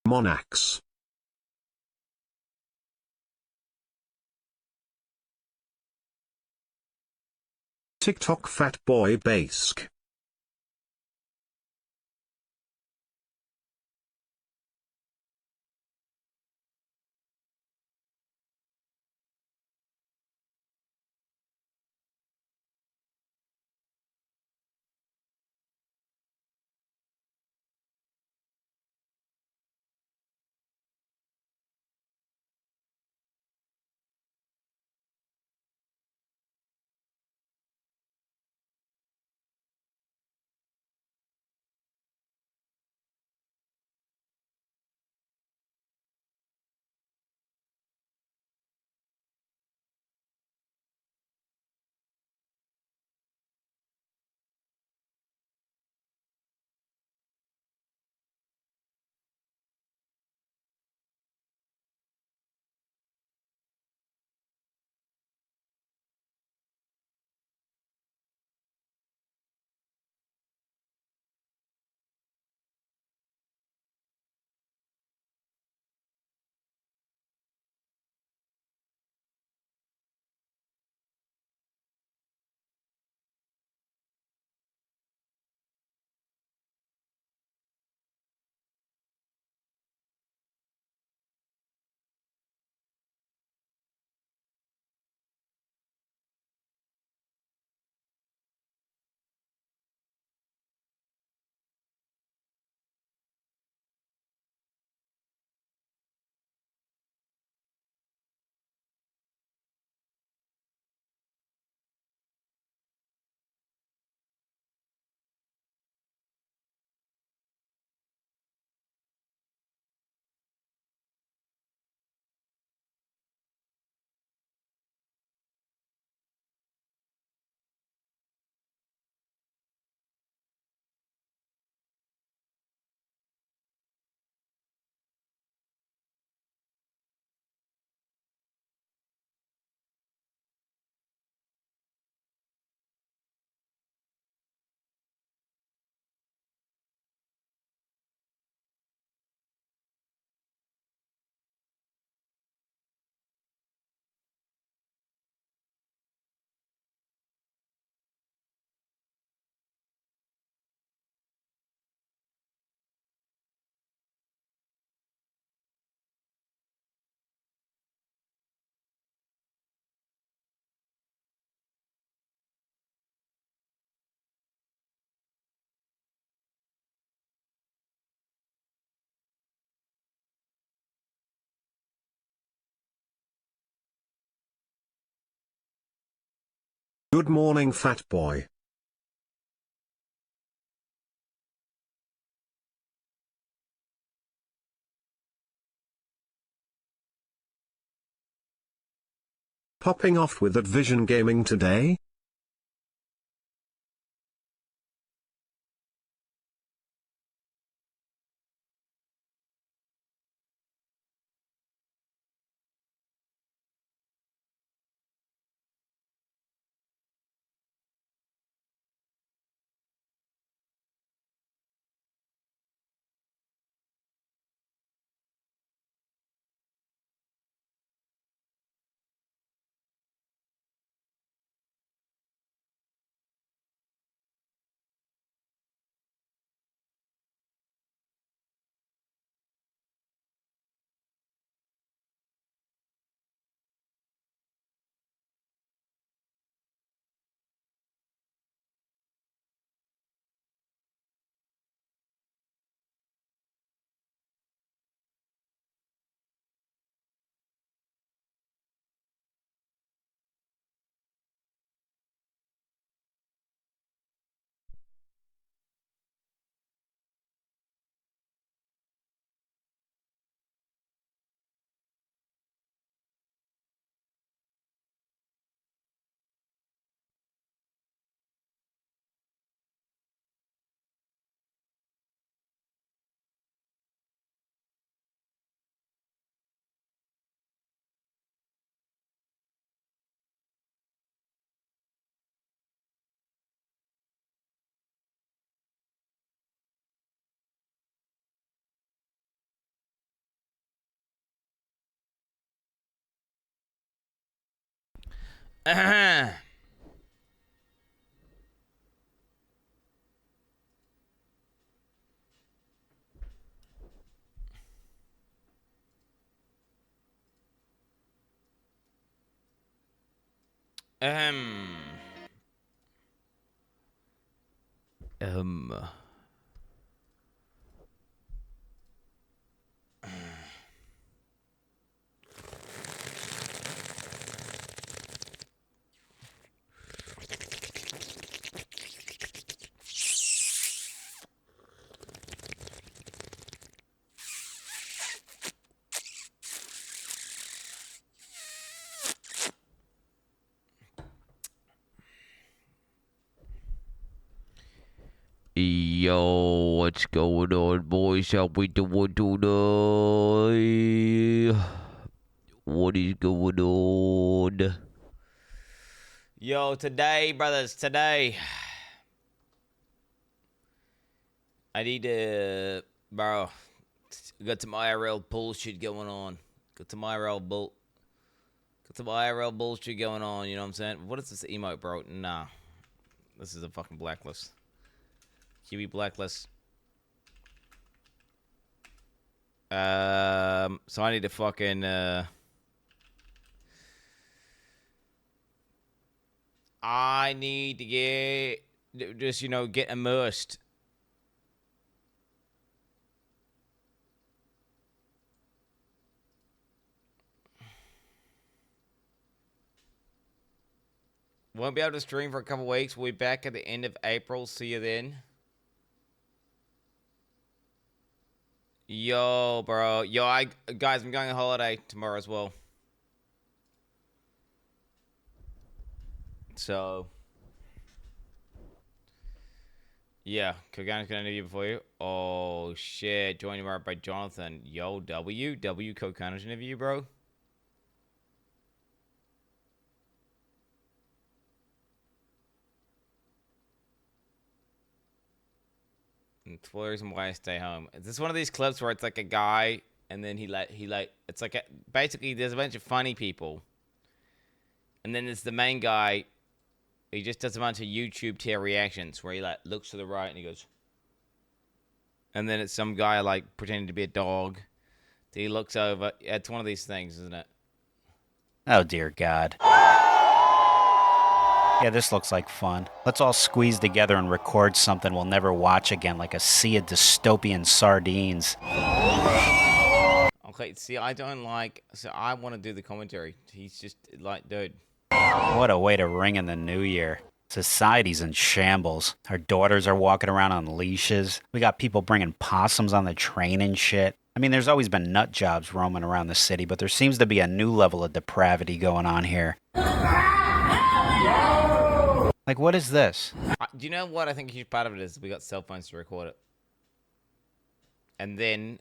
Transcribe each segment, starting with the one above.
Monax. TikTok Fat Boy Bask. Good morning, fat boy. Popping off with that Vision Gaming today? Yo, what's going on, boys? How we doing today? What is going on? Yo, today, brothers, today. I need to, bro, got some IRL bullshit going on. Got some IRL bullshit going on, you know what I'm saying? What is this emote, bro? Nah. This is a fucking blacklist. QB blacklist. So I need to fucking I need to get just, you know, get immersed. Won't be able to stream for a couple weeks. We'll be back at the end of April. See you then. Yo, bro. Yo, guys, I'm going on holiday tomorrow as well. So, yeah. Kogan's gonna interview before you. Oh, shit. Joined tomorrow by Jonathan. Yo, W Kogan's interview, bro. And 12 reasons why I stay home. Is this one of these clips where it's like a guy and then he it's like basically there's a bunch of funny people. And then there's the main guy. He just does a bunch of YouTube tier reactions where he like looks to the right and he goes. And then it's some guy like pretending to be a dog. Then he looks over. It's one of these things, isn't it? Oh, dear God. Yeah, this looks like fun. Let's all squeeze together and record something we'll never watch again, like a sea of dystopian sardines. Okay, see, I don't like... So I want to do the commentary. He's just like, dude. What a way to ring in the new year. Society's in shambles. Our daughters are walking around on leashes. We got people bringing possums on the train and shit. I mean, there's always been nut jobs roaming around the city, but there seems to be a new level of depravity going on here. Like, what is this? Do you know what I think a huge part of it is? We got cell phones to record it. And then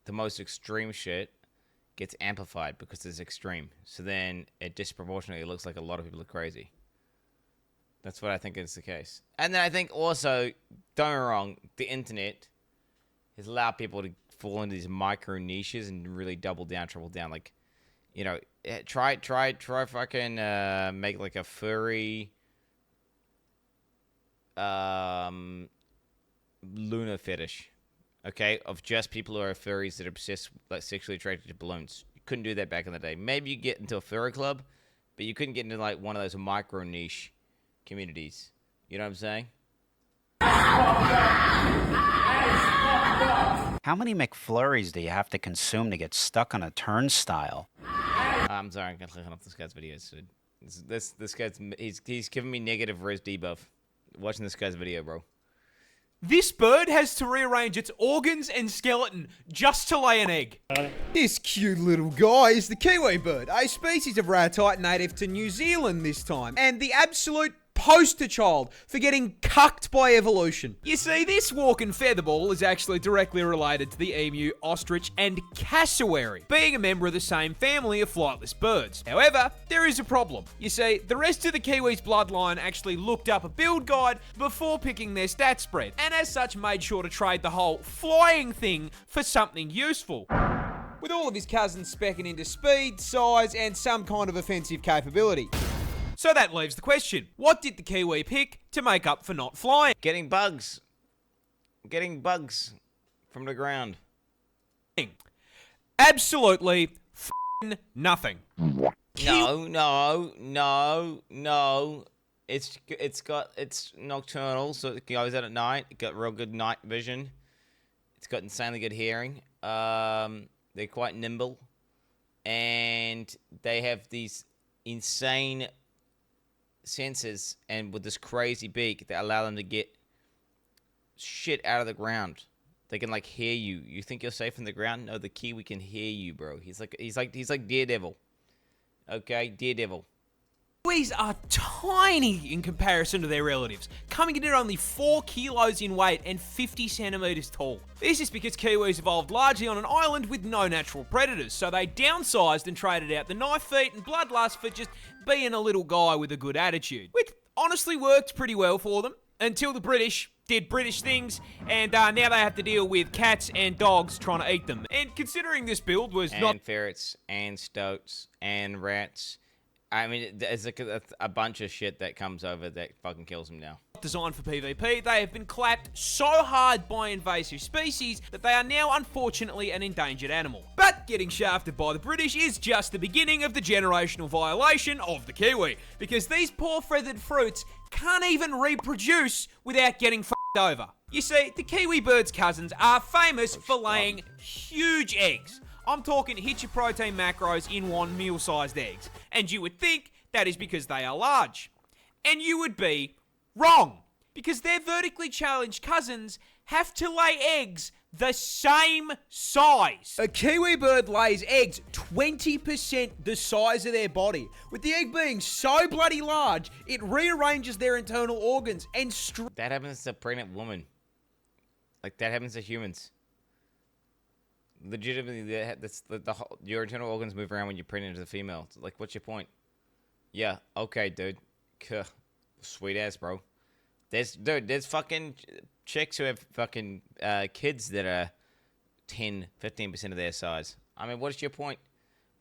the most extreme shit gets amplified because it's extreme. So then it disproportionately looks like a lot of people are crazy. That's what I think is the case. And then I think also, don't get me wrong, the internet has allowed people to fall into these micro niches and really double down, triple down. Like, you know, try fucking make like a furry lunar fetish, okay, of just people who are furries that are obsessed, like sexually attracted to balloons. You couldn't do that back in the day. Maybe you get into a furry club, but you couldn't get into like one of those micro niche communities. You know what I'm saying? How many McFlurries do you have to consume to get stuck on a turnstile? I'm sorry, I'm clicking off this guy's videos. So this guy's he's giving me negative Rizz debuff. Watching this guy's video, bro. This bird has to rearrange its organs and skeleton just to lay an egg. This cute little guy is the kiwi bird, a species of ratite native to New Zealand this time, and the absolute poster child for getting cucked by evolution. You see, this walking featherball is actually directly related to the emu, ostrich, and cassowary, being a member of the same family of flightless birds. However, there is a problem. You see, the rest of the kiwi's bloodline actually looked up a build guide before picking their stat spread, and as such made sure to trade the whole flying thing for something useful. With all of his cousins specking into speed, size, and some kind of offensive capability. So that leaves the question, what did the Kiwi pick to make up for not flying? Getting bugs. Getting bugs from the ground. Absolutely nothing. No. It's nocturnal, so it goes out at night. It got real good night vision. It's got insanely good hearing. They're quite nimble, and they have these insane sensors, and with this crazy beak that allow them to get shit out of the ground. They can like hear you. You think you're safe in the ground? No, the Kiwi can hear you, bro. He's like Daredevil. Okay, Daredevil. Kiwis are tiny in comparison to their relatives, coming in at only 4 kilos in weight and 50 centimeters tall. This is because Kiwis evolved largely on an island with no natural predators, so they downsized and traded out the knife feet and bloodlust for just being a little guy with a good attitude, which honestly worked pretty well for them, until the British did British things, and now they have to deal with cats and dogs trying to eat them. And considering this build was and ferrets, and stoats, and rats. I mean, there's like a bunch of shit that comes over that fucking kills them now. Designed for PvP, they have been clapped so hard by invasive species that they are now unfortunately an endangered animal. But getting shafted by the British is just the beginning of the generational violation of the Kiwi, because these poor feathered fruits can't even reproduce without getting f***ed over. You see, the Kiwi bird's cousins are famous for laying huge eggs. I'm talking hit your protein macros in one meal-sized eggs. And you would think that is because they are large. And you would be wrong. Because their vertically challenged cousins have to lay eggs the same size. A Kiwi bird lays eggs 20% the size of their body. With the egg being so bloody large, it rearranges their internal organs and that happens to a pregnant woman. Like, that happens to humans. Legitimately, your internal organs move around when you're pregnant as a female. Like, what's your point? Yeah, okay, dude. Sweet ass, bro. There's fucking chicks who have fucking kids that are 10, 15% of their size. I mean, what's your point?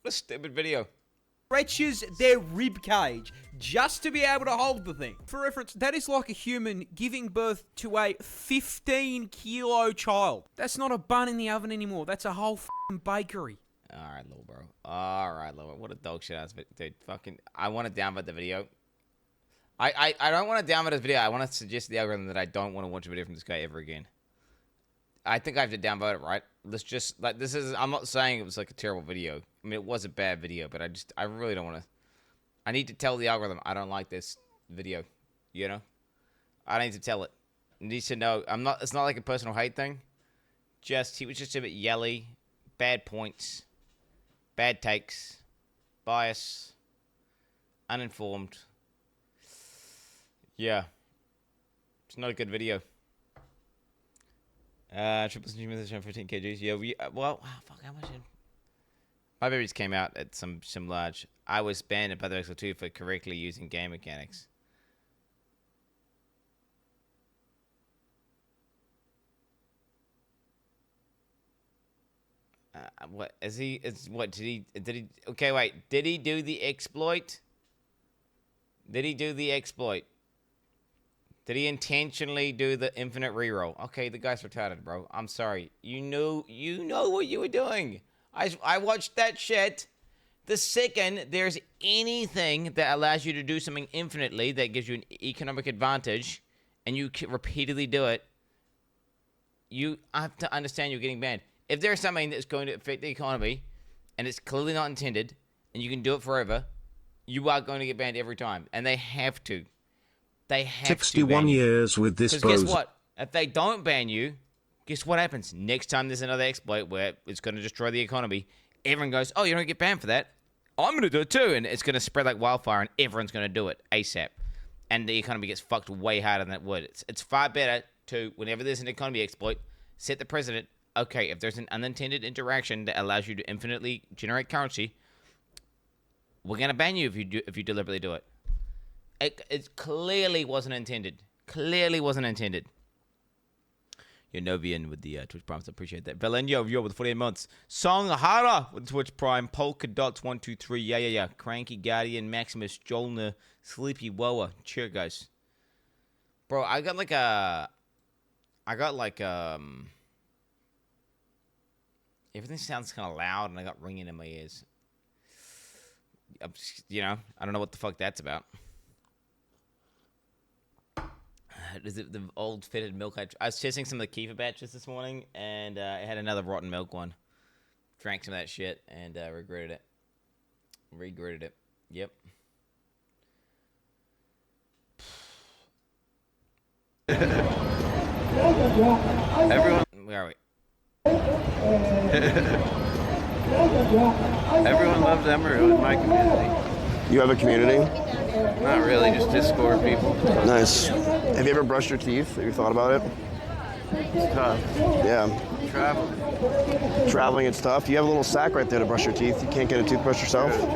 What a stupid video. Stretches their rib cage just to be able to hold the thing. For reference, that is like a human giving birth to a 15-kilo child. That's not a bun in the oven anymore. That's a whole f***ing bakery. Alright, little bro. Alright, little. What a dog shit ass video. Dude, fucking, I want to downvote the video. I don't want to downvote this video. I want to suggest to the algorithm that I don't want to watch a video from this guy ever again. I think I have to downvote it, right? Let's just, like, this is, I'm not saying it was like a terrible video. I mean, it was a bad video, but I really don't want to. I need to tell the algorithm I don't like this video, you know? I need to tell it. It needs to know. It's not like a personal hate thing. He was just a bit yelly, bad points, bad takes, bias, uninformed. Yeah. It's not a good video. Triple Smith 15 kgs. Yeah, well, fuck, how much did... My babies came out at some large. I was banned by the Exile 2 for correctly using game mechanics. What is he? What did he? Okay, wait. Did he do the exploit? Did he do the exploit? Did he intentionally do the infinite reroll? Okay, the guy's retarded, bro. I'm sorry. You know what you were doing. I watched that shit. The second there's anything that allows you to do something infinitely that gives you an economic advantage, and you repeatedly do it, you have to understand you're getting banned. If there's something that's going to affect the economy, and it's clearly not intended, and you can do it forever, you are going to get banned every time. And they have to. They have 61 years with this Because guess what? If they don't ban you, guess what happens? Next time there's another exploit where it's going to destroy the economy, everyone goes, oh, you don't get banned for that. I'm going to do it too. And it's going to spread like wildfire, and everyone's going to do it ASAP. And the economy gets fucked way harder than it would. It's far better to, whenever there's an economy exploit, set the precedent. Okay, if there's an unintended interaction that allows you to infinitely generate currency, we're going to ban you if you deliberately do it. It clearly wasn't intended. Clearly wasn't intended. Your Novian with the Twitch Primes. I appreciate that. Valenio, yo, with 48 months. Song Hara with Twitch Prime. Polka Dots 123. Yeah. Cranky Guardian, Maximus, Jolner, Sleepy Woa. Cheer, guys. Bro, I got everything sounds kind of loud, and I got ringing in my ears. I don't know what the fuck that's about. Is it the old fetid milk? I was testing some of the Kefir batches this morning, and it had another rotten milk one. Drank some of that shit, and regretted it. Yep. Everyone. Where are we? Everyone loves Emerald in my community. You have a community? Not really, just Discord people. Nice. Have you ever brushed your teeth? Have you thought about it? It's tough. Yeah. Traveling. Traveling, it's tough. You have a little sack right there to brush your teeth. You can't get a toothbrush yourself? True.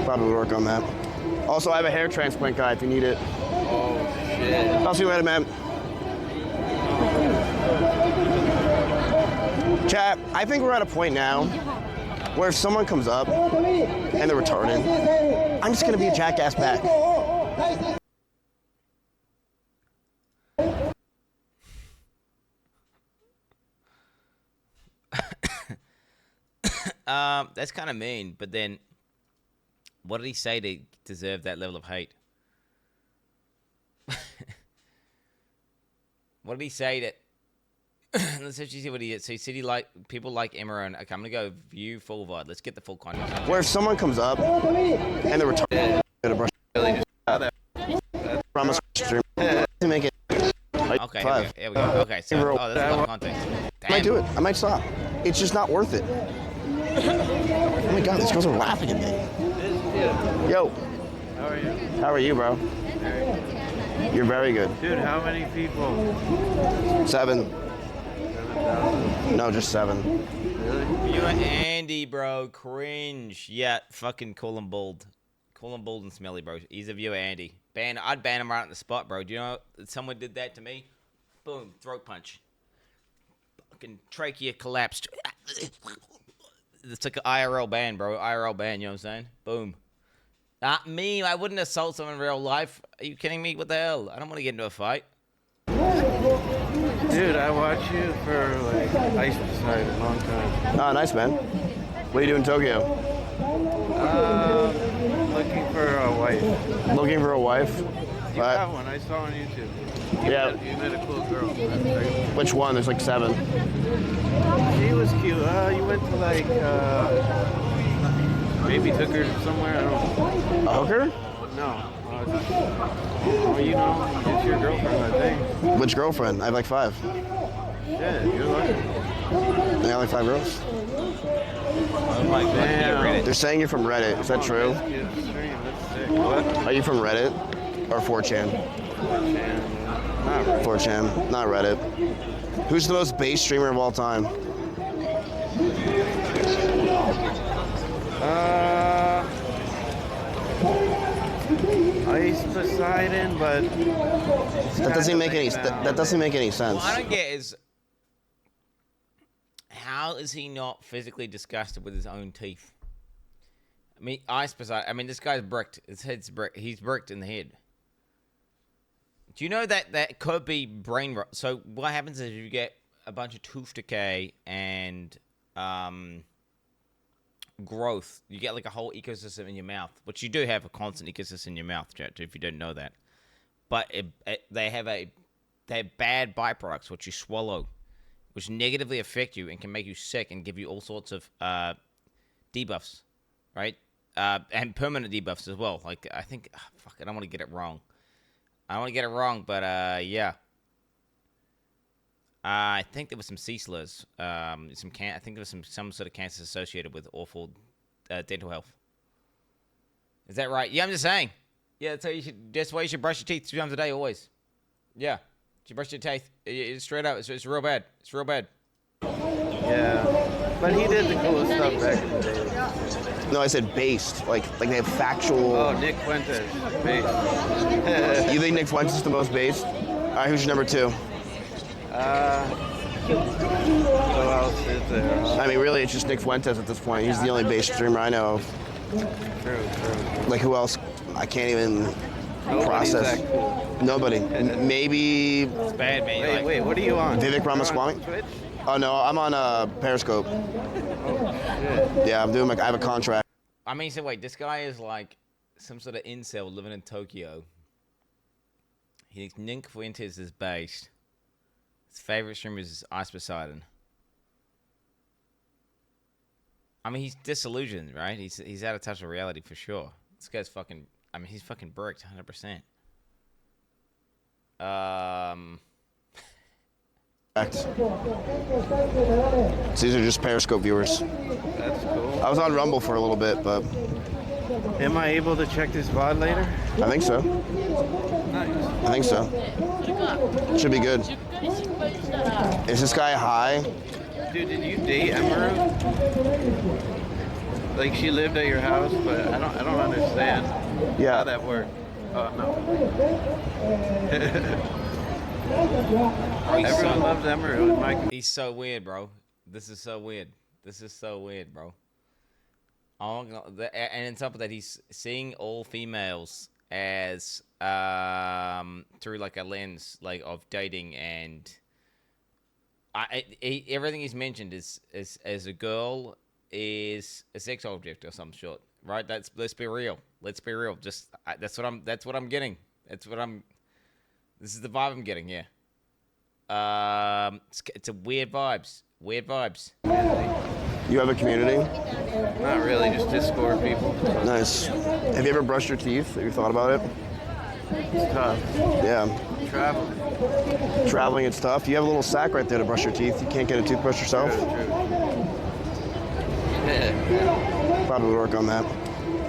Probably would work on that. Also, I have a hair transplant guy if you need it. Oh, shit. I'll see you later, man. Chat, I think we're at a point now where if someone comes up and they're retarded, I'm just gonna be a jackass back. That's kind of mean, but then what did he say to deserve that level of hate? What did he say that? Let's actually see what he did. So he said people like Emerald. Okay, I'm gonna go view full VOD. Let's get the full context. Where if someone comes up and they're retarded, to brush promise stream to make it. Okay, here we go. Okay, so there's a lot of context. I might do it. I might stop. It's just not worth it. Oh my god, these girls are laughing at me. Yo. How are you? How are you, bro? You're very good. Dude, how many people? 7. No, just 7. Really? You and Andy, bro. Cringe. Yeah, fucking call him bald. Call him bald and smelly, bro. He's a viewer, Andy. I'd ban him right on the spot, bro. Do you know that someone did that to me? Boom, throat punch. Fucking trachea collapsed. It's like an IRL ban, bro. IRL ban, you know what I'm saying? Boom. Not me. I wouldn't assault someone in real life. Are you kidding me? What the hell? I don't want to get into a fight. Dude, I watch you for like Ice Beside a long time. Oh, nice, man. What do you do in Tokyo? Looking for a wife. Looking for a wife? You got one, I saw on YouTube. You met a cool girl. Which one? There's like 7. She was cute. You went to like, maybe took her somewhere, I don't know. A hooker? No. You know, it's your girlfriend, I think. Which girlfriend? I have like 5. Shit, you're lucky. I got like 5 girls. Oh my god. Damn. They're saying you're from Reddit. Is that true? That's sick. What? Are you from Reddit? Or 4chan? 4chan, not Reddit. Who's the most base streamer of all time? Ice Poseidon, but That doesn't make any. That doesn't make any sense. What I don't get is, how is he not physically disgusted with his own teeth? I mean, this guy's bricked. His head's bricked. He's bricked in the head. Do you know that could be brain rot? So what happens is you get a bunch of tooth decay and growth. You get like a whole ecosystem in your mouth, which you do have a constant ecosystem in your mouth, chat, if you don't know that. But they have bad byproducts which you swallow, which negatively affect you and can make you sick and give you all sorts of debuffs, right? And permanent debuffs as well. Like I think, fuck, I don't want to get it wrong. But yeah. I think there was some C slurs. I think there was some sort of cancer associated with awful dental health. Is that right? Yeah, I'm just saying. Yeah, that's why you should brush your teeth 2 times a day, always. Yeah, you brush your teeth. It's straight up. It's real bad. It's real bad. yeah. But he did the coolest stuff back in the day. No, I said based. Like they have factual. Oh, Nick Fuentes, base. You think Nick Fuentes is the most based? right, who's your number 2? Who else is there? I mean, really, it's just Nick Fuentes at this point. He's the only base streamer I know of. True. Like, who else? I can't even Nobody's process. that cool. Nobody. Maybe It's bad, man. Wait, what are you on? Vivek Ramaswamy. Twitch? Oh, no, I'm on Periscope. Shit. Yeah, I have a contract. I mean, so wait, this guy is like some sort of incel living in Tokyo. He thinks Nick Fuentes is based. His favorite streamer is Ice Poseidon. I mean, he's disillusioned, right? He's out of touch with reality for sure. This guy's fucking. I mean, he's fucking bricked 100%. So these are just Periscope viewers. That's cool. I was on Rumble for a little bit, but Am I able to check this VOD later? I think so. Nice. I think so. Should be good. Is this guy high? Dude, did you date Emerald? Like she lived at your house, but I don't understand how Yeah. that worked. Oh no. Everyone loves Emerald. Mike. He's so weird, bro. This is so weird. Bro. Oh, and on top of that, he's seeing all females as through like a lens like of dating, and everything he's mentioned is as a girl is a sex object or some shit, right? Let's be real. Just that's what I'm getting. This is the vibe I'm getting here. It's a weird vibes. You have a community? Not really, just Discord people. Nice. Have you ever brushed your teeth? Have you thought about it? It's tough. Yeah. Travel. Traveling, it's tough. You have a little sack right there to brush your teeth. You can't get a toothbrush yourself? True. Yeah. Probably would work on that.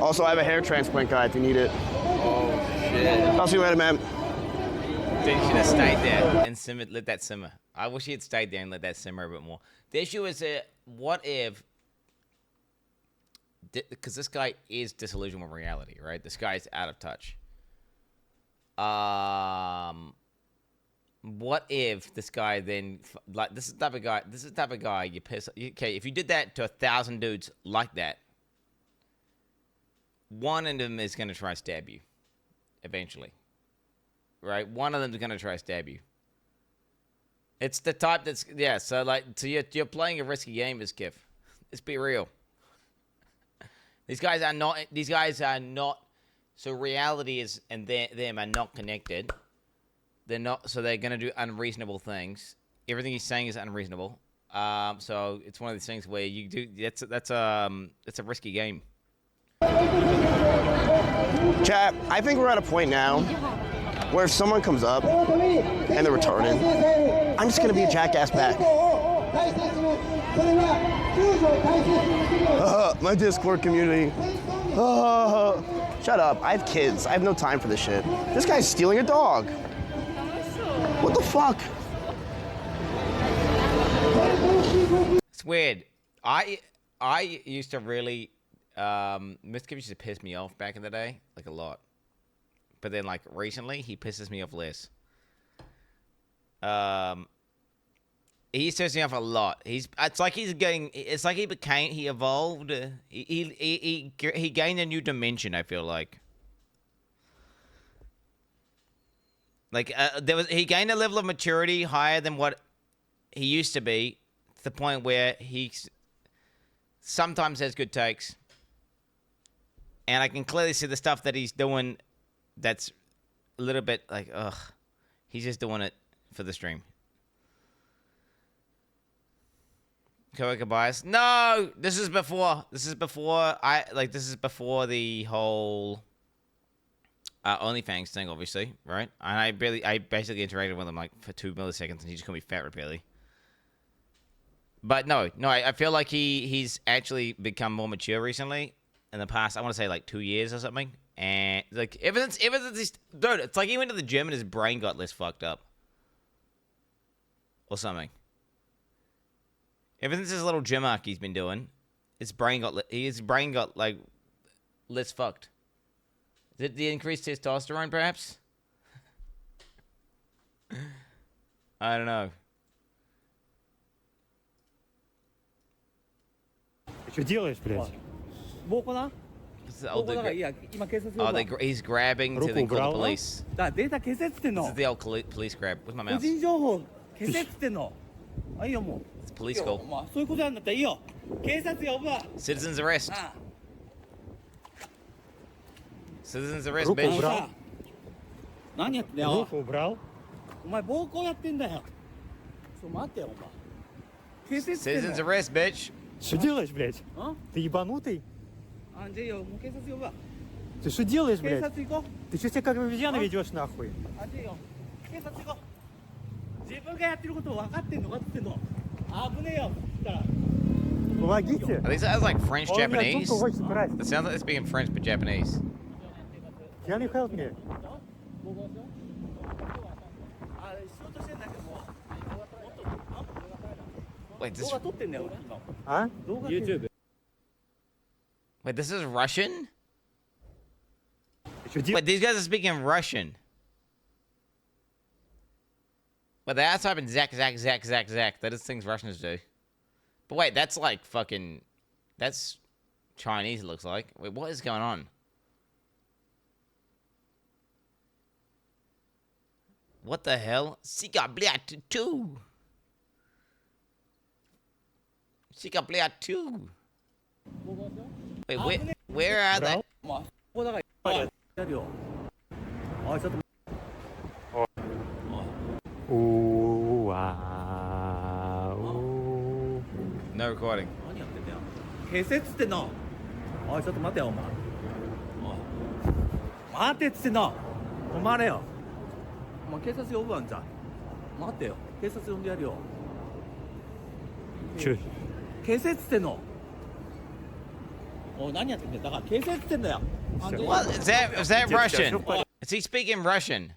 Also, I have a hair transplant guy if you need it. Oh shit. I'll see you later, man. Then you should have stayed there and let that simmer. I wish he had stayed there and let that simmer a bit more. The issue is what if, because this guy is disillusioned with reality, right? This guy is out of touch. What if this guy then, like, this is the type of guy you piss. Okay, if you did that to 1,000 dudes like that, one of them is gonna try to stab you, eventually. Right? One of them is gonna try to stab you. It's the type that's so you're playing a risky game as Kif. Let's be real. These guys are not so reality is and them are not connected. They're not, so they're gonna do unreasonable things. Everything he's saying is unreasonable. So it's one of these things where you do that's a risky game. Chat, I think we're at a point now where if someone comes up and they're retarded, I'm just gonna be a jackass back. My Discord community. Shut up, I have kids. I have no time for this shit. This guy's stealing a dog. What the fuck? It's weird. I used to really Mr. Kip used to piss me off back in the day, like a lot. But then like recently he pisses me off less. He used to piss me off a lot. He evolved. He gained a new dimension, I feel like. He gained a level of maturity higher than what he used to be, to the point where he sometimes has good takes. And I can clearly see the stuff that he's doing that's a little bit like, ugh. He's just doing it for the stream. Coworker bias. No! This is before the whole OnlyFans thing, obviously, right? And I basically interacted with him like for 2 milliseconds and he just called me fat repeatedly. But no, I feel like he's actually become more mature recently. In the past, I want to say like 2 years or something. And like ever since he's, dude, it's like he went to the gym and his brain got less fucked up. Or something. Ever since this little gym arc he's been doing, his brain got like less fucked. Is it the increased testosterone, perhaps? I don't know. Что делаешь, блядь? What's the old dude? Oh, he's grabbing to then call the police. This is the old police grab. Where's my mouse? It's police call. Citizens arrest. Citizens arrest, bitch. Руку убрал? Citizens arrest, bitch. Что делаешь, блядь? Ты ебанутый? Ты что делаешь, блядь? Ты что себя как обезьяна ведешь, нахуй? Помогите. Are these guys like French, Он меня Japanese? сумку хочет украсть. It sounds like they're speaking French but Japanese. Can you help me? Wait, this А? wait, this is Russian? Ты что делаешь? Wait, these guys are speaking Russian. But they are typing Zach. That is things Russians do. But wait, that's like fucking... That's Chinese, it looks like. Wait, what is going on? What the hell? Sika блядь, two. Sika блядь, two. Wait, where are they? Ooh, ah, ooh. No recording. 消せっつってんの。おいちょっと待てよお前。おい待てっつってんの。止まれよ。お前警察呼ぶわんじゃん。待ってよ。警察呼んでやるよ。Чё? 消せっつってんの。おい何やってんだよ。だから消せっつってんだよ。 What? Is that Russian? Is he speaking Russian?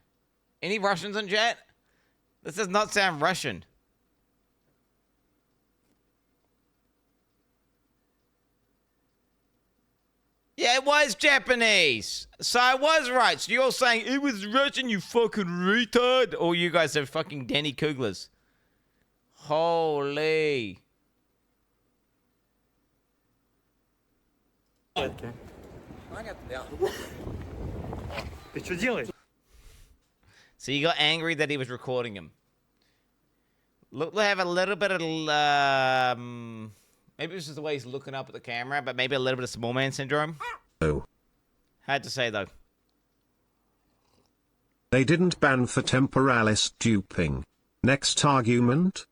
Any Russians in chat? This does not sound Russian. Yeah, it was Japanese. So I was right. So you're saying it was Russian, you fucking retard? Or you guys are fucking Danny Kuglers. Holy. Ты что делаешь? So you got angry that he was recording him. Look, they have a little bit of, maybe it's just the way he's looking up at the camera, but maybe a little bit of small man syndrome. Oh. Hard to say, though. They didn't ban for temporalis duping. Next argument?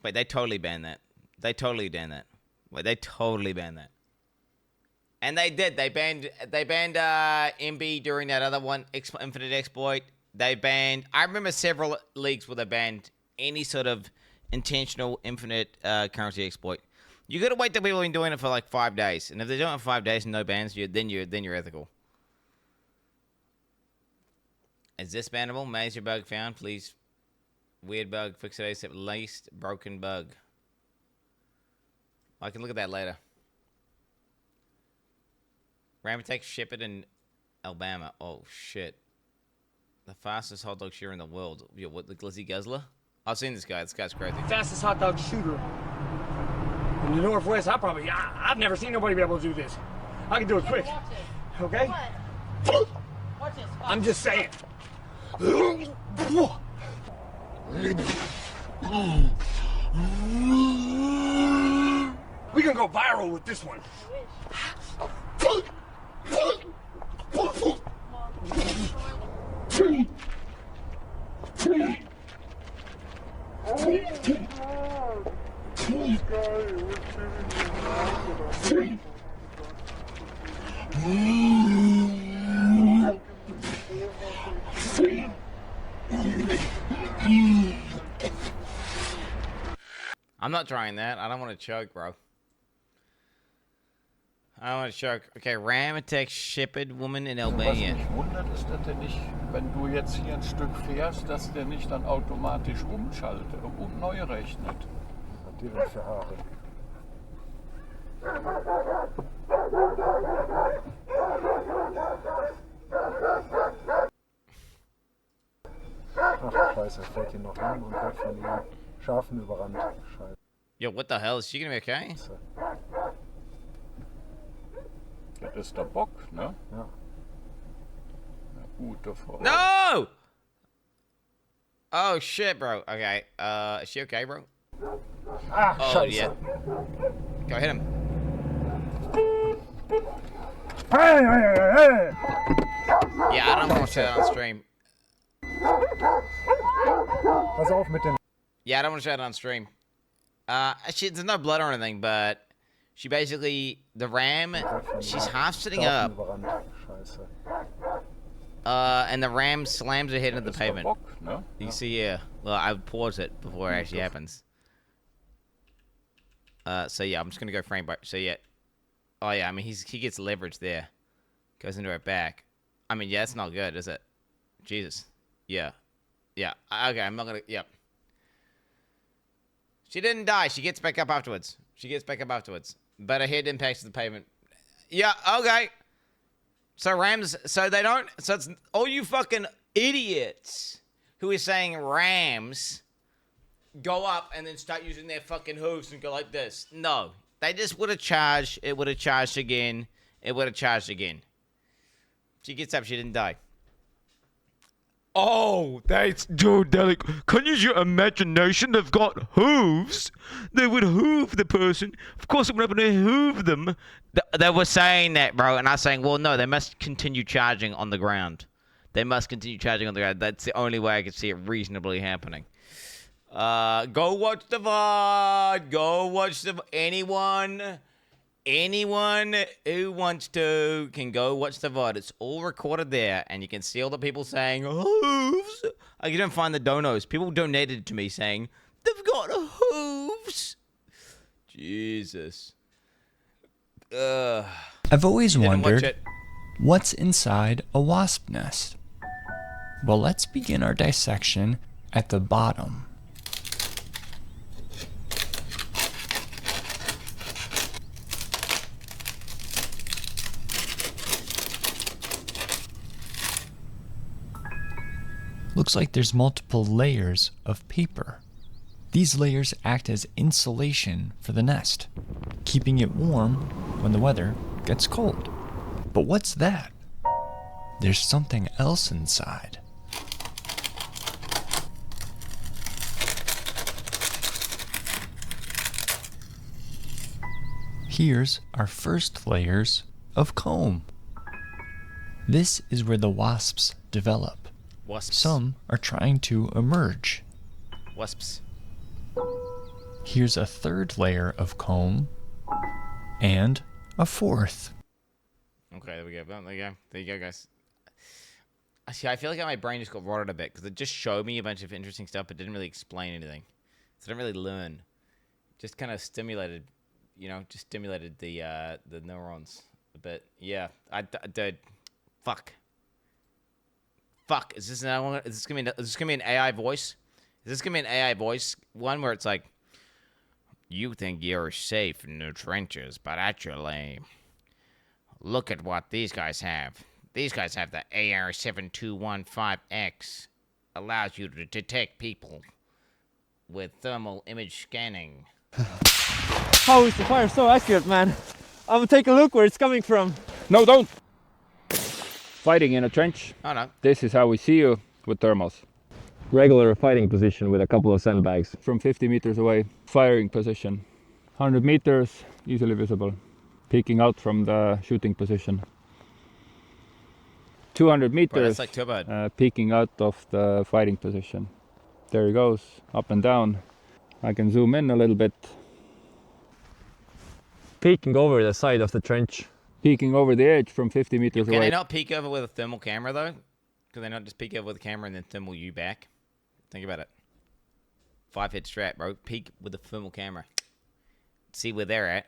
Wait, they totally banned that. They totally banned that. Wait, they totally banned that. And they did. They banned MB during that other one, Infinite Exploit. They banned... I remember several leagues where they banned any sort of intentional infinite currency exploit. You gotta wait till people have been doing it for like 5 days. And if they're doing it for 5 days and no bans, then you're ethical. Is this bannable? Major bug found. Please. Weird bug. Fix it ASAP. Least broken bug. I can look at that later. Ram attack ship it in Albania. Oh shit. The fastest hot dog shooter in the world. Yo, what, the Glizzy Guzzler? I've seen this guy. This guy's crazy. Fastest hot dog shooter in the Northwest. I've never seen nobody be able to do this. I can do it quick. Okay? I'm just saying. We can go viral with this one. I'm not trying that. I don't want to choke, bro. I don't want to choke. Okay, Ram attack shepherd woman in Was Albania. mich wundert, ist, dass der nicht, wenn du jetzt hier ein Stück fährst, dass der nicht dann automatisch umschaltet und neu rechnet. Hat die für Haare. Ach, Scheiße, fällt hier noch hin und wird von den Schafen überrannt. Scheiße. Yo, what the hell? Is she gonna be okay? Das ist der Bock, ne? Ja. Eine gute Frau. No! Oh shit, bro. Okay. Is she okay, bro? Ah, Oh Scheiße. yeah. Go hit him. Hey, hey, hey, hey! Yeah, I don't want to show that on stream. Pass auf mit den... Yeah, I don't want to show that on stream. There's no blood or anything, but she basically, the ram, she's half sitting up, Scheiße. and the ram slams her head into the pavement. Bock, ne? You can see, yeah. Well, I would pause it before it actually happens. So yeah, I'm just gonna go frame by. So yeah. Oh yeah, I mean he gets leverage there. Goes into her back. I mean, yeah, it's not good, is it? Jesus. Yeah. Yeah. Okay, I'm not gonna. Yep. She didn't die. She gets back up afterwards. But her head impacts the pavement. Yeah. Okay. So rams. So they don't. So it's all you fucking idiots who are saying rams go up and then start using their fucking hooves and go like this. No. They just would have charged. It would have charged again. She gets up. She didn't die. Oh, that's dude. They're like, can you use your imagination? They've got hooves. They would hoof the person. Of course, it would happen to hoof them. They were saying that, bro, and I was saying, well, no, they must continue charging on the ground. That's the only way I could see it reasonably happening. Go watch the VOD. Anyone who wants to can go watch the VOD. It's all recorded there, and you can see all the people saying, hooves. I couldn't find the donos. People donated to me saying, they've got hooves. Jesus. I've always wondered, what's inside a wasp nest? Well, let's begin our dissection at the bottom. Looks like there's multiple layers of paper. These layers act as insulation for the nest, keeping it warm when the weather gets cold. But what's that? There's something else inside. Here's our first layers of comb. This is where the wasps develop. Wasps. Some are trying to emerge. Wasps. Here's a third layer of comb, and a fourth. Okay, there we go. There you go, guys. See, I feel like my brain just got rotted a bit because it just showed me a bunch of interesting stuff, but didn't really explain anything. So I didn't really learn. Just kind of stimulated, the neurons a bit. Yeah, I did. Fuck. Is this gonna be an AI voice? Is this gonna be an AI voice? One where it's like, you think you're safe in the trenches, but actually, look at what these guys have. These guys have the AR-7215X. Allows you to detect people with thermal image scanning. How is the fire so accurate, man? I'm gonna take a look where it's coming from. No, don't! Fighting in a trench. Oh no. This is how we see you with thermals. Regular fighting position with a couple of sandbags. From 50 meters away, firing position. 100 meters, easily visible. Peeking out from the shooting position. 200 meters, Bro, that's like turbo. peeking out of the fighting position. There he goes, up and down. I can zoom in a little bit. Peeking over the side of the trench. Peeking over the edge from 50 meters away. Can they not peek over with a thermal camera, though? Can they not just peek over with a camera and then thermal you back? Think about it. 5-head strap, bro. Peek with a thermal camera. See where they're at.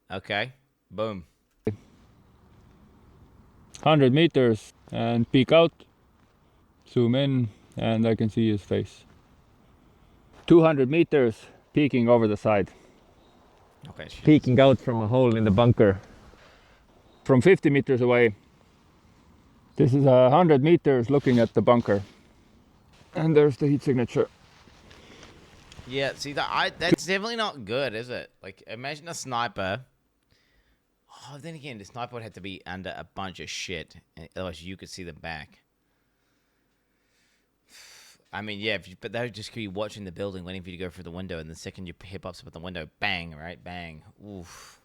Okay. Boom. 100 meters and peek out. Zoom in and I can see his face. 200 meters, peeking over the side. Okay. Shit. Peeking out from a hole in the bunker. From 50 meters away. This is 100 meters looking at the bunker. And there's the heat signature. Yeah, see that's definitely not good, is it? Like, imagine a sniper. Oh, then again, the sniper would have to be under a bunch of shit, otherwise you could see them back. I mean, yeah, but they would just be watching the building, waiting for you to go through the window, and the second you hip up with the window, bang, right, bang. Oof.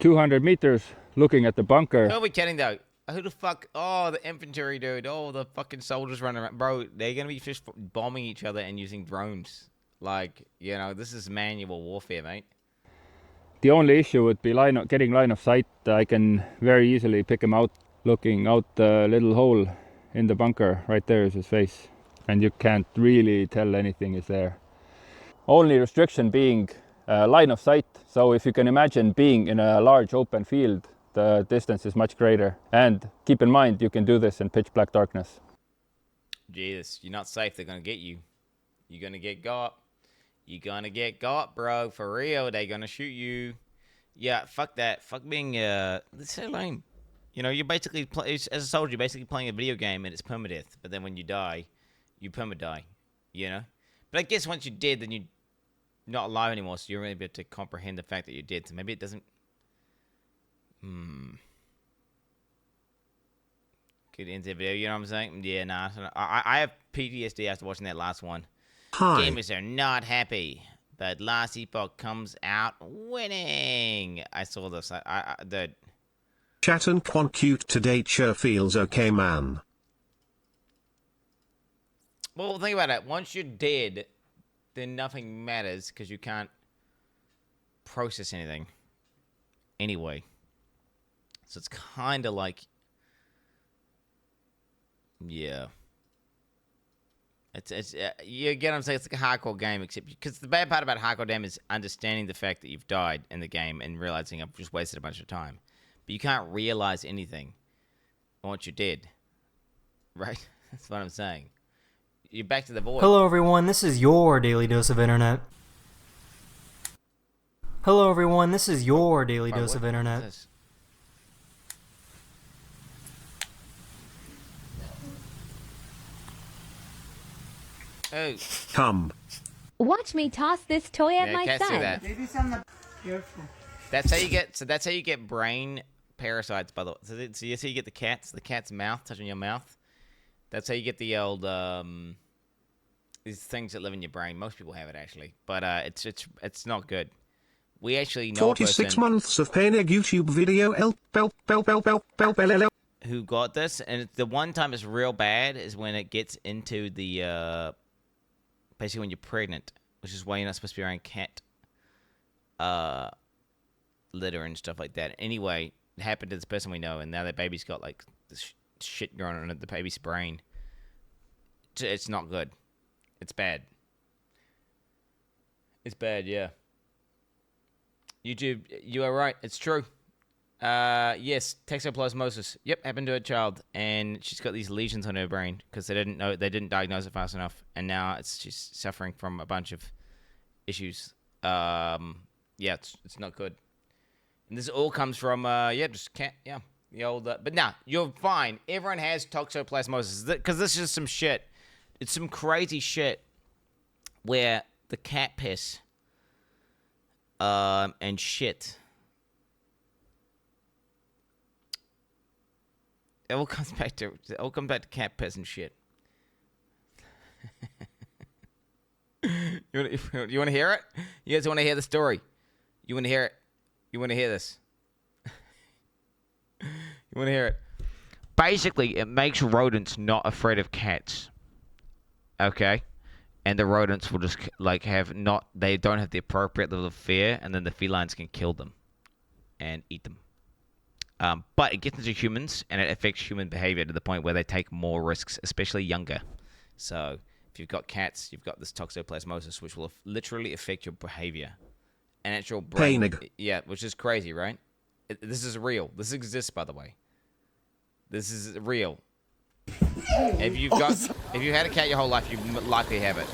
200 meters, looking at the bunker. Who are we kidding though? Who the fuck? Oh, the infantry dude. Oh, the fucking soldiers running around, bro. They're gonna be just bombing each other and using drones. Like, you know, this is manual warfare, mate. The only issue would be getting line of sight. I can very easily pick him out. Looking out the little hole in the bunker, right there is his face. And you can't really tell anything is there. Only restriction being line of sight. So if you can imagine being in a large open field, the distance is much greater. And keep in mind, you can do this in pitch black darkness. Jesus, you're not safe. They're gonna get you. You're gonna get got. You're gonna get got, bro. For real, they're gonna shoot you. Yeah, fuck that. Fuck being, it's so lame. You know, you're basically, as a soldier, you're basically playing a video game and it's permadeath. But then when you die, you perma-die, you know? But I guess once you're dead, then you're not alive anymore, so you're really able to comprehend the fact that you're dead. So maybe it doesn't... Could end the video, you know what I'm saying? Yeah, nah. I have PTSD after watching that last one. Hi. Gamers are not happy, but last epoch comes out winning. I saw this. The Chat and Quant cute to date sure feels okay, man. Well, think about it. Once you're dead, then nothing matters because you can't process anything. Anyway. So it's kind of like... Yeah. You get what I'm saying? It's like a hardcore game, except... Because the bad part about hardcore game is understanding the fact that you've died in the game and realizing I've just wasted a bunch of time. But you can't realize anything once you're dead. Right? That's what I'm saying. You're back to the void. Hello everyone, this is your daily dose of internet. Hello everyone, this is your daily dose of internet. Oh. Come. Watch me toss this toy at my can't son. see that. That's how you get. So that's how you get brain parasites. By the way, so you see, you get the cat's mouth touching your mouth. That's how you get the old these things that live in your brain. Most people have it actually, but it's not good. We actually know 46 months of pain. A YouTube video. Who got this? And the one time it's real bad is when it gets into the basically when you're pregnant, which is why you're not supposed to be around cat litter and stuff like that. Anyway, it happened to this person we know, and now that baby's got like this shit growing on the baby's brain. It's not good. It's bad. It's bad, yeah. YouTube, you are right. It's true. Yes, toxoplasmosis. Yep, happened to a child, and she's got these lesions on her brain because they didn't diagnose it fast enough, and now she's suffering from a bunch of issues. Yeah, it's not good. And this all comes from just can't the old. But nah, you're fine. Everyone has toxoplasmosis because this is some shit. It's some crazy shit where the cat piss and shit. It all comes back to cat piss and shit. You want to hear it? You guys want to hear the story? You want to hear it? You want to hear this? You want to hear it? Basically, it makes rodents not afraid of cats. Okay? And the rodents will just they don't have the appropriate level of fear, and then the felines can kill them and eat them. But it gets into humans, and it affects human behavior to the point where they take more risks, especially younger. So, if you've got cats, you've got this toxoplasmosis, which will literally affect your behavior. And it's your brain. Painig. Yeah, which is crazy, right? This is real. This exists, by the way. This is real. If you had a cat your whole life, you likely have it.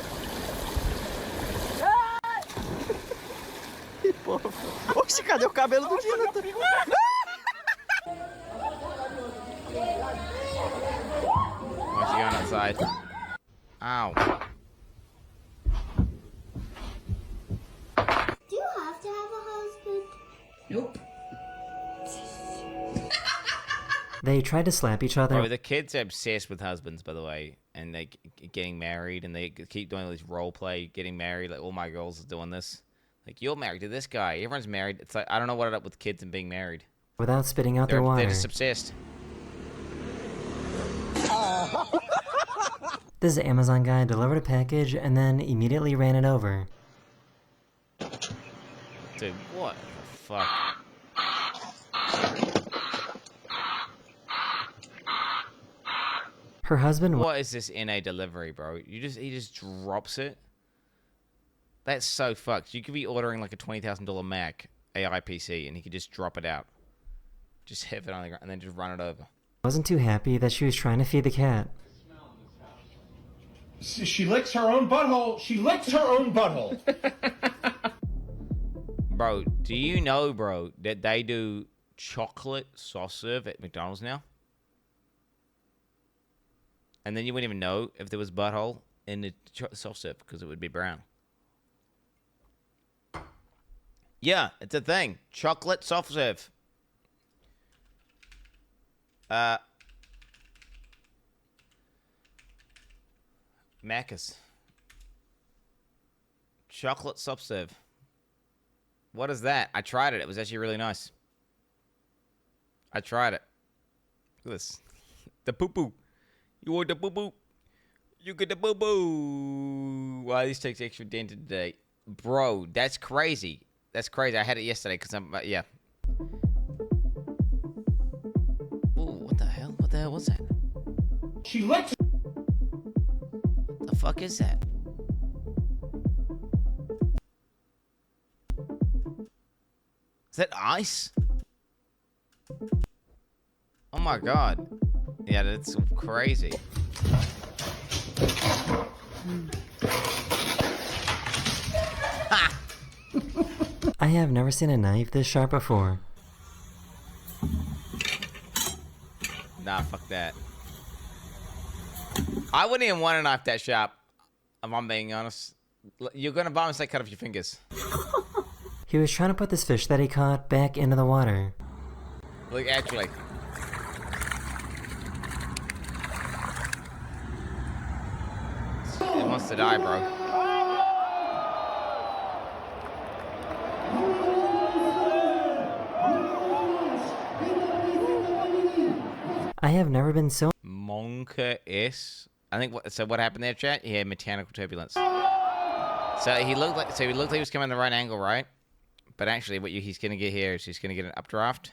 Oxe, cadê o cabelo do Jonathan? Why is he going outside? Ow. They tried to slap each other. Bro, the kids are obsessed with husbands, by the way, and they getting married, and they keep doing all these role play, getting married. Like all my girls are doing this. Like, you're married to this guy. Everyone's married. It's like, I don't know what it up with kids and being married. Without spitting out their water. They're just obsessed. This Amazon guy delivered a package and then immediately ran it over. Dude, what the fuck? Her husband. What is this NA delivery, bro? He just drops it. That's so fucked. You could be ordering like a $20,000 Mac AI PC, and he could just drop it out, just have it on the ground, and then just run it over. Wasn't too happy that she was trying to feed the cat. She licks her own butthole. She licks her own butthole. Bro, do you know, bro, that they do chocolate soft serve at McDonald's now? And then you wouldn't even know if there was butthole in the soft serve because it would be brown. Yeah, it's a thing. Chocolate soft serve. Macca's. Chocolate soft serve. What is that? I tried it. It was actually really nice. I tried it. Look at this. The poo-poo. You want the boo-boo? You get the boo-boo. Wow, this takes extra dented today. Bro, that's crazy. That's crazy. I had it yesterday because I'm, yeah. Ooh, what the hell? What the hell was that? She licks. What the fuck is that? Is that ice? Oh my god. Yeah, that's crazy. Ha! I have never seen a knife this sharp before. Nah, fuck that. I wouldn't even want a knife that sharp, if I'm being honest. You're gonna buy a mistake, cut off your fingers. He was trying to put this fish that he caught back into the water. Look, actually. It wants to die, bro. I have never been so... monkaE. I think, so what happened there, chat? He had mechanical turbulence. So he looked like he was coming the right angle, right? But actually, what he's going to get here is he's going to get an updraft.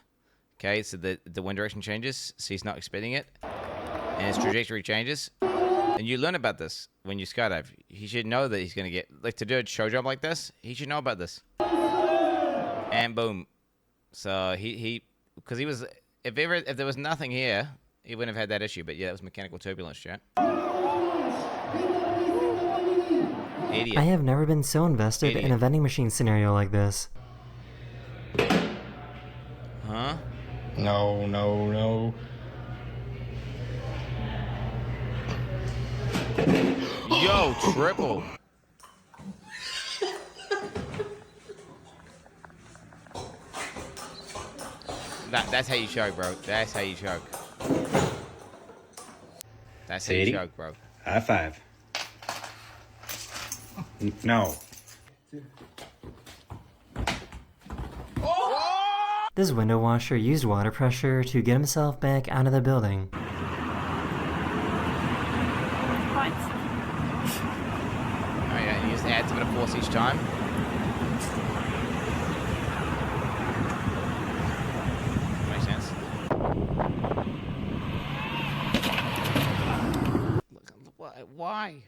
Okay, so the wind direction changes, so he's not expecting it. And his trajectory changes. And you learn about this when you skydive. He should know that he's going to get, like, to do a show jump like this, he should know about this. And boom. So because he was, if there was nothing here, he wouldn't have had that issue. But yeah, that was mechanical turbulence, chat. Idiot. I have never been so invested in a vending machine scenario like this. Huh? No, no, no. Yo, triple. That's how you choke, bro. That's how you choke. That's how you choke, bro. High five. No. This window washer used water pressure to get himself back out of the building. Oh yeah, he just adds a bit of force each time. Makes sense. Why?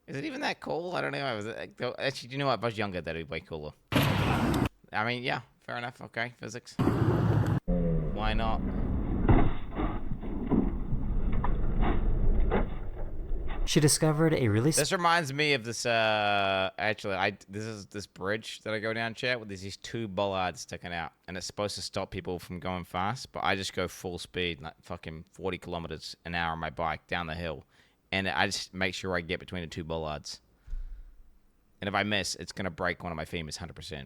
Is it even that cool? I don't know. Actually, do you know what? If I was younger, that'd be way cooler. I mean, yeah, fair enough. Okay, physics. Why not? She discovered a really... This reminds me of this, actually, this is this bridge that I go down, chat, where there's these two bollards sticking out, and it's supposed to stop people from going fast, but I just go full speed, like fucking 40 kilometers an hour on my bike down the hill, and I just make sure I get between the two bollards. And if I miss, it's going to break one of my femurs 100%.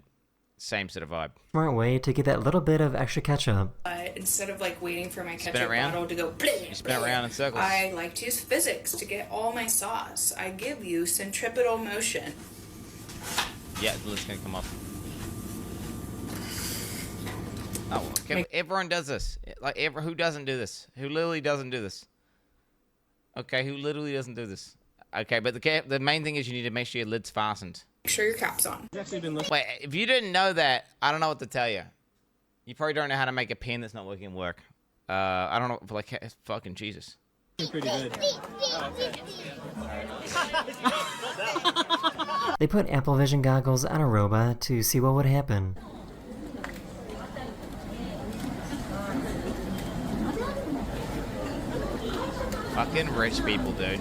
Same sort of vibe. Smart way to get that little bit of extra ketchup. Instead of like waiting for my Spin ketchup it around. bottle to go bleh, You spin it around in circles. I like to use physics to get all my sauce. I give you centripetal motion. Yeah, it's going to come up. Oh, okay. Everyone does this. Like, who doesn't do this? Who literally doesn't do this? Okay, who literally doesn't do this? Okay, but the main thing is you need to make sure your lid's fastened. Make sure your cap's on. Wait, if you didn't know that, I don't know what to tell you. You probably don't know how to make a pen that's not working work. I don't know, like, fucking Jesus. Pretty good. They put Apple Vision goggles on a robot to see what would happen. Fucking rich people, dude.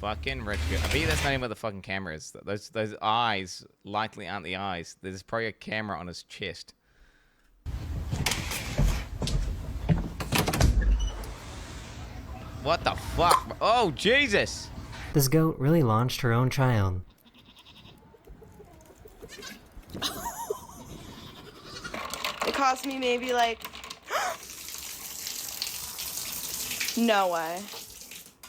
Fucking rich people. I bet you that's not even where the fucking camera is. Those eyes likely aren't the eyes. There's probably a camera on his chest. What the fuck? Oh, Jesus! This goat really launched her own child. It cost me maybe like... No way.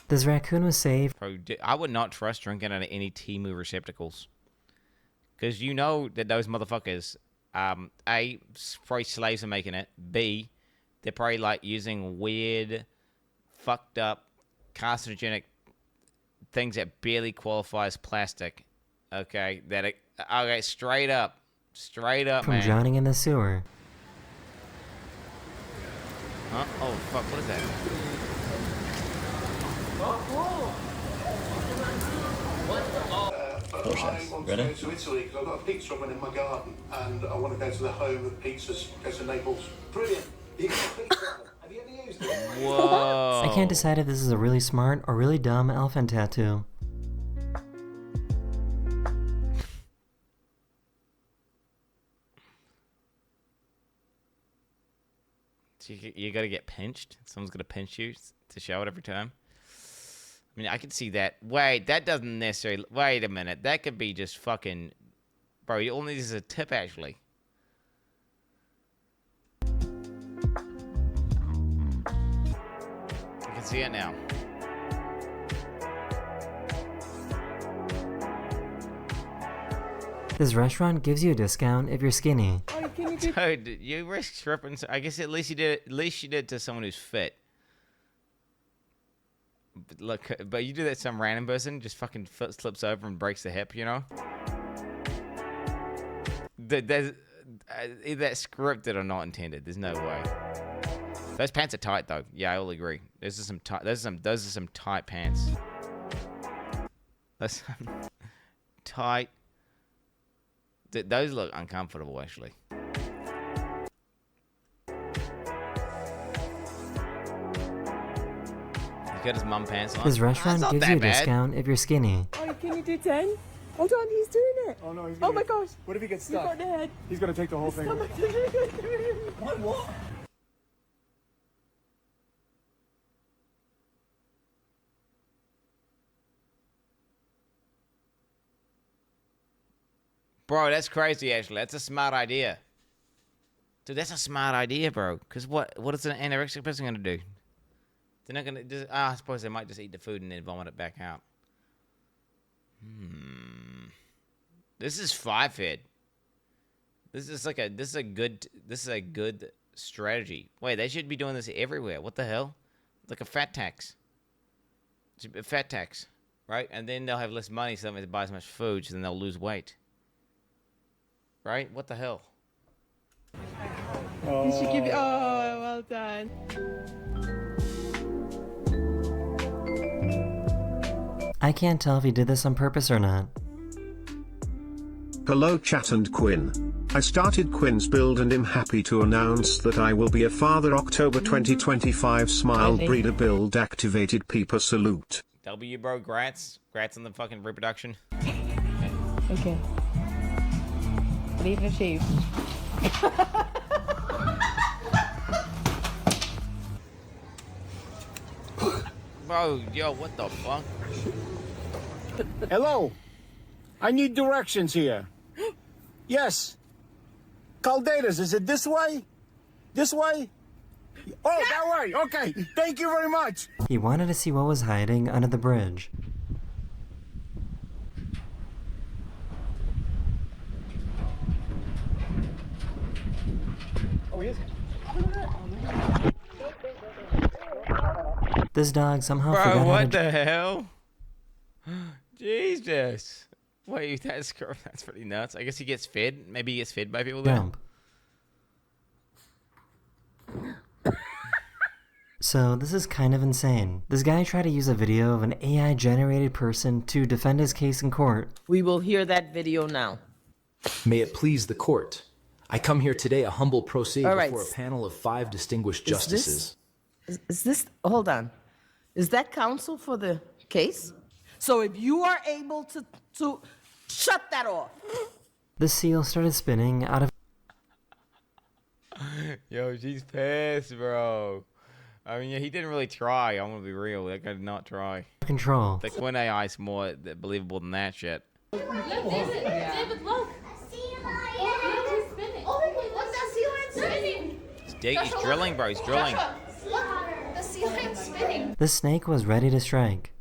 This raccoon was saved. Bro, I would not trust drinking out of any Temu receptacles. Because you know that those motherfuckers, A, probably slaves are making it. B, they're probably like using weird, fucked up, carcinogenic things that barely qualify as plastic. Okay, okay, straight up, From man. drowning in the sewer. Huh? Oh fuck, what is that? I want to go to Italy because I've got a pizza oven in my garden and I want to go to the home of pizzas, go to Naples. Brilliant. You got a pizza oven. Have you ever used it? Whoa. I can't decide if this is a really smart or really dumb elephant tattoo. So you gotta get pinched? Someone's gonna pinch you to show it every time? I mean, I can see that. Wait, that doesn't necessarily... Wait a minute. That could be just fucking... Bro, you all need is a tip, actually. I can see it now. This restaurant gives you a discount if you're skinny. Dude, you risk tripping. I guess at least you did it to someone who's fit. But look, but you do that to some random person, just fucking slips over and breaks the hip, you know? Either that's scripted or not intended. There's no way. Those pants are tight though. Yeah, I will agree. Those are some tight pants. Those tight. Those look uncomfortable actually. Got his mum pants on. This restaurant gives you a discount if you're skinny. Oh, can you do 10? Hold on, he's doing it. Oh no, he's Oh my gosh. What if he gets You stuck? got the head. He's gonna take the whole thing. What? Bro, that's crazy actually. That's a smart idea. Dude, that's a smart idea, bro. Because what is an anorexic person gonna do? They're not gonna just, I suppose they might just eat the food and then vomit it back out. This is five-head. This is a good strategy. Wait, they should be doing this everywhere. What the hell? Like a fat tax. A fat tax, right? And then they'll have less money, so they don't have to buy as much food, so then they'll lose weight. Right? What the hell? You should give it. Oh, well done. I can't tell if he did this on purpose or not. Hello chat and Quin. I started Quin's build and am happy to announce that I will be a father October 2025. Smile breeder build activated. Peeper salute. W bro, grats on the fucking reproduction. Okay. Leave the sheep. Bro, yo, what the fuck? Hello. I need directions here. Yes. Calderas, is it this way? This way? Oh, that way. Okay. Thank you very much. He wanted to see what was hiding under the bridge. Oh, he is. This dog somehow Bro, forgot how what to the hell? Jesus. Wait, that's pretty nuts. I guess he gets fed. Maybe he gets fed by people there. jump. So this is kind of insane. This guy tried to use a video of an AI-generated person to defend his case in court. We will hear that video now. May it please the court. I come here today a humble pro se All right. before a panel of 5 distinguished justices. Is this, hold on. Is that counsel for the case? So if you are able to shut that off. The seal started spinning out of Yo, she's pissed, bro. I mean, yeah, he didn't really try. I'm gonna be real. That guy did not try. control. The Quin AI is more believable than that shit. Look, David, look. He's spinning. Oh, what's that sea lion spinning? He's drilling, bro. He's drilling. Look, the sea lion's spinning. The snake was ready to strike.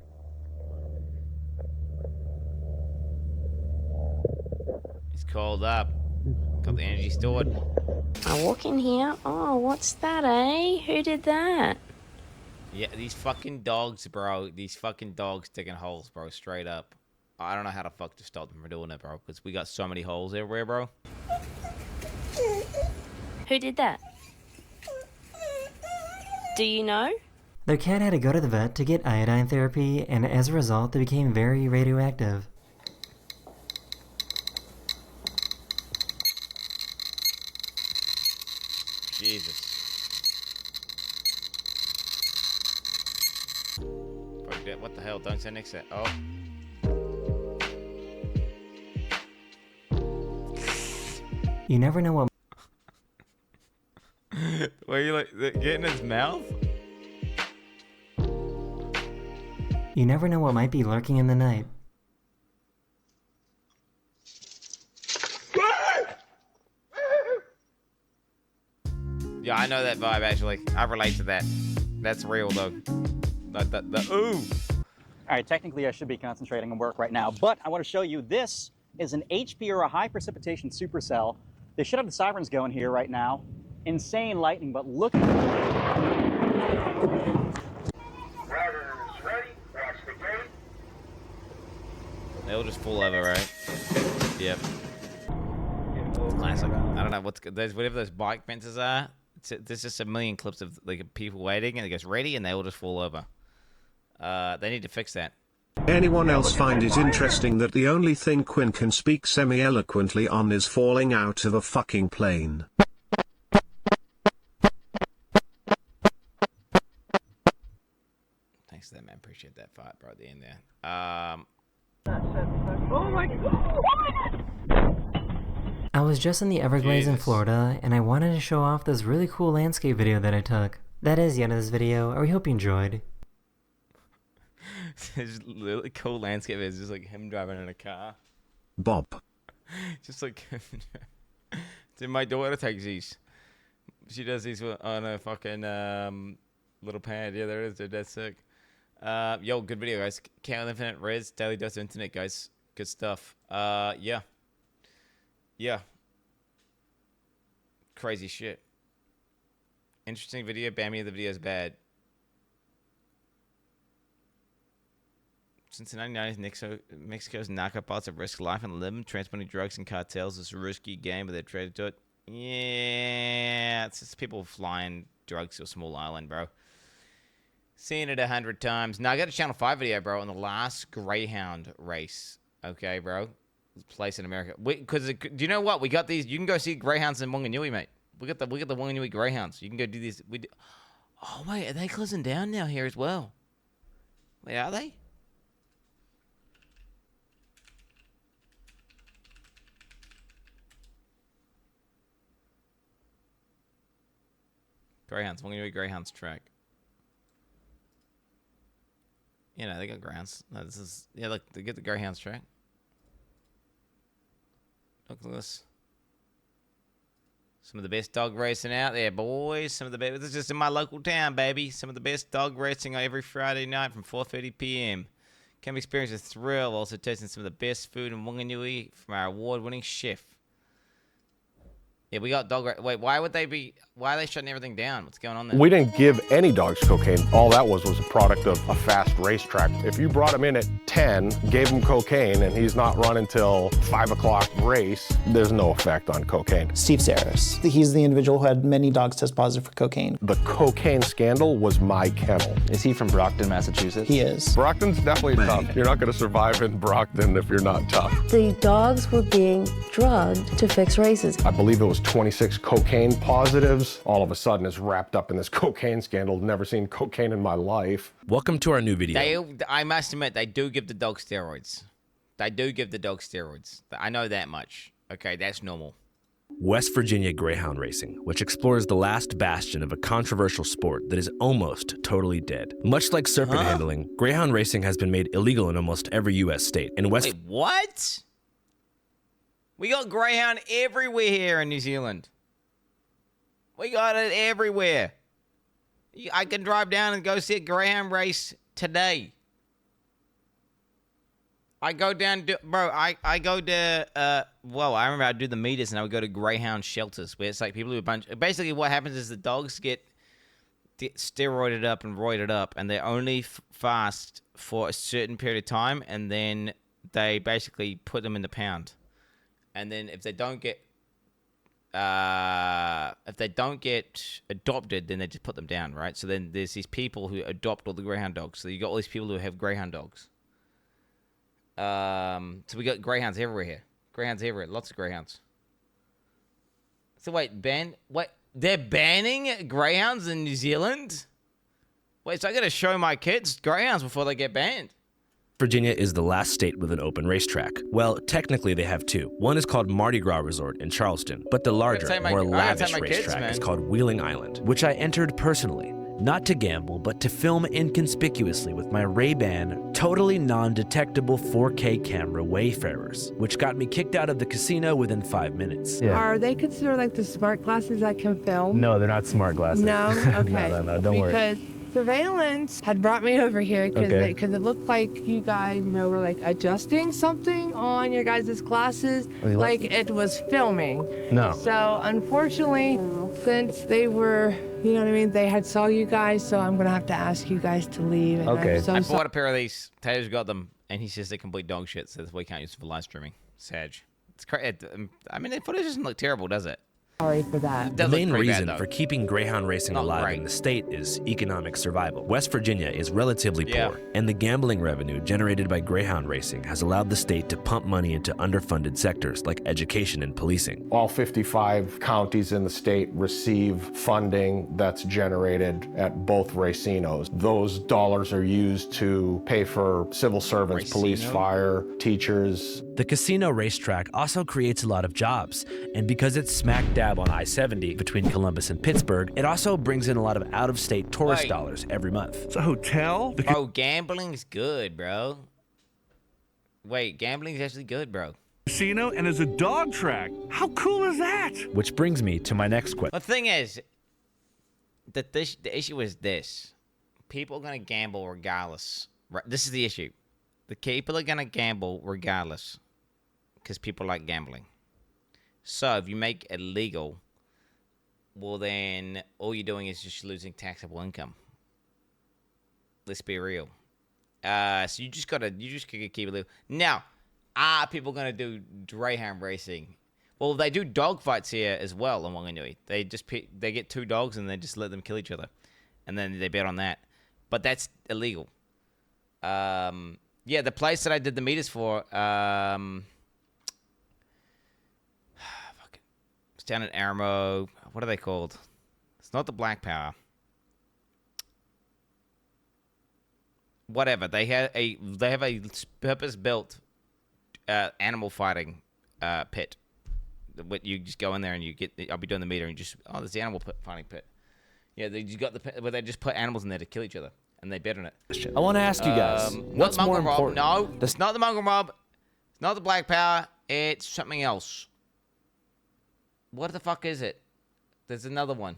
He's called up. Got the energy stored. I walk in here. Oh, what's that, eh? Who did that? Yeah, these fucking dogs, bro. These fucking dogs digging holes, bro. Straight up. I don't know how the fuck to stop them from doing it, bro. Because we got so many holes everywhere, bro. Who did that? Do you know? Their cat had to go to the vet to get iodine therapy, and as a result, they became very radioactive. Jesus. Bro, what the hell? Don't say next to it. Oh. You never know what. Were you like get in his mouth? You never know what might be lurking in the night. Yeah, I know that vibe actually. I relate to that. That's real though. The ooh. All right, technically I should be concentrating on work right now, but I want to show you this is an HP or a high precipitation supercell. They should have the sirens going here right now. Insane lightning, but look. They'll just fall over, right? Yep. Classic. I don't know what's good. Whatever those bike fences are. There's just a million clips of like people waiting, and it goes ready, and they all just fall over. They need to fix that. Anyone else find it interesting that the only thing Quin can speak semi-eloquently on is falling out of a fucking plane? Thanks to that, man. Appreciate that fight, bro, at the end there. Oh my god! I was just in the Everglades in Florida, and I wanted to show off this really cool landscape video that I took. That is the end of this video, I hope you enjoyed. It's really cool landscape. It's just like him driving in a car. Bob. Just like so my daughter takes these. She does these on a fucking little pad. Yeah, there it is. They're dead sick. Yo, good video, guys. Count Infinite Rizz, Daily Dose of Internet, guys. Good stuff. Yeah. Yeah. Crazy shit. Interesting video. Bammy, the video is bad. Since the 1990s, Mexico's narco bots have risked life and limb transporting drugs and cartels. It's a risky game, but they're traded to it. Yeah, it's just people flying drugs to a small island, bro. Seen it 100 times. Now, I got a Channel 5 video, bro, on the last Greyhound race. Okay, bro? Place in America. Because do you know what? We got these. You can go see Greyhounds in Wanganui, mate. We got the Wanganui Greyhounds. You can go do these. Oh, wait, are they closing down now here as well? Wait, are they? Greyhounds, Wanganui Greyhounds track. You know, they got greyhounds. No, this is, yeah, look, they get the Greyhounds track. Look at this. Some of the best dog racing out there, boys. Some of the best. This is just in my local town, baby. Some of the best dog racing every Friday night from 4:30 p.m. Come experience a thrill, also tasting some of the best food in Wanganui from our award-winning chef. Yeah, we got dog. Wait, why are they shutting everything down? What's going on there? We didn't give any dogs cocaine. All that was a product of a fast racetrack. If you brought him in at 10, gave him cocaine, and he's not running till 5 o'clock race, there's no effect on cocaine. Steve Saris. He's the individual who had many dogs test positive for cocaine. The cocaine scandal was my kennel. Is he from Brockton, Massachusetts? He is. Brockton's definitely tough. You're not going to survive in Brockton if you're not tough. The dogs were being drugged to fix races. I believe it was 26 cocaine positives. All of a sudden is wrapped up in this cocaine scandal. Never seen cocaine in my life. Welcome to our new video. I must admit, they do give the dog steroids. They do give the dog steroids. I know that much. Okay, that's normal. West Virginia Greyhound Racing, which explores the last bastion of a controversial sport that is almost totally dead. Much like serpent handling, Greyhound Racing has been made illegal in almost every U.S. state. Wait, what? We got Greyhound everywhere here in New Zealand. We got it everywhere. I can drive down and go see a Greyhound race today. I go down, bro, I go to, well, I remember I'd do the meters and I would go to Greyhound shelters where it's like people who basically what happens is the dogs get steroided up and roided up and they're only fast for a certain period of time and then they basically put them in the pound. And then if they don't get adopted, then they just put them down, right? So then there's these people who adopt all the Greyhound dogs. So you got all these people who have Greyhound dogs. So we got Greyhounds everywhere here. Greyhounds everywhere. Lots of Greyhounds. So wait, they're banning Greyhounds in New Zealand? Wait, so I gotta show my kids Greyhounds before they get banned? Virginia is the last state with an open racetrack. Well, technically they have two. One is called Mardi Gras Resort in Charleston, but the larger, more lavish racetrack is called Wheeling Island, which I entered personally. Not to gamble, but to film inconspicuously with my Ray-Ban, totally non-detectable 4K camera Wayfarers, which got me kicked out of the casino within 5 minutes. Yeah. Are they considered like the smart glasses that can film? No, they're not smart glasses. No? Okay. no, don't worry. Because surveillance had brought me over here because it looked like you guys, were like adjusting something on your guys' glasses, like it was filming. No. So unfortunately, since they were, they had saw you guys, so I'm gonna have to ask you guys to leave. And Okay. I bought a pair of these. Taylor's got them, and he says they're complete dog shit, so that's why we can't use them for live streaming. Sag. It's crazy. I mean, the footage doesn't look terrible, does it? Sorry for that. The main reason for keeping Greyhound racing alive in the state is economic survival. West Virginia is relatively poor, and the gambling revenue generated by Greyhound racing has allowed the state to pump money into underfunded sectors like education and policing. All 55 counties in the state receive funding that's generated at both racinos. Those dollars are used to pay for civil servants, police, fire, teachers. The casino racetrack also creates a lot of jobs, and because it's smack dab on I-70 between Columbus and Pittsburgh, it also brings in a lot of out-of-state tourist dollars every month. It's a hotel? Bro, gambling's good, bro. Wait, gambling's actually good, bro. Casino and there's a dog track. How cool is that? Which brings me to my next question. The thing is, the issue is this. People are going to gamble regardless. Right? This is the issue. The people are going to gamble regardless because people like gambling. So if you make it legal, well then all you're doing is just losing taxable income. Let's be real. So you just gotta keep it legal. Now, are people gonna do Greyhound racing? Well, they do dog fights here as well in Wanganui. They get two dogs and they just let them kill each other, and then they bet on that. But that's illegal. Yeah, the place that I did the meters for, it's down in Aramo. What are they called? It's not the Black Power. Whatever. They have a purpose-built animal fighting pit. You just go in there and you get. I'll be doing the meter and there's the animal fighting pit. Yeah, they just got the pit where they just put animals in there to kill each other. and they bet on it. I want to ask you guys, what's more important? No, it's not the mongrel mob. It's not the black power. It's something else. What the fuck is it? There's another one.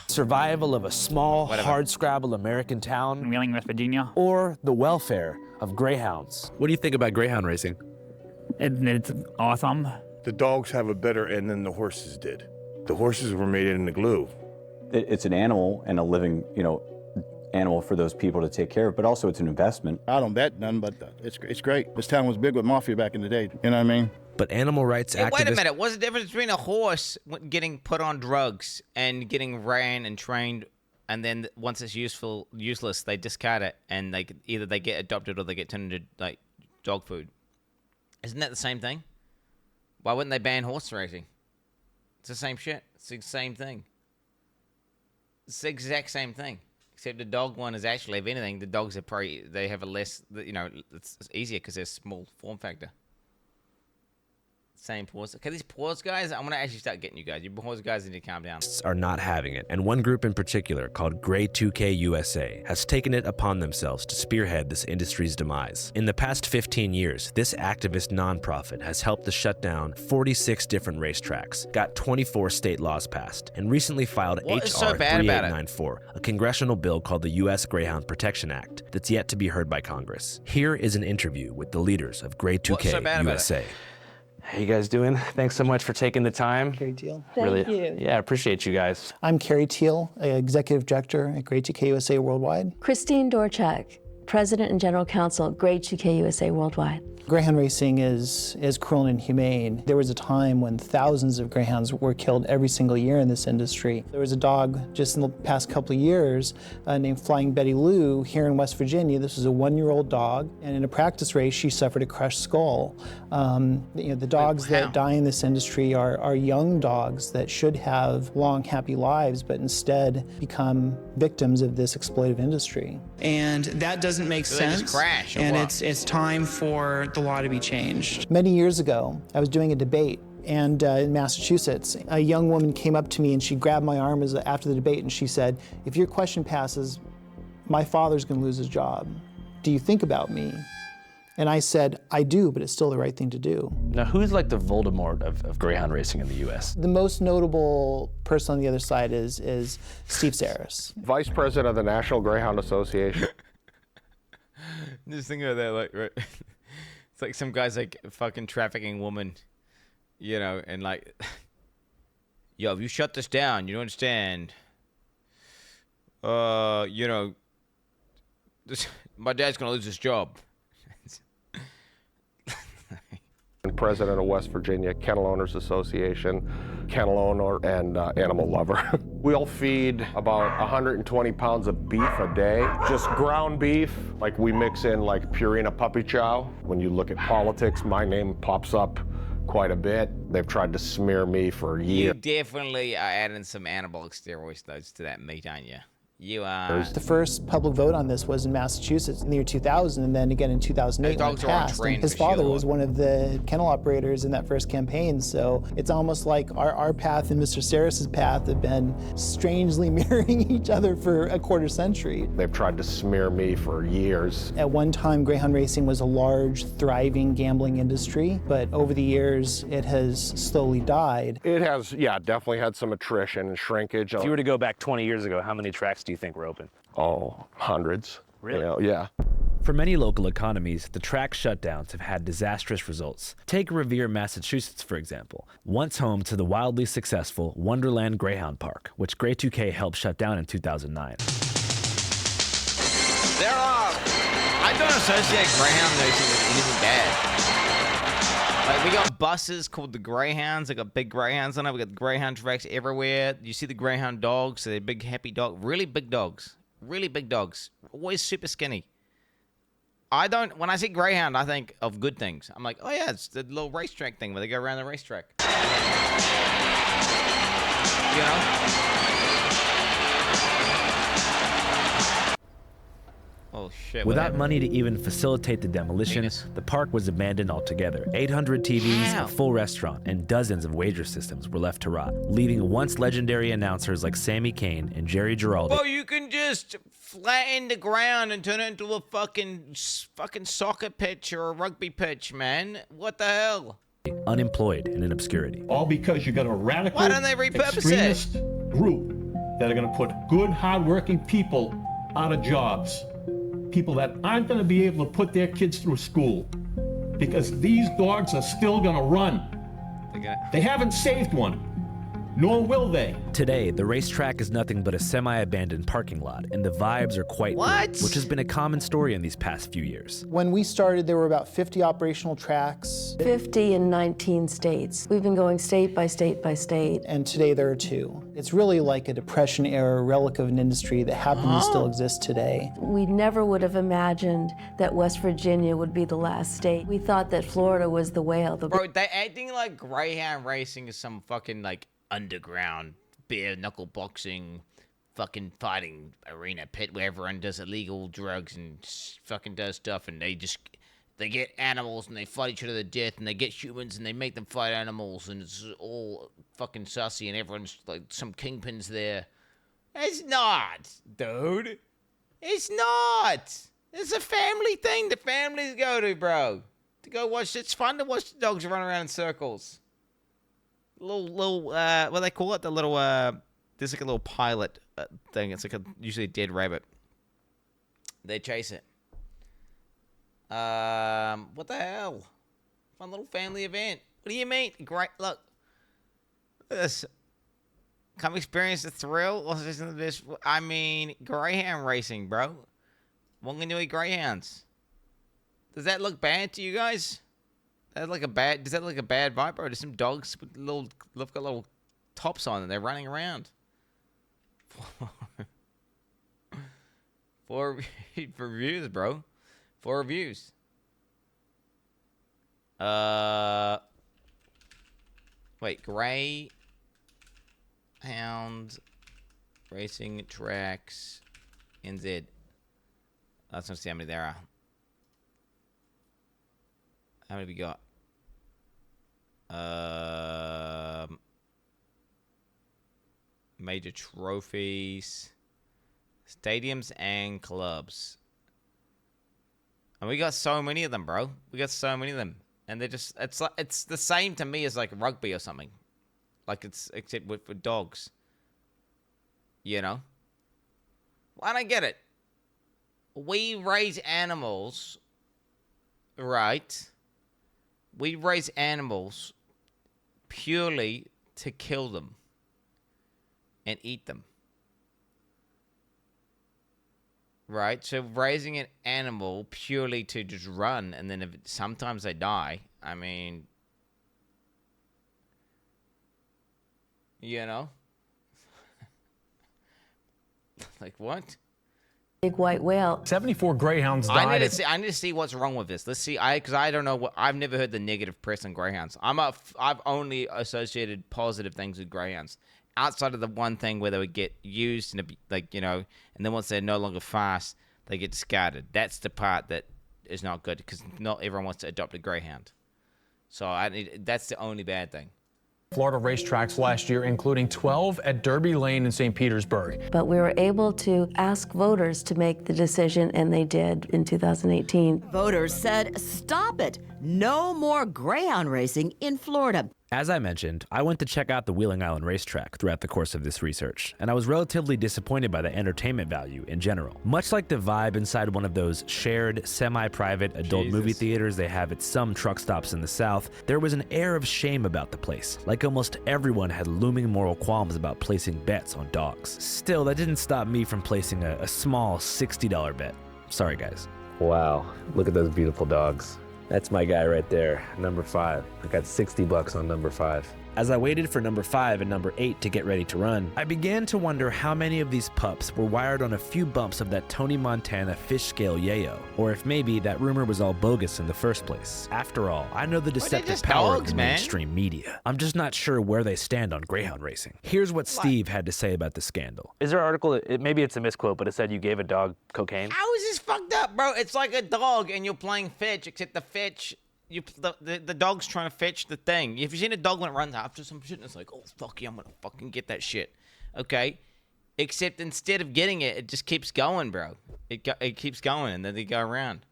Survival of a small, hard-scrabble American town, Wheeling, West Virginia, or the welfare of greyhounds? What do you think about greyhound racing? It's awesome. The dogs have a better end than the horses did. The horses were made in the glue. It's an animal and a living, animal for those people to take care of, but also it's an investment. I don't bet none, but it's great. This town was big with mafia back in the day. You know what I mean? But animal rights activists... Wait a minute. What's the difference between a horse getting put on drugs and getting ran and trained, and then once it's useless, they discard it, and either they get adopted or they get turned into like dog food? Isn't that the same thing? Why wouldn't they ban horse racing? It's the same shit. It's the same thing. It's the exact same thing. Except the dog one is actually, if anything, the dogs are probably, they have a less, it's easier because they're small form factor. Same paws. Okay, these paws guys, I'm going to actually start getting you guys. You paws guys need to calm down. Are not having it, and one group in particular, called Grey2K USA, has taken it upon themselves to spearhead this industry's demise. In the past 15 years, this activist nonprofit has helped to shut down 46 different racetracks, got 24 state laws passed, and recently filed HR 3894, a congressional bill called the U.S. Greyhound Protection Act that's yet to be heard by Congress. Here is an interview with the leaders of Grey2K USA. How you guys doing? Thanks so much for taking the time. Carrie Teal. Thank you. Yeah, I appreciate you guys. I'm Carrie Teal, Executive Director at Grey2K USA Worldwide. Christine Dorchak, President and General Counsel, Grey2K USA Worldwide. Greyhound racing is cruel and inhumane. There was a time when thousands of greyhounds were killed every single year in this industry. There was a dog just in the past couple of years named Flying Betty Lou here in West Virginia. This was a 1-year-old dog, and in a practice race, she suffered a crushed skull. The dogs that die in this industry are young dogs that should have long, happy lives, but instead become victims of this exploitive industry. And that doesn't make sense. And it's time for the law to be changed. Many years ago, I was doing a debate and in Massachusetts, a young woman came up to me and she grabbed my arm after the debate and she said, "If your question passes, my father's gonna lose his job. Do you think about me?" And I said, "I do, but it's still the right thing to do." Now, who's like the Voldemort of greyhound racing in the U.S.? The most notable person on the other side is Steve Saris. Vice President of the National Greyhound Association. Just think about that, like, right? It's like some guy's like fucking trafficking woman, and like, yo, if you shut this down, you don't understand. My dad's gonna lose his job. And President of West Virginia Kennel Owners Association, kennel owner and animal lover. We'll feed about 120 pounds of beef a day, just ground beef. Like we mix in like Purina puppy chow. When you look at politics, my name pops up quite a bit. They've tried to smear me for years. You definitely are adding some anabolic steroids to that meat, aren't you? You are. The first public vote on this was in Massachusetts in the year 2000, and then again in 2008 when it passed. And his father was one of the kennel operators in that first campaign, so it's almost like our path and Mr. Saris's path have been strangely mirroring each other for a quarter century. They've tried to smear me for years. At one time, greyhound racing was a large, thriving gambling industry, but over the years, it has slowly died. It has, yeah, definitely had some attrition and shrinkage. If you were to go back 20 years ago, how many tracks do you think were open? Oh, hundreds. Really? Yeah. For many local economies, the track shutdowns have had disastrous results. Take Revere, Massachusetts, for example, once home to the wildly successful Wonderland Greyhound Park, which Grey2K helped shut down in 2009. I don't associate greyhound racing with anything bad. Like, we got buses called the Greyhounds. They got big Greyhounds on it. We got the Greyhound tracks everywhere. You see the Greyhound dogs. They're big, happy dogs. Really big dogs. Really big dogs. Always super skinny. When I see Greyhound, I think of good things. I'm like, oh yeah, it's the little racetrack thing where they go around the racetrack. You know? Oh, shit. Without money to even facilitate the demolition, the park was abandoned altogether. 800 TVs, a full restaurant, and dozens of wager systems were left to rot, leaving once legendary announcers like Sammy Kane and Jerry Giraldi. Well, you can just flatten the ground and turn it into a fucking soccer pitch or a rugby pitch, man. What the hell? Unemployed and in obscurity. All because you got a radical, why don't they repurpose extremist group that are going to put good, hardworking people out of jobs. People that aren't going to be able to put their kids through school because these dogs are still going to run. They haven't saved one. Nor will they. Today, the racetrack is nothing but a semi-abandoned parking lot, and the vibes are quite good, which has been a common story in these past few years. When we started, there were about 50 operational tracks. 50 in 19 states. We've been going state by state by state. And today there are 2. It's really like a Depression-era relic of an industry that happens to still exist today. We never would have imagined that West Virginia would be the last state. We thought that Florida was the whale. Bro, they acting like Greyhound racing is some fucking, like, underground bare knuckle boxing fucking fighting arena pit where everyone does illegal drugs and fucking does stuff, and they get animals and they fight each other to death, and they get humans and they make them fight animals, and it's all fucking sussy, and everyone's like some kingpins there. It's not, dude. It's not. It's a family thing the families go to, bro. To go watch. It's fun to watch the dogs run around in circles. Little what do they call it? The little there's like a little pilot thing. It's like usually a dead rabbit. They chase it. What the hell? Fun little family event. What do you mean? Great. Look at this. Come experience the thrill. Listen to this. I mean, Greyhound racing, bro. Wanganui Greyhounds. Does that look bad to you guys? Does that look like a bad vibe, bro? There's some dogs with they've got little tops on and they're running around. 4 reviews, bro. 4 reviews. Wait, Greyhound racing tracks NZ. Let's not see how many there are. How many we got? Major trophies, stadiums, and clubs. And we got so many of them, bro. We got so many of them, and they're just it's the same to me as like rugby or something, like it's except with dogs. You know. Well, I don't get it. We raise animals, right? We raise animals purely to kill them and eat them. Right? So raising an animal purely to just run, and then sometimes they die. I mean, you know? Like what? Big white whale. 74 greyhounds died. I need to see what's wrong with this. Let's see. Because I don't know. I've never heard the negative press on greyhounds. I've only associated positive things with greyhounds. Outside of the one thing where they would get used and and then once they're no longer fast, they get discarded. That's the part that is not good because not everyone wants to adopt a greyhound. So that's the only bad thing. Florida racetracks last year, including 12 at Derby Lane in St. Petersburg. But we were able to ask voters to make the decision, and they did in 2018. Voters said, stop it. No more greyhound racing in Florida. As I mentioned, I went to check out the Wheeling Island racetrack throughout the course of this research, and I was relatively disappointed by the entertainment value in general. Much like the vibe inside one of those shared, semi-private adult movie theaters they have at some truck stops in the South, there was an air of shame about the place, like almost everyone had looming moral qualms about placing bets on dogs. Still, that didn't stop me from placing a small $60 bet. Sorry, guys. Wow, look at those beautiful dogs. That's my guy right there, number 5. I got $60 on number 5. As I waited for number 5 and number 8 to get ready to run, I began to wonder how many of these pups were wired on a few bumps of that Tony Montana fish scale yayo, or if maybe that rumor was all bogus in the first place. After all, I know the deceptive power of the mainstream media. I'm just not sure where they stand on greyhound racing. Here's what Steve had to say about the scandal. Is there an article, maybe it's a misquote, but it said you gave a dog cocaine? How is this fucked up, bro? It's like a dog and you're playing fetch, except the fetch, the dog's trying to fetch the thing. If you've seen a dog when it runs after some shit and it's like, oh, fuck yeah, I'm gonna fucking get that shit. Okay? Except instead of getting it, it just keeps going, bro. It keeps going and then they go around.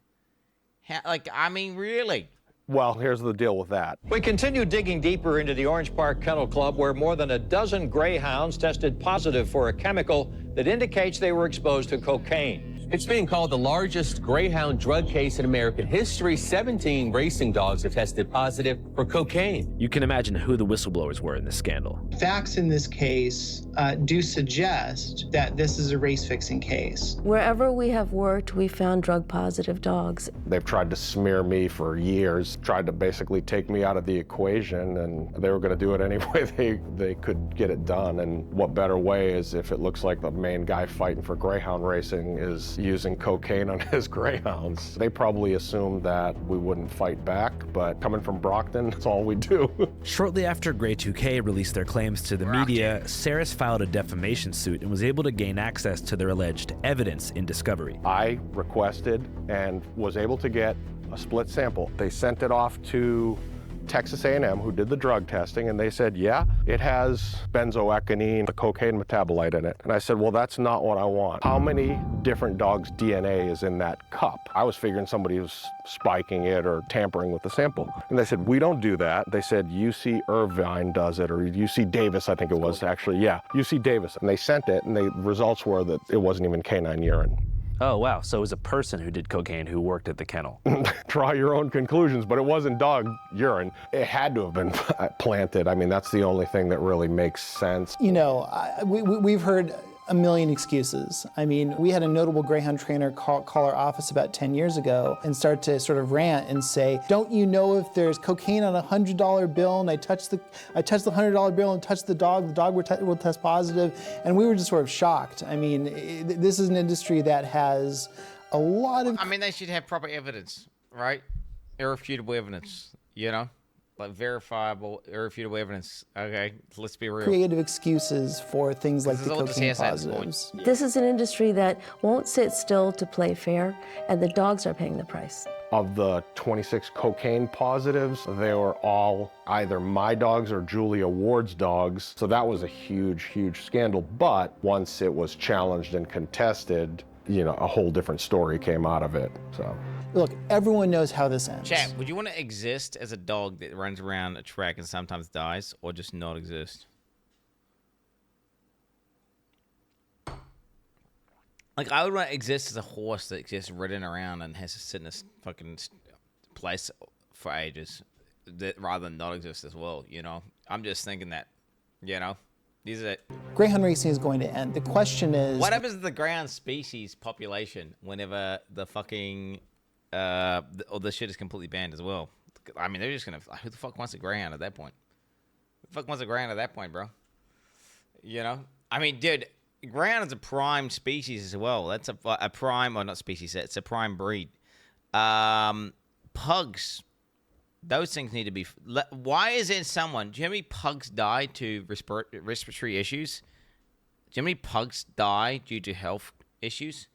I mean, really? Well, here's the deal with that. We continue digging deeper into the Orange Park Kennel Club, where more than a dozen greyhounds tested positive for a chemical that indicates they were exposed to cocaine. It's being called the largest greyhound drug case in American history. 17 racing dogs have tested positive for cocaine. You can imagine who the whistleblowers were in this scandal. Facts in this case do suggest that this is a race-fixing case. Wherever we have worked, we found drug-positive dogs. They've tried to smear me for years, tried to basically take me out of the equation, and they were going to do it any way they could get it done. And what better way is if it looks like the main guy fighting for greyhound racing is using cocaine on his greyhounds. They probably assumed that we wouldn't fight back, but coming from Brockton, that's all we do. Shortly after Grey 2K released their claims to the media, Saris filed a defamation suit and was able to gain access to their alleged evidence in discovery. I requested and was able to get a split sample. They sent it off to Texas A&M, who did the drug testing, and they said, yeah, it has benzoecanine, the cocaine metabolite in it. And I said, well, that's not what I want. How many different dogs' DNA is in that cup? I was figuring somebody was spiking it or tampering with the sample. And they said, we don't do that. They said, UC Irvine does it, or UC Davis, I think it was actually. Yeah, UC Davis. And they sent it, and the results were that it wasn't even canine urine. Oh, wow. So it was a person who did cocaine who worked at the kennel. Draw your own conclusions, but it wasn't dog urine. It had to have been planted. I mean, that's the only thing that really makes sense. You know, we've heard a million excuses. I mean, we had a notable greyhound trainer call our office about 10 years ago and start to sort of rant and say, don't you know if there's cocaine on a $100 bill and I touch the $100 bill and touch the dog will test positive? And we were just sort of shocked. I mean, this is an industry that has a lot of... I mean, they should have proper evidence, right? Irrefutable evidence, you know? Like verifiable, irrefutable evidence. Okay, let's be real. Creative excuses for things like the cocaine positives. This is an industry that won't sit still to play fair, and the dogs are paying the price. Of the 26 cocaine positives, they were all either my dogs or Julia Ward's dogs. So that was a huge, huge scandal. But once it was challenged and contested, you know, a whole different story came out of it, so. Look, everyone knows how this ends. Chat, would you want to exist as a dog that runs around a track and sometimes dies, or just not exist? Like, I would want to exist as a horse that gets ridden around and has to sit in this fucking place for ages, rather than not exist as well, you know? I'm just thinking that, you know? These are... Greyhound racing is going to end. The question is... What happens to the greyhound species population whenever the fucking... or the shit is completely banned as well? I mean, they're just gonna... Who the fuck wants a greyhound at that point? Who the fuck wants a greyhound at that point, bro? You know? I mean, dude, greyhound is a prime species as well. That's a prime... Or not species, it's a prime breed. Pugs... Those things need to be... Why is there someone... Do you know how many pugs die to respiratory issues? Do you know how many pugs die due to health issues?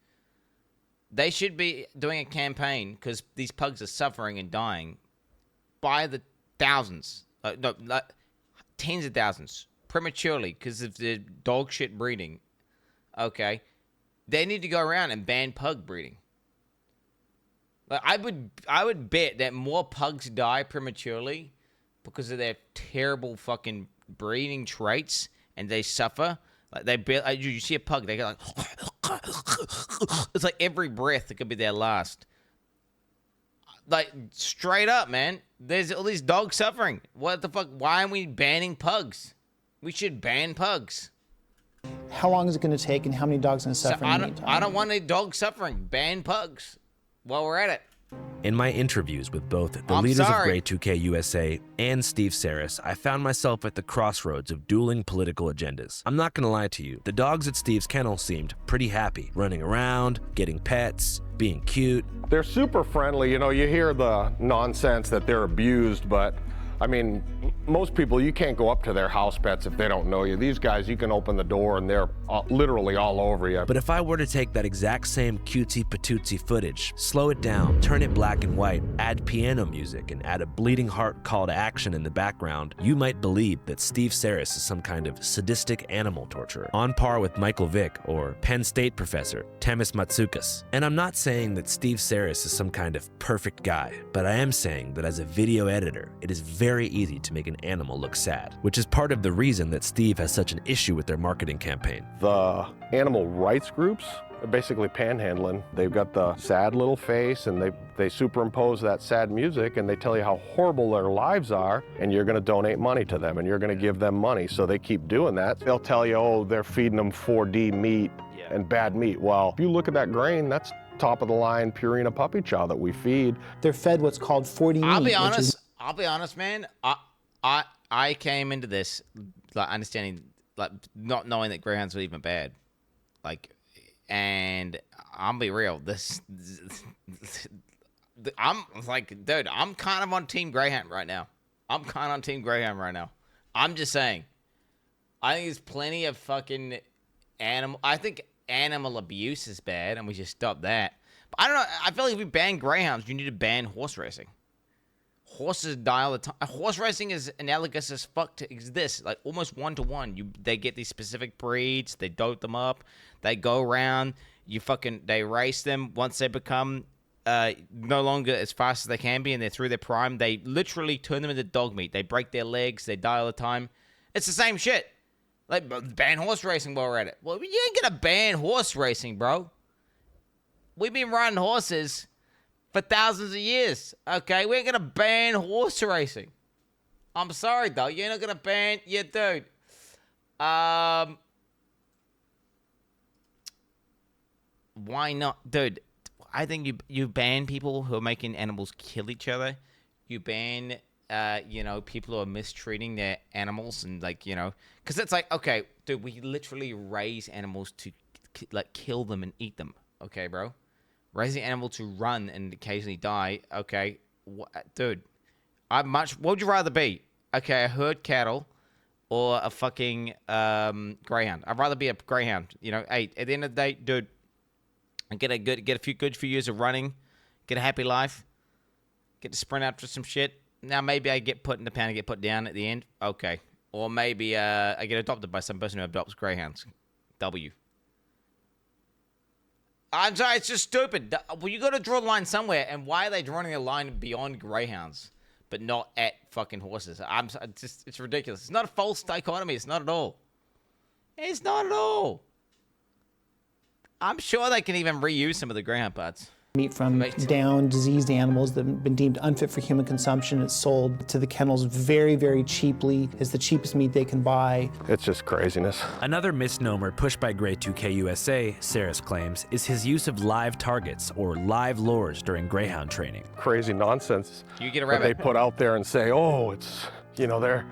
They should be doing a campaign because these pugs are suffering and dying by the thousands. No, tens of thousands. Prematurely because of the dog shit breeding. Okay? They need to go around and ban pug breeding. Like, I would bet that more pugs die prematurely because of their terrible fucking breeding traits and they suffer. Like you see a pug, they go like it's like every breath it could be their last. Like straight up, man. There's all these dogs suffering. What the fuck? Why aren't we banning pugs? We should ban pugs. How long is it going to take and how many dogs are going to suffer in the meantime? I don't want any dogs suffering. Ban pugs. While we're at it. In my interviews with both the leaders of Grey 2K USA and Steve Saris, I found myself at the crossroads of dueling political agendas. I'm not gonna lie to you, the dogs at Steve's kennel seemed pretty happy, running around, getting pets, being cute. They're super friendly. You know, you hear the nonsense that they're abused, but I mean, most people, you can't go up to their house pets if they don't know you. These guys, you can open the door and they're literally all over you. But if I were to take that exact same cutesy patootsy footage, slow it down, turn it black and white, add piano music, and add a bleeding heart call to action in the background, you might believe that Steve Saris is some kind of sadistic animal torturer, on par with Michael Vick or Penn State professor Temis Matsoukas. And I'm not saying that Steve Saris is some kind of perfect guy, but I am saying that as a video editor, it is very easy to make an animal look sad, which is part of the reason that Steve has such an issue with their marketing campaign. The animal rights groups are basically panhandling. They've got the sad little face and they superimpose that sad music and they tell you how horrible their lives are, and you're gonna donate money to them and you're gonna give them money, so they keep doing that. They'll tell you, oh, they're feeding them 4D meat and bad meat. Well, if you look at that grain, that's top of the line Purina puppy chow that we feed. They're fed what's called 4D meat. I'll be honest, man. I came into this like understanding, like not knowing that greyhounds were even bad, like, and I'll be real. I'm like, dude, I'm kind of on Team Greyhound right now. I'm just saying. I think there's plenty of fucking animal. I think animal abuse is bad, and we should stop that. But I don't know. I feel like if we ban greyhounds, you need to ban horse racing. Horses die all the time. Horse racing is analogous as fuck to this, like almost 1-to-1. They get these specific breeds, they dote them up, they go around, they race them. Once they become no longer as fast as they can be and they're through their prime, they literally turn them into dog meat. They break their legs, they die all the time. It's the same shit. Like, ban horse racing while we're at it. Well, you ain't gonna ban horse racing, bro. We've been riding horses for thousands of years, okay? We ain't gonna ban horse racing. I'm sorry, though. You're not gonna ban... Yeah, dude. Why not? Dude, I think you ban people who are making animals kill each other. You ban, people who are mistreating their animals and, like, Because it's like, okay, dude, we literally raise animals to, like, kill them and eat them. Okay, bro? Raising an animal to run and occasionally die, okay, dude. What would you rather be? Okay, a herd cattle or a fucking greyhound? I'd rather be a greyhound. Hey, at the end of the day, dude, and get a few good few years of running, get a happy life, get to sprint after some shit. Now maybe I get put in the pound and get put down at the end. Okay, or maybe I get adopted by some person who adopts greyhounds. W. I'm sorry, it's just stupid. Well, you got to draw the line somewhere, and why are they drawing a line beyond greyhounds, but not at fucking horses? It's ridiculous. It's not a false dichotomy. It's not at all. It's not at all. I'm sure they can even reuse some of the greyhound parts. Meat from down, diseased animals that have been deemed unfit for human consumption. It's sold to the kennels very, very cheaply. It's the cheapest meat they can buy. It's just craziness. Another misnomer pushed by Grey 2K USA, Saris claims, is his use of live targets or live lures during greyhound training. Crazy nonsense you get a that they put out there and say, oh, it's, they're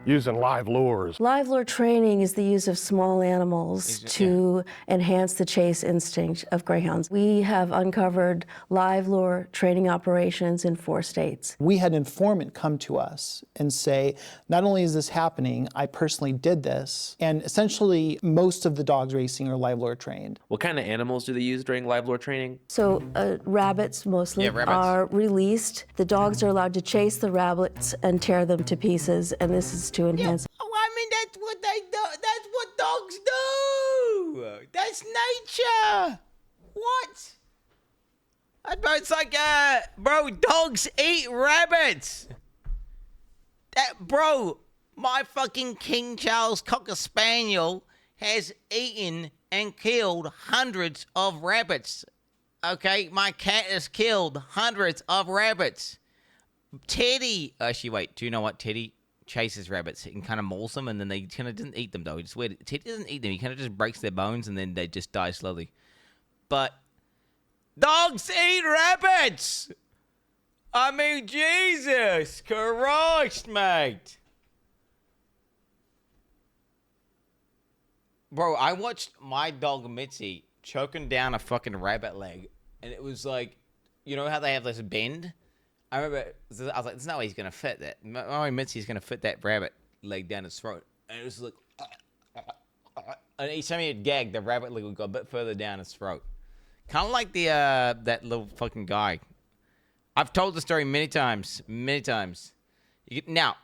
using live lures. Live lure training is the use of small animals to enhance the chase instinct of greyhounds. We have uncovered live lure training operations in 4 states. We had an informant come to us and say, not only is this happening, I personally did this. And essentially, most of the dogs racing are live lure trained. What kind of animals do they use during live lure training? So rabbits mostly are released. The dogs are allowed to chase the rabbits and tear them to pieces, and this is to enhance. I mean, that's what they do. That's what dogs do. That's nature. What? Bro, it's like, bro, dogs eat rabbits. Bro, my fucking King Charles Cocker Spaniel has eaten and killed hundreds of rabbits. Okay, my cat has killed hundreds of rabbits. Teddy, actually, wait, do you know what Teddy chases rabbits and kind of mauls them, and then they kind of doesn't eat them, though. It's weird. Teddy doesn't eat them. He kind of just breaks their bones, and then they just die slowly. But dogs eat rabbits! I mean, Jesus Christ, mate. Bro, I watched my dog Mitzi choking down a fucking rabbit leg, and it was like, you know how they have this bend? I remember, I was like, there's no way he's going to fit that. No way Mitzi's going to fit that rabbit leg down his throat. And it was like, and each time he'd gag, the rabbit leg would go a bit further down his throat. Kind of like the that little fucking guy. I've told the story many times. Now,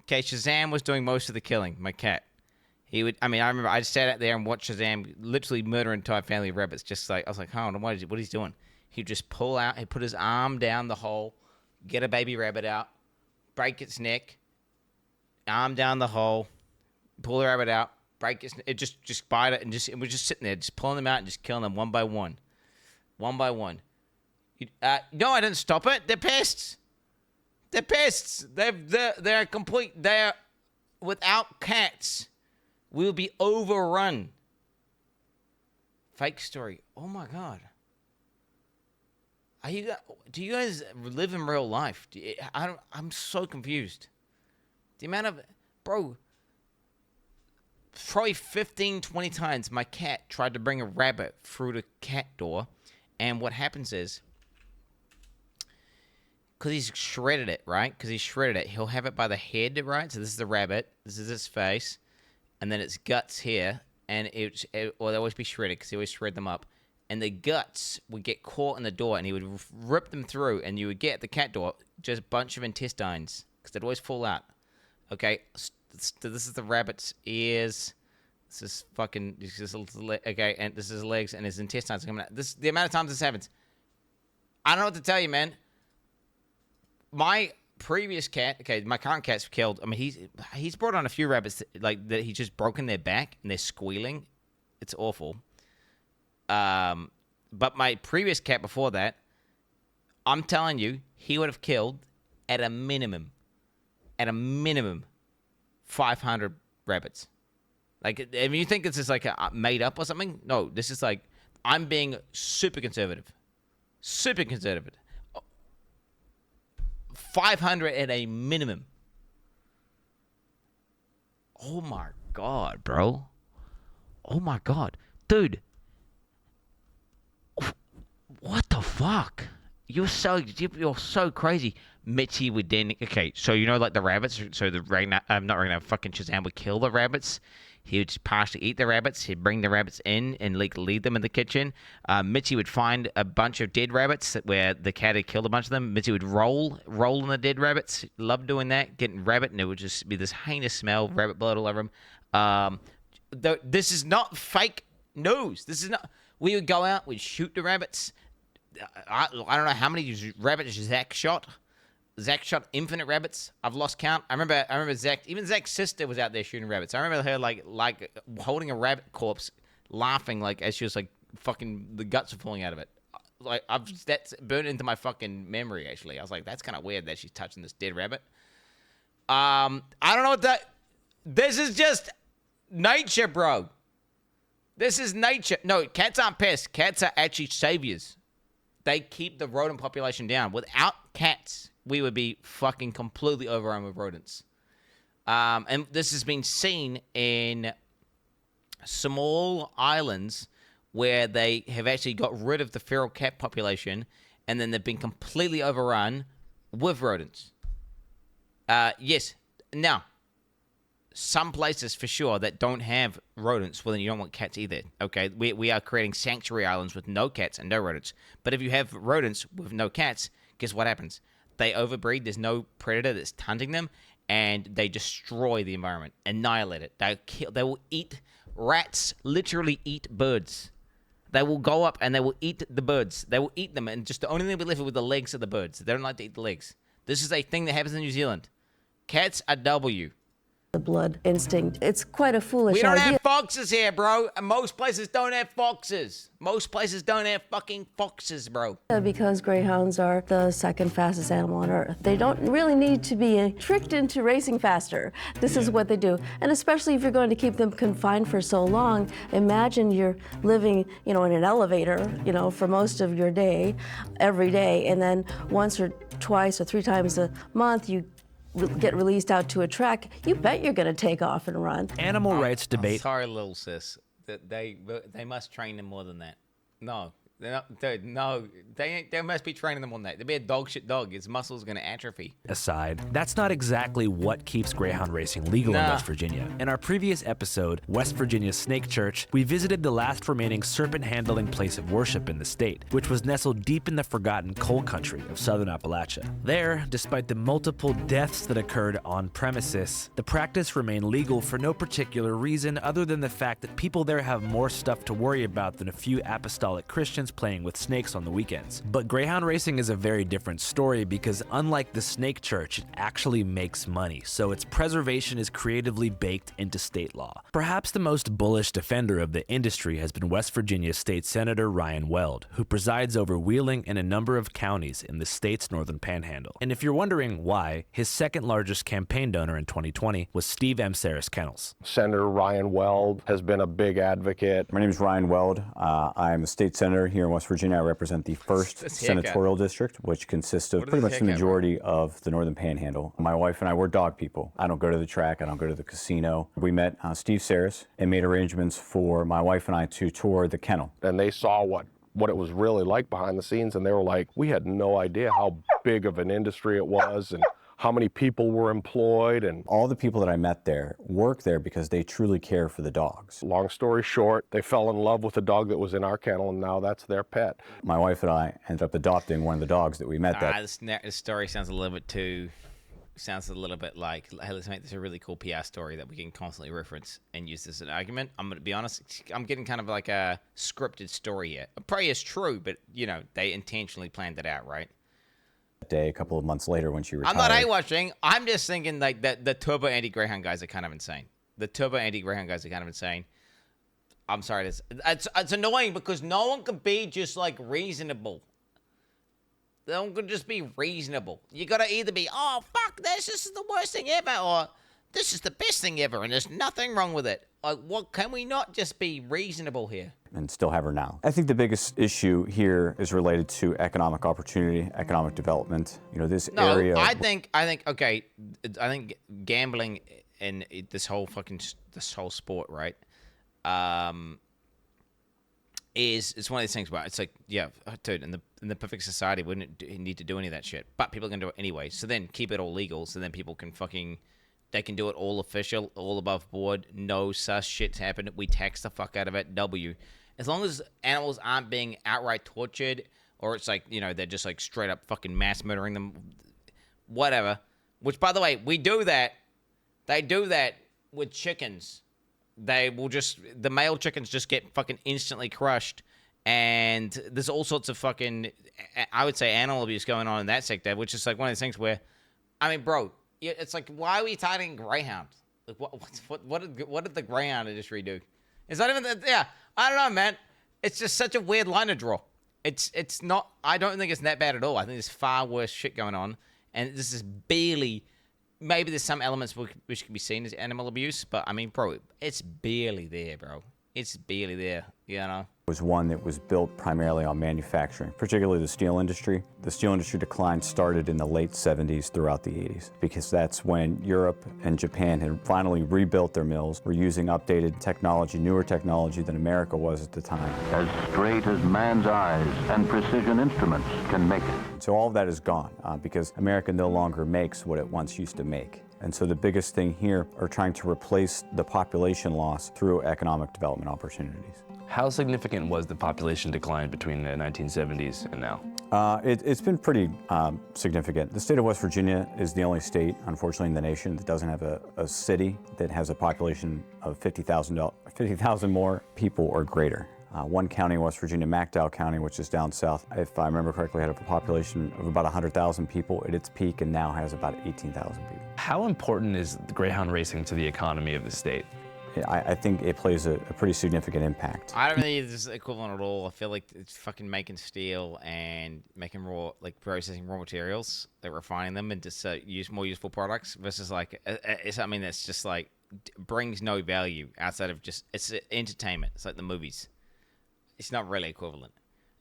okay, Shazam was doing most of the killing, my cat. He would, I remember I just sat out there and watched Shazam literally murder an entire family of rabbits. Just like, I was like, hold on, what he's doing? He'd just pull out, he'd put his arm down the hole, get a baby rabbit out, break its neck, arm down the hole, pull the rabbit out, break its neck, just bite it, and it was just sitting there, just pulling them out and just killing them one by one. One by one. No, I didn't stop it. They're pests. They're pests. They're complete. They're, without cats, we'll be overrun. Fake story. Oh my God. Do you guys live in real life? I'm so confused. The amount of, bro, probably 15, 20 times my cat tried to bring a rabbit through the cat door. And what happens is, because he's shredded it, right? He'll have it by the head, right? So this is the rabbit. This is its face. And then its guts here. And they'll always be shredded because he always shred them up. And the guts would get caught in the door, and he would rip them through, and you would get at the cat door just a bunch of intestines because they'd always fall out. Okay, this is the rabbit's ears. This is fucking, okay, and this is his legs, and his intestines are coming out. The amount of times this happens, I don't know what to tell you, man. My previous cat, okay, my current cat's killed. I mean, he's brought on a few rabbits that he's just broken their back, and they're squealing. It's awful. But my previous cat before that, I'm telling you, he would have killed at a minimum, 500 rabbits. Like, if you think this is like made up or something, no, this is like, I'm being super conservative. 500 at a minimum. Oh my God, bro. Oh my God. Dude. What the fuck? You're so crazy. Mitzi would then, okay, so you know, like the rabbits, so the fucking Shazam would kill the rabbits. He would just partially eat the rabbits. He'd bring the rabbits in and lead them in the kitchen. Mitzi would find a bunch of dead rabbits where the cat had killed a bunch of them. Mitzi would roll in the dead rabbits. Loved doing that, getting rabbit, and it would just be this heinous smell, rabbit blood all over him. This is not fake news. This is not. We would go out, we'd shoot the rabbits. I don't know how many rabbits Zach shot. Zach shot infinite rabbits. I've lost count. I remember Zach. Even Zach's sister was out there shooting rabbits. I remember her like holding a rabbit corpse, laughing like as she was like fucking the guts are falling out of it. Like that's burned into my fucking memory. Actually, I was like, that's kind of weird that she's touching this dead rabbit. I don't know what that. This is just nature, bro. This is nature. No, cats aren't pests. Cats are actually saviors. They keep the rodent population down. Without cats, we would be fucking completely overrun with rodents. And this has been seen in small islands where they have actually got rid of the feral cat population, and then they've been completely overrun with rodents. Yes. Now, some places for sure that don't have rodents, well, then you don't want cats either. Okay, we are creating sanctuary islands with no cats and no rodents. But if you have rodents with no cats, guess what happens? They overbreed. There's no predator that's hunting them, and they destroy the environment, annihilate it. They will eat rats. Literally eat birds. They will go up and they will eat the birds. They will eat them, and just the only thing we left with the legs of the birds. They don't like to eat the legs. This is a thing that happens in New Zealand. Cats are W. The blood instinct. It's quite a foolish idea. We don't idea. have foxes here, bro. Most places don't have foxes. Most places don't have fucking foxes, bro. Because greyhounds are the second fastest animal on earth. They don't really need to be tricked into racing faster. This is what they do. And especially if you're going to keep them confined for so long, imagine you're living, in an elevator, for most of your day, every day, and then once or twice or 3 times a month you get released out to a track, you bet you're going to take off and run. Animal rights debate. Sorry, little sis. They must train them more than that. No. They're not, dude, no, they must be training them on that. They'd be a dog shit dog. His muscles are going to atrophy. Aside, that's not exactly what keeps greyhound racing legal in West Virginia. In our previous episode, West Virginia's Snake Church, we visited the last remaining serpent-handling place of worship in the state, which was nestled deep in the forgotten coal country of southern Appalachia. There, despite the multiple deaths that occurred on premises, the practice remained legal for no particular reason other than the fact that people there have more stuff to worry about than a few apostolic Christians playing with snakes on the weekends. But greyhound racing is a very different story because unlike the Snake Church, it actually makes money, so its preservation is creatively baked into state law. Perhaps the most bullish defender of the industry has been West Virginia State Senator Ryan Weld, who presides over Wheeling and a number of counties in the state's northern panhandle. And if you're wondering why, his second largest campaign donor in 2020 was Steve M. Saris Kennels. Senator Ryan Weld has been a big advocate. My name is Ryan Weld. I'm a state senator here in West Virginia. I represent the 1st senatorial district, which consists of pretty much the majority of the northern panhandle. My wife and I, we're dog people. I don't go to the track. I don't go to the casino. We met Steve Saris and made arrangements for my wife and I to tour the kennel. And they saw what it was really like behind the scenes, and they were like, we had no idea how big of an industry it was and how many people were employed. And all the people that I met there work there because they truly care for the dogs. Long story short, they fell in love with the dog that was in our kennel, and now that's their pet. My wife and I ended up adopting one of the dogs that we met there. This story sounds a little bit like, hey, let's make this a really cool PR story that we can constantly reference and use this as an argument. I'm going to be honest, I'm getting kind of like a scripted story here. It probably is true, but, they intentionally planned it out, right? Day a couple of months later when she retired. I'm not A-watching. I'm just thinking like that the turbo anti-greyhound guys are kind of insane. I'm sorry, it's annoying because no one can be just like reasonable. No one can just be reasonable. You gotta either be, oh fuck this is the worst thing ever, or this is the best thing ever and there's nothing wrong with it. Like, what can we not just be reasonable here? And still have her now. I think the biggest issue here is related to economic opportunity, economic development. This area. I think gambling and this whole sport, right? It's one of these things where it's like, yeah, dude, in the perfect society, wouldn't need to do any of that shit, but people are gonna do it anyway. So then keep it all legal, so then people can they can do it all official, all above board, no sus shit's happened, we tax the fuck out of it, As long as animals aren't being outright tortured, or it's like, they're just like straight up fucking mass murdering them, whatever. Which, by the way, we do that. They do that with chickens. The male chickens just get fucking instantly crushed. And there's all sorts of fucking, I would say, animal abuse going on in that sector, which is like one of those things where, I mean, bro, it's like, why are we targeting greyhound? Like, what did the greyhound industry do? It's not even that, I don't know, man. It's just such a weird line to draw. It's not, I don't think it's that bad at all. I think there's far worse shit going on. And this is barely, maybe there's some elements which can be seen as animal abuse, but I mean, bro, it's barely there, bro. It's barely there, Was one that was built primarily on manufacturing, particularly the steel industry. The steel industry decline started in the late 70s throughout the 80s, because that's when Europe and Japan had finally rebuilt their mills, were using updated technology, newer technology than America was at the time. As straight as man's eyes and precision instruments can make it. So all of that is gone because America no longer makes what it once used to make. And so the biggest thing here are trying to replace the population loss through economic development opportunities. How significant was the population decline between the 1970s and now? It's been pretty significant. The state of West Virginia is the only state, unfortunately, in the nation that doesn't have a city that has a population of 50,000 more people or greater. One county in West Virginia, McDowell County, which is down south, if I remember correctly, had a population of about 100,000 people at its peak and now has about 18,000 people. How important is greyhound racing to the economy of the state? I think it plays a pretty significant impact. I don't really think it's equivalent at all. I feel like it's fucking making steel and making processing raw materials, like refining them into more useful products versus like it's something that's just like brings no value outside of just it's entertainment. It's like the movies. It's not really equivalent.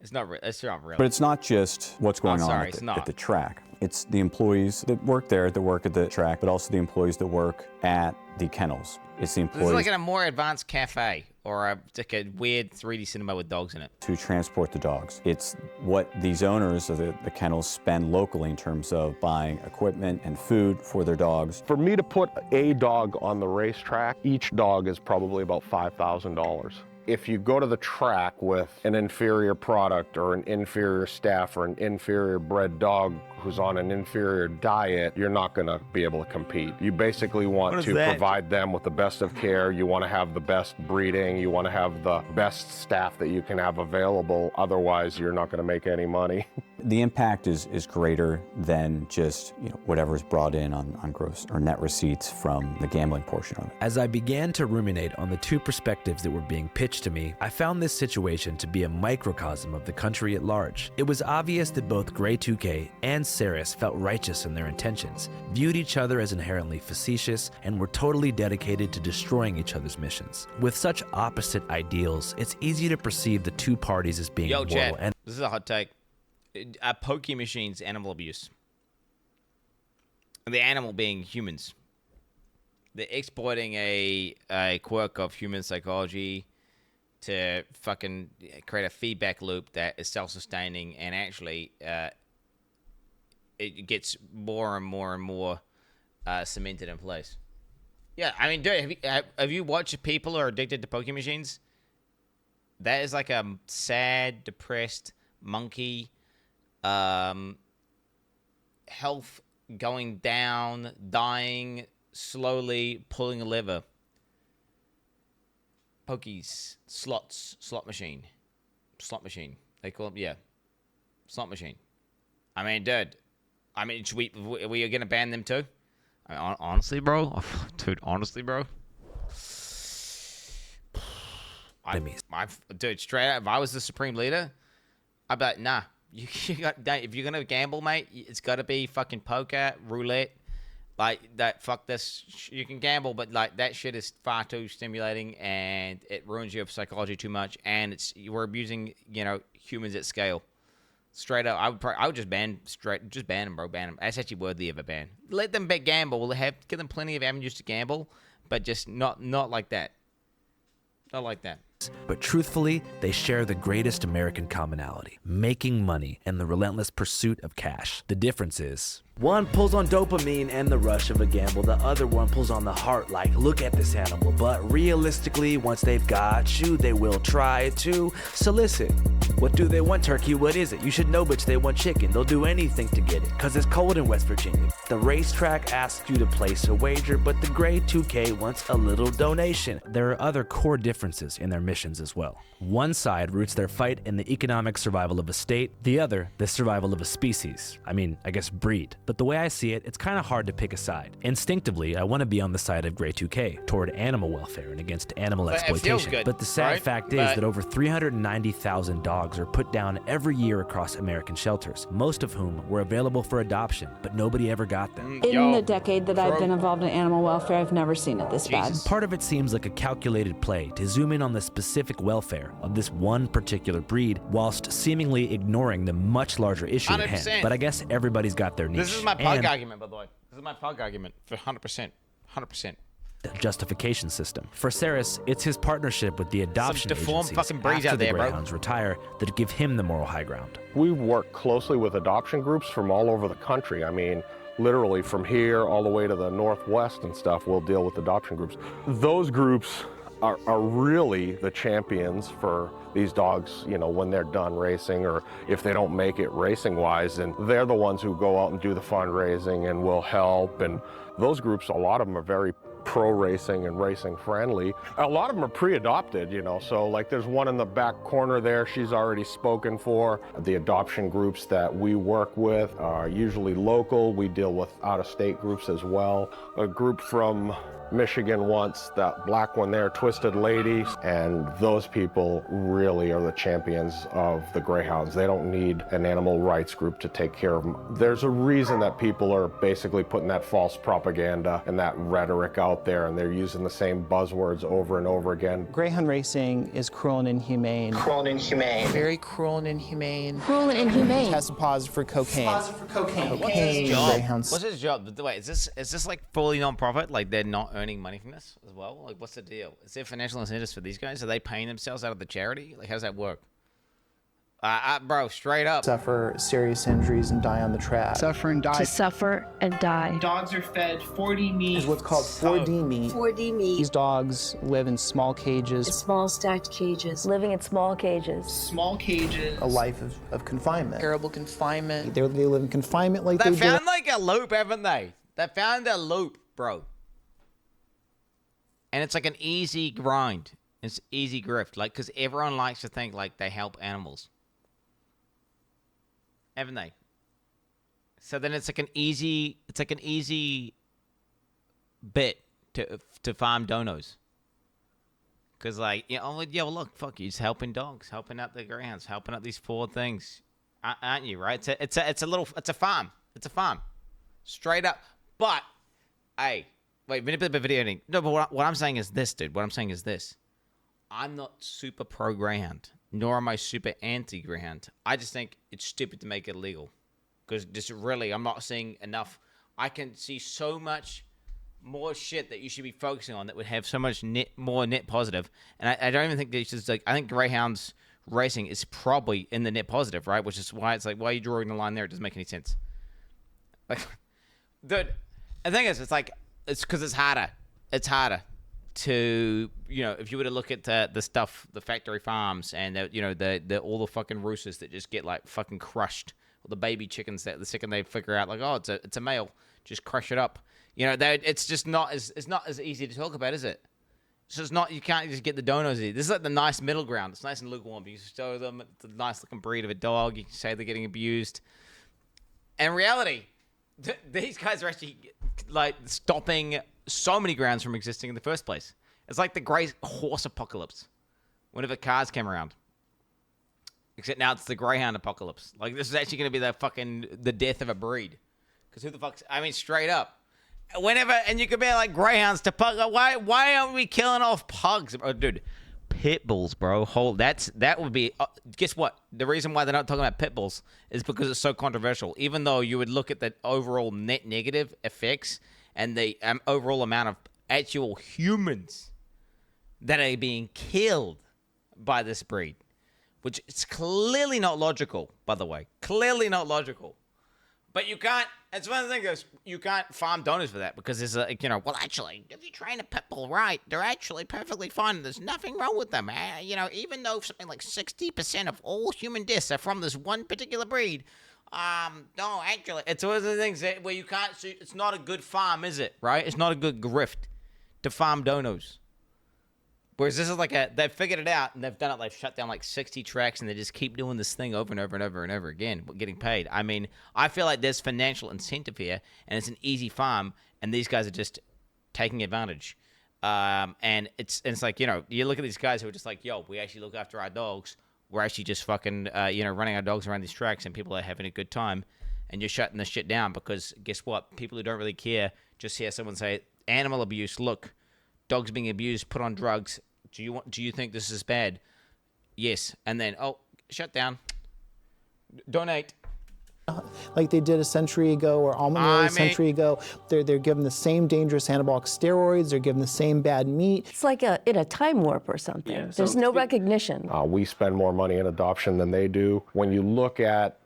It's not really. But it's not just what's going on at the track. It's the employees that work there, that work at the track, but also the employees that work at the kennels. It's the employees. This is like in a more advanced cafe or like a weird 3D cinema with dogs in it. To transport the dogs. It's what these owners of the kennels spend locally in terms of buying equipment and food for their dogs. For me to put a dog on the racetrack, each dog is probably about $5,000. If you go to the track with an inferior product or an inferior staff or an inferior bred dog who's on an inferior diet, you're not going to be able to compete. You basically want to provide them with the best of care. You want to have the best breeding. You want to have the best staff that you can have available. Otherwise, you're not going to make any money. The impact is greater than just whatever is brought in on gross or net receipts from the gambling portion of it. As I began to ruminate on the two perspectives that were being pitched to me, I found this situation to be a microcosm of the country at large. It was obvious that both Grey 2K and Ceres felt righteous in their intentions, viewed each other as inherently facetious, and were totally dedicated to destroying each other's missions. With such opposite ideals, it's easy to perceive the two parties as being mortal. Chad, this is a hot take. POE machines, animal abuse. The animal being humans. They're exploiting a quirk of human psychology to fucking create a feedback loop that is self-sustaining and actually it gets more and more and more cemented in place. Yeah, I mean, dude, have you watched people who are addicted to POE machines? That is like a sad, depressed monkey. Health going down, dying slowly, pulling a lever. Pokies, slot machine. They call them, yeah, slot machine. I mean, dude. I mean, are we gonna ban them too? I mean, honestly, bro, dude, honestly, bro. Dude, straight up, if I was the supreme leader, I'd be like, nah. If you're gonna gamble, mate, it's gotta be fucking poker, roulette, like that. Fuck this. You can gamble, but like that shit is far too stimulating, and it ruins your psychology too much. And we're abusing, humans at scale. Straight up, I would just ban them, bro. Ban them. That's actually worthy of a ban. Let them gamble. We'll give them plenty of avenues to gamble, but just not like that. Not like that. But truthfully, they share the greatest American commonality: making money and the relentless pursuit of cash. The difference is, one pulls on dopamine and the rush of a gamble. The other one pulls on the heart, like, look at this animal. But realistically, once they've got you, they will try to solicit. What do they want, turkey? What is it? You should know, bitch, they want chicken. They'll do anything to get it, cause it's cold in West Virginia. The racetrack asks you to place a wager, but the Grey 2K wants a little donation. There are other core differences in their missions as well. One side roots their fight in the economic survival of a state, the other, the survival of a species. I guess breed. But the way I see it, it's kind of hard to pick a side. Instinctively, I want to be on the side of Grey 2K, toward animal welfare and against animal exploitation. But the sad fact is that over 390,000 dogs are put down every year across American shelters, most of whom were available for adoption, but nobody ever got them. In the decade that I've been involved in animal welfare, I've never seen it this bad. Part of it seems like a calculated play to zoom in on the specific welfare of this one particular breed, whilst seemingly ignoring the much larger issue at hand. But I guess everybody's got their niche. This is my POE argument, by the way. This is my POE argument for 100%. 100%. Justification system. For Ceres, it's his partnership with the adoption agencies fucking breeds after out there, the Greyhounds retire that give him the moral high ground. We work closely with adoption groups from all over the country. I mean, literally from here all the way to the Northwest and stuff, we'll deal with adoption groups. Those groups are really the champions for these dogs, when they're done racing or if they don't make it racing-wise. And they're the ones who go out and do the fundraising and will help. And those groups, a lot of them are very pro-racing and racing friendly. A lot of them are pre-adopted, you know, so like there's one in the back corner there she's already spoken for. The adoption groups that we work with are usually local. We deal with out-of-state groups as well. A group from Michigan once, that black one there, Twisted Ladies, and those people really are the champions of the Greyhounds. They don't need an animal rights group to take care of them. There's a reason that people are basically putting that false propaganda and that rhetoric out there, and they're using the same buzzwords over and over again. Greyhound racing is cruel and inhumane. Cruel and inhumane. Very cruel and inhumane. Cruel and inhumane. Tested positive for cocaine. Positive for cocaine. What's his job? Greyhounds. What's his job? Wait, is this like fully non-profit? Like they're not earning money from this as well? Like what's the deal? Is there financial incentives for these guys? Are they paying themselves out of the charity? Like how does that work? Bro, straight up. Suffer serious injuries and die on the track. Suffer and die. To suffer and die. Dogs are fed 4D meat. Is what's called 4D meat. 4D meat. These dogs live in small cages. Small stacked cages. Living in small cages. Small cages. A life of confinement. Terrible confinement. They live in confinement like They they found do. like a loop, haven't they? They found a loop, bro. And it's like an easy grind. It's easy grift. Like, because everyone likes to think like they help animals. Haven't they? So then it's like an easy bit to farm donos. Because like, yeah, oh, yeah, well, look, fuck, you're just helping dogs, helping out the Greyhounds, helping out these 4 things, aren't you? Right? It's a farm. It's a farm, straight up. But, hey, wait, manipulative video editing. No, but what I'm saying is this, dude. What I'm saying is this. I'm not super pro Greyhound, nor am I super anti Greyhound. I just think it's stupid to make it illegal. Because just really, I'm not seeing enough. I can see so much more shit that you should be focusing on that would have so much more net positive. And I don't even think that it's like, I think Greyhounds racing is probably in the net positive, right? Which is why it's like, why are you drawing the line there? It doesn't make any sense. Like, dude, the thing is, it's like, it's because it's harder. It's harder to, you know, if you were to look at the stuff, the factory farms and, you know, all the fucking roosters that just get, like, fucking crushed. Or the baby chickens that the second they figure out, like, oh, it's a male, just crush it up. You know, it's just not as easy to talk about, is it? So it's not, you can't just get the donos here. This is like the nice middle ground. It's nice and lukewarm. You show them it's a nice looking breed of a dog. You can say they're getting abused. In reality, these guys are actually like stopping so many grounds from existing in the first place. It's like the Grey Horse apocalypse whenever cars came around. Except now it's the Greyhound apocalypse. Like this is actually going to be the death of a breed. Because who the fuck's, I mean, straight up. Whenever, and you compare like Greyhounds to pugs. Why aren't we killing off pugs? Oh, dude, pit bulls, bro. That would be, guess what? The reason why they're not talking about pit bulls is because it's so controversial. Even though you would look at the overall net negative effects and the overall amount of actual humans that are being killed by this breed, which is clearly not logical, by the way. Clearly not logical. But you can't, it's one of the things, you can't farm donors for that because there's a, you know, well, actually, if you train a pit bull right, they're actually perfectly fine. There's nothing wrong with them. You know, even though something like 60% of all human deaths are from this one particular breed, no, actually, it's one of the things where you can't see, it's not a good farm, is it? Right? It's not a good grift to farm donos. Whereas this is like they've figured it out and they've done it. They've shut down like 60 tracks and they just keep doing this thing over and over and over and over again, getting paid. I mean, I feel like there's financial incentive here and it's an easy farm and these guys are just taking advantage. And it's like, you know, you look at these guys who are just like, yo, we actually look after our dogs. We're actually just fucking, you know, running our dogs around these tracks and people are having a good time. And you're shutting this shit down because guess what? People who don't really care just hear someone say, animal abuse, look, dogs being abused, put on drugs. Do you think this is bad? Yes. And then, oh, shut down. Donate. Like they did a century ago or almost a century ago. They're given the same dangerous anabolic steroids. They're given the same bad meat. It's like in a time warp or something. Yeah, there's no recognition. We spend more money in adoption than they do. When you look at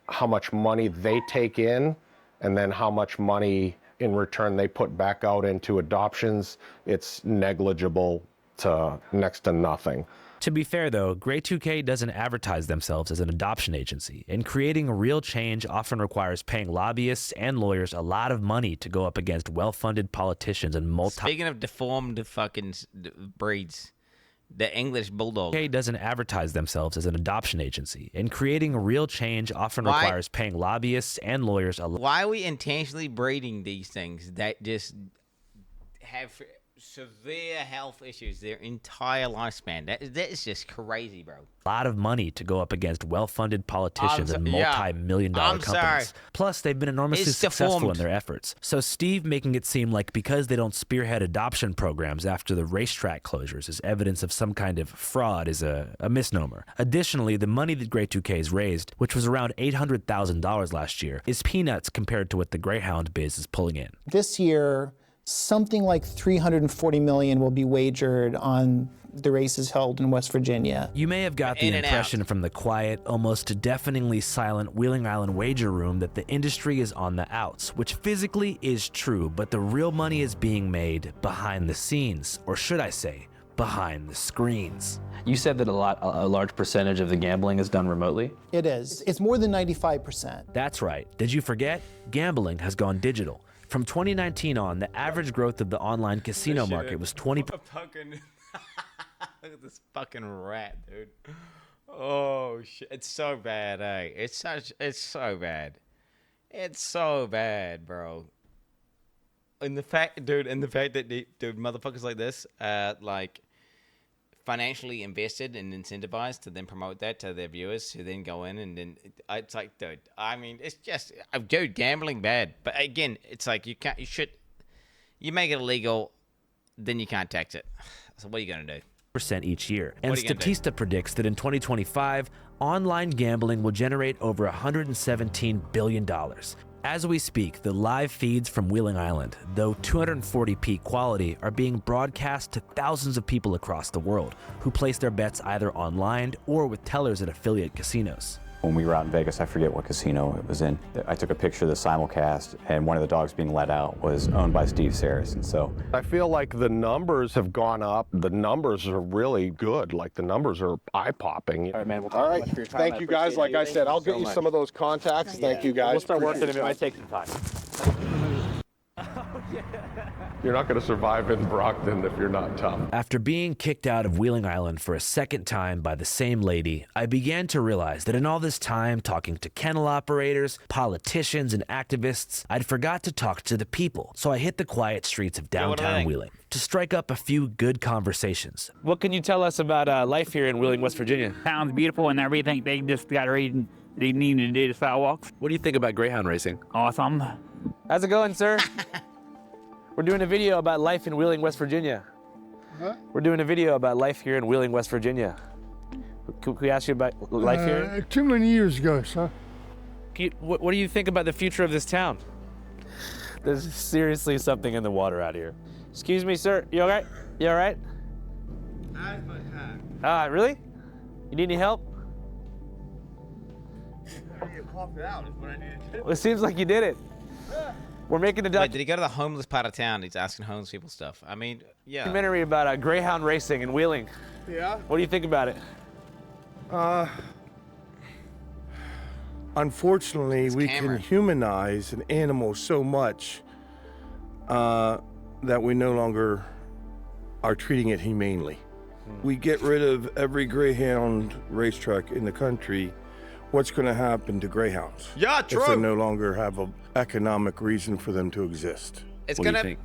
how much money they take in and then how much money in return they put back out into adoptions, it's negligible to next to nothing. To be fair though, Grey2K doesn't advertise themselves as an adoption agency, and creating real change often requires paying lobbyists and lawyers a lot of money to go up against well-funded politicians and Speaking of deformed fucking breeds, the English bulldog. Grey doesn't advertise themselves as an adoption agency, and creating real change often requires paying lobbyists and lawyers a lot. Why are we intentionally breeding these things that just have severe health issues their entire lifespan? That is just crazy, bro. A lot of money to go up against well-funded politicians and multi-million-dollar companies. Plus, they've been enormously successful in their efforts. So Steve making it seem like because they don't spearhead adoption programs after the racetrack closures is evidence of some kind of fraud is a misnomer. Additionally, the money that Grey2K has raised, which was around $800,000 last year, is peanuts compared to what the Greyhound biz is pulling in. This year, something like $340 million will be wagered on the races held in West Virginia. You may have got the impression from the quiet, almost deafeningly silent Wheeling Island wager room that the industry is on the outs, which physically is true, but the real money is being made behind the scenes, or should I say, behind the screens. You said that a large percentage of the gambling is done remotely? It is. It's more than 95%. That's right. Did you forget? Gambling has gone digital. From 2019 on, the average growth of the online casino market was 20%. Look at this fucking rat, dude. Oh shit, it's so bad, eh? It's so bad. It's so bad, bro. And the fact that dude, motherfuckers like this, like, financially invested and incentivized to then promote that to their viewers who then go in and then it's like, dude, I mean, it's just, dude, gambling bad. But again, it's like you make it illegal, then you can't tax it. So what are you gonna do? % each year. And Statista predicts that in 2025, online gambling will generate over $117 billion. As we speak, the live feeds from Wheeling Island, though 240p quality, are being broadcast to thousands of people across the world who place their bets either online or with tellers at affiliate casinos. When we were out in Vegas, I forget what casino it was in, I took a picture of the simulcast, and one of the dogs being let out was owned by Steve Saris, and so. I feel like the numbers have gone up. The numbers are really good. Like, the numbers are eye-popping. All right, man. Well, all right. Thank you, guys. Like I said, I'll get you some of those contacts. Thank you, guys. We'll start working if it might take some time. You're not going to survive in Brockton if you're not tough. After being kicked out of Wheeling Island for a second time by the same lady, I began to realize that in all this time talking to kennel operators, politicians, and activists, I'd forgot to talk to the people. So I hit the quiet streets of downtown Wheeling to strike up a few good conversations. What can you tell us about life here in Wheeling, West Virginia? Sounds beautiful and everything. They just got ready. They need to do the sidewalks. What do you think about Greyhound racing? Awesome. How's it going, sir? We're doing a video about life in Wheeling, West Virginia. Huh? We're doing a video about life here in Wheeling, West Virginia. Can we ask you about life here? Too many years ago, sir. What do you think about the future of this town? There's seriously something in the water out here. Excuse me, sir. You all right? You all right? Really? You need any help? Well, it seems like you did it. We're making the Wait, did he go to the homeless part of town? He's asking homeless people stuff. I mean, yeah. Documentary about Greyhound racing in Wheeling. Yeah. What do you think about it? Unfortunately, we can humanize an animal so much that we no longer are treating it humanely. We get rid of every Greyhound racetrack in the country. What's going to happen to Greyhounds? Yeah, true. If they no longer have an economic reason for them to exist. It's what do you think?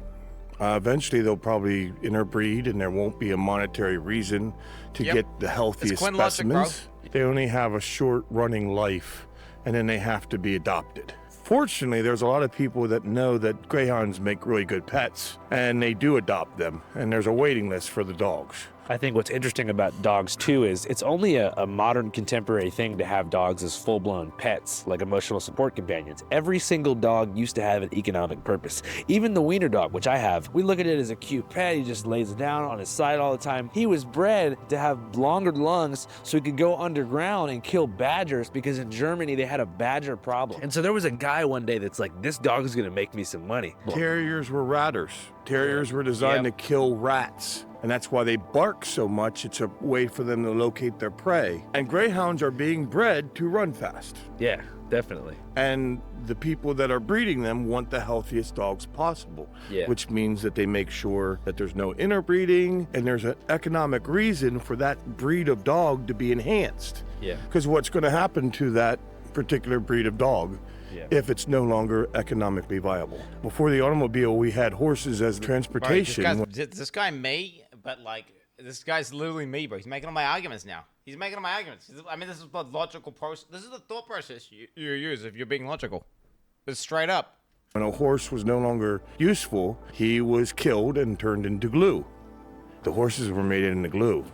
Eventually, they'll probably interbreed, and there won't be a monetary reason to get the healthiest specimens. They only have a short-running life, and then they have to be adopted. Fortunately, there's a lot of people that know that Greyhounds make really good pets, and they do adopt them, and there's a waiting list for the dogs. I think what's interesting about dogs too is it's only a modern contemporary thing to have dogs as full-blown pets, like emotional support companions. Every single dog used to have an economic purpose. Even the wiener dog, which I have, we look at it as a cute pet. He just lays down on his side all the time. He was bred to have longer lungs so he could go underground and kill badgers, because in Germany they had a badger problem. And so there was a guy one day that's like, this dog is gonna make me some money. Terriers were ratters. Terriers were designed to kill rats. And that's why they bark so much. It's a way for them to locate their prey. And greyhounds are being bred to run fast. Yeah, definitely. And the people that are breeding them want the healthiest dogs possible, which means that they make sure that there's no interbreeding and there's an economic reason for that breed of dog to be enhanced. Yeah. Because what's going to happen to that particular breed of dog if it's no longer economically viable? Before the automobile, we had horses as transportation. This guy me, but like this guy's literally me, bro. He's making all my arguments now. He's making all my arguments. I mean, this is the logical process. This is the thought process you use if you're being logical. It's straight up. When a horse was no longer useful, he was killed and turned into glue. The horses were made into glue.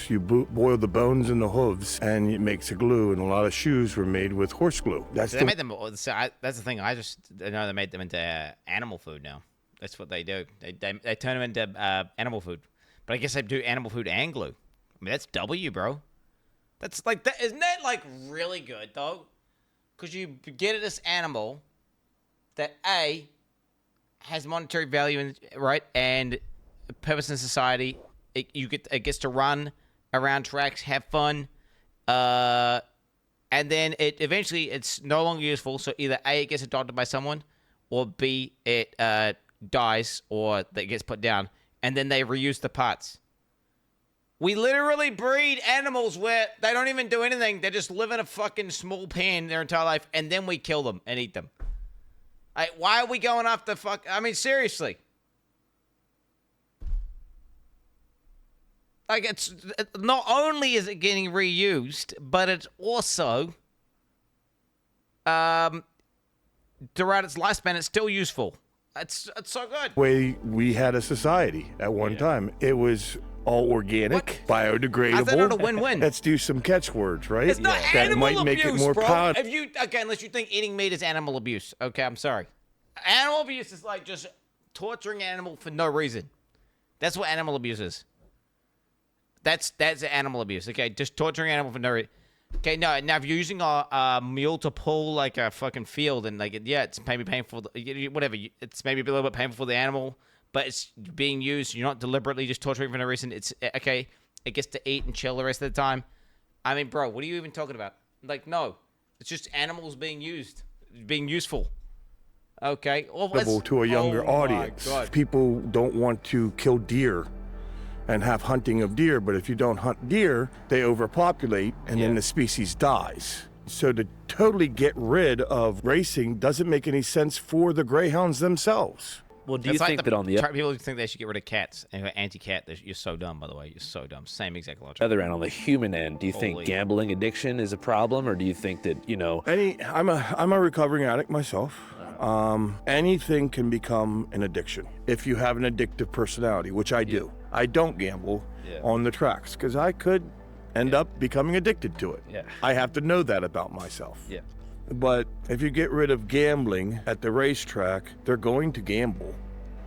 You boil the bones and the hooves, and it makes a glue. And a lot of shoes were made with horse glue. That's the thing. I know they made them into animal food now. That's what they do. They turn them into animal food. But I guess they do animal food and glue. I mean, that's W, bro. That's like that. Isn't that like really good though? Because you get this animal that A has monetary value, right, and purpose in society. It gets to run around tracks, have fun, and then eventually it's no longer useful. So either A, it gets adopted by someone, or B, it dies or it gets put down, and then they reuse the parts. We literally breed animals where they don't even do anything. They just live in a fucking small pen their entire life, and then we kill them and eat them. Why are we going after I mean, seriously. Like, it's not only is it getting reused, but it's also throughout its lifespan, it's still useful. It's so good. We had a society at one time. It was all organic, biodegradable. How's that not a win-win? Let's do some catchwords, right? It's not animal that might abuse, make it more bro. palatable. Unless you think eating meat is animal abuse. Okay, I'm sorry. Animal abuse is like just torturing an animal for no reason. That's what animal abuse is. That's animal abuse. Okay, just torturing an animal for no reason. Okay, now if you're using a mule to pull like a fucking field and like it's maybe painful, whatever. It's maybe a little bit painful for the animal, but it's being used. You're not deliberately just torturing for no reason. It's okay. It gets to eat and chill the rest of the time. I mean, bro, what are you even talking about? Like, no, it's just animals being used, being useful. Okay, to a younger audience. People don't want to kill deer and have hunting of deer, but if you don't hunt deer, they overpopulate and then the species dies. So to totally get rid of racing doesn't make any sense for the greyhounds themselves. Well, do you think that on the people think they should get rid of cats and anti-cat? You're so dumb, by the way. You're so dumb. Same exact logic. Other end, on the human end, do you think gambling addiction is a problem, or do you think that I'm a recovering addict myself. Anything can become an addiction if you have an addictive personality, which I do. I don't gamble on the tracks because I could end up becoming addicted to it. I have to know that about myself. But if you get rid of gambling at the racetrack, they're going to gamble.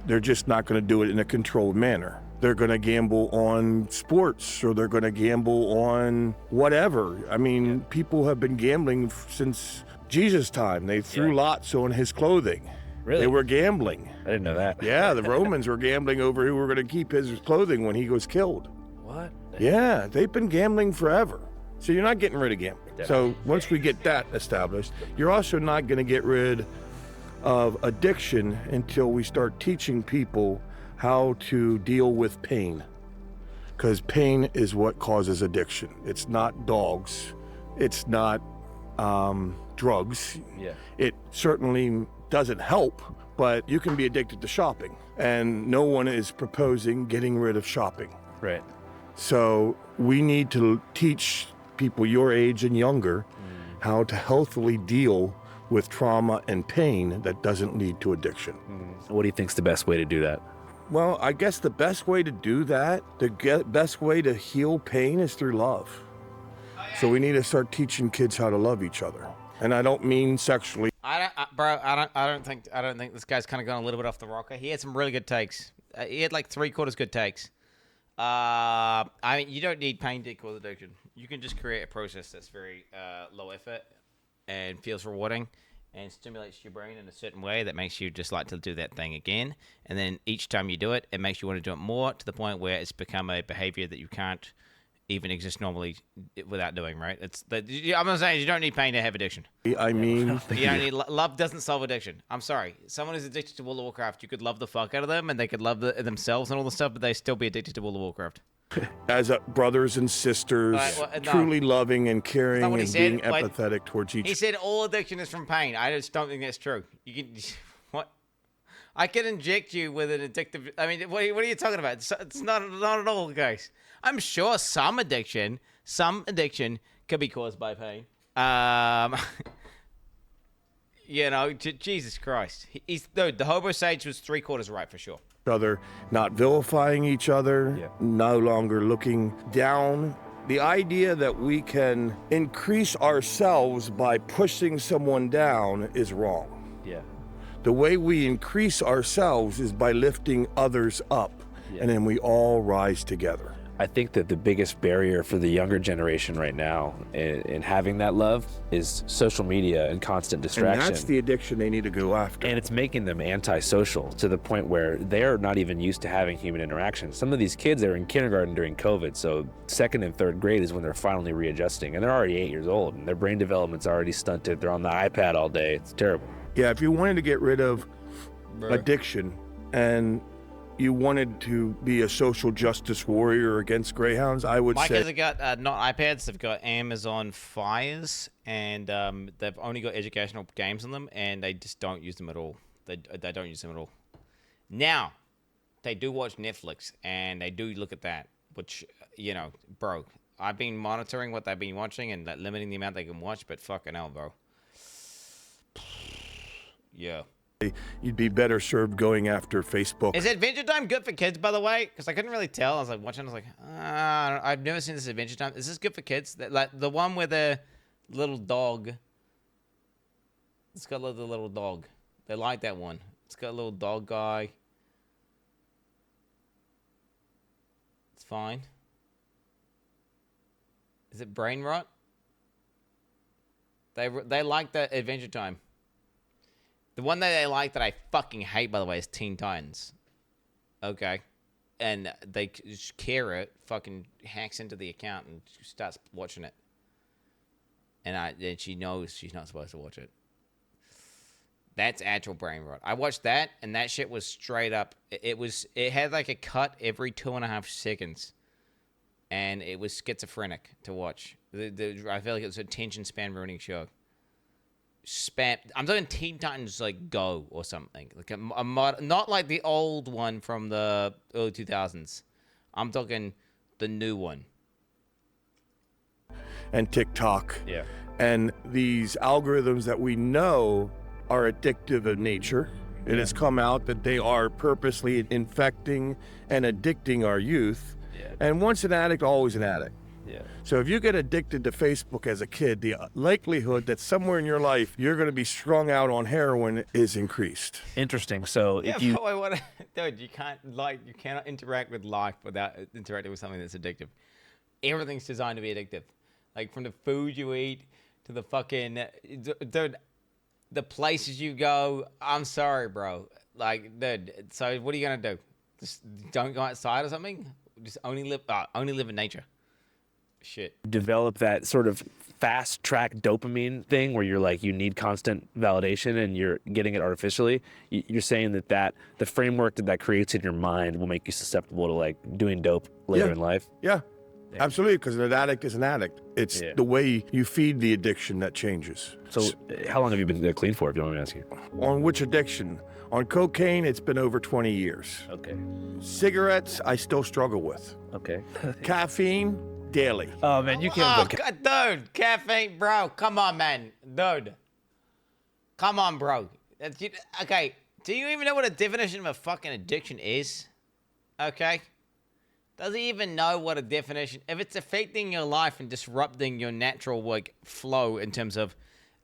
They're just not going to do it in a controlled manner. They're going to gamble on sports, or they're going to gamble on whatever. I mean, people have been gambling since Jesus' time. They threw lots on his clothing. Really? They were gambling. I didn't know that. Yeah, the Romans were gambling over who were going to keep his clothing when he was killed. What? Yeah, they've been gambling forever. So you're not getting rid of gambling. So once we get that established, you're also not going to get rid of addiction until we start teaching people how to deal with pain. Because pain is what causes addiction. It's not dogs. It's not drugs. It certainly doesn't help, but you can be addicted to shopping. And no one is proposing getting rid of shopping. Right. So we need to teach people your age and younger how to healthily deal with trauma and pain that doesn't lead to addiction. What do you think's the best way to do that? Well, I guess the best way to do that, best way to heal pain is through love. So we need to start teaching kids how to love each other. And I don't mean sexually. I don't think this guy's kind of gone a little bit off the rocker. He had some really good takes. He had like 3/4 good takes. I mean, you don't need pain to cause addiction. You can just create a process that's very low effort and feels rewarding, and stimulates your brain in a certain way that makes you just like to do that thing again. And then each time you do it, it makes you want to do it more to the point where it's become a behavior that you can't even exist normally without doing, right? I'm not saying you don't need pain to have addiction. I mean, you don't need love doesn't solve addiction. I'm sorry. Someone who's addicted to World of Warcraft, you could love the fuck out of them and they could love themselves and all the stuff, but they still be addicted to World of Warcraft. As brothers and sisters, no. truly loving and caring and being said. empathetic towards each other. He said all addiction is from pain. I just don't think that's true. You can what? I can inject you with an addictive. I mean, what are you talking about? It's not at all the case. I'm sure some addiction could be caused by pain. You know, Jesus Christ. Dude, the hobo sage was 3/4 right for sure. Other, not vilifying each other, no longer looking down. The idea that we can increase ourselves by pushing someone down is wrong. Yeah. The way we increase ourselves is by lifting others up, and then we all rise together. I think that the biggest barrier for the younger generation right now in having that love is social media and constant distraction. And that's the addiction they need to go after. And it's making them antisocial to the point where they're not even used to having human interaction. Some of these kids are in kindergarten during COVID, so 2nd and 3rd grade is when they're finally readjusting, and they're already 8 years old, and their brain development's already stunted. They're on the iPad all day. It's terrible. Yeah, if you wanted to get rid of addiction and you wanted to be a social justice warrior against greyhounds, I would say... My kids have got not iPads, they've got Amazon Fires, and they've only got educational games on them, and they just don't use them at all. They don't use them at all. Now, they do watch Netflix, and they do look at that, which, you know, bro, I've been monitoring what they've been watching and limiting the amount they can watch, but fucking hell, bro. Yeah. You'd be better served going after Facebook. Is Adventure Time good for kids, by the way? Because I couldn't really tell. I was like watching. I was like, I've never seen this Adventure Time. Is this good for kids? Like the one with the little dog. It's got the little dog. They like that one. It's got a little dog guy. It's fine. Is it brain rot? They like that Adventure Time. The one that they like that I fucking hate, by the way, is Teen Titans. Okay. And Kara fucking hacks into the account and starts watching it. And she knows she's not supposed to watch it. That's actual brain rot. I watched that, and that shit was straight up. It had like a cut every 2.5 seconds. And it was schizophrenic to watch. I feel like it was a attention span ruining show. I'm talking Teen Titans like Go or something, like a not like the old one from the early 2000s. I'm talking the new one. And TikTok. Yeah. And these algorithms that we know are addictive in nature. It has come out that they are purposely infecting and addicting our youth. Yeah. And once an addict, always an addict. Yeah. So if you get addicted to Facebook as a kid, the likelihood that somewhere in your life you're going to be strung out on heroin is increased. Interesting. So if you... Dude, you cannot interact with life without interacting with something that's addictive. Everything's designed to be addictive. Like from the food you eat to the fucking... Dude, the places you go, I'm sorry, bro. Like, dude, so what are you going to do? Just don't go outside or something? Just only live in nature. Shit. Develop that sort of fast track dopamine thing where you're like, you need constant validation and you're getting it artificially. You're saying that the framework that creates in your mind will make you susceptible to like doing dope later in life. Yeah, absolutely. Because an addict is an addict. It's the way you feed the addiction that changes. So how long have you been clean for, if you want me to ask you? On which addiction? On cocaine, it's been over 20 years. Okay. Cigarettes, I still struggle with. Okay. Caffeine, daily. Oh, man, you can't... Dude, caffeine, bro. Come on, man. Dude. Come on, bro. Okay, do you even know what a definition of a fucking addiction is? Okay? Does he even know what a definition... If it's affecting your life and disrupting your natural like flow in terms of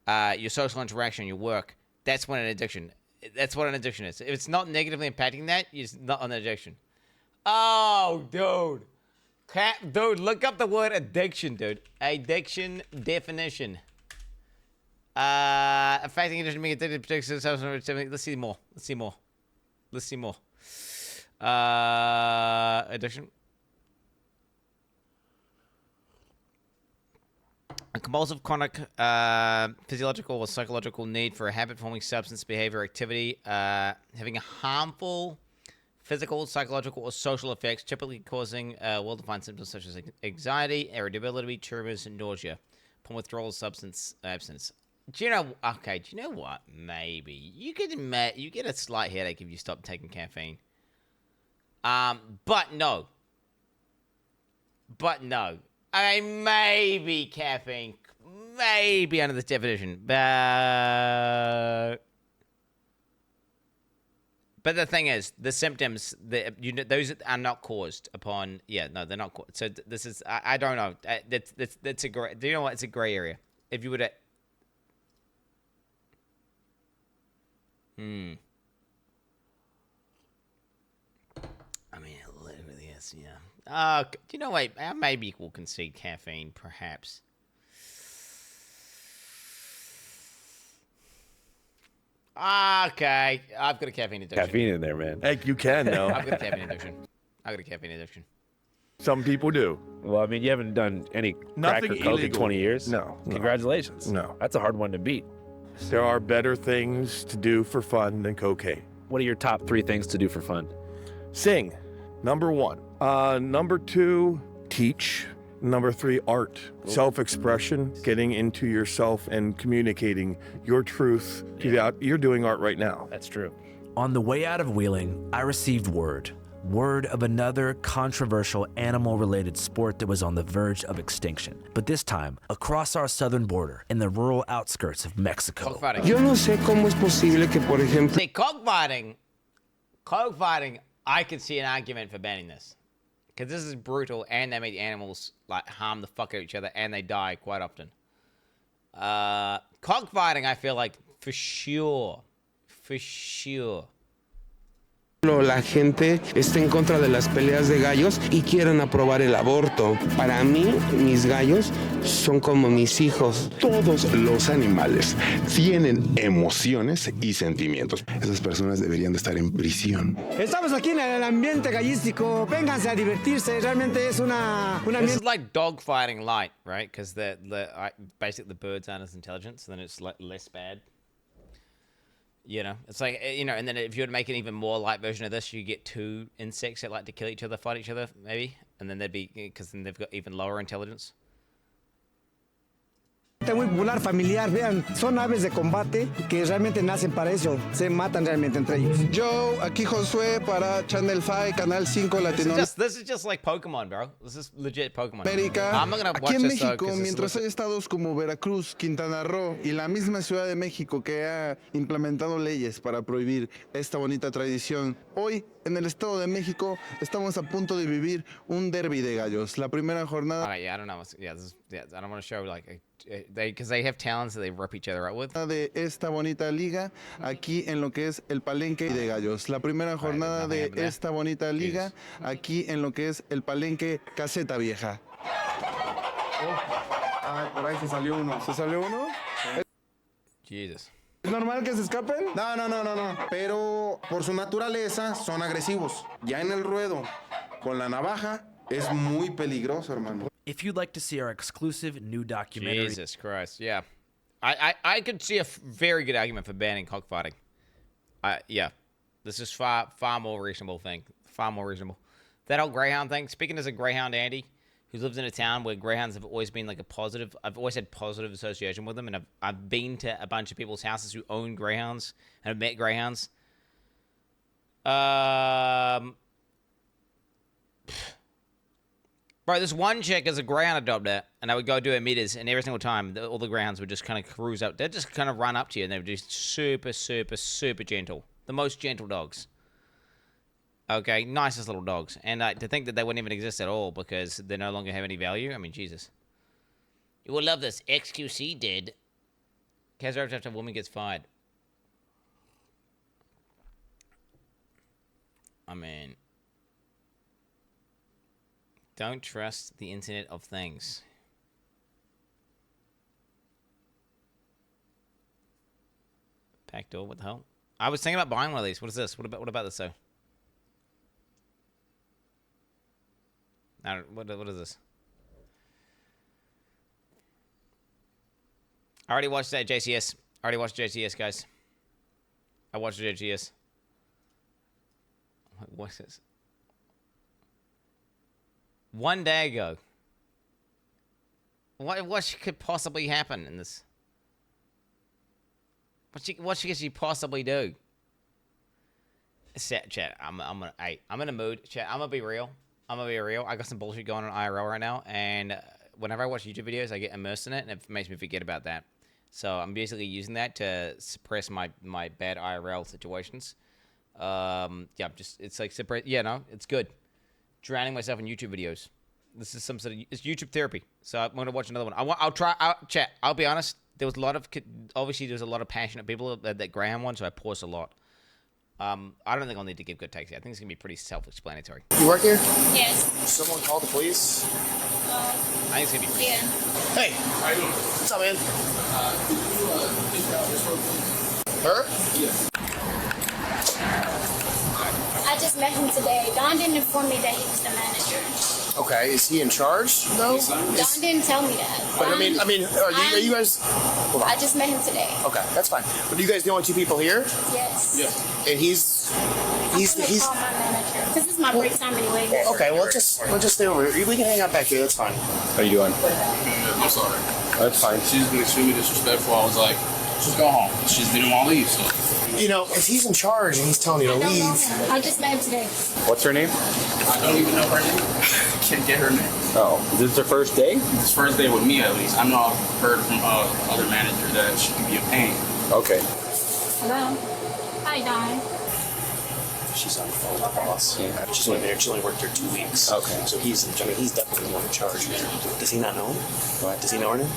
your social interaction, your work, that's what an addiction... That's what an addiction is. If it's not negatively impacting that, it's not an addiction. Oh, dude. Dude, look up the word addiction, dude. Addiction definition. affecting addiction being addicted to particular substance. Let's see more. Let's see more. Let's see more. Addiction. A compulsive, chronic, physiological or psychological need for a habit-forming substance, behavior, activity, having a harmful physical, psychological, or social effects, typically causing well-defined symptoms such as anxiety, irritability, tremors, and nausea upon withdrawal of substance absence. Do you know? Okay, do you know what? Maybe you get a slight headache if you stop taking caffeine. But no. I mean, maybe caffeine, maybe under this definition, but the thing is, the symptoms, those are not caused upon. Yeah, no, they're not caused. So this is, I don't know. That's a gray. Do you know what? It's a gray area. If you were to, I mean, it literally is. Yeah. Do you know what? Maybe we'll concede caffeine, perhaps. Okay, I've got a caffeine addiction. Caffeine in there, man. Heck, you can, though. I've got a caffeine addiction. Some people do. Well, I mean, you haven't done any crack or coke in 20 years? No. Congratulations. No. That's a hard one to beat. There are better things to do for fun than cocaine. What are your top 3 things to do for fun? Sing, number 1. Number 2, teach. Number 3, art. Self-expression, getting into yourself and communicating your truth to the out. You're doing art right now. That's true. On the way out of Wheeling, I received word of another controversial animal-related sport that was on the verge of extinction. But this time, across our southern border, in the rural outskirts of Mexico. Yo no sé cómo es posible que, por ejemplo... See, cockfighting, I could see an argument for banning this. Because this is brutal, and they make animals like harm the fuck out of each other, and they die quite often. Cockfighting, I feel like, for sure. La gente está en contra de las peleas de gallos y quieren aprobar el aborto. Para mí, mis gallos son como mis hijos. Todos los animales tienen emociones y sentimientos. Esas personas deberían de estar en prisión. Estamos aquí en el ambiente gallístico. Vénganse a divertirse. Realmente es una This is like dogfighting light, right? Because basically the birds aren't as intelligent, so then it's like less bad. You know, it's like, you know, and then if you were to make an even more light version of this, you get 2 insects that like to kill each other, fight each other, maybe. And then they'd be, because then they've got even lower intelligence. Muy popular, familiar, vean, son aves de combate que realmente nacen para eso, se matan realmente entre ellos. Yo, aquí Josué para Channel 5, Canal 5 Latino. This is just like Pokemon, bro. This is legit Pokemon. América. I'm not gonna watch aquí en this, México, mientras hay estados como Veracruz, Quintana Roo y la misma Ciudad de México que ha implementado leyes para prohibir esta bonita tradición, hoy en el Estado de México estamos a punto de vivir un derby de gallos. La primera jornada. I don't know. I don't want to show like because they have talents that they rip each other out with. De esta bonita liga aquí en lo que es el palenque de gallos. La primera jornada de esta bonita liga aquí en lo que es el palenque Caseta Vieja. Por ahí se salió uno. ¿Se salió uno? Jesus. ¿Es normal que se escapen? No. Pero por su naturaleza son agresivos. Ya en el ruedo con la navaja es muy peligroso, hermano. If you'd like to see our exclusive new documentary... Jesus Christ, yeah. I could see a very good argument for banning cockfighting. Yeah. This is far more reasonable thing. Far more reasonable. That whole Greyhound thing, speaking as a Greyhound Andy, who lives in a town where Greyhounds have always been like a positive... I've always had positive association with them, and I've been to a bunch of people's houses who own Greyhounds and have met Greyhounds. Bro, this one chick is a Greyhound adopter, and I would go do her meters, and every single time, all the Greyhounds would just kind of cruise up. They'd just kind of run up to you, and they were just super, super, super gentle. The most gentle dogs. Okay, nicest little dogs. And to think that they wouldn't even exist at all because they no longer have any value, I mean, Jesus. You will love this. XQC did. Kaz after a woman gets fired. I mean... Don't trust the Internet of Things. Backdoor, what the hell? I was thinking about buying one of these. What is this? What about this though? What is this? I already watched that JCS. I already watched JCS, guys. I watched JCS. What's this? 1 day ago. What could possibly happen in this? What could she possibly do? Chat. I'm in a mood. Chat. I'm gonna be real. I got some bullshit going on IRL right now, and whenever I watch YouTube videos, I get immersed in it, and it makes me forget about that. So I'm basically using that to suppress my bad IRL situations. Yeah, it's like suppress. Yeah, no, it's good. Drowning myself in YouTube videos. This is some sort of it's YouTube therapy. So I'm gonna watch another one. I'll try. Chat. I'll be honest. There was a lot of a lot of passionate people that Greyhound one, so I paused a lot. I don't think I'll need to give good takes here. I think it's gonna be pretty self-explanatory. You work here? Yes. Someone called the police? I think it's gonna be pretty. Yeah. Hey, how you doing? What's up, man? Her? Yeah. I just met him today. Don didn't inform me that he was the manager. Okay, is he in charge though? Don didn't tell me that. But I mean, are you guys? Hold on. I just met him today. Okay, that's fine. But are you guys the only two people here? Yes. Yeah. And he's call my manager because it's my break time anyway. Okay, we'll just stay over here. We can hang out back here. That's fine. How you doing? I'm sorry. That's fine. She's been extremely disrespectful. I was like, just go home. She didn't want to leave, so. You know, if he's in charge and he's telling you to leave. I just met him today. What's her name? I don't even know her name. I can't get her name. Oh, is this her first day? It's first day with me, at least. I know I've heard from other manager that she can be a pain. Okay. Hello. Hi, Don. She's on the phone with the boss. Yeah. She's only there. She only worked there 2 weeks. Okay. So he's definitely the one in charge. Does he not know him? What? Does he know her name?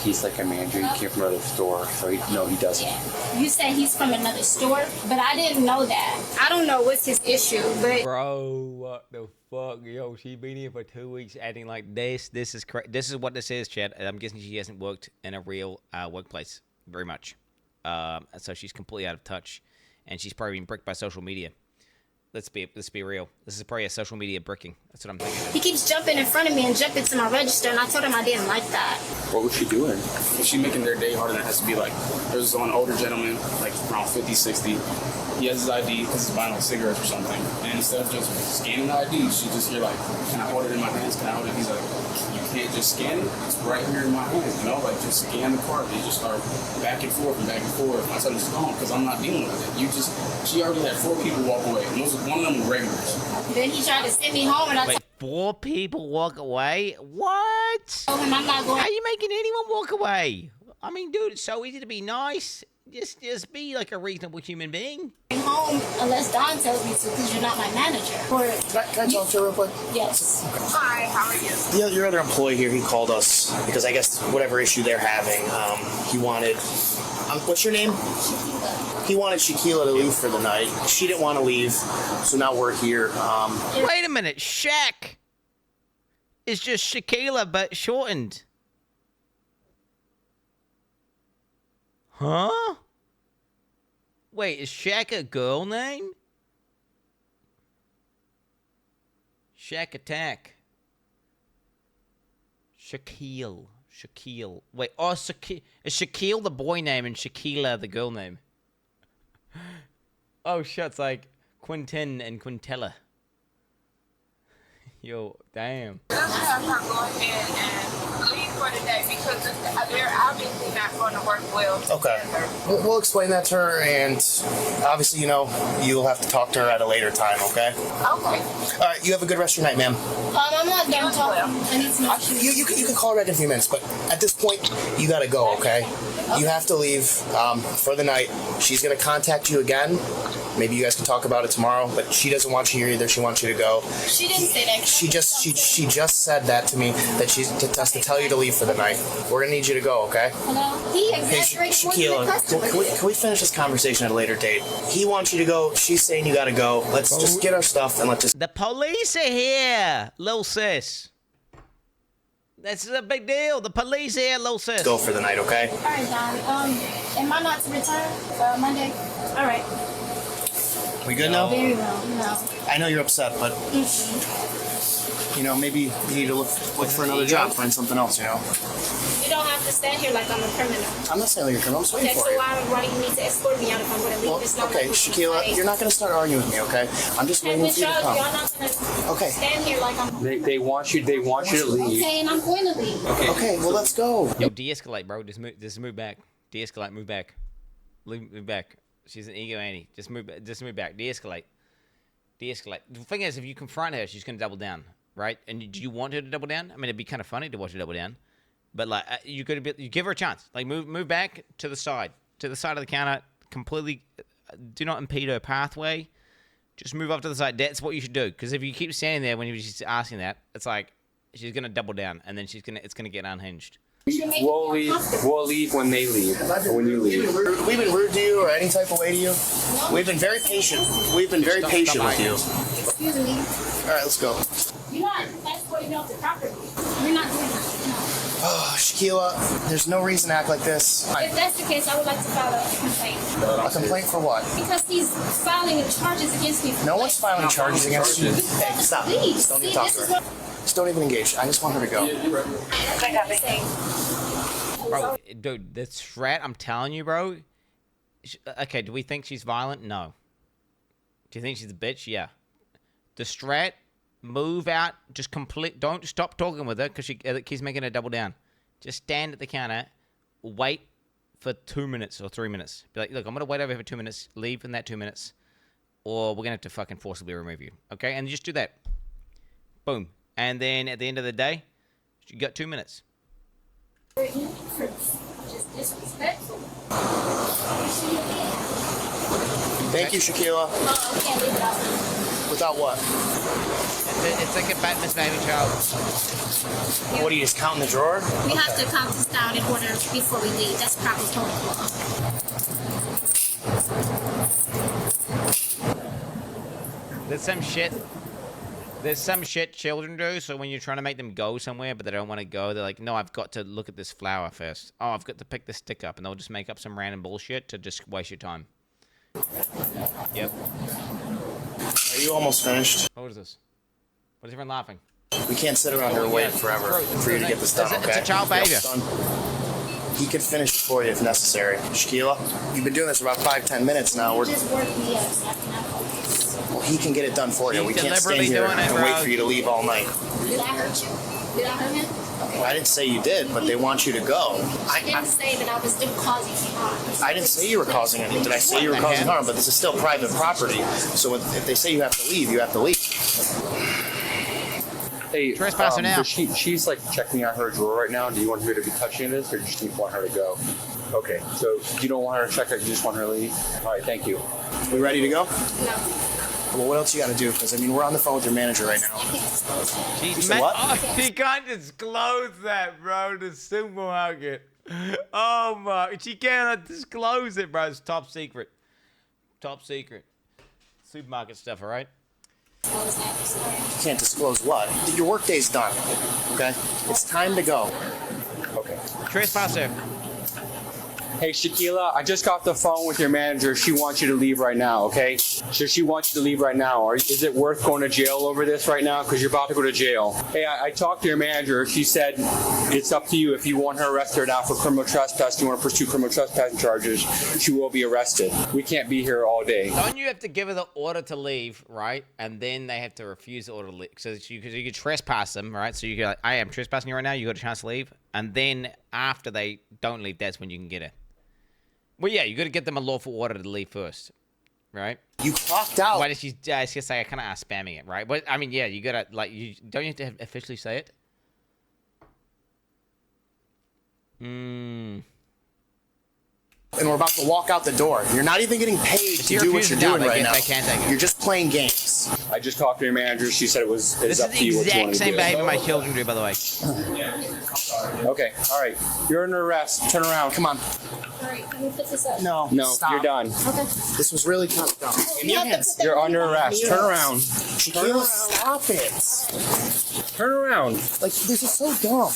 He's like a manager. He came from another store, so he doesn't. Yeah. You said he's from another store, but I didn't know that. I don't know what's his issue, but bro, what the fuck, yo? She been here for 2 weeks, acting like this. This is this is what this is, Chad. I'm guessing she hasn't worked in a real workplace very much, so she's completely out of touch, and she's probably been bricked by social media. Let's be real. This is probably a social media bricking. That's what I'm thinking. He keeps jumping in front of me and jumping to my register, and I told him I didn't like that. What was she doing? She's making their day harder than it has to be. Like, there's one older gentleman, like around 50, 60. He has his ID because he's buying like cigarettes or something. And instead of just scanning the ID, you're like, can I hold it in my hands? Can I hold it? He's like, you can't just scan it. It's right here in my hands, you know? Like, just scan the card. They just start back and forth. I said, it's gone because I'm not dealing with it. She already had 4 people walk away. And one of them were regulars. Then he tried to send me home, and I Wait, 4 people walk away? What? told him I'm not going. How are you making anyone walk away? I mean, dude, it's so easy to be nice. Just be like a reasonable human being. Home unless Don tells me to, because you're not my manager. Can I talk to her real quick? Yes. Okay. Hi, how are you? Your other employee here, he called us because I guess whatever issue they're having, he wanted. What's your name? He wanted Shaquila to leave for the night. She didn't want to leave, so now we're here. Wait a minute, Shaq. It's just Shaquila, but shortened. Huh? Wait, is Shaq a girl name? Shaq Attack. Shaquille. Wait, is Shaquille the boy name and Shaquila the girl name? Oh shit, it's like Quintin and Quintella. Yo, damn. Let's have her go ahead and leave for the day because they're obviously not going to work well together. Okay. We'll explain that to her, and obviously, you'll have to talk to her at a later time, okay? Okay. All right, you have a good rest of your night, ma'am. I'm not done talking. I need some more. You can call her back in a few minutes, but at this point, you gotta go, okay? You have to leave for the night. She's gonna contact you again. Maybe you guys can talk about it tomorrow, but she doesn't want you here either. She wants you to go. She didn't say that. She just said that to me, that she's to tell you to leave for the night. We're gonna need you to go, okay? Hello? He exaggerated more than the customer. Can we finish this conversation at a later date? He wants you to go. She's saying you gotta go. Let's just get our stuff and let's just... The police are here, little sis. That's a big deal. The police here, little sis. Go for the night, okay? All right, Don. Am I not to return Monday? All right. We good now? Very well. No. I know you're upset, but you know, maybe you need to look for another job, find something else. You know. You don't have to stand here like I'm a criminal. I'm not saying you're a criminal. I'm just waiting Okay, for so you. why do you need to escort me out if I'm going to leave? Well, It's not okay, like Shaquilla, you're not going to start arguing with me, okay? I'm just waiting for you to come. Y'all not going to Okay. stand here like I'm. They want you to leave. Okay, and I'm going to leave. Okay, well, let's go. Yo, de-escalate, bro. Just move back. De-escalate, move back. Move back. She's an ego Annie. Just move back. De-escalate. De-escalate. The thing is, if you confront her, she's going to double down, right? And do you want her to double down? I mean, it'd be kind of funny to watch her double down. But like, you give her a chance. Like, move back to the side of the counter. Completely, do not impede her pathway. Just move up to the side. That's what you should do. Because if you keep standing there when she's asking that, it's like she's gonna double down, and then it's gonna get unhinged. We'll leave when they leave. Or when you leave. We've been rude to you or any type of way to you. We've been very patient. We've been very patient with you. Excuse me. All right, let's go. You're not escorting me off the property. You're not doing that. Oh, Shaquilla, there's no reason to act like this. If that's the case, I would like to file a complaint. A complaint for what? Because he's filing charges against me. No one's filing charges against you. Hey, stop. Please. Don't even talk to her. Just don't even engage. I just want her to go. Bro, dude, the strat, I'm telling you, bro. Okay, do we think she's violent? No. Do you think she's a bitch? Yeah. The strat, move out, just don't stop talking with her because she keeps making her double down. Just stand at the counter, wait for 2 minutes or 3 minutes. Be like, look, I'm going to wait over here for 2 minutes, leave in that 2 minutes, or we're going to have to fucking forcibly remove you. Okay? And just do that. Boom. And then at the end of the day, you got 2 minutes. Just disrespectful. Thank you, Shaquilla. Oh, I can't leave without him. Without what? It's like a bad misbehaving child. What, are you just counting the drawer? We have to count this down in order before we leave. That's proper protocol. There's some shit children do, so when you're trying to make them go somewhere, but they don't want to go, they're like, no, I've got to look at this flower first. Oh, I've got to pick this stick up, and they'll just make up some random bullshit to just waste your time. Yep. Are you almost finished? What is this? What is everyone laughing? We can't sit around here waiting forever for you to get this done, okay? It's a child behavior. He could finish it for you if necessary. Shaquilla, you've been doing this for about 5-10 minutes now. We're Just work me up so I can have focus. Well, he can get it done for you. We can't stand here and wait for you to leave all night. Did I hurt you? Did I hurt him? Well, I didn't say you did, but they want you to go. I didn't say that I was causing harm. I didn't say you were causing anything. Did I say you were causing harm? But this is still private property. So if they say you have to leave, you have to leave. Hey, trespasser now. She's like checking out her drawer right now. Do you want her to be touching this, or do you just want her to go? Okay, so you don't want her to check her, you just want her to leave? All right, thank you. We ready to go? No. Well, what else you got to do? Because, I mean, we're on the phone with your manager right now. What? Oh, he can't disclose that, bro. The supermarket. Oh, my. She cannot disclose it, bro. It's top secret. Top secret. Supermarket stuff, all right? You can't disclose what? Your workday's done, okay? It's time to go. Okay. Trespasser. Hey, Shaquilla, I just got off the phone with your manager. She wants you to leave right now, okay? So she wants you to leave right now. Is it worth going to jail over this right now? Because you're about to go to jail. Hey, I talked to your manager. She said it's up to you. If you want her arrested now for criminal trespass, you want to pursue criminal trespassing charges, she will be arrested. We can't be here all day. Don't you have to give her the order to leave, right? And then they have to refuse the order to leave. So you could trespass them, right? So you go, like, I am trespassing you right now. You got a chance to leave. And then after they don't leave, that's when you can get it. Well, yeah, you got to get them a lawful order to leave first, right? You clocked out. Why did she just say I kind of spamming it, right? But I mean, yeah, you got to don't you have to officially say it? And we're about to walk out the door. You're not even getting paid to do what you're doing right now. You're just playing games. I just talked to your manager. She said it's this up to you what you want to do. This is the exact same behavior my children do, by the way. Okay, all right. You're under arrest. Turn around. Come on. All right, let me put this up. No, stop. You're done. Okay. This was really kind of dumb. Give me your hands. You're under arrest. Turn around. Shaquilla, stop it. Turn around. Like, this is so dumb.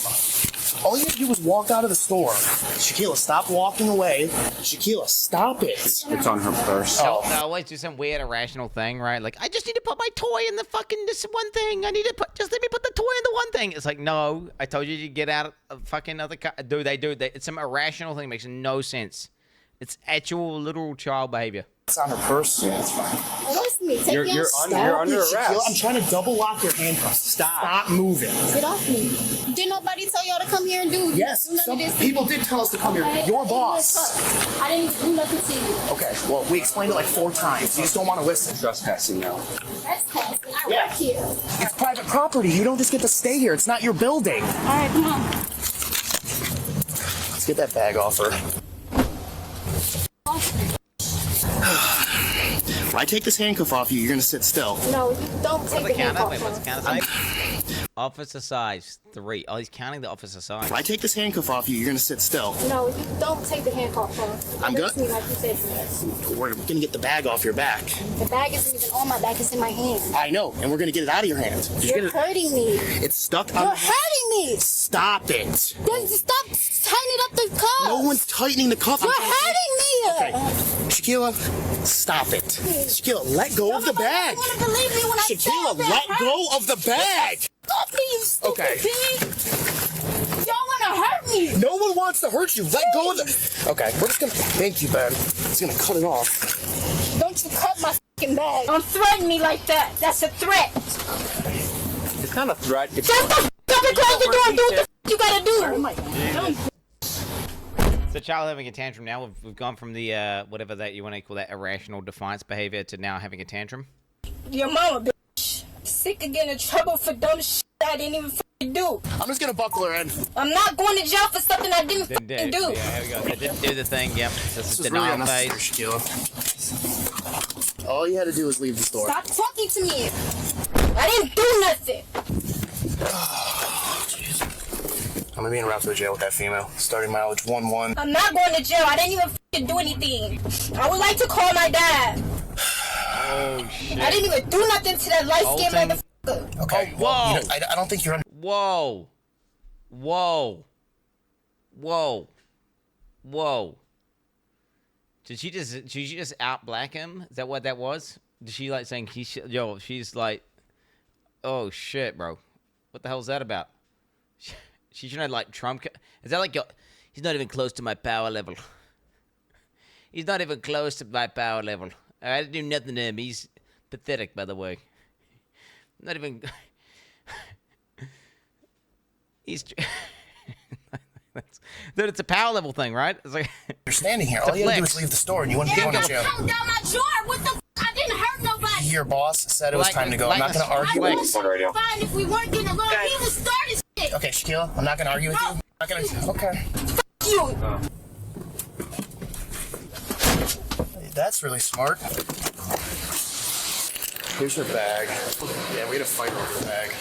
All you have to do is walk out of the store. Shaquilla, stop walking away. Shaquilla, stop it. It's on her purse. Oh. I always do some weird irrational thing, right? Like, I just need to put my toy in the fucking this one thing. I need to just let me put the toy in the one thing. It's like, no, I told you to get out of fucking other car. Dude, it's some irrational thing. It makes no sense. It's actual literal child behavior. It's on her purse. Yeah, it's fine. Trust me. Take You're under arrest. Shaquilla, I'm trying to double lock your handcuffs. Stop moving. Get off me. Did nobody tell y'all to come here and do Yes, none some of this? people did tell us to come here. Your boss. I didn't even do nothing to you. Okay, well, we explained it like 4 times. You just don't want to listen. Trespassing now. Trespassing. I work here. It's private property. You don't just get to stay here. It's not your building. All right, come on. Let's get that bag off her. If I take this handcuff off you, you're gonna sit still. No, you don't take the handcuff Wait, what's the off. count of officer size 3. Oh, he's counting the officer size. If I take this handcuff off you, you're gonna sit still. No, you don't take the handcuff off. I'm Listen to good. me like you said to me. We're gonna get the bag off your back. The bag isn't even on my back, it's in my hand. I know, and we're gonna get it out of your hand. You're hurting me. It's stuck You're on. hurting me. Stop it. Then stop tightening up the cuff. No one's tightening the cuff. You're hurting me. Okay, Shaquilla, stop it. Shaquilla, let go of the bag. You wanna believe me when I Shaquilla, said that, let huh? go of the bag. Stop me, you stupid Okay. pig. Y'all wanna hurt me. No one wants to hurt you. Let go of the. Okay, we're just gonna. Thank you, Ben. It's gonna cut it off. Don't you cut my fucking bag. Don't threaten me like that. That's a threat. It's not a threat. It's Shut the fuck up and close the door and do what the fuck you gotta do. Oh my God. The child having a tantrum now. We've gone from the whatever that you want to call that irrational defiance behavior to now having a tantrum. Your mama, bitch. Sick of getting in trouble for dumb shit I didn't even fucking do. I'm just gonna buckle her in. I'm not going to jail for something I didn't fucking do. Yeah, here we go. They didn't do the thing. Yep. This is This is really denial phase. unnecessary, Shaquilla. All you had to do was leave the store. Stop talking to me. I didn't do nothing. I'm gonna be in route to the jail with that female. Starting mileage 11. I'm not going to jail. I didn't even fucking do anything. I would like to call my dad. Oh shit. I didn't even do nothing to that light-skinned motherfucker. Okay. Oh, whoa. You know, I don't think you're. Whoa. Whoa. Whoa. Whoa. Did she just out black him? Is that what that was? Did she like saying she's like, oh shit, bro. What the hell is that about? She's trying to like Trump. Is that like he's not even close to my power level. He's not even close to my power level. I didn't do nothing to him. He's pathetic, by the way. Not even. He's. Dude, it's a power level thing, right? It's like you're standing here. All you have to do is leave the store, and you wouldn't be going to jail. Down my drawer. What the? I didn't hurt nobody. Your boss said it was time to go. I'm not gonna argue. I was fine if we weren't getting along. He was starting shit. Okay, Shaquilla, I'm not gonna argue with you. I'm not gonna. Okay. You. That's really smart. Here's your bag. Yeah, we had a fight over the bag.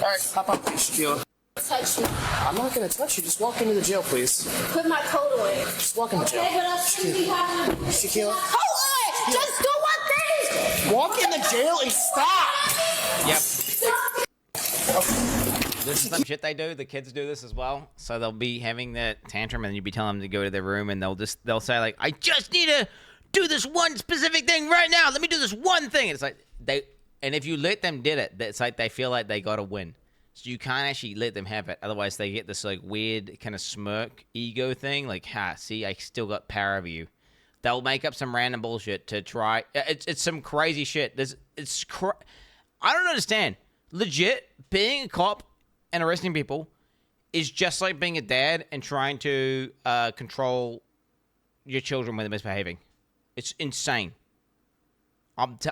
All right, hop up, Shaquilla. Touch me. I'm not gonna touch you. Just walk into the jail, please. Put my coat away. Just walk in the jail. Okay, but I'll see how. Shaquilla. Coat away. Just do one thing. Walk in the jail and stop. Yep. This is some shit they do. The kids do this as well. So they'll be having that tantrum, and you'll be telling them to go to their room, and they'll say like, "I just need to do this one specific thing right now. Let me do this one thing." And it's like and if you let them did it, it's like they feel like they got to win. So you can't actually let them have it. Otherwise, they get this like weird kind of smirk ego thing. Like, see, I still got power over you. They'll make up some random bullshit to try. It's some crazy shit. I don't understand. Legit, being a cop and arresting people is just like being a dad and trying to control your children when they're misbehaving. It's insane.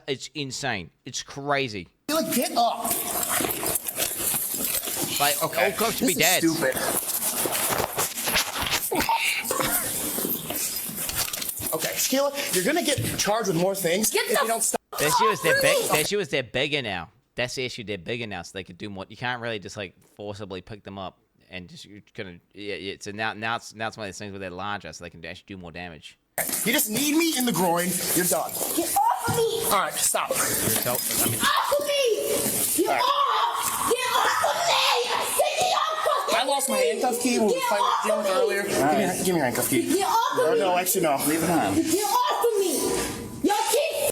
It's insane. It's crazy. Get up. Like, okay. All cops should be dads. Stupid. Okay, Shaquilla, you're gonna get charged with more things if you don't stop. The issue is they're bigger now. That's the issue. They're bigger now, so they can do more. You can't really just like forcibly pick them up and just you're gonna. Yeah. So now it's one of those things where they're larger, so they can actually do more damage. You just need me in the groin. You're done. Get off of me. All right, stop. Off of me. Get off. Get off of me. I said get off of me. I I lost my handcuff key when we were dealing with earlier. Give me your handcuff key. Get off of me. No, actually, no. Leave it on. Get off of me. Y'all keep me.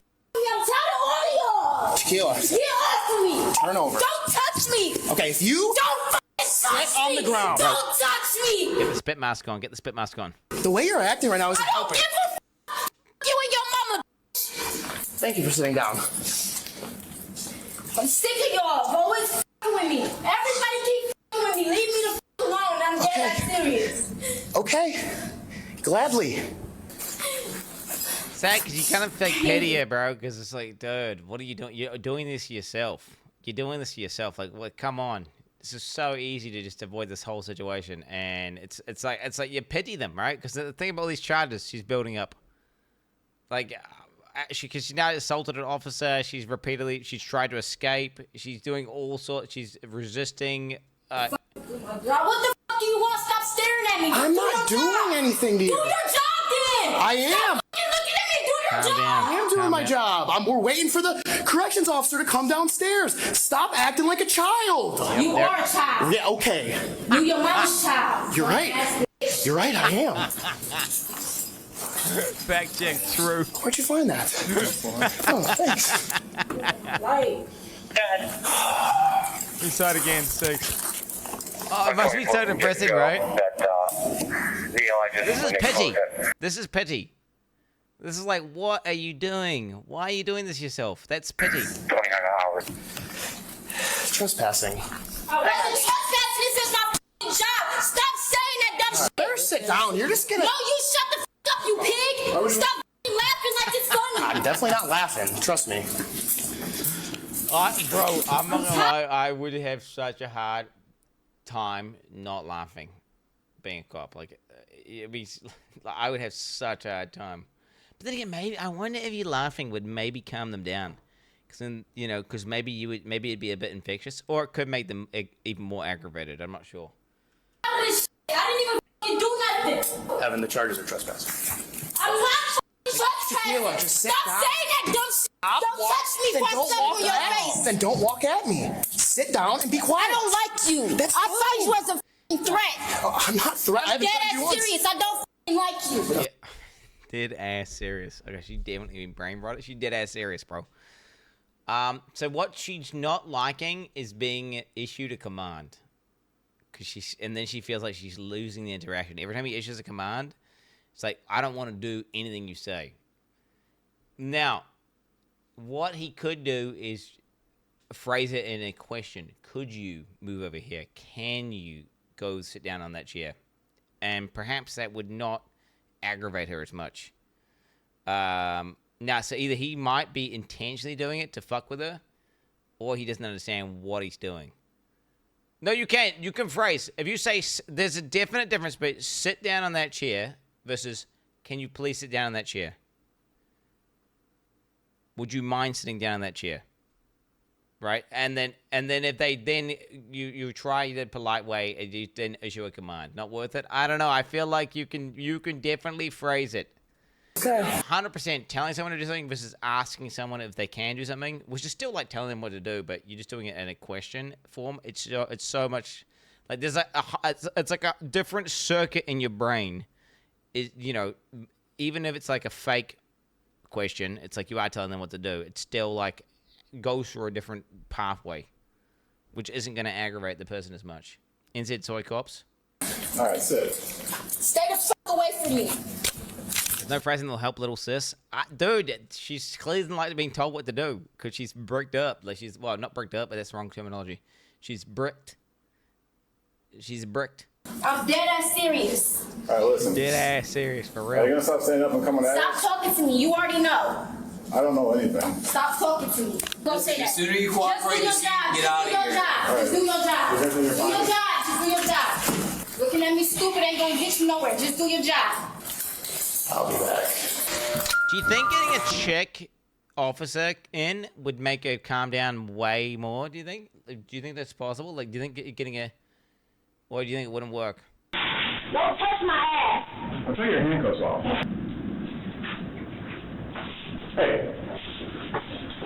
I'm tired of all of y'all. Tequila. Get off of me. Turn over. Don't touch me. Okay, if you don't sit on the ground. Don't touch me. Get the spit mask on. Get the spit mask on. The way you're acting right now isn't helping. You and your mama. Thank you for sitting down. I'm sick of y'all. Always with me. Everybody keep with me. Leave me the alone. I'm dead serious. Okay. Gladly. Sad because you kind of feel pettier, bro. Because it's like, dude, what are you doing? You're doing this yourself. You're doing this yourself. Like, what? Come on. This is so easy to just avoid this whole situation, and it's like you pity them, right? Because the thing about all these charges she's building up, like, because she now assaulted an officer. She's tried to escape. She's doing all sorts. She's resisting. What the fuck do you want? Stop staring at me. I'm not doing anything to you. Do your job then. I am. Stop fucking looking at me. Do your job. I am doing my job. We're waiting for the corrections officer to come downstairs. Stop acting like a child. You are a child. Yeah, okay. You your mama's child. You're right. You're right, I am. Fact check, true. Where'd you find that? Oh, thanks. Right. Inside again, 6. Oh, it must be so depressing, right? This is petty. This is petty. This is like, what are you doing? Why are you doing this yourself? That's petty. 29 hours. Trespassing. Oh, trespassing. This is my job. Stop saying that dumb shit. Better sit down. You're just gonna. No, you shut the up, you pig. Stop laughing like it's funny. I'm definitely not laughing. Trust me. Bro, I'm not gonna lie. I would have such a hard time not laughing, being a cop. Like, I would have such a hard time. But then again, maybe I wonder if you laughing would maybe calm them down, because then because maybe it'd be a bit infectious, or it could make them even more aggravated. I'm not sure. I didn't even do nothing. Evan, the charges are trespassing. I'm not trespassing. Just sit Stop down. saying that dumb shit. Don't touch me before I step on your face. Then don't walk at me. Sit down and be quiet. I don't like you. That's I saw you as a f***ing threat. I'm not threatening. I'm dead ass serious. I don't f***ing like you. Yeah. Dead ass serious. Okay, she definitely brain rot it. She dead ass serious, bro. So what she's not liking is being issued a command. And then she feels like she's losing the interaction. Every time he issues a command, it's like, I don't want to do anything you say. Now, what he could do is phrase it in a question. Could you move over here? Can you go sit down on that chair? And perhaps that would not aggravate her as much. Now, so either he might be intentionally doing it to fuck with her, or he doesn't understand what he's doing. No, you can't. You can phrase. If you say, there's a definite difference between sit down on that chair versus, can you please sit down on that chair? Would you mind sitting down on that chair? Right? And then if they you try the polite way and you then issue a command. Not worth it? I don't know. I feel like you can definitely phrase it. 100% telling someone to do something versus asking someone if they can do something, which is still like telling them what to do, but you're just doing it in a question form. It's so much like there's it's like a different circuit in your brain. Even if it's like a fake question, it's like you are telling them what to do. It's still like goes through a different pathway, which isn't going to aggravate the person as much. NZ Soy Cops. All right, sit. Stay the fuck away from me. There's no phrasing that'll help little sis. Dude, she's clearly doesn't like being told what to do because she's bricked up. Like she's, well, not bricked up, but that's the wrong terminology. She's bricked. She's bricked. I'm dead ass serious. All right, listen. Dead ass serious, for real. Are you going to stop standing up and coming at us? Stop talking to me. You already know. I don't know anything. Stop talking to me. Don't say that. The sooner you cooperate, the sooner you get out of here. Just do your job. Just do your job. Just do your job. Looking at me stupid ain't gonna get you nowhere. Just do your job. I'll be back. Do you think getting a chick officer in would make her calm down way more? Do you think? Do you think that's possible? Like, do you think getting a, or do you think it wouldn't work? Don't touch my ass. I'll take your handcuffs off. Hey.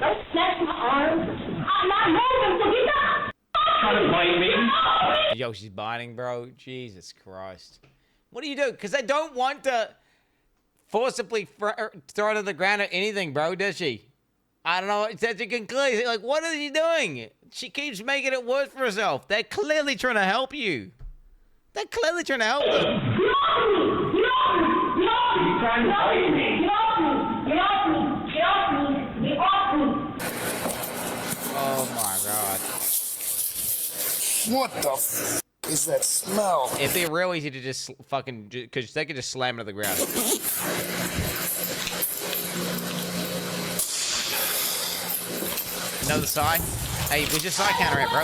Don't snatch my arm. I'm not moving, so get up. Trying to bite me? Oh, she's biting, bro. Jesus Christ. What do you do? Because they don't want to forcibly throw it on the ground or anything, bro, does she? I don't know. It's such a conclusion. Like, what is she doing? She keeps making it worse for herself. They're clearly trying to help you. They're clearly trying to help them. You're trying to fight me. Get off me. Oh my God. What the f is that smell? It'd be real easy to just fucking, because they could just slam it to the ground. Another side? Hey, where's your side counter at, bro?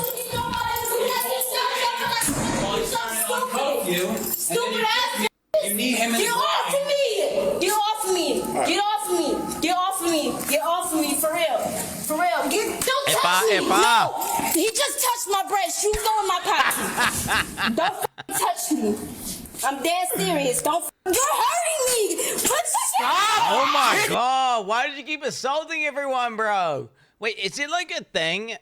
Stupid ass. You need him in the off me! Get off me! Get off me! Get off me! Get off me! For real! For real! Don't touch me! No! He just touched my breast. You go in my pocket. Don't touch me. I'm dead serious. Don't. You're hurting me. Stop! Oh my God! Why did you keep assaulting everyone, bro? Wait, is it like a thing?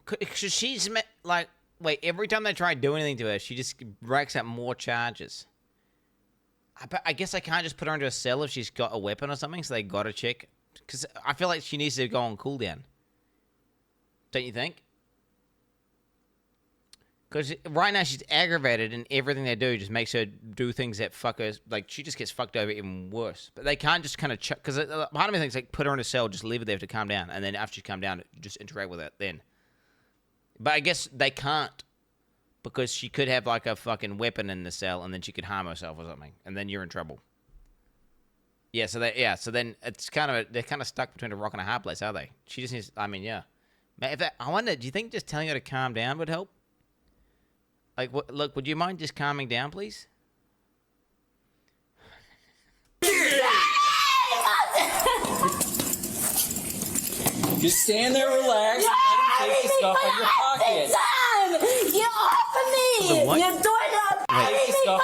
Cause she's like, wait, every time they try to do anything to her, she just racks up more charges. I guess I can't just put her into a cell if she's got a weapon or something, so they gotta check. Because I feel like she needs to go on cooldown. Don't you think? Because right now she's aggravated and everything they do just makes her do things that fuck her. Like, she just gets fucked over even worse. But they can't just kind of... Because part of me thinks, like, put her in a cell, just leave her there to calm down. And then after she's calmed down, just interact with it then. But I guess they can't. Because she could have, like, a fucking weapon in the cell and then she could harm herself or something. And then you're in trouble. Yeah, so then it's kind of... They're kind of stuck between a rock and a hard place, are they? She just needs... I mean, yeah. I wonder, do you think just telling her to calm down would help? Like, look, would you mind just calming down, please? Just stand there, relax, and take the stuff out of your pocket. Get off of me! You're doing it.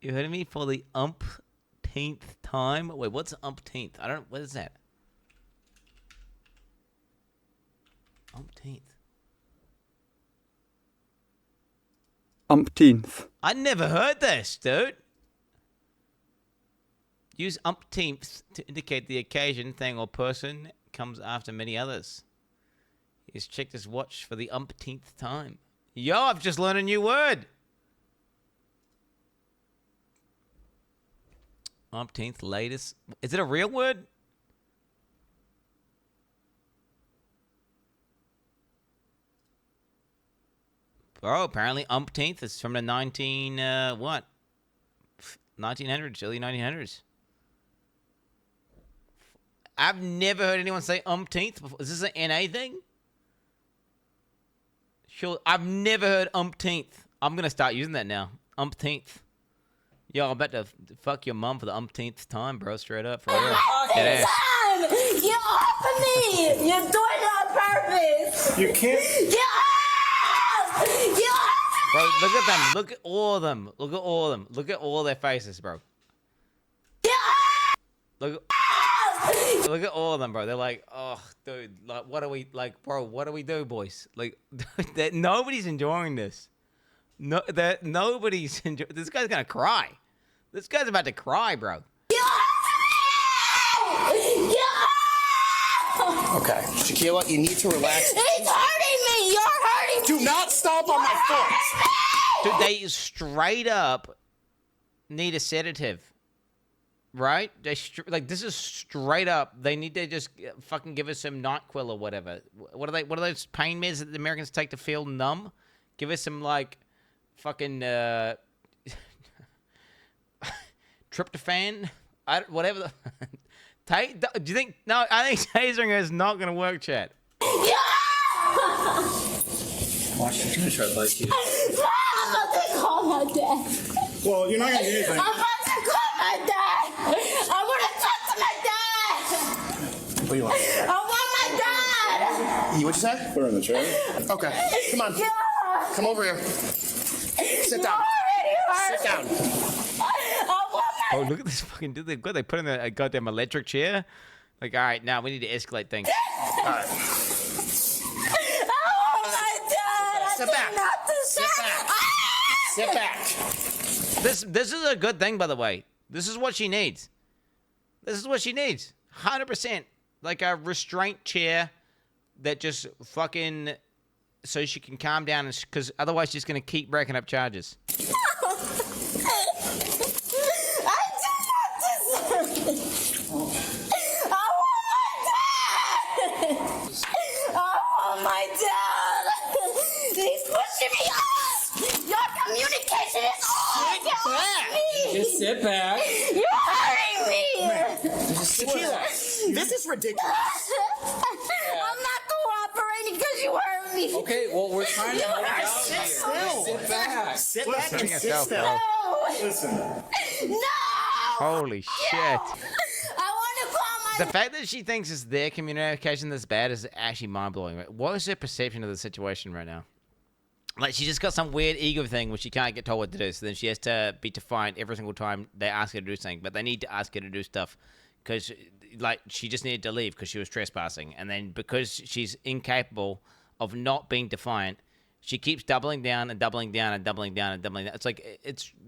You heard me for the umpteenth time? Wait, what's umpteenth? I don't... What is that? Umpteenth. Umpteenth. I never heard this, dude. Use umpteenth to indicate the occasion, thing, or person comes after many others. He's checked his watch for the umpteenth time. Yo, I've just learned a new word. Umpteenth, latest. Is it a real word? Bro, apparently umpteenth is from the 1900s, early 1900s. I've never heard anyone say umpteenth before. Is this an NA thing? Sure, I've never heard umpteenth. I'm going to start using that now. Umpteenth. Yo, I'm about to fuck your mom for the umpteenth time, bro. Straight up. For real. Dead ass. Get off of me! You're doing it on purpose! You can't... Get off! Bro, look at them. Look at all of them. Look at all of them. Look at all their faces, bro. Look at all of them, bro. They're like, oh, dude, like, what do we, like, bro, what do we do, boys? Like, nobody's enjoying this. No, that nobody's enjoying. This guy's gonna cry. This guy's about to cry, bro. Okay, Shaquilla, you need to relax. He's hurting me. You're hurting me. Do not stomp on my foot. Dude, they straight up need a sedative, right? They like, this is straight up. They need to just fucking give us some NyQuil or whatever. What are they? What are those pain meds that the Americans take to feel numb? Give us some like fucking tryptophan, whatever. Do you think? No, I think tasering her is not gonna work, chat. Watch, she's gonna try to bite you. I'm about to call my dad. Well, you're not gonna do anything. I'm about to call my dad. I want to talk to my dad. What do you want? I want my dad. What'd you say? Put her in the chair. Okay, come on. Yeah. Come over here. Sit down. Sit down. Oh, look at this fucking dude. They put in a goddamn electric chair. Like, all right, now we need to escalate things. All right. I want my dad. Sit back. Sit back. This is a good thing, by the way. This is what she needs. This is what she needs. 100%. Like a restraint chair that just fucking... So she can calm down, because otherwise she's going to keep racking up charges. My dad! He's pushing me off! Your communication is off! Get off me! Just sit back. You're hurting me! Tequila, this is ridiculous. I'm not cooperating because you hurt me. Okay, well, we're trying to help you out Sit here. still. Sit back. Sit back and sit yourself, still. bro. Listen. No! Holy shit. I want to call my... The fact that she thinks it's their communication that's bad is actually mind-blowing. Right? What is her perception of the situation right now? Like, she just got some weird ego thing where she can't get told what to do, so then she has to be defiant every single time they ask her to do something, but they need to ask her to do stuff because, like, she just needed to leave because she was trespassing, and then because she's incapable of not being defiant, she keeps doubling down and doubling down and doubling down and doubling down. It's like,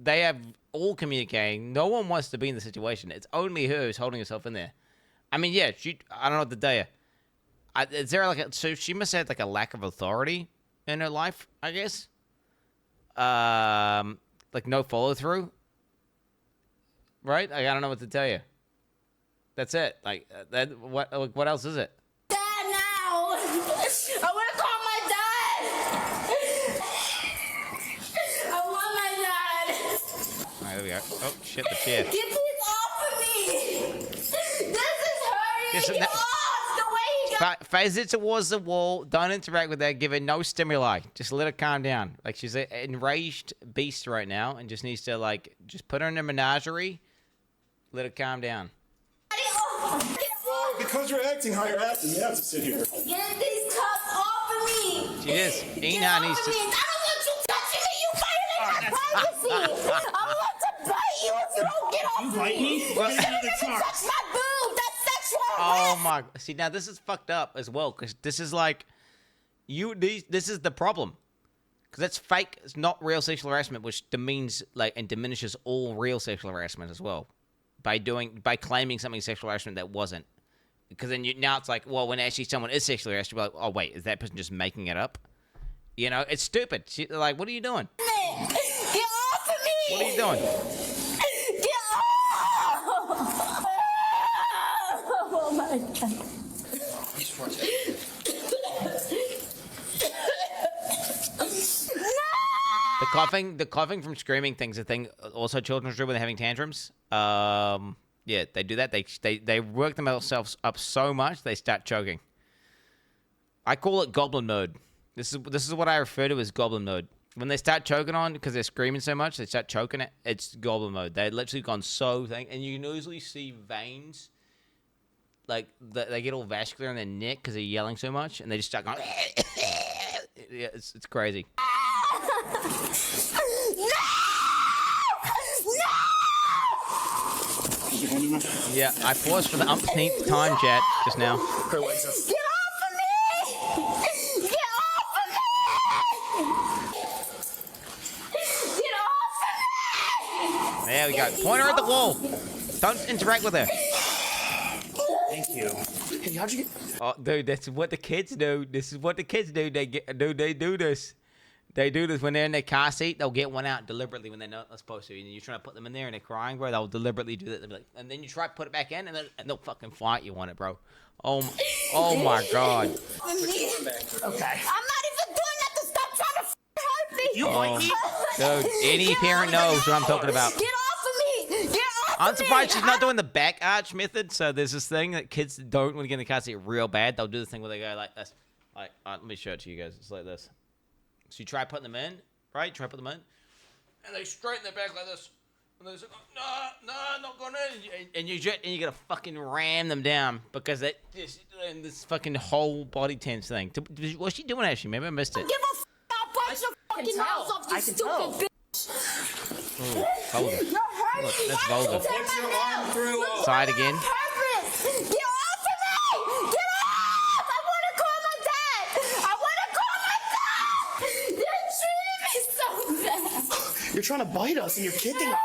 they have all communicating. No one wants to be in the situation. It's only her who's holding herself in there. I mean, yeah, I don't know what to tell you. Is there like so she must have like a lack of authority in her life, I guess. Like no follow through, right? Like, I don't know what to tell you. That's it. Like that. What else is it? Dad, now! I want to call my dad! I want my dad! All right, there we go. Oh shit, the chair. Get this off of me! This is hurting! Yes, Get off! The way he got... Phase it towards the wall. Don't interact with her. Give her no stimuli. Just let her calm down. Like she's an enraged beast right now, and just needs to like just put her in a menagerie. Let her calm down. Well, because you're acting how you're acting, you have to sit here. Get these cups off of me! She is. Get off needs of to. me! I don't want you touching me! You violated my privacy! I want to bite you if you don't get off You of bite me? You shouldn't even touch my boob! That's sexual Oh harassment! my! See now this is fucked up as well because this is like, this is the problem, because that's fake. It's not real sexual harassment, which demeans like and diminishes all real sexual harassment as well, by claiming something sexual harassment that wasn't. Because then now it's like, well, when actually someone is sexually harassed, you're like, oh wait, is that person just making it up? You know, it's stupid. Like, what are you doing? Get off of me! What are you doing? Get off! Oh my god. The coughing from screaming thing's a thing. Also, children do when they're having tantrums. Yeah, they do that. They work themselves up so much they start choking. I call it goblin mode. This is what I refer to as goblin mode. When they start choking on because they're screaming so much, they start choking it. It's goblin mode. They've literally gone so thing, and you can usually see veins. Like they get all vascular in their neck because they're yelling so much, and they just start going. Yeah, it's crazy. Yeah, I paused for the umpteenth time, chat, just now. Get off of me! Get off of me! Get off of me! There we go. Point her at the wall. Don't interact with her. Thank you. Hey, how'd you get... Oh, dude, that's what the kids do. This is what the kids do. They do this. They do this when they're in their car seat. They'll get one out deliberately when they're not supposed to. And you try to put them in there and they're crying, bro. They'll deliberately do that. They'll be like, and then you try to put it back in, and they'll fucking fight you on it, bro. Oh my god. Okay. I'm not even doing nothing. Stop trying to hurt me. You bite me? Dude, any parent knows what I'm talking about. Get off of me! Get off I'm of me! surprised she's not doing the back arch method. So there's this thing that kids don't when they get in the car seat real bad. They'll do this thing where they go like this. Like, let me show it to you guys. It's like this. So you try putting them in, right? Try putting them in, and they straighten their back like this. And they're like, no, not going in. And you gotta fucking ram them down because they just in this fucking whole body tense thing. What's she doing actually? Maybe I missed it. Give a f***. I'll bite your fucking mouth off, you stupid bitch. Ooh, vulgar. You're hurting Look, me. that's vulgar. Put your arm through. Side again. Get off of me! Get off! I want to call my dad! I want to call my dad! Get trying to bite us and you're kicking us.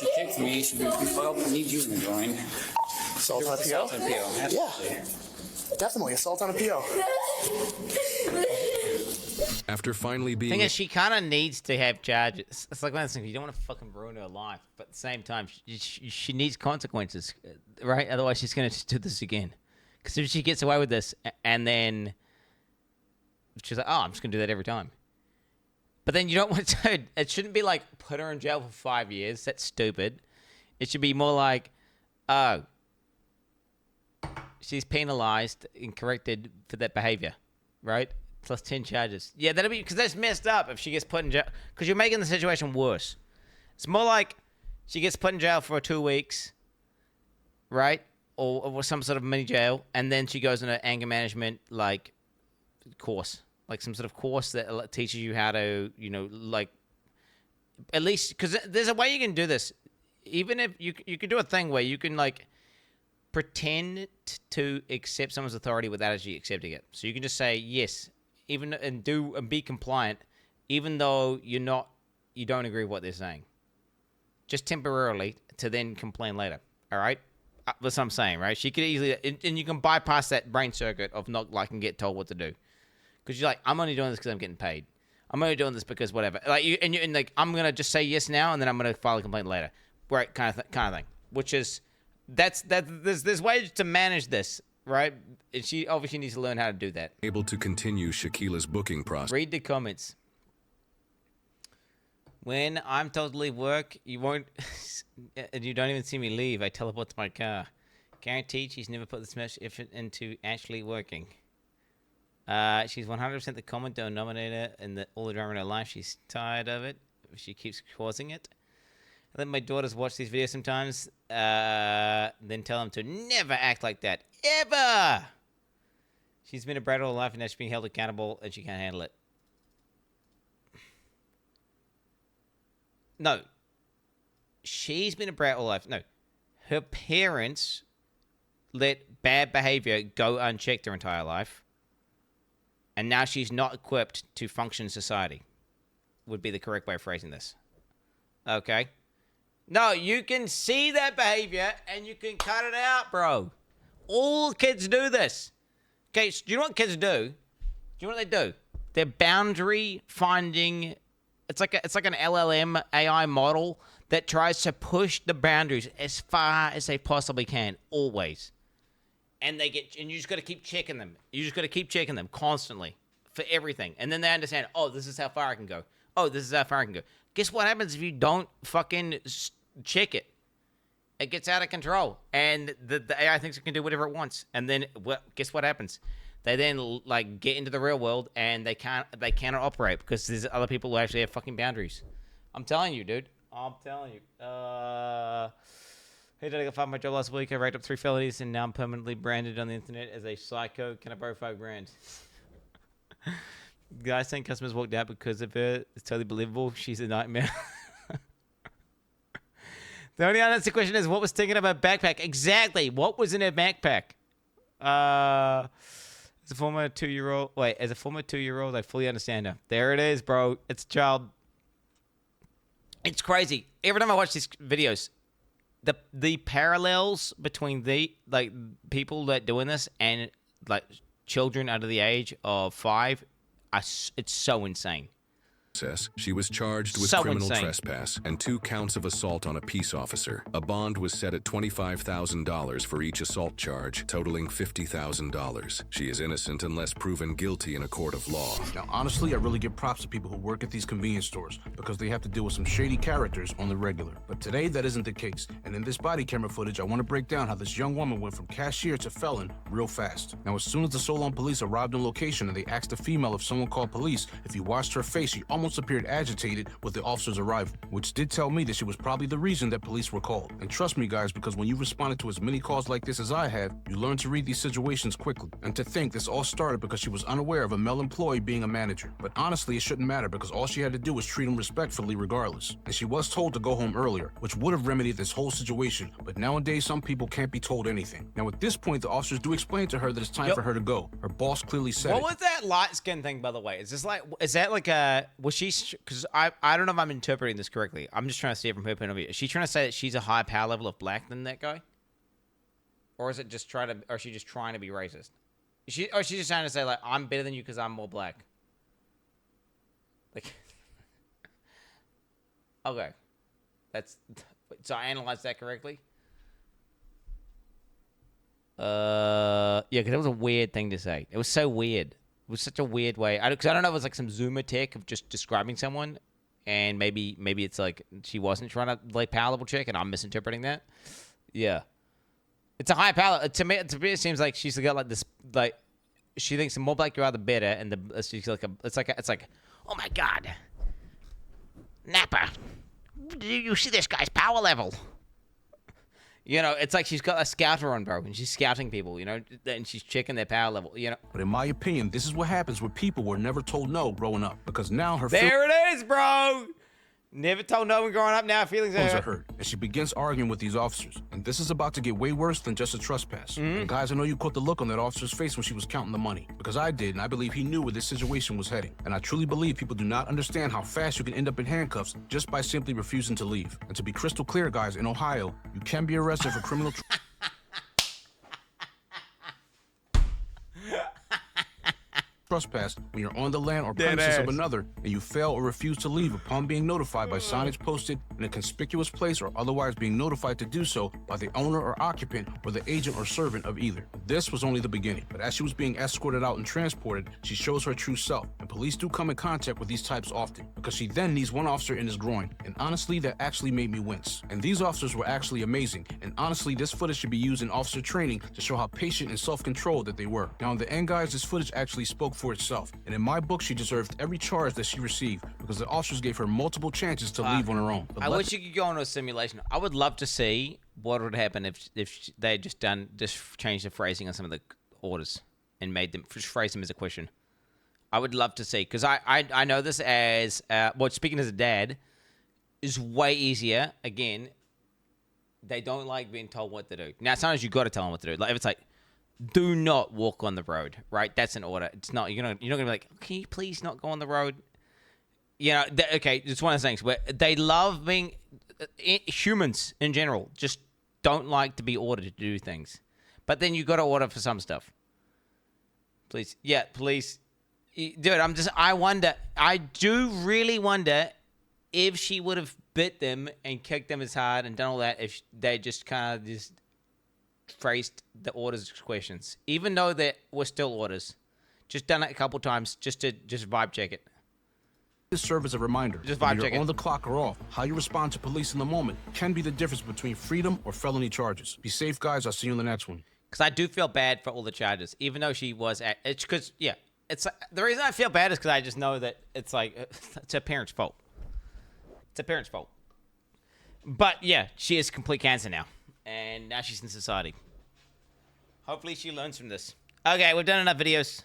She kicked me. She need you in the groin. Assault on a PO? Yeah. Definitely. Assault on a PO. After finally being... Thing is, she kind of needs to have charges. It's like one of those things, you don't want to fucking ruin her life, but at the same time, she needs consequences, right? Otherwise, she's going to do this again. Because if she gets away with this, and then she's like, oh, I'm just going to do that every time. But then you don't want to... It shouldn't be like, put her in jail for 5 years. That's stupid. It should be more like, oh, she's penalized and corrected for that behavior, right? Plus 10 charges. Yeah, that'll be... Because that's messed up if she gets put in jail. Because you're making the situation worse. It's more like she gets put in jail for 2 weeks, right? Or some sort of mini jail, and then she goes in an anger management, like, course. Like some sort of course that teaches you how to, you know, like, at least... Because there's a way you can do this. Even if... You could do a thing where you can, like... pretend to accept someone's authority without actually accepting it. So you can just say yes, and be compliant, even though you don't agree with what they're saying, just temporarily, to then complain later. All right, that's what I'm saying, right? She could easily, and you can bypass that brain circuit of not liking get told what to do, because you're like, I'm only doing this because I'm getting paid. I'm only doing this because whatever. Like you, and like I'm gonna just say yes now, and then I'm gonna file a complaint later, right? Kind of thing, which is. There's ways to manage this, right? And she obviously needs to learn how to do that. Able to continue Shaquila's booking process. Read the comments. When I'm told to leave work, you won't, and you don't even see me leave. I teleport to my car. Guaranteed, she's never put this much effort into actually working. She's 100% the common denominator in all the drama in her life. She's tired of it. She keeps causing it. I let my daughters watch these videos sometimes, then tell them to never act like that. Ever! She's been a brat all her life, and now she's being held accountable, and she can't handle it. No. She's been a brat all her life. No. Her parents let bad behavior go unchecked her entire life, and now she's not equipped to function in society, would be the correct way of phrasing this. Okay? No, you can see that behavior and you can cut it out, bro. All kids do this. Okay, so do you know what kids do? Do you know what they do? They're boundary finding. It's like an LLM AI model that tries to push the boundaries as far as they possibly can, always. And you just got to keep checking them. You just got to keep checking them constantly for everything. And then they understand, oh, this is how far I can go. Oh, this is how far I can go. Guess what happens if you don't fucking check it? It gets out of control, and the AI thinks it can do whatever it wants. And then, guess what happens? They then like get into the real world, and they cannot operate because there's other people who actually have fucking boundaries. I'm telling you, dude. I'm telling you. Hey, did I got fired my job last week? I racked up 3 felonies, and now I'm permanently branded on the internet as a psycho. Can I borrow 5 grand? Guys saying customers walked out because of her. It's totally believable. She's a nightmare. The only unanswered question is, what was sticking in her backpack? Exactly. What was in her backpack? As a former 2-year-old, I fully understand her. There it is, bro. It's a child. It's crazy. Every time I watch these videos, the parallels between the people that doing this and like children under the age of 5, it's so insane. She was charged with criminal trespass and 2 counts of assault on a peace officer. A bond was set at $25,000 for each assault charge, totaling $50,000. She is innocent unless proven guilty in a court of law. Now, honestly, I really give props to people who work at these convenience stores because they have to deal with some shady characters on the regular. But today, that isn't the case. And in this body camera footage, I want to break down how this young woman went from cashier to felon real fast. Now, as soon as the Solon police arrived on location and they asked the female if someone called police, if you watched her face, she almost appeared agitated with the officer's arrival, which did tell me that she was probably the reason that police were called. And trust me, guys, because when you responded to as many calls like this as I have, you learn to read these situations quickly. And to think this all started because she was unaware of a male employee being a manager. But honestly, it shouldn't matter because all she had to do was treat him respectfully regardless. And she was told to go home earlier, which would have remedied this whole situation. But nowadays, some people can't be told anything. Now, at this point, the officers do explain to her that it's time for her to go. Her boss clearly said What was that light skin thing, by the way? Is that like a... Was she's because I don't know if I'm interpreting this correctly. I'm just trying to see it from her point of view. Is she trying to say that she's a higher power level of black than that guy, or is it just or is she just trying to be racist? She's just trying to say like I'm better than you because I'm more black. Like, okay, so I analyzed that correctly. Yeah, because it was a weird thing to say. It was so weird. It was such a weird way. Because I don't know if it was like some Zoomer tech of just describing someone, and maybe it's like she wasn't trying to like power level check, and I'm misinterpreting that. Yeah, it's a high power. To me, it seems like she's got like this like she thinks the more black you are, the better, and she's like it's like oh my god, Nappa, do you see this guy's power level? You know, it's like she's got a scouter on, bro, and she's scouting people, you know, and she's checking their power level, you know. But in my opinion, this is what happens when people were never told no growing up, because now her there it is, bro. Never told no one growing up, now feelings are hurt. And she begins arguing with these officers. And this is about to get way worse than just a trespass. And guys, I know you caught the look on that officer's face when she was counting the money. Because I did, and I believe he knew where this situation was heading. And I truly believe people do not understand how fast you can end up in handcuffs just by simply refusing to leave. And to be crystal clear, guys, in Ohio, you can be arrested for criminal trespass when you're on the land or premises of another and you fail or refuse to leave upon being notified by signage posted in a conspicuous place or otherwise being notified to do so by the owner or occupant or the agent or servant of either. This was only the beginning, but as she was being escorted out and transported, she shows her true self, and police do come in contact with these types often because she then knees one officer in his groin, and honestly that actually made me wince. And these officers were actually amazing, and honestly this footage should be used in officer training to show how patient and self-controlled that they were. Now in the end, guys, this footage actually spoke for itself, and in my book she deserved every charge that she received because the officers gave her multiple chances to leave on her own. I wish you could go into a simulation. I would love to see what would happen if they had just changed the phrasing on some of the orders and made them just phrase them as a question. I would love to see, because I know this as speaking as a dad is way easier. Again, they don't like being told what to do. Now sometimes you got to tell them what to do. Like if it's like, do not walk on the road, right? That's an order. It's not, you're not gonna be like, can you please not go on the road? You know, okay, it's one of those things where they love being, humans in general just don't like to be ordered to do things. But then you got to order for some stuff. Please. Yeah, please. Dude, I do really wonder if she would have bit them and kicked them as hard and done all that if they just kind of just phrased the orders questions, even though they were still orders. Just done it a couple times just to vibe check it. This serve as a reminder. Just vibe check it. On the clock or off, how you respond to police in the moment can be the difference between freedom or felony charges. Be safe, guys. I'll see you in the next one. Because I do feel bad for all the charges, even though she was at. It's because it's the reason I feel bad is because I just know that it's like it's her parents' fault. It's her parents' fault. But yeah, she is complete cancer now. And now she's in society. Hopefully she learns from this. Okay, we've done enough videos.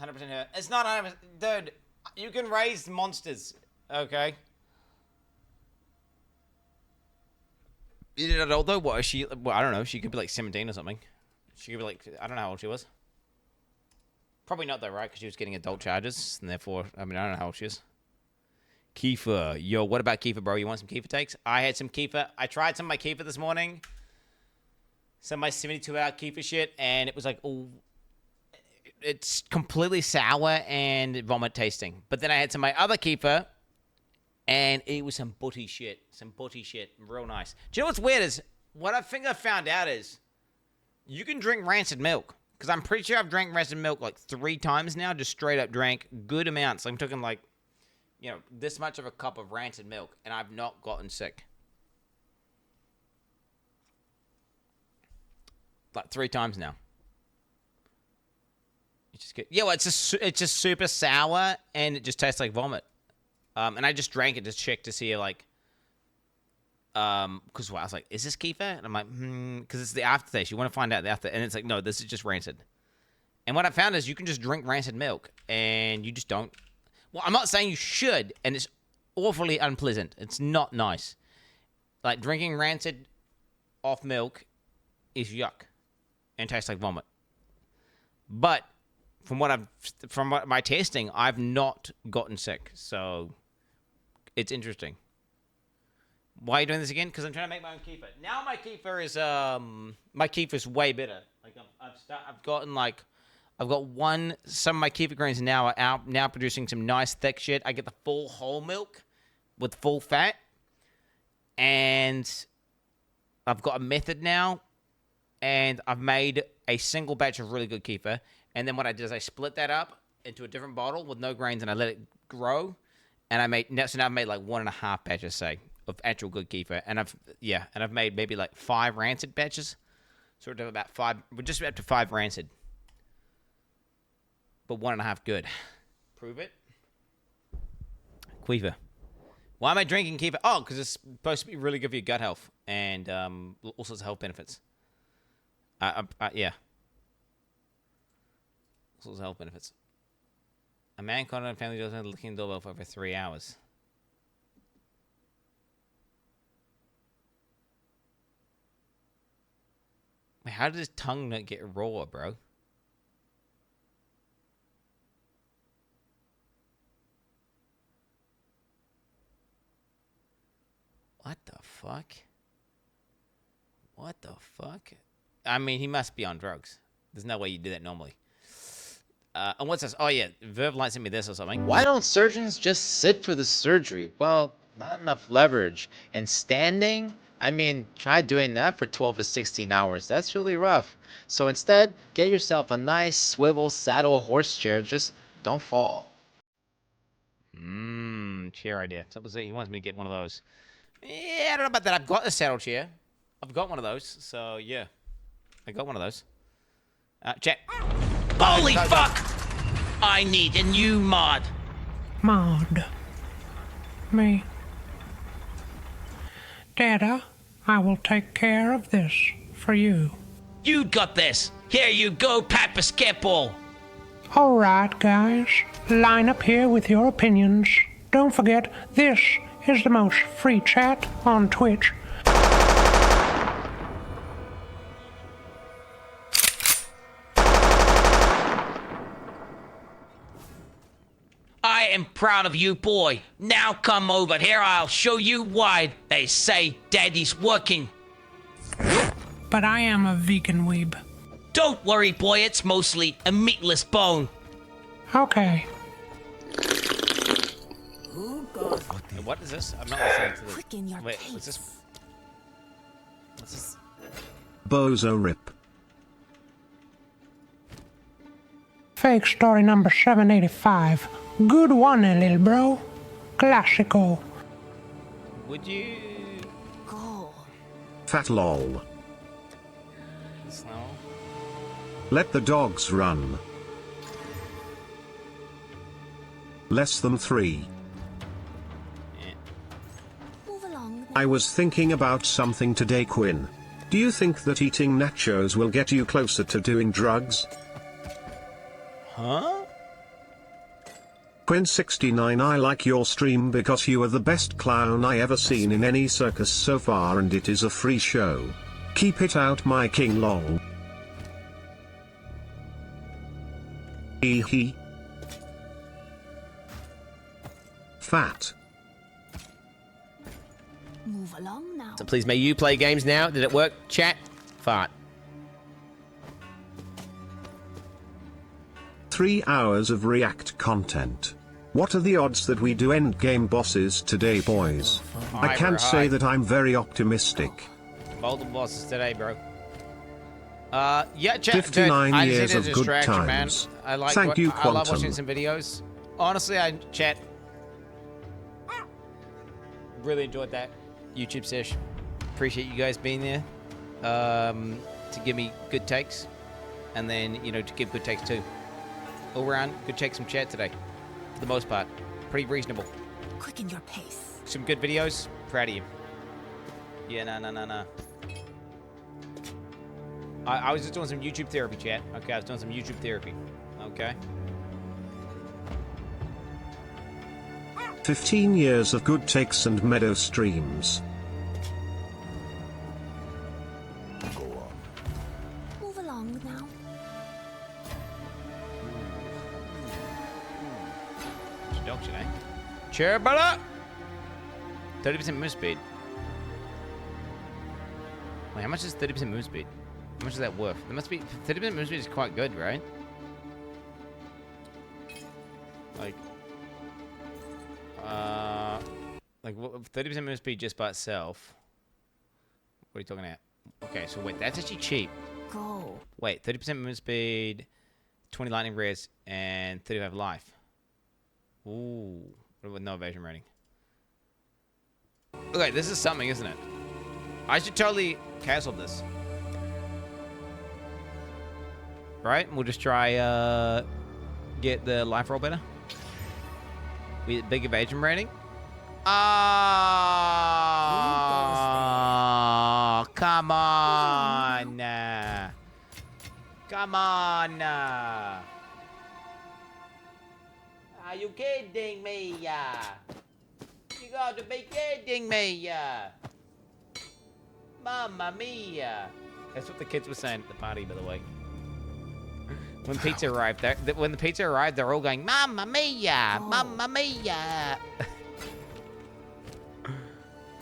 100% her. It's not 100%. Dude, you can raise monsters. Okay? Although, what is she? Well, I don't know. She could be like 17 or something. She could be like, I don't know how old she was. Probably not though, right? Because she was getting adult charges. And therefore, I don't know how old she is. Kefir. Yo, what about kefir, bro? You want some kefir takes? I had some kefir. I tried some of my kefir this morning. Some of my 72-hour kefir shit. And it was like, oh, it's completely sour and vomit tasting. But then I had some of my other kefir. And it was some butty shit. Some butty shit. Real nice. Do you know what's weird is, what I think I found out is, you can drink rancid milk. Because I'm pretty sure I've drank rancid milk like 3 times now. Just straight up drank good amounts. I'm talking like, you know, this much of a cup of rancid milk, and I've not gotten sick. Like 3 times now. It's just good. Yeah, well, it's just super sour, and it just tastes like vomit. And I just drank it to check to see, like, because I was like, is this kefir? And I'm like, because it's the aftertaste. You want to find out the after, and it's like, no, this is just rancid. And what I found is you can just drink rancid milk, and you just don't. Well, I'm not saying you should, and it's awfully unpleasant. It's not nice. Like, drinking rancid off milk is yuck and tastes like vomit. But from my testing, I've not gotten sick. So it's interesting. Why are you doing this again? Because I'm trying to make my own kefir. Now my kefir is way better. Like I've got some of my kefir grains now are now producing some nice thick shit. I get the full whole milk with full fat, and I've got a method now, and I've made a single batch of really good kefir. And then what I did is I split that up into a different bottle with no grains, and I let it grow. And now I've made like 1.5 batches, say, of actual good kefir, and I've made maybe like 5 rancid batches, sort of about 5. We're just up to 5 rancid, but 1.5 good. Prove it. Kefir. Why am I drinking kefir? Oh, because it's supposed to be really good for your gut health and all sorts of health benefits. Yeah, all sorts of health benefits. A man caught on a family doesn't licking the doorbell for over 3 hours. Wait, how did his tongue not get raw, bro? What the fuck? What the fuck? I mean, he must be on drugs. There's no way you do that normally. And what's this? Oh, yeah. Verblight sent me this or something. Why don't surgeons just sit for the surgery? Well, not enough leverage. And standing? I mean, try doing that for 12 to 16 hours. That's really rough. So instead, get yourself a nice swivel saddle horse chair. Just don't fall. Chair idea. So he wants me to get one of those. Yeah, I don't know about that. I've got a saddle chair. I've got one of those. So, yeah. I got one of those. Chat. Holy fuck! I need a new mod. Mod. Me. Dada, I will take care of this for you. You got this. Here you go, Papa Skipple. Alright, guys. Line up here with your opinions. Don't forget, this is the most free chat on Twitch. I am proud of you, boy. Now come over here. I'll show you why they say Daddy's working. But I am a vegan weeb. Don't worry, boy. It's mostly a meatless bone. Okay. What is this? I'm not listening to this. Wait, what's this? What's this? Bozo Rip. Fake story number 785. Good one, little bro. Classico. Would you go? Fat lol. Snow. Let the dogs run. Less than 3. I was thinking about something today, Quin. Do you think that eating nachos will get you closer to doing drugs? Huh? Quin69, I like your stream because you are the best clown I ever seen in any circus so far, and it is a free show. Keep it out, my king lol. Hee. Fat. Move along now. So please, may you play games now? Did it work? Chat? Fart. 3 hours of React content. What are the odds that we do endgame bosses today, boys? I can't say that I'm very optimistic. Multiple bosses today, bro. Yeah, chat. 59 years of good times. Man. I like. Thank you, I love Quantum. watching some videos. Honestly, chat. Really enjoyed that YouTube sesh. Appreciate you guys being there to give me good takes, and then to give good takes too. All around, good takes from chat today. For the most part, pretty reasonable. Quicken your pace. Some good videos. Proud of you. Yeah, no. I was just doing some YouTube therapy, chat. Okay, I was doing some YouTube therapy. Okay. 15 years of good takes and meadow streams. Move along now. shit, eh? Cherbala! 30% move speed. Wait, how much is 30% move speed? How much is that worth? There must be 30% move speed is quite good, right? Like 30% move speed just by itself. What are you talking about? Okay, so wait, that's actually cheap. Go. Wait, 30% move speed, 20 lightning res, and 35 life. Ooh, what about no evasion rating? Okay, this is something, isn't it? I should totally cancel this. Right? We'll just try get the life roll better. With big evasion rating. Oh, come on. Come on. Are you kidding me? You got to be kidding me. Mamma mia. That's what the kids were saying at the party, by the way. When pizza arrived, when the pizza arrived, they're all going, "Mamma mia, mamma mia."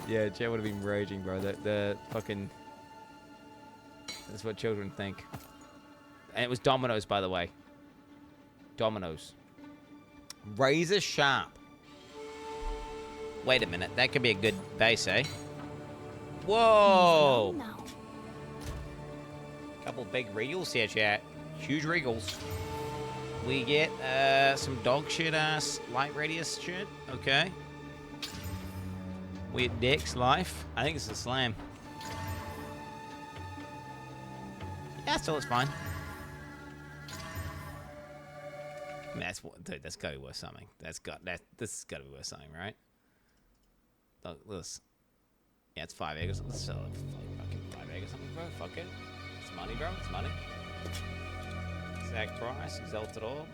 Yeah, Jay would have been raging, bro. The fucking. That's what children think. And it was Domino's, by the way. Domino's. Razor sharp. Wait a minute, that could be a good base, eh? Whoa! Couple big regals here, chat. Huge regals. We get some dog shit ass light radius shit. Okay. We get Dex life. I think it's a slam. Yeah, still it's fine. I mean, dude, that's gotta be worth something. This has gotta be worth something, right? Look, this. Yeah, it's 5 acres. Let's sell it for fucking 5 acres something, bro. Fuck it. It's money, bro. It's money. Exact price. Exalted orb.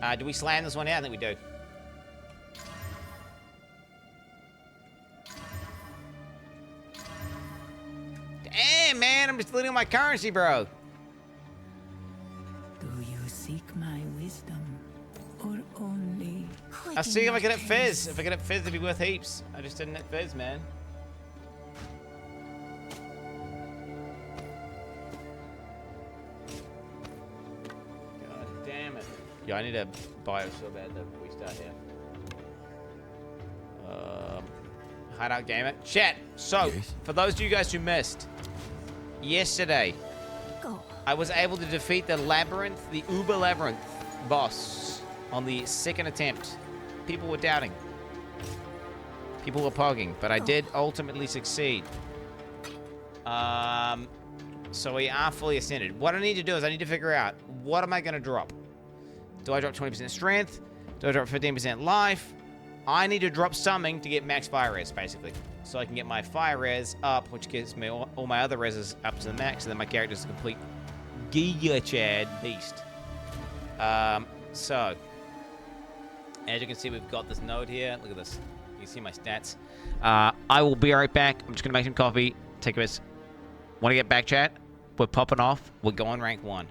5. Do we slam this one out? I think we do. Damn, man. I'm just deleting my currency, bro. Do you seek my wisdom or only... I'll see if I can hit Fizz. If I can hit Fizz, it'd be worth heaps. I just didn't hit Fizz, man. God damn it. Yeah, I need a bio so bad that we start here. Hideout Gamer. Chat. So, for those of you guys who missed, yesterday, I was able to defeat the Labyrinth, the Uber Labyrinth boss on the second attempt. People were doubting. People were pogging, but I did ultimately succeed. So we are fully ascended. What I need to do is I need to figure out, what am I going to drop? Do I drop 20% strength? Do I drop 15% life? I need to drop something to get max fire res, basically. So I can get my fire res up, which gives me all my other reses up to the max, and then my character's a complete Giga Chad beast. So, as you can see, we've got this node here. Look at this. You can see my stats. I will be right back. I'm just going to make some coffee. Take a bit. Want to get back, chat? We're popping off. We're going rank 1.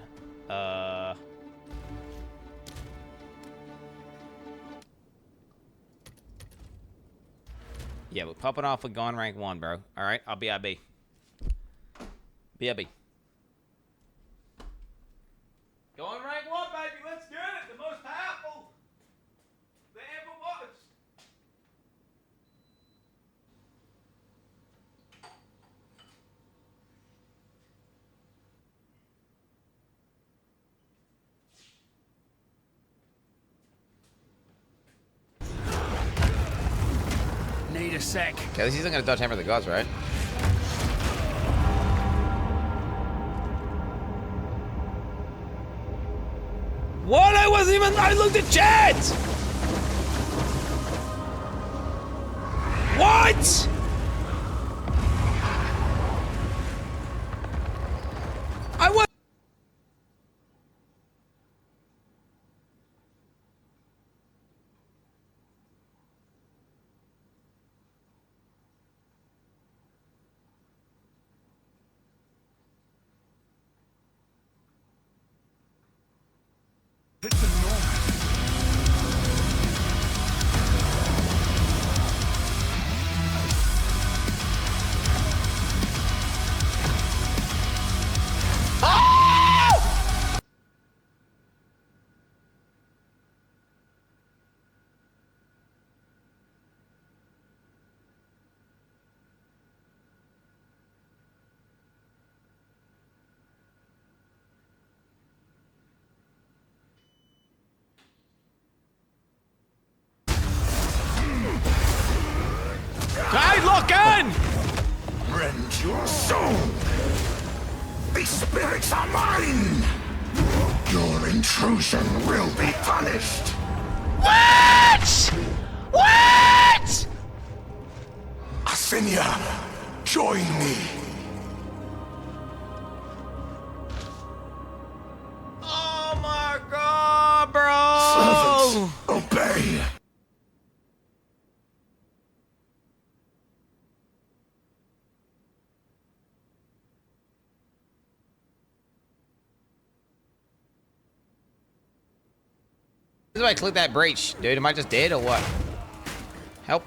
Yeah, we're popping off. We're going rank 1, bro. All right? I'll BRB. BRB. Going rank 1, baby. Let's get it. The most powerful there ever was. Need a sec. Okay, at least he's not gonna dodge Hammer of the Gods, right? What? I looked at chat! What? I was. It's enormous. gun! Rend your soul! These spirits are mine! Your intrusion will be punished! What? What? Asinia, join me! Oh my god, bro! Servants, obey! How do I click that breach, dude? Am I just dead or what? Help.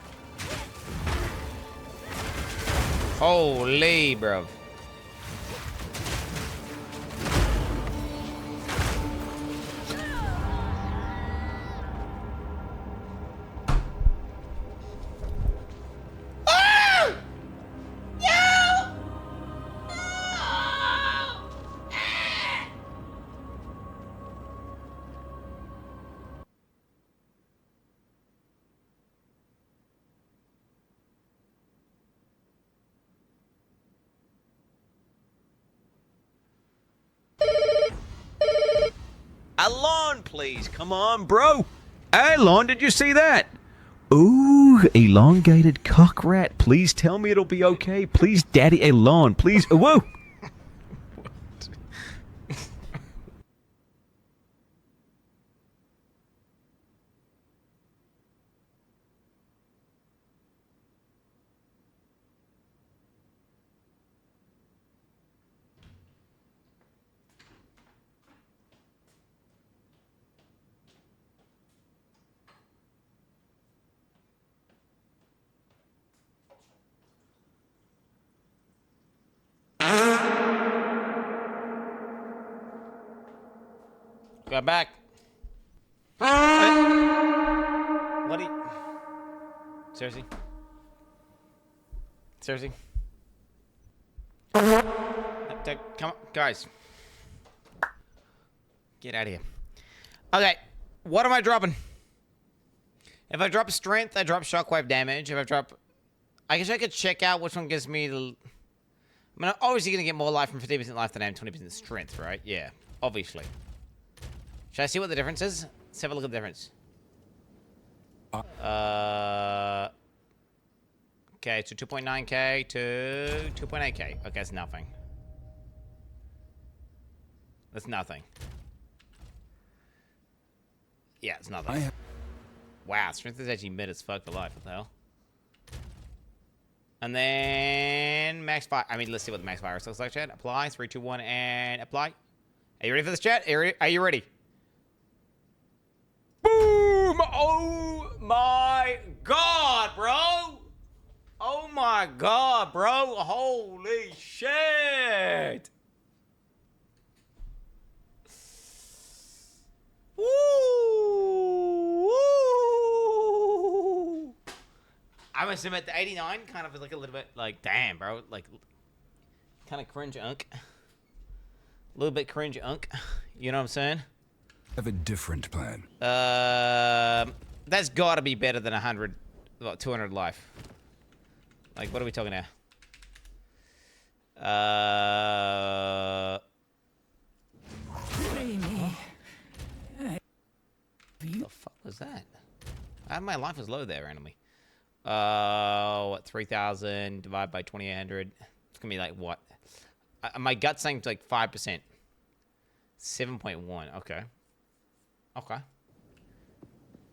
Holy, bro. Elon, please. Come on, bro. Elon, did you see that? Ooh, elongated cock rat. Please tell me it'll be okay. Please, Daddy Elon, please. Whoa. Got back. What do you... Seriously? Seriously? Come on, guys. Get out of here. Okay, what am I dropping? If I drop strength, I drop shockwave damage. If I drop... I guess I could check out which one gives me the... I mean, I'm obviously going to get more life from 50% life than I am 20% strength, right? Yeah, obviously. Should I see what the difference is? Let's have a look at the difference. Okay, so 2.9k to 2.8k. Okay, that's nothing. That's nothing. Yeah, it's nothing. Wow, strength is actually mid as fuck for life. What the hell? And then max fire. I mean, let's see what the max fire looks like, chat. Apply. 3, 2, 1, and apply. Are you ready for this, chat? Are you ready? Boom! Oh my god, bro! Oh my god, bro! Holy shit! Woo! Woo! I must admit, the 89 kind of is like a little bit like, damn, bro. Like, kind of cringe unk. A little bit cringe unk. You know what I'm saying? I have a different plan. That's got to be better than 100, what, 200 life. Like, what are we talking now? What the fuck was that? My life was low there randomly. What, 3,000 divided by 2,800? It's gonna be like what? My gut saying like 5%. 7.1. Okay. Okay.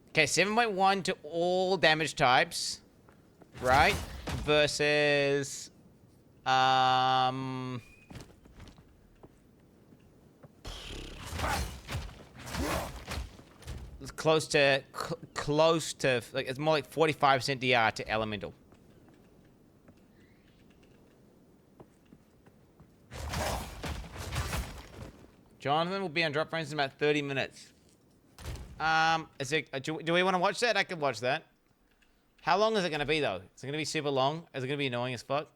Okay, 7.1 to all damage types, right? Versus, it's close to, like, it's more like 45% DR to elemental. Jonathan will be on drop frames in about 30 minutes. Is it, do we want to watch that? I could watch that. How long is it going to be, though? Is it going to be super long? Is it going to be annoying as fuck?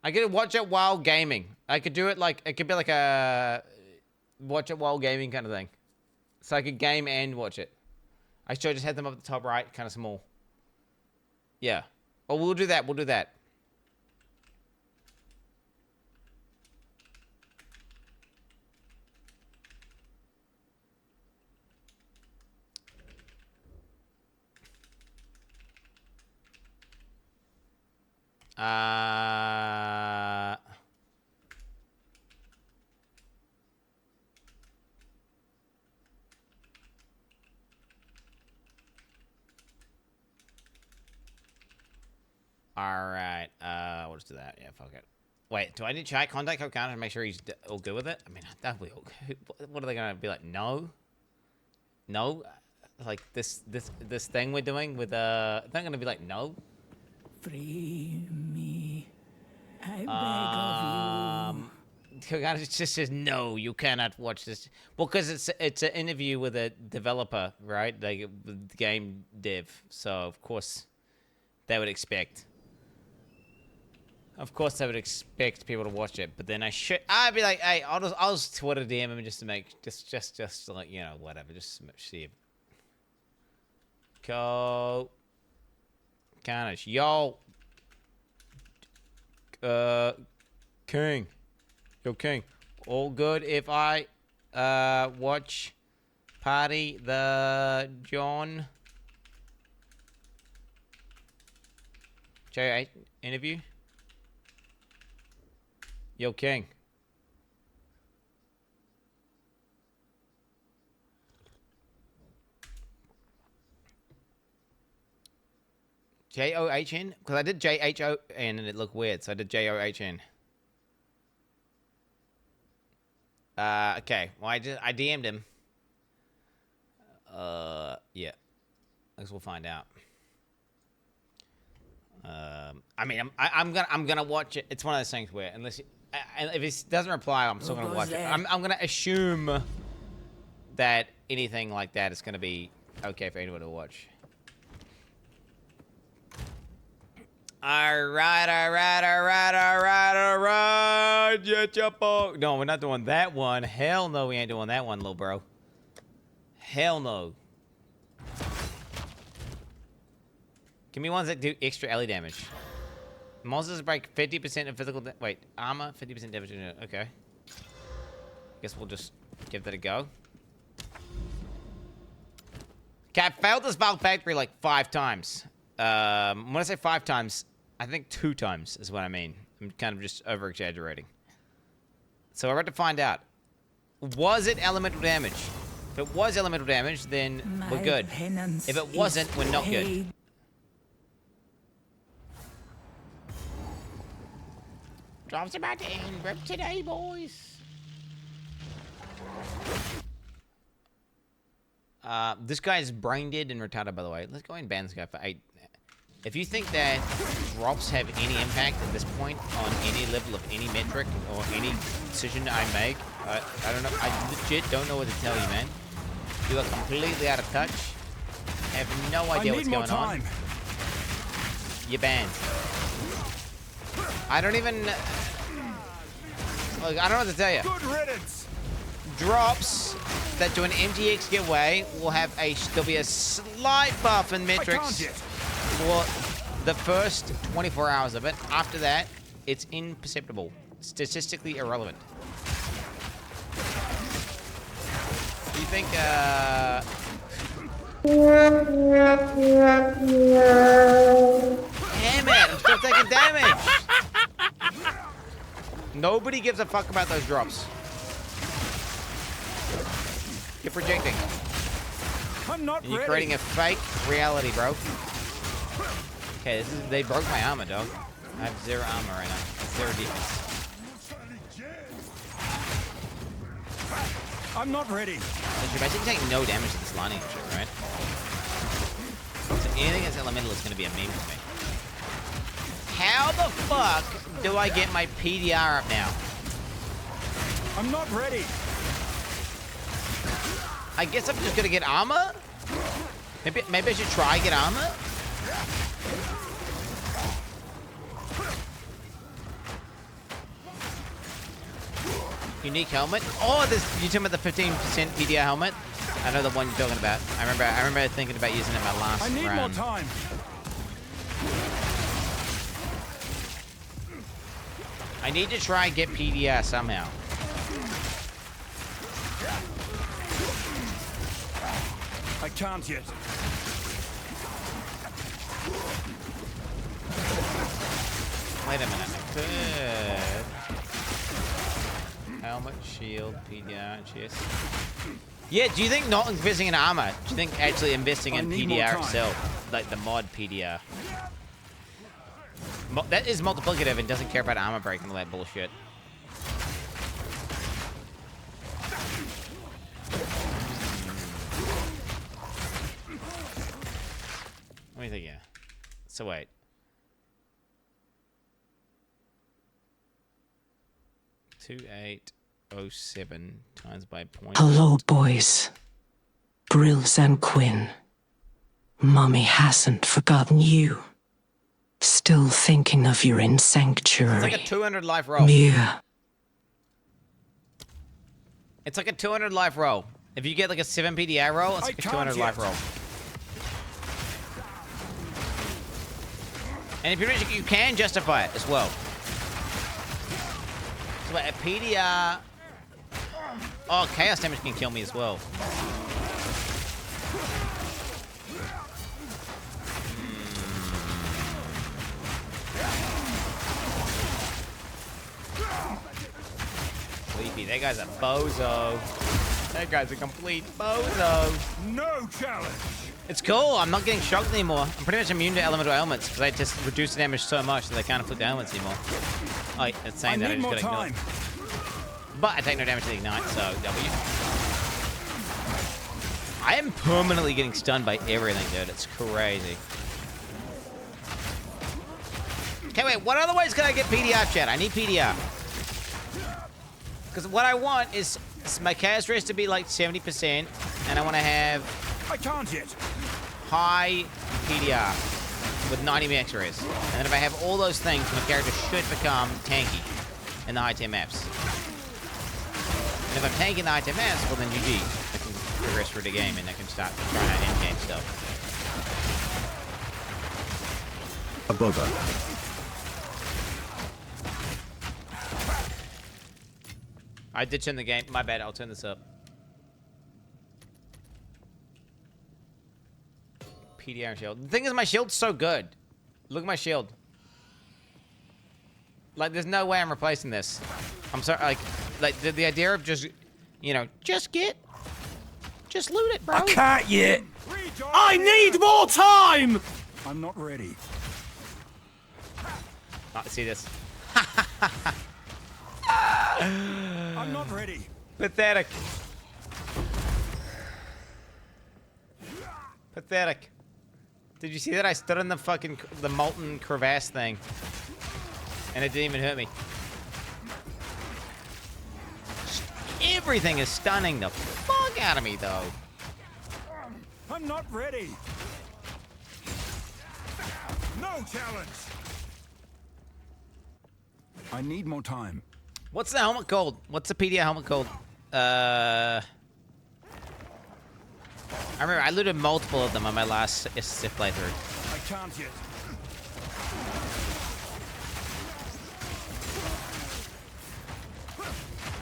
I could watch it while gaming. I could do it like, it could be like a watch it while gaming kind of thing. So I could game and watch it. I should just have them up at the top right, kind of small. Yeah. Oh, we'll do that. We'll do that. Alright, we'll just do that. Yeah, fuck it. Wait, do I need to chat contact O'Connor to make sure he's all good with it? I mean, that'll be all good. What are they gonna be like? No? No? Like, this thing we're doing with, they're gonna be like, no? Free me. I beg of you. It just says, no, you cannot watch this. Well, because it's an interview with a developer, right? Like, with game dev. So, of course, they would expect. Of course, they would expect people to watch it. But then I'd be like, hey, I'll just Twitter DM him just to make, just like, you know, whatever. Just see. Go. Carnage. Yo. King. Yo, King. All good if I watch Party the John J8 interview? Yo, King. J-O-H-N? Because I did J-H-O-N and it looked weird, so I did J-O-H-N. Okay. Well, I DM'd him. Yeah. I guess we'll find out. I mean, I'm gonna watch it. It's one of those things where unless if he doesn't reply, I'm still gonna watch it. I'm gonna assume that anything like that is gonna be okay for anyone to watch. All right. No, we're not doing that one. Hell no, we ain't doing that one, little bro. Hell no. Give me ones that do extra LE damage. Monsters break 50% of physical armor, 50% damage. Okay. Guess we'll just give that a go. Okay, I failed this Valve Factory like 5 times. When I say 5 times, I think 2 times is what I mean. I'm kind of just over-exaggerating. So we're about to find out. Was it elemental damage? If it was elemental damage, then we're good. If it wasn't, we're not good. Drops about to end. Rip today, boys. This guy's brain dead and retarded, by the way. Let's go and ban this guy for 8. If you think that drops have any impact at this point on any level of any metric or any decision I make, I don't know. I legit don't know what to tell you, man. You are completely out of touch. I have no idea what's going on. You're banned. I don't even... Look, I don't know what to tell you. Good riddance. Drops that do an MTX giveaway will have there'll be a slight buff in metrics for the first 24 hours of it. After that, it's imperceptible. Statistically irrelevant. Do you think, Damn it, I'm still taking damage! Nobody gives a fuck about those drops. You're projecting. I'm not You're creating a fake reality, bro. Okay, they broke my armor, dog. I have 0 armor right now. 0 defense. I'm not ready. So you're basically taking no damage to this lining and shit, right? So anything that's elemental is going to be a meme for me. How the fuck do I get my PDR up now? I'm not ready. I guess I'm just going to get armor? Maybe I should try get armor? Unique helmet. Oh, you're talking about the 15% PDR helmet? I know the one you're talking about. I remember thinking about using it in my last round. I need more time. I need to try and get PDR somehow. I can't yet. Wait a minute. I could. Helmet, shield, PDR, chest. Yeah, do you think not investing in armor? Do you think actually investing in PDR itself, like the mod PDR? That is multiplicative and doesn't care about armor break and all that bullshit. What do you think? Yeah. So wait. $2,807 times by point. Hello, boys. Rizz and Quin. Mommy hasn't forgotten you. Still thinking of you in Sanctuary. It's like a 200 life roll. Yeah. It's like a 200 life roll. If you get like a 7 PDR roll, it's like a 200 life roll. And if you're rich, you can justify it as well. So a PDR... Oh, chaos damage can kill me as well. Sleepy, that guy's a bozo. That guy's a complete bozo. No challenge. It's cool. I'm not getting shocked anymore. I'm pretty much immune to elemental ailments because I just reduce the damage so much that I can't afflict ailments anymore. Oh, it's saying that I just gotta ignore it. But I take no damage to the ignite, so W. I am permanently getting stunned by everything, dude. It's crazy. Okay, wait. What other ways can I get PDR, chat? I need PDR. Because what I want is my chaos race to be like 70%, and I want to have... I can't yet. High PDR with 90 max res. And then if I have all those things, my character should become tanky in the high tier maps. And if I'm tanky in the high tier maps, well then GG. I can progress through the game and I can start trying out end-game stuff. A bugger. I did turn the game. My bad. I'll turn this up. PDR shield. The thing is, my shield's so good. Look at my shield. Like, there's no way I'm replacing this. I'm sorry. Like the idea of just, you know, just loot it, bro. I can't yet. I need more time. I'm not ready. Not to see this. I'm not ready. Pathetic. Pathetic. Did you see that? I stood in the molten crevasse thing. And it didn't even hurt me. Everything is stunning the fuck out of me, though. I'm not ready. No challenge. I need more time. What's the helmet called? What's the PDR helmet called? I remember I looted multiple of them on my last Sith playthrough. I can't yet.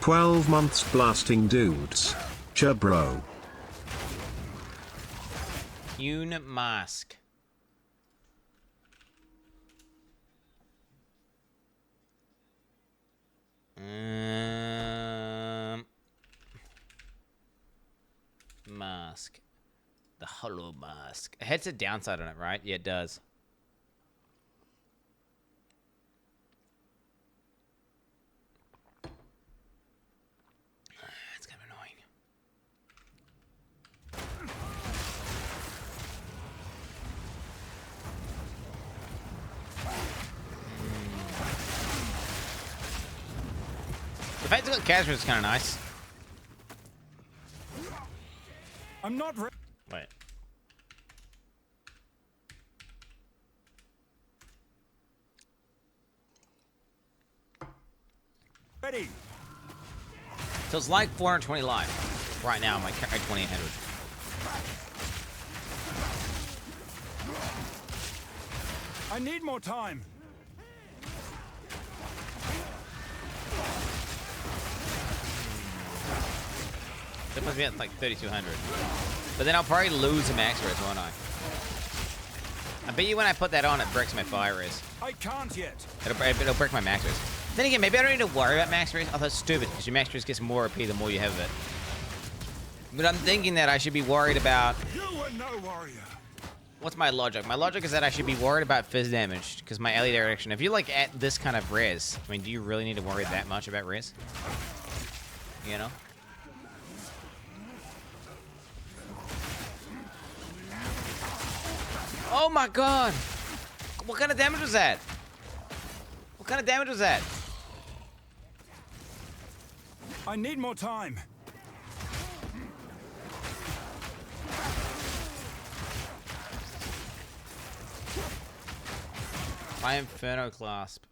"12 months blasting dudes. Cha bro." Unit mask. Mask. The hollow mask. It has a downside on it, right? Yeah, it does. It's kind of annoying. The fact it's got casual is kind of nice. I'm not ready. Wait. Ready. So it's like 420 live right now. My 2800. I need more time. That puts me at like 3,200. But then I'll probably lose a max res, won't I? I bet you when I put that on, it breaks my fire res. I can't yet. It'll break my max res. Then again, maybe I don't need to worry about max res. Oh, that's stupid, because your max res gets more OP the more you have of it. But I'm thinking that I should be worried about... You were no warrior. What's my logic? My logic is that I should be worried about fizz damage, because my LE direction... If you're like at this kind of res, I mean, do you really need to worry that much about res? You know? Oh my god! What kind of damage was that? What kind of damage was that? I need more time. My Inferno clasp.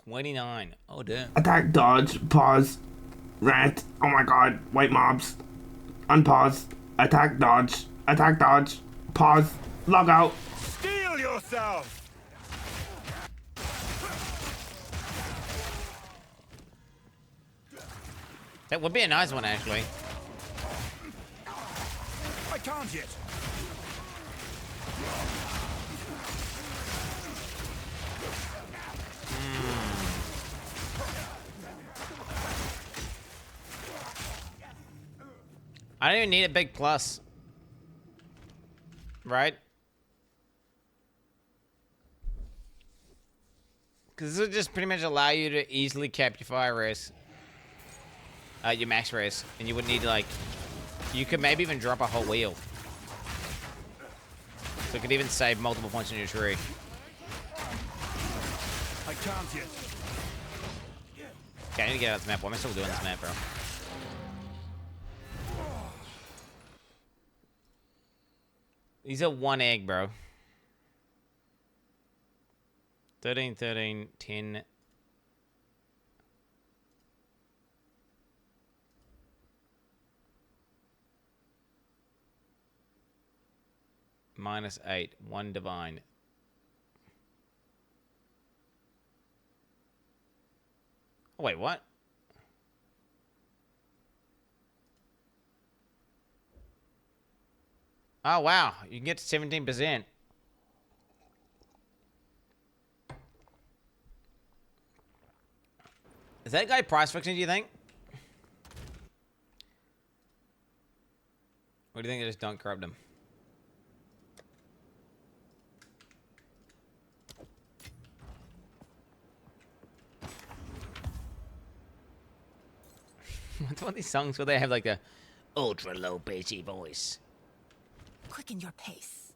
$29. Oh damn. Attack, dodge, pause, rant. Oh my god, white mobs. Unpause. Attack, dodge, pause, log out. Steel yourself. That would be a nice one, actually. I can't yet. I don't even need a big plus. Right? Because this will just pretty much allow you to easily cap your fire race. Your max race. And you wouldn't need to, like... You could maybe even drop a whole wheel. So it could even save multiple points in your tree. I can't yet. Okay, I need to get out of this map. Why am I still doing this map, bro? These are 1 egg, bro. 13, 13, 10. -8. 1 divine. Oh, wait, what? Oh, wow. You can get to 17%. Is that guy price fixing, do you think? Or do you think they just don't corrupt him? What's one of these songs where they have like a ultra low bassy voice? Quicken your pace.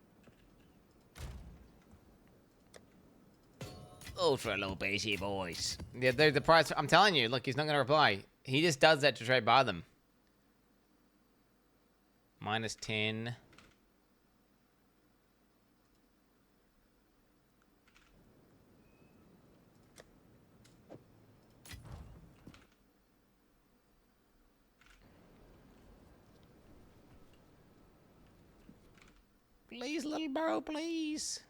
Ultra low bassy voice. Yeah, they're the price. I'm telling you, look, he's not gonna reply. He just does that to try to buy them. -10. Please, little bro, please.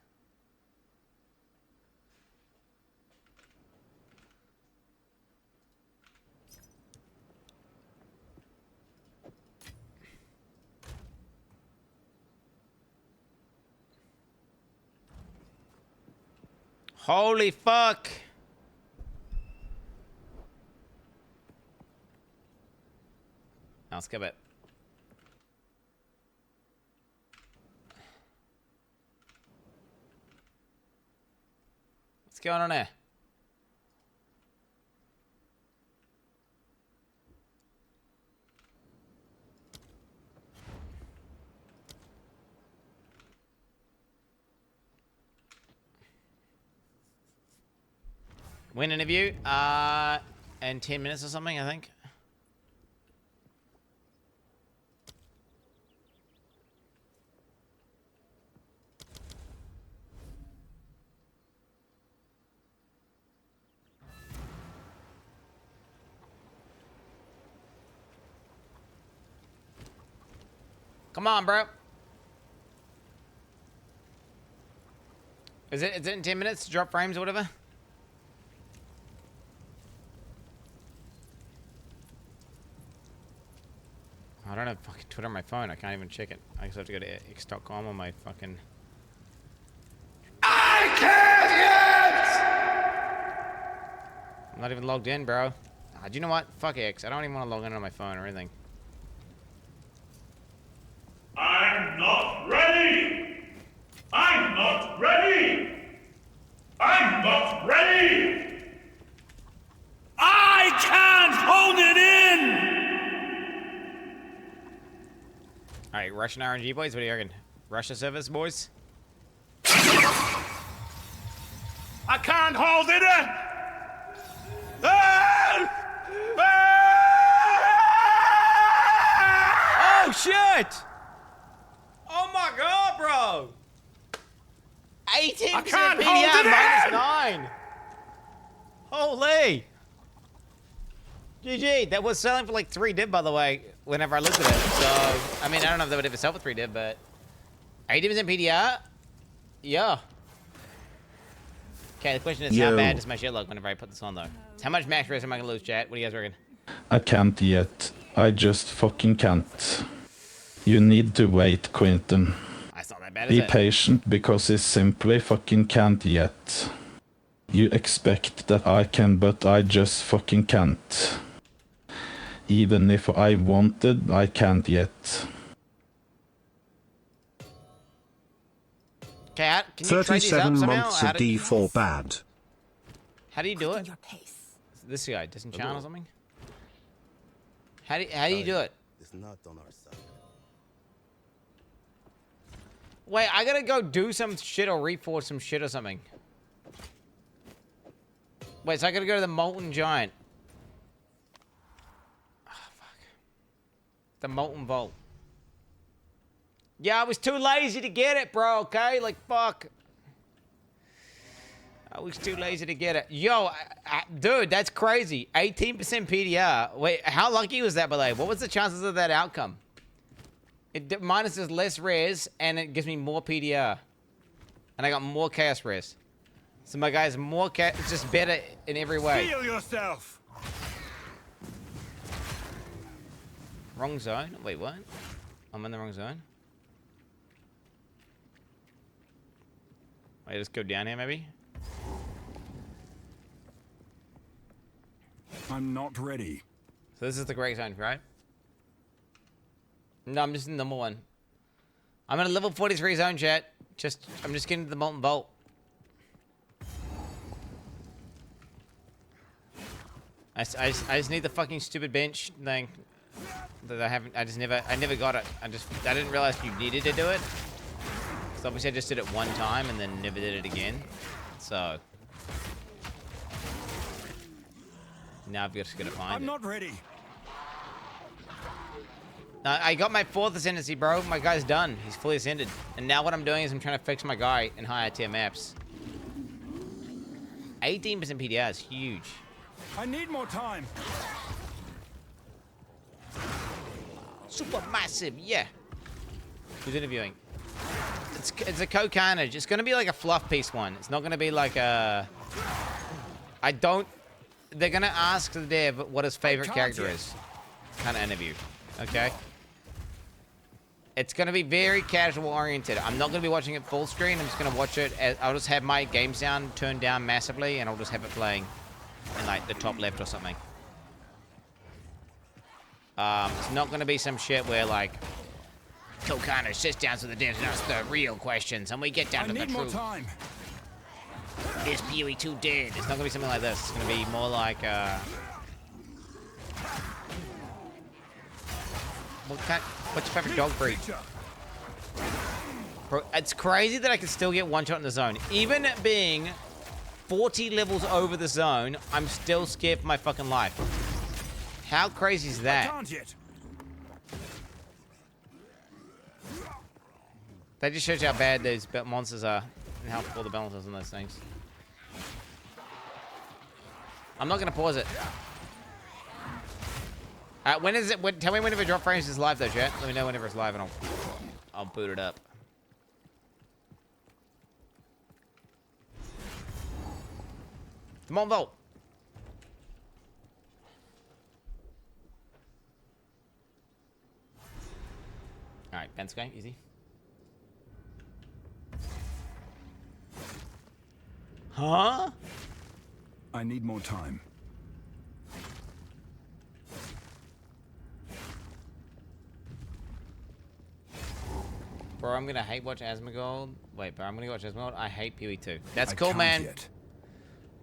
Holy fuck. I'll skip it. What's going on there? Win interview, in 10 minutes or something, I think. Come on, bro. Is it in 10 minutes to drop frames or whatever? I don't have fucking Twitter on my phone. I can't even check it. I just have to go to x.com on my fucking... I can't yet! I'm not even logged in, bro. Do you know what? Fuck X. I don't even want to log in on my phone or anything. I'm not ready! I'm not ready! I'm not ready! I can't hold it in! Alright, Russian RNG boys, what do you reckon? Russia service boys? I can't hold it in! Ah! Ah! Oh shit! Oh my god, bro! 18% PDR -9! Holy! GG, that was selling for like 3 div, by the way, whenever I looked at it. So, I mean, I don't know if that would ever sell for 3 div, but 80% PDR? Yeah. Okay, the question is, how bad does my shit look whenever I put this on, though? How much max res am I gonna lose, chat? What do you guys reckon? I can't yet. I just fucking can't. You need to wait, Quinton. That's not that bad, Be is it? patient, because I simply fucking can't yet. You expect that I can, but I just fucking can't. Even if I wanted, I can't yet. Okay, can you trade these up 37 somehow? months of D4 bad. How do you do it? This guy doesn't channel or something? How do you do it? It's not on our side. Wait, I gotta go do some shit or reforge some shit or something. Wait, so I gotta go to the Molten Giant. Oh, fuck. The Molten Vault. Yeah, I was too lazy to get it, bro, okay? Like, fuck. I was too lazy to get it. Yo, dude, that's crazy. 18% PDR. Wait, how lucky was that, by the way? What was the chances of that outcome? It minuses less res, and it gives me more PDR. And I got more chaos res. So my guy's more it's just better in every way. Feel yourself. Wrong zone? Wait, what? I'm in the wrong zone? Wait, let's go down here, maybe? I'm not ready. So this is the great zone, right? No, I'm just in the number one. I'm in a level 43 zone, chat. I'm just getting to the Molten Vault. I just need the fucking stupid bench thing that I never got it. I didn't realize you needed to do it. So obviously I just did it one time and then never did it again. So now I've just gotta find it. I'm not ready. I got my 4th ascendancy, bro. My guy's done. He's fully ascended. And now what I'm doing is I'm trying to fix my guy in higher tier maps. 18% PDR is huge. I need more time. Super massive, yeah. Who's interviewing? It's a co-carnage. It's gonna be like a fluff piece one. It's not gonna be like a... They're gonna ask the dev what his favorite character is. Kind of interview, okay? It's gonna be very casual oriented. I'm not gonna be watching it full screen. I'm just gonna watch it. I'll just have my game sound turned down massively, and I'll just have it playing in like the top left or something. It's not gonna be some shit where like co-carnage sits down to the devs and asks the real questions, and we get down to the truth. Time. Is POE 2 dead? It's not gonna be something like this. It's gonna be more like what's your favorite dog breed? Bro, it's crazy that I can still get one shot in the zone. Even being 40 levels over the zone, I'm still scared for my fucking life. How crazy is that? I can't yet. That just shows you how bad those monsters are and how poor the balance is on those things. I'm not gonna pause it. When is it? Tell me whenever drop frames is live though, chat. Let me know whenever it's live and I'll I'll boot it up. Come on, Volt. All right, Ben's going easy. Huh? I need more time. Bro, I'm gonna hate watch Asmongold. Wait, bro, I'm gonna watch Asmongold. I hate POE 2. That's cool, man. Yet.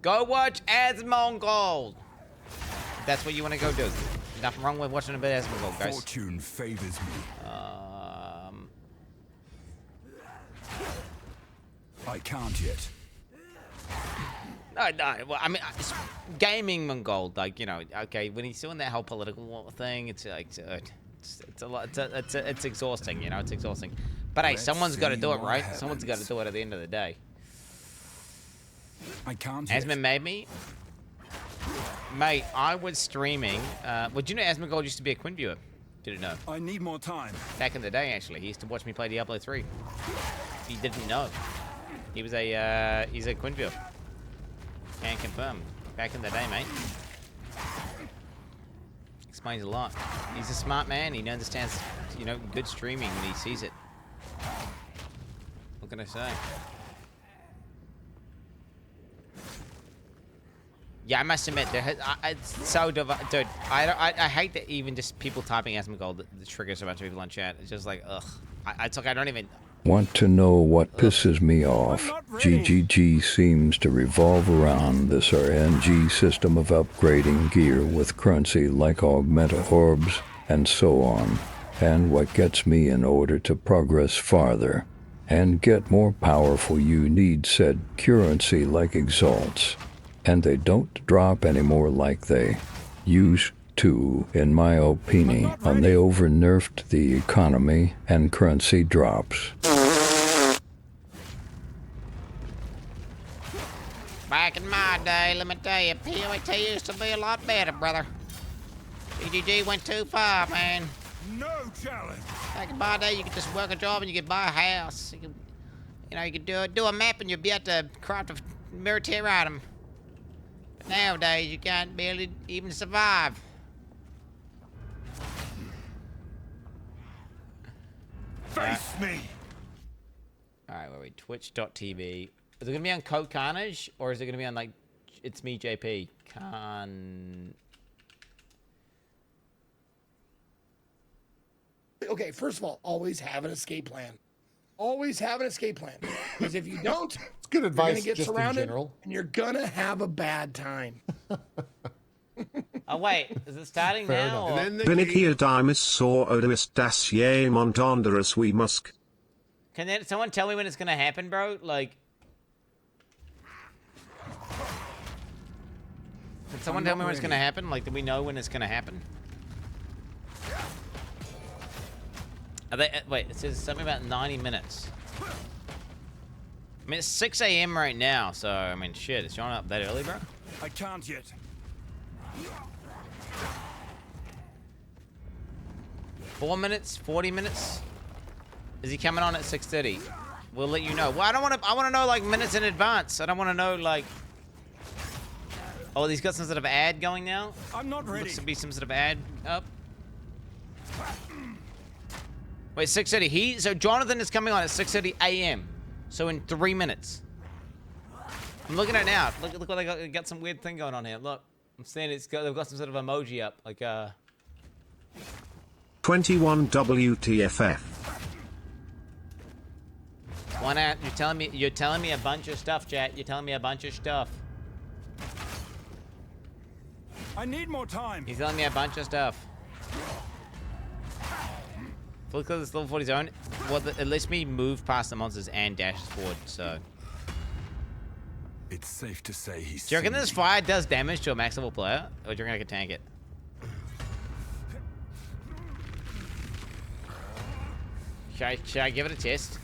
Go watch Asmongold. That's what you want to go do. Nothing wrong with watching a bit of Asmongold, guys. Fortune favors me. I can't yet. No. Well, I mean, it's gaming Mongold, like, you know, okay, when he's doing that whole political thing, it's like, it's a lot. It's exhausting, you know. It's exhausting. But hey, someone's got to do it, right? Someone's got to do it at the end of the day. I can't. Asmon made me. Mate, I was streaming. Well, do you know Asmongold used to be a Quin viewer? Didn't know. I need more time. Back in the day, actually, he used to watch me play Diablo 3. He didn't know. He was he's a Quin viewer. Can confirm. Back in the day, mate. Explains a lot. He's a smart man. He understands, you know, good streaming when he sees it. What can I say? Yeah, I must admit, it's so dude. I hate that even just people typing Asmongold the triggers a bunch of people on chat. It's just like, ugh. I don't even. Want to know what pisses me off? GGG seems to revolve around this RNG system of upgrading gear with currency like augmented orbs and so on. And what gets me in order to progress farther and get more powerful, you need said currency like exalts. And they don't drop anymore like they used to, in my opinion, and they over-nerfed the economy and currency drops. Back in my day, let me tell you, POE used to be a lot better, brother. GGG went too far, man. No challenge. Back in my day, you could just work a job and you could buy a house. You could do a map and you'd be able to craft a military item. But nowadays, you can't barely even survive. Face me. All right, where are we? Twitch.tv. Is it gonna be on Code Carnage or is it gonna be on like It's Me JP? Okay, first of all, always have an escape plan. Always have an escape plan. Because if you don't, it's good advice. You're gonna get just surrounded, in general. and you're gonna have a bad time. Oh wait, is it starting now? Benikia dimis saw odamis das ye montonderus we musk. Can someone tell me when it's gonna happen, bro? Like, can someone tell me when it's gonna happen? Like, do we know when it's gonna happen? Are they? Wait, it says something about 90 minutes. I mean, it's 6 a.m. right now, so I mean, shit, it's showing up that early, bro. I can't yet. 4 minutes, 40 minutes. Is he coming on at 6:30? We'll let you know. Well, I want to know like minutes in advance. I don't want to know like. Oh, he's got some sort of ad going now. I'm not ready. Looks to be some sort of ad up. Wait, 6:30. So Jonathan is coming on at 6:30 a.m. So in 3 minutes. I'm looking at it now. Look what they got. They got some weird thing going on here. Look, I'm seeing they've got some sort of emoji up, like 21 WTFF. One out. You're telling me a bunch of stuff, chat. You're telling me a bunch of stuff. I need more time. He's telling me a bunch of stuff. Full clear this level 40 zone. Well, it lets me move past the monsters and dash forward, so. It's safe to say he's. Do you reckon this fire does damage to a max level player? Or do you reckon I can tank it? Should I give it a test?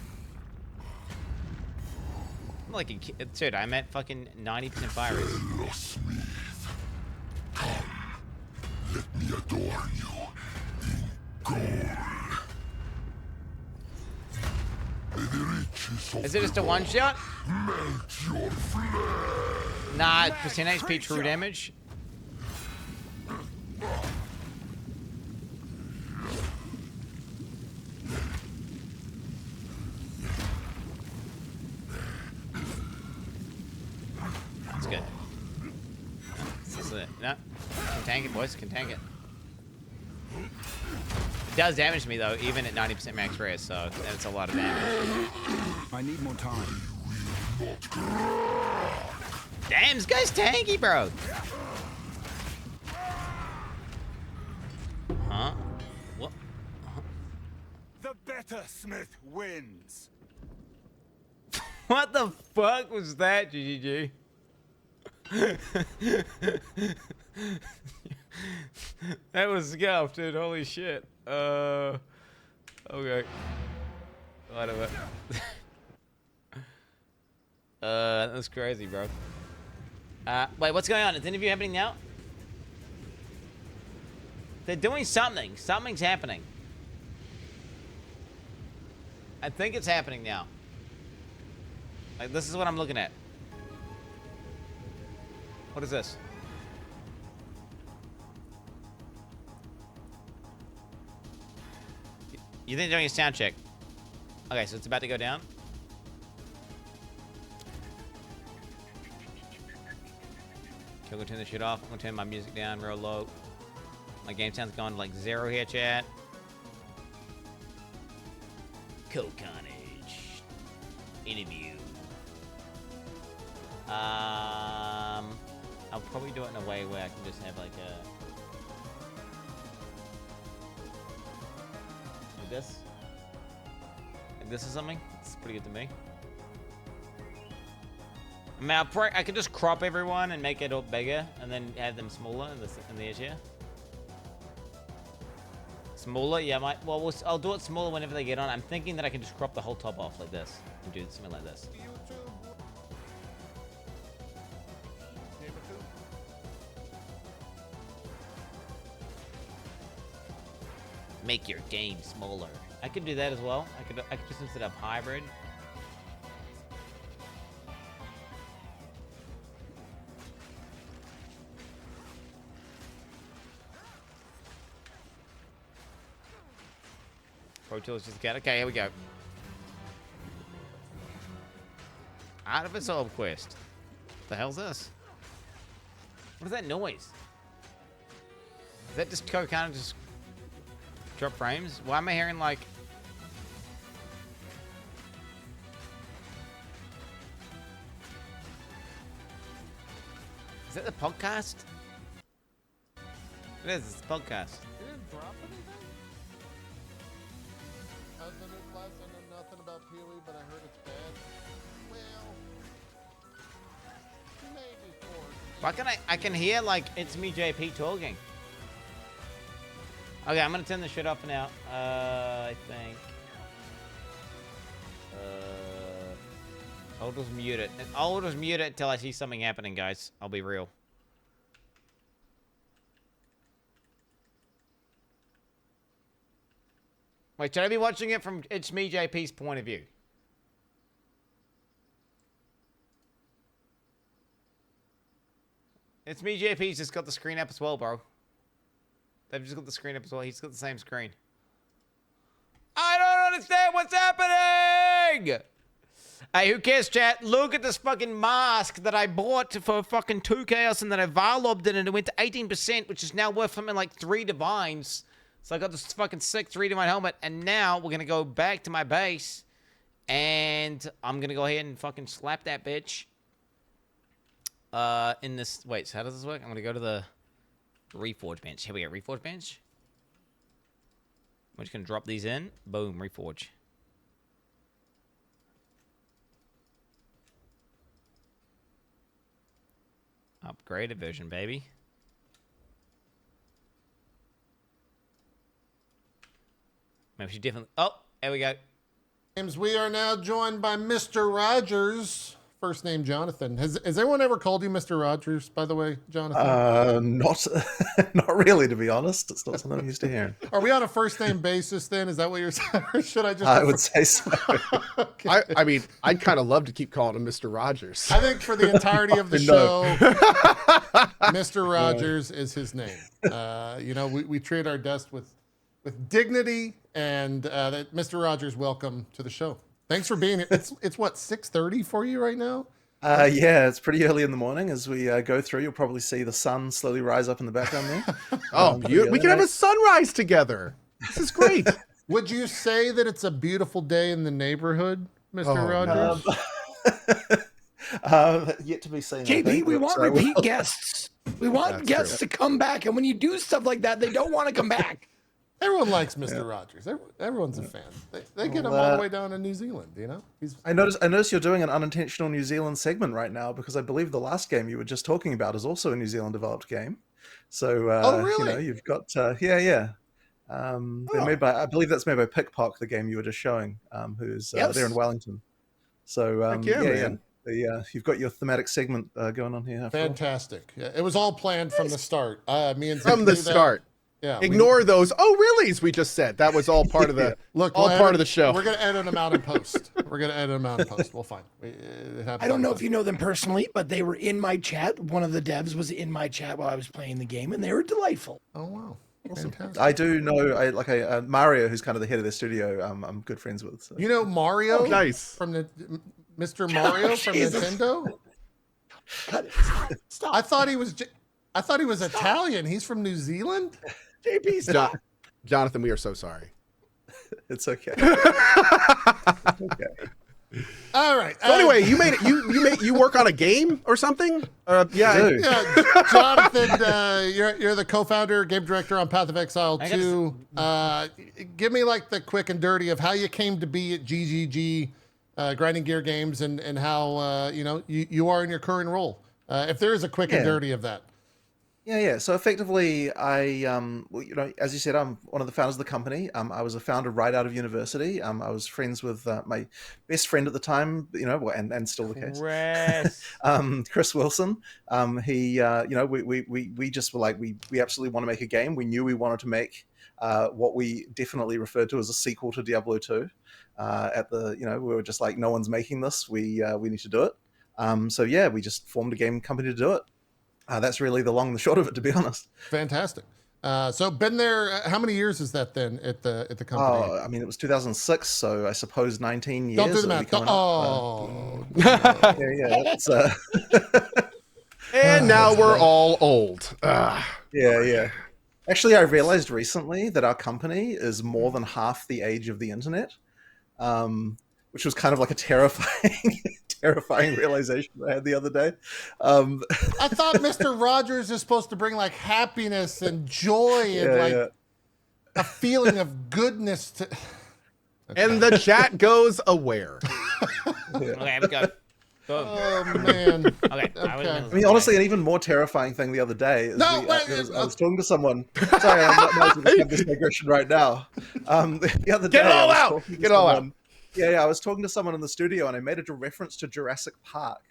I'm like a kid. Dude, I'm at fucking 90% fire rate. Let me adorn you in gold. Is it just a one shot? Nah, percent HP true damage. That's good. This is it. No, can tank it, boys. Can tank it. It does damage to me though, even at 90% max res, so that's a lot of damage. I need more time. Damn, this guy's tanky, bro. Huh? What? Huh? The better Smith wins. What the fuck was that, GGG? That was scuffed, dude. Holy shit. Okay. Whatever. That's crazy, bro. Wait, what's going on? Is the interview happening now? They're doing something. Something's happening. I think it's happening now. Like, this is what I'm looking at. What is this? You think they're doing a sound check? Okay, so it's about to go down. Okay, I'm gonna turn this shit off. I'm gonna turn my music down real low. My game sound's gone to like 0 here, chat. Co-carnage. Interview. I'll probably do it in a way where I can just have like a... Like this. Like this is something. It's pretty good to me. I mean, I could just crop everyone and make it all bigger, and then have them smaller in the edge here. Smaller, yeah. I'll do it smaller whenever they get on. I'm thinking that I can just crop the whole top off like this and do something like this. Make your game smaller. I could do that as well. I could just instead of hybrid. Pro Tools just got. Okay, here we go. Out of its old quest. What the hell's this? What is that noise? Is that just kind of just drop frames? Why am I hearing like... Is that the podcast? It is, it's the podcast. Did it drop anything? How's the new class? I know nothing about POE, but I heard it's bad. Well, maybe for... Why can I can hear like it's me JP talking. Okay, I'm gonna turn this shit off now. I think. I'll just mute it. I'll just mute it until I see something happening, guys. I'll be real. Wait, should I be watching it from It's Me JP's point of view? It's Me JP's just got the screen up as well, bro. They've just got the screen up as well. He's got the same screen. I don't understand what's happening! Hey, who cares, chat? Look at this fucking mask that I bought for fucking 2 chaos and then I varlobbed it and it went to 18%, which is now worth something like 3 divines. So I got this fucking sick 3 divine helmet, and now we're gonna go back to my base and I'm gonna go ahead and fucking slap that bitch. In this... Wait, so how does this work? I'm gonna go to the Reforge bench. Here we go, Reforge bench. We're just gonna drop these in. Boom, Reforge. Upgraded version, baby. Maybe she definitely... Oh, there we go. We are now joined by Mr. Rogers first name Jonathan. Has anyone ever called you Mr. Rogers, by the way, Jonathan? Not really, to be honest. It's not something I'm used to hearing. Are we on a first name basis then? Is that what you're saying? Or should I just? I would say so. Okay. I mean, I'd kind of love to keep calling him Mr. Rogers. I think for the entirety of the show, Mr. Rogers is his name. We treat our guests with dignity, and that Mr. Rogers, welcome to the show. Thanks for being here. It's what, 6:30 for you right now? Yeah, it's pretty early in the morning. As we go through, you'll probably see the sun slowly rise up in the background there. We can have a sunrise together. This is great. Would you say that it's a beautiful day in the neighborhood, Mr. Rogers? Yet to be seen. JP, we want repeat guests. We want guests to come back, and when you do stuff like that, they don't want to come back. Everyone likes Mr. Rogers. Everyone's a fan. They get him all the way down to New Zealand, you know? I noticed you're doing an unintentional New Zealand segment right now, because I believe the last game you were just talking about is also a New Zealand developed game. So, oh, really? You've got, yeah. They're made by, I believe that's made by Pickpock, the game you were just showing, who's there in Wellington. So, you've got your thematic segment going on here. Fantastic. Yeah, it was all planned from the start. Me and from the start. Yeah, ignore those "oh reallys" we just said. That was all part of the part of the show. We're gonna edit them out in post. We'll find. I don't know if you know them personally, but they were in my chat. One of the devs was in my chat while I was playing the game, and they were delightful. Oh wow, awesome. I do know Mario, who's kind of the head of the studio. I'm good friends with. So. You know Mario? Oh, nice. From the Mr. Mario from Nintendo. Cut it. Stop. I thought he was Italian. He's from New Zealand. JP, stop. Jonathan, we are so sorry. It's okay. All right. So anyway, you work on a game or something? Jonathan, you're the co-founder, game director on Path of Exile 2. Give me like the quick and dirty of how you came to be at GGG, Grinding Gear Games, and how you are in your current role. If there is a quick and dirty of that. Yeah. So effectively, I, as you said, I'm one of the founders of the company. I was a founder right out of university. I was friends with my best friend at the time, and still the case. Chris Wilson. He, we just were like, we absolutely want to make a game. We knew we wanted to make what we definitely referred to as a sequel to Diablo 2. We were just like, no one's making this. We need to do it. We just formed a game company to do it. That's really the long and the short of it, to be honest. Fantastic. So been there, how many years is that then at the company? Oh, I mean, it was 2006, so I suppose 19 years. Don't do the math. It's, and now we're all old. Yeah. Actually, I realized recently that our company is more than half the age of the internet, which was kind of like a terrifying realization I had the other day. I thought Mr. Rogers is supposed to bring like happiness and joy and a feeling of goodness to. And the chat goes aware. Okay, we go. Oh man. Okay. I mean, honestly, an even more terrifying thing the other day is I was talking to someone. Sorry, I'm not having this digression right now. The other day, Get all out. Yeah, I was talking to someone in the studio, and I made a reference to Jurassic Park,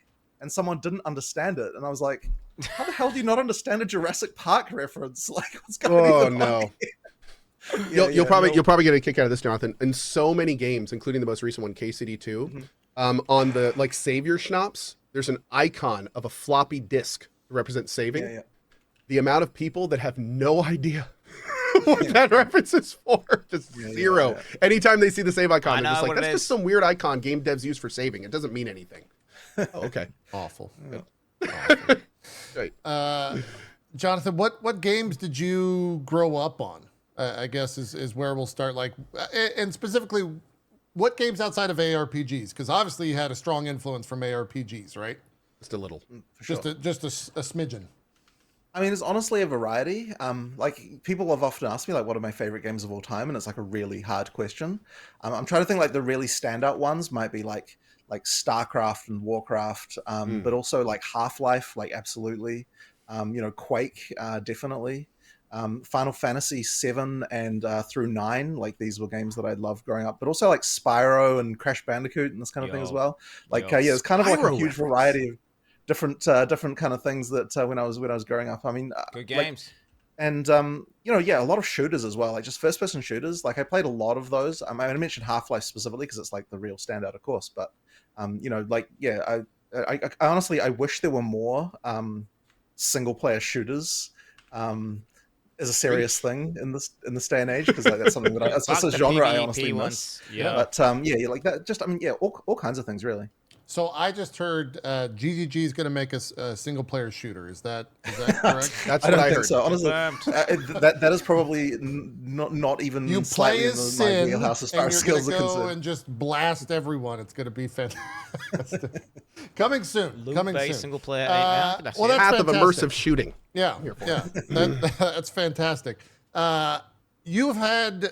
and someone didn't understand it, and I was like, "How the hell do you not understand a Jurassic Park reference? Like, what's going on?" You'll probably get a kick out of this, Jonathan. In so many games, including the most recent one, KCD2, on the savior schnapps, there's an icon of a floppy disk to represent saving. Yeah. The amount of people that have no idea what that reference is for, just zero. Yeah. Anytime they see the save icon, they're just like, that's just some weird icon game devs use for saving. It doesn't mean anything. Okay. Awful. Yeah. Right. Jonathan, what games did you grow up on? I guess is where we'll start. Like, and specifically, what games outside of ARPGs? Because obviously you had a strong influence from ARPGs, right? Just a little. For sure. Just a smidgen. I mean, it's honestly a variety. Like, people have often asked me, like, what are my favorite games of all time? And it's like a really hard question. I'm trying to think, like, the really standout ones might be like StarCraft and Warcraft, but also like Half-Life, like absolutely. Quake, definitely. Final Fantasy 7 and through 9, like these were games that I loved growing up, but also like Spyro and Crash Bandicoot and this kind of thing as well. Like yeah, it's kind of like a huge variety of different kind of things that when I was growing up. I mean, good games. And you know, yeah, a lot of shooters as well, like just first-person shooters. Like I played a lot of those. I mentioned Half-Life specifically because it's like the real standout, of course. But you know, like yeah, I honestly I wish there were more single-player shooters as a serious thing in this day and age, because like that's something that that's a genre I honestly miss. Yeah. But yeah, like that. Just yeah, all kinds of things really. So I just heard GGG is going to make a single-player shooter. Is that correct? That's what I heard. So honestly, that is probably not even you play as Sin, wheelhouse as far as skills are concerned. And just blast everyone. It's going to be fantastic. Coming soon. Coming soon. Single-player. Well, that's path of fantastic. immersive shooting. Yeah, yeah, that's fantastic. You've had,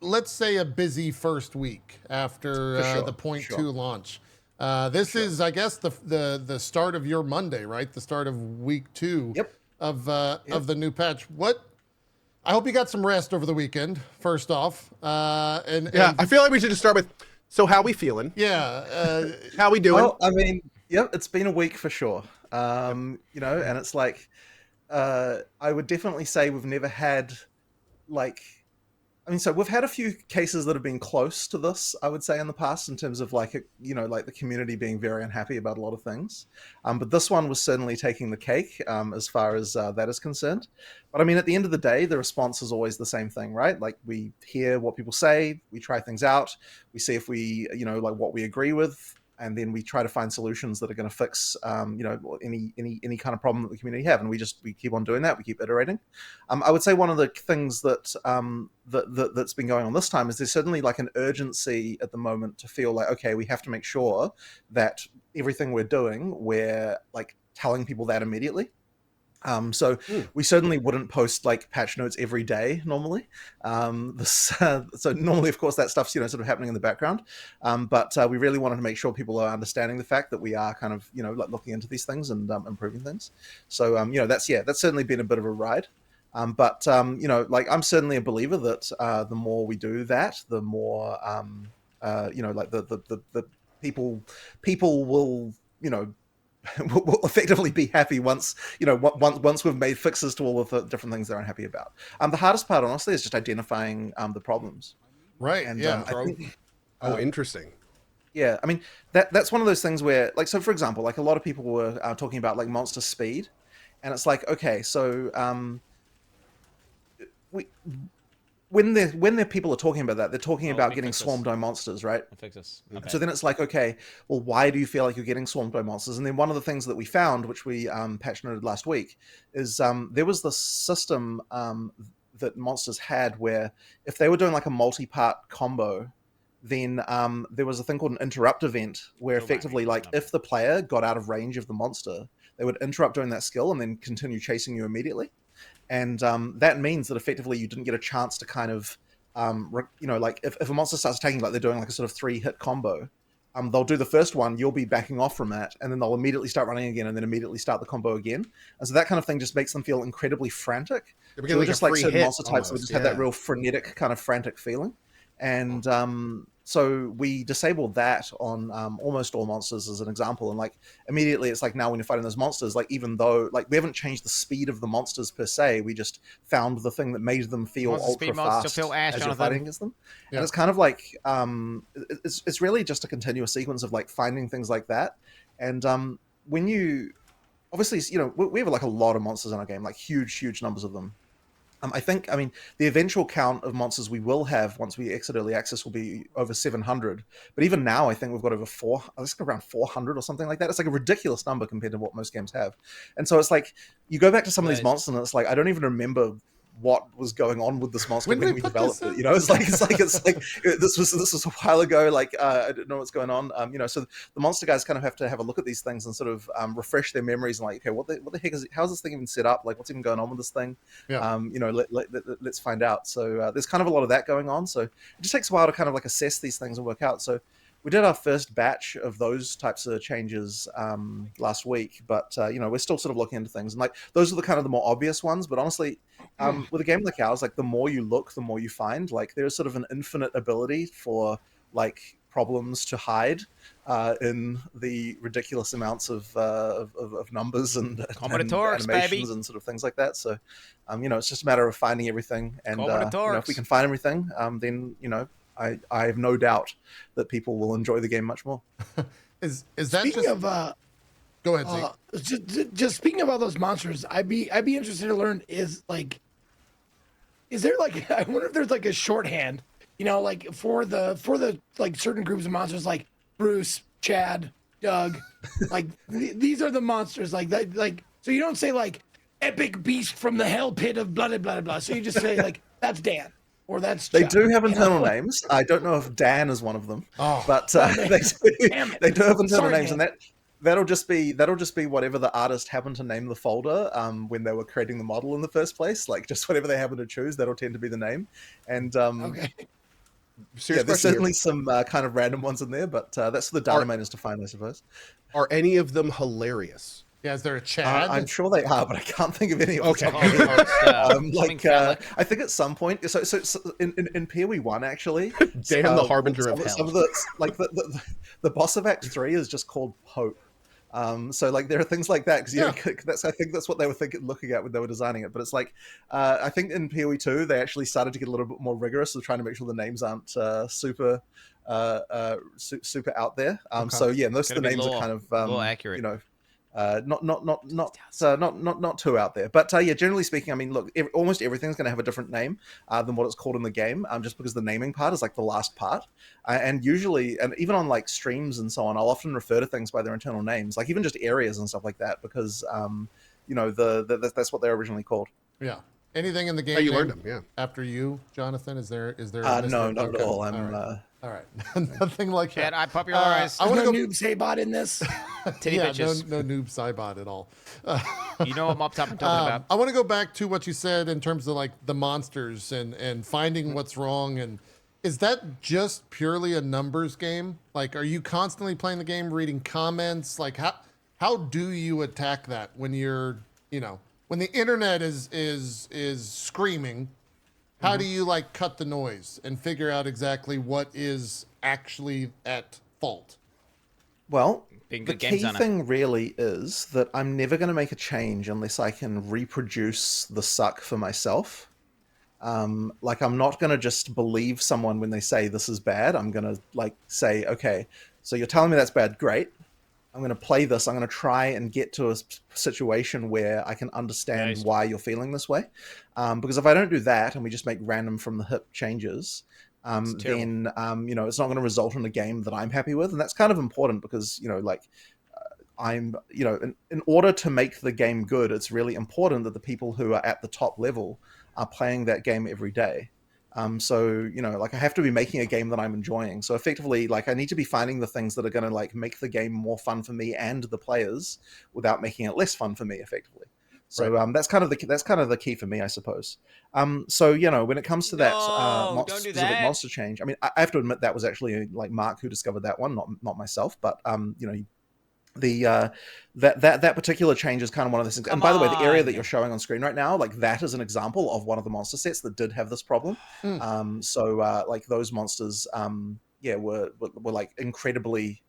let's say, a busy first week after the Point 2 launch. This is, I guess, the start of your Monday, right? The start of week 2 of the new patch. I hope you got some rest over the weekend, first off. And I feel like we should just start with, so how we feeling? Yeah. How we doing? Well, I mean, it's been a week for sure. You know, and it's like, I would definitely say we've never had, like, I mean, so we've had a few cases that have been close to this, I would say, in the past, in terms of like, you know, like the community being very unhappy about a lot of things. But this one was certainly taking the cake as far as that is concerned. But I mean, at the end of the day, the response is always the same thing, right? Like we hear what people say, we try things out, we see if we, you know, like what we agree with, and then we try to find solutions that are going to fix, you know, any kind of problem that the community have, and we keep on doing that. We keep iterating. I would say one of the things that that's been going on this time is there's certainly like an urgency at the moment to feel like, okay, we have to make sure that everything we're doing, we're like telling people that immediately. So we certainly wouldn't post like patch notes every day normally. So normally, of course, that stuff's, you know, sort of happening in the background. But we really wanted to make sure people are understanding the fact that we are kind of, you know, like looking into these things and improving things. So, you know, that's certainly been a bit of a ride. But you know, like I'm certainly a believer that the more we do that, the more, you know, like the people will, you know, will effectively be happy once, you know, once we've made fixes to all of the different things they're unhappy about. The hardest part, honestly, is just identifying the problems. Right. And yeah. I think, interesting. Yeah, I mean that's one of those things where, like, so for example, like a lot of people were talking about like monster speed, and it's like, okay, so when people are talking about that, they're talking about getting swarmed by monsters, right? Fix this. Okay. So then it's like, okay, well, why do you feel like you're getting swarmed by monsters? And then one of the things that we found, which we patch noted last week, is there was this system that monsters had where if they were doing like a multi-part combo, then there was a thing called an interrupt event where effectively, like, if the player got out of range of the monster, they would interrupt doing that skill and then continue chasing you immediately. And that means that effectively you didn't get a chance to kind of, you know, like if a monster starts attacking, like they're doing like a sort of 3-hit combo, they'll do the first one, you'll be backing off from that, and then they'll immediately start running again and then immediately start the combo again. And so that kind of thing just makes them feel incredibly frantic. So like just like certain monster types that just have that real frenetic kind of frantic feeling. And so we disabled that on almost all monsters as an example, and like immediately it's like now when you're fighting those monsters, like even though like we haven't changed the speed of the monsters per se, we just found the thing that made them feel ultra fast as you're fighting against them. Yeah. And it's kind of like it's really just a continuous sequence of like finding things like that. And when you obviously, you know, we have like a lot of monsters in our game, like huge numbers of them. I mean, the eventual count of monsters we will have once we exit early access will be over 700. But even now, I think we've got over around 400 or something like that. It's like a ridiculous number compared to what most games have. And so it's like, you go back to some of these monsters and it's like, I don't even remember what was going on with this monster when we developed it. You know, it's like this was a while ago. Like I don't know what's going on. You know, so the monster guys kind of have to have a look at these things and sort of refresh their memories and like, okay, what the heck is it? How's this thing even set up? Like, what's even going on with this thing? Yeah. You know, let's find out. So there's kind of a lot of that going on. So it just takes a while to kind of like assess these things and work out. So we did our first batch of those types of changes last week, but you know, we're still sort of looking into things, and like those are the kind of the more obvious ones. But honestly, with a game like ours, like the more you look, the more you find. Like there's sort of an infinite ability for like problems to hide in the ridiculous amounts of numbers and animations baby. and sort of things like that. So, you know, it's just a matter of finding everything, and you know, if we can find everything, then you know, I have no doubt that people will enjoy the game much more. Is that speaking just... of go ahead, Zeke. Just speaking of all those monsters, I'd be interested to learn is there like I wonder if there's like a shorthand, you know, like for the like certain groups of monsters like Bruce, Chad, Doug, like these are the monsters like that, like so you don't say like epic beast from the hell pit of blah blah blah blah. So you just say like that's Dan. Or that's they Chuck, do have internal names. I don't know if Dan is one of them, but they do have internal names, and that'll just be whatever the artist happened to name the folder when they were creating the model in the first place. Like just whatever they happen to choose, that'll tend to be the name. And okay. Yeah, there's certainly some kind of random ones in there, but that's for the data mainers to find, I suppose. Are any of them hilarious? Yeah, is there a Chad? I'm sure they are, but I can't think of any of them. I think at some point, so in POE 1 actually, Dan the Harbinger of Hell. Some of the boss of Act 3 is just called Pope. So like there are things like that because I think that's what they were looking at when they were designing it. But it's like I think in POE 2 they actually started to get a little bit more rigorous with trying to make sure the names aren't super out there. So yeah, most of the names are kind of more accurate. You know. Not too out there, but yeah, generally speaking, I mean, look, almost everything's going to have a different name than what it's called in the game, just because the naming part is like the last part, and usually, and even on like streams and so on, I'll often refer to things by their internal names, like even just areas and stuff like that, because you know, that's what they're originally called. Yeah. Anything in the game? You learned them, yeah. After you, Jonathan, is there? No, not at all. I'm. All right. Nothing like that. Chad, I popularize. I want to go noob Saibot in this. Titty bitches. No noob Saibot at all. You know what Mop Top I'm talking about. I want to go back to what you said in terms of like the monsters and finding what's wrong. And is that just purely a numbers game? Like, are you constantly playing the game, reading comments? Like, how do you attack that when you're, you know, when the internet is screaming? How do you like cut the noise and figure out exactly what is actually at fault? Well, the key thing really is that I'm never going to make a change unless I can reproduce the suck for myself. Like I'm not going to just believe someone when they say this is bad. I'm going to like say, okay, so you're telling me that's bad. Great. I'm going to play this. I'm going to try and get to a situation where I can understand why you're feeling this way. Because if I don't do that and we just make random from the hip changes, then, you know, it's not going to result in a game that I'm happy with. And that's kind of important because, you know, like you know, in order to make the game good, it's really important that the people who are at the top level are playing that game every day. So, you know, like I have to be making a game that I'm enjoying. So effectively, like I need to be finding the things that are going to like make the game more fun for me and the players without making it less fun for me effectively. So that's kind of the key for me, I suppose. So, you know, when it comes to that specific monster change, I mean, I have to admit that was actually like Mark who discovered that one, not myself, but you know, that particular change is kind of one of those things. And by the way, the area that you're showing on screen right now, like that is an example of one of the monster sets that did have this problem. So like those monsters, yeah, were like incredibly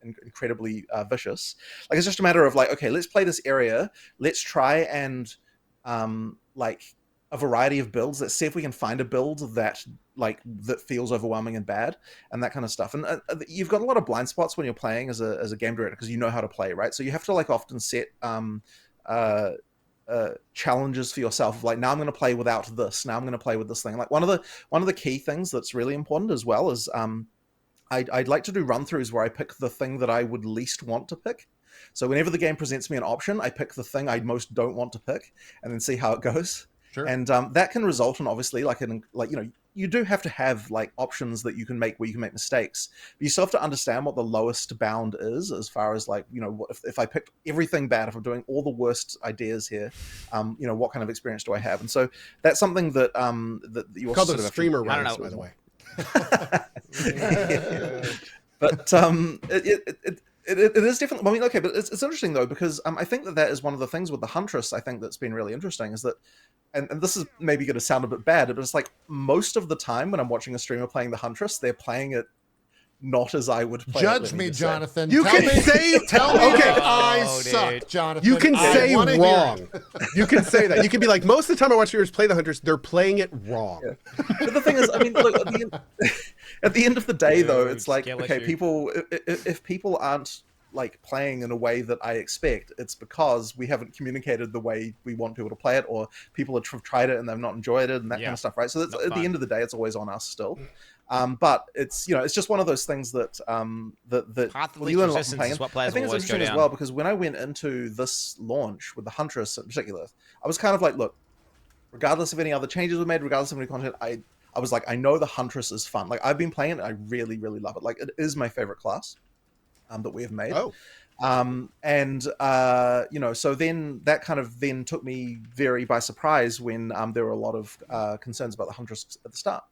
vicious. Like it's just a matter of like, okay, let's play this area. Let's try and like a variety of builds. Let's see if we can find a build that feels overwhelming and bad and that kind of stuff. And you've got a lot of blind spots when you're playing as a game director because you know how to play, right? So you have to like often set challenges for yourself. Like now I'm going to play without this. Now I'm going to play with this thing. Like one of the key things that's really important as well is I'd like to do run-throughs where I pick the thing that I would least want to pick. So whenever the game presents me an option, I pick the thing I most don't want to pick and then see how it goes. Sure. And that can result in obviously you know, you do have to have like options that you can make where you can make mistakes. But you still have to understand what the lowest bound is as far as like, you know, if I picked everything bad, if I'm doing all the worst ideas here, you know, what kind of experience do I have? And so that's something that that you also called the streamer runs, by the way. But it is definitely. I mean, okay, but it's interesting though, because I think that is one of the things with the Huntress. I think that's been really interesting is that, and this is maybe going to sound a bit bad, but it's like most of the time when I'm watching a streamer playing the Huntress, they're playing it not as I would play it. Judge me, Jonathan. You can say, tell me okay, I suck, Jonathan. You can say wrong. You can say that. You can be like, most of the time I watch viewers play the Hunters, they're playing it wrong. Yeah. But the thing is, I mean, look, at the end of the day, though, it's like, okay, people, if people aren't like playing in a way that I expect, it's because we haven't communicated the way we want people to play it, or people have tried it and they've not enjoyed it and that kind of stuff, right? So that's, at the end of the day, it's always on us still. But it's, you know, it's just one of those things that you learn a lot from playing. I think it's interesting as well, because when I went into this launch with the Huntress in particular, I was kind of like, look, regardless of any other changes we made, regardless of any content, I was like, I know the Huntress is fun. Like, I've been playing it, I really, really love it. Like, it is my favorite class that we have made. You know, so then that kind of then took me very by surprise when there were a lot of concerns about the Huntress at the start.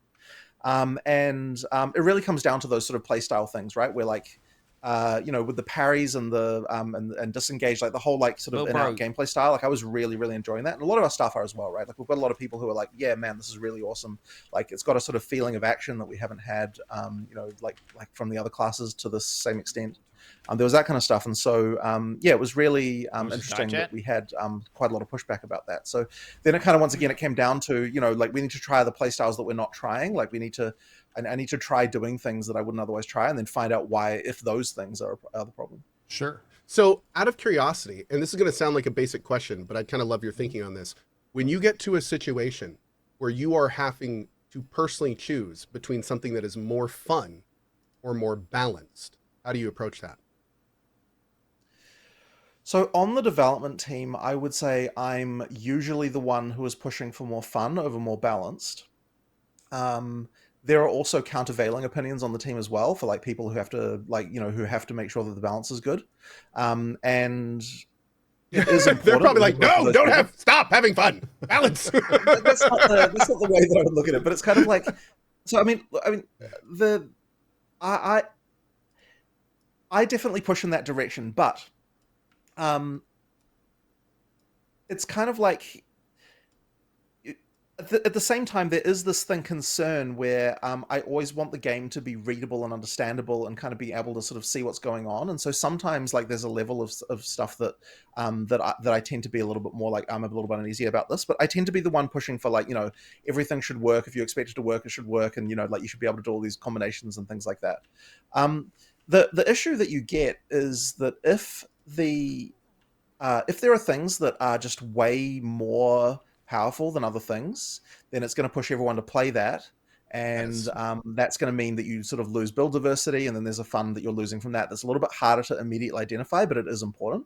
It really comes down to those sort of play style things, right? Where like, you know, with the parries and the and disengage, like the whole like sort of in-out gameplay style, like I was really, really enjoying that. And a lot of our staff are as well, right? Like we've got a lot of people who are like, yeah, man, this is really awesome. Like it's got a sort of feeling of action that we haven't had, you know, like from the other classes to the same extent. There was that kind of stuff. And so, yeah, it was really interesting that we had quite a lot of pushback about that. So then it kind of, once again, it came down to, you know, like we need to try the play styles that we're not trying. Like we need to, I need to try doing things that I wouldn't otherwise try, and then find out why, if those things are the problem. Sure. So out of curiosity, and this is going to sound like a basic question, but I'd kind of love your thinking on this. When you get to a situation where you are having to personally choose between something that is more fun or more balanced, how do you approach that? So on the development team, I would say I'm usually the one who is pushing for more fun over more balanced. There are also countervailing opinions on the team as well, for like people who have to, like, you know, who have to make sure that the balance is good. And it is important. They're probably like, no, stop having fun. Balance. That's not the way that I would look at it, but it's kind of like, so I mean, I definitely push in that direction, but it's kind of like, at the same time, there is this concern where I always want the game to be readable and understandable and kind of be able to sort of see what's going on. And so sometimes like there's a level of stuff that I tend to be a little bit more like, I'm a little bit uneasy about this, but I tend to be the one pushing for like, you know, everything should work. If you expect it to work, it should work. And, you know, like you should be able to do all these combinations and things like that. The issue that you get is that if there are things that are just way more powerful than other things, then it's going to push everyone to play that, and that's going to mean that you sort of lose build diversity, and then there's a fun that you're losing from that that's a little bit harder to immediately identify, but it is important.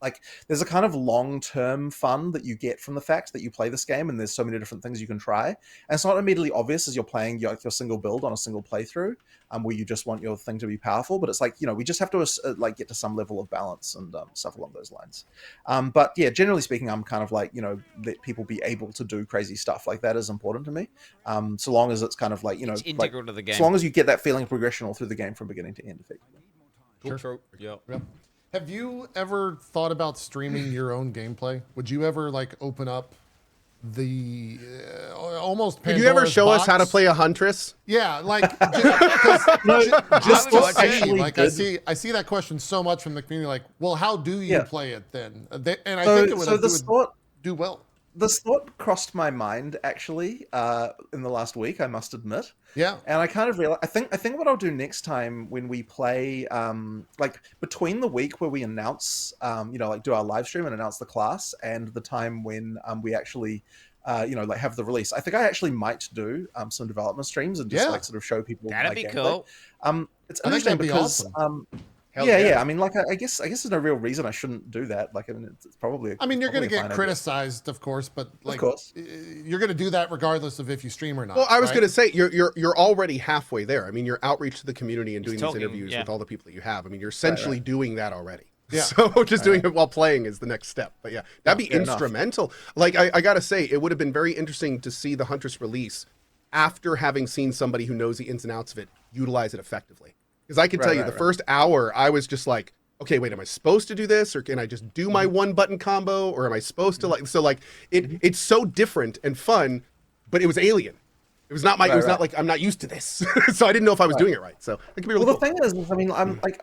Like there's a kind of long-term fun that you get from the fact that you play this game and there's so many different things you can try, and it's not immediately obvious as you're playing your single build on a single playthrough, where you just want your thing to be powerful, but it's like, you know, we just have to like get to some level of balance and stuff along those lines. But yeah, generally speaking, I'm kind of like, you know, let people be able to do crazy stuff. Like that is important to me, so long as it's kind of like, you know, it's integral to the game. So long as you get that feeling of progression all through the game from beginning to end, effectively. Sure. Yep. Have you ever thought about streaming your own gameplay? Would you ever like open up the almost Could you ever show us how to play a Huntress? Yeah, like just to see, like I see that question so much from the community. Like, well, how do you play it then? And I think it would do well. This thought crossed my mind actually in the last week, I must admit. Yeah. And I kind of realized, I think what I'll do next time when we play, like between the week where we announce, you know, like do our live stream and announce the class, and the time when we actually, you know, like have the release, I think I actually might do some development streams and just like sort of show people. That'd be cool. It's interesting because awesome. Yeah. I mean, like, I guess there's no real reason I shouldn't do that. Like, I mean, it's probably. I mean, you're going to get criticized, of course, but like, you're going to do that regardless of if you stream or not. Well, I was going to say you're already halfway there. I mean, your outreach to the community and doing these interviews with all the people that you have. I mean, you're essentially doing that already. Yeah. So just doing it while playing is the next step. But yeah, that'd be instrumental. Like, I got to say, it would have been very interesting to see the Huntress release after having seen somebody who knows the ins and outs of it utilize it effectively. Because I can tell you the first hour, I was just like, okay, wait, am I supposed to do this, or can I just do my one button combo, or am I supposed to like? So like, it's so different and fun, but it was alien. It was not my. It was not like I'm not used to this, so I didn't know if I was doing it right. So it can be really well, cool. the thing is, I mean, I'm like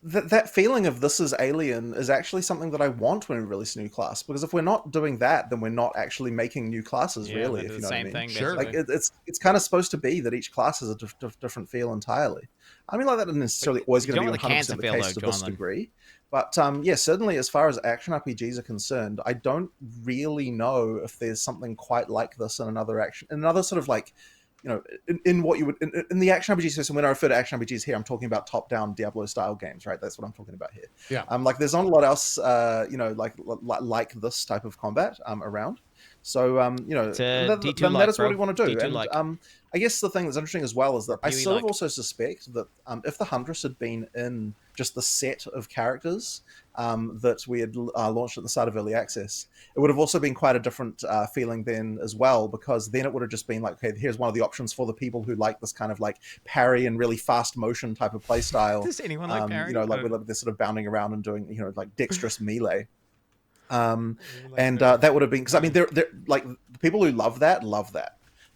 that feeling of this is alien is actually something that I want when we release a new class. Because if we're not doing that, then we're not actually making new classes, really. If you know what I mean. Sure. Like it's kind of supposed to be that each class has a different feel entirely. I mean, like that isn't necessarily always going to be 100% the case to this degree. But yeah, certainly as far as action RPGs are concerned, I don't really know if there's something quite like this in another sort of like, you know, in what you would in the action RPG system. When I refer to action RPGs here, I'm talking about top-down Diablo style games, right? That's what I'm talking about here. Yeah. Like there's not a lot else, you know, like this type of combat around. So you know, that is what we want to do. And I guess the thing that's interesting as well is that I sort of also suspect that if the Huntress had been in just the set of characters that we had launched at the start of early access, it would have also been quite a different feeling then as well, because then it would have just been like, okay, here's one of the options for the people who like this kind of like parry and really fast motion type of play style. Does anyone like parry? You know, like they're sort of bounding around and doing, you know, like dexterous melee. That would have been, because I mean, they're like the people who love that.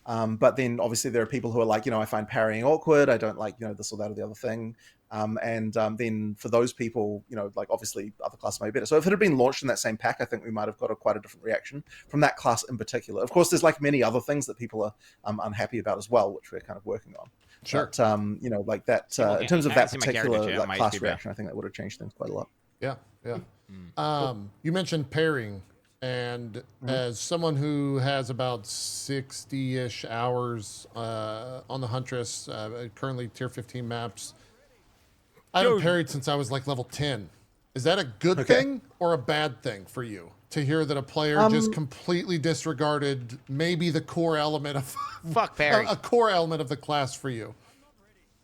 But then obviously there are people who are like, you know, I find parrying awkward. I don't like, you know, this or that or the other thing. Then for those people, you know, like obviously other classes may be better. So if it had been launched in that same pack, I think we might have got quite a different reaction from that class in particular. Of course, there's like many other things that people are unhappy about as well, which we're kind of working on. Sure. But, you know, like that, in terms of that particular like, class reaction, I think that would have changed things quite a lot. Yeah, yeah. You mentioned pairing, and as someone who has about 60-ish hours on the Huntress, currently tier 15 maps, I haven't parried since I was like level 10. Is that a good thing or a bad thing for you to hear that a player just completely disregarded maybe the core element of a core element of the class for you?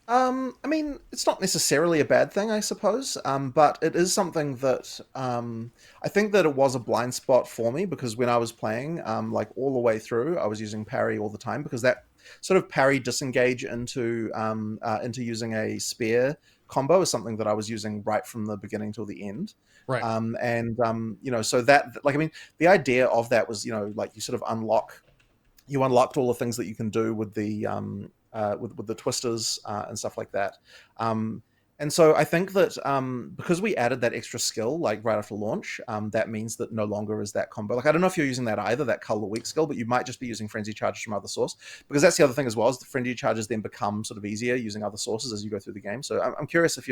I mean, it's not necessarily a bad thing, I suppose, but it is something that I think that it was a blind spot for me, because when I was playing, like all the way through, I was using parry all the time, because that sort of parry disengage into using a spear combo is something that I was using right from the beginning till the end. Right. You know, so that, like, I mean, the idea of that was, you know, like you sort of unlocked all the things that you can do with the with the twisters and stuff like that. And so I think that because we added that extra skill like right after launch, that means that no longer is that combo. Like I don't know if you're using that either, that color weak skill, but you might just be using frenzy charges from other source, because that's the other thing as well, is the frenzy charges then become sort of easier using other sources as you go through the game. So I'm curious if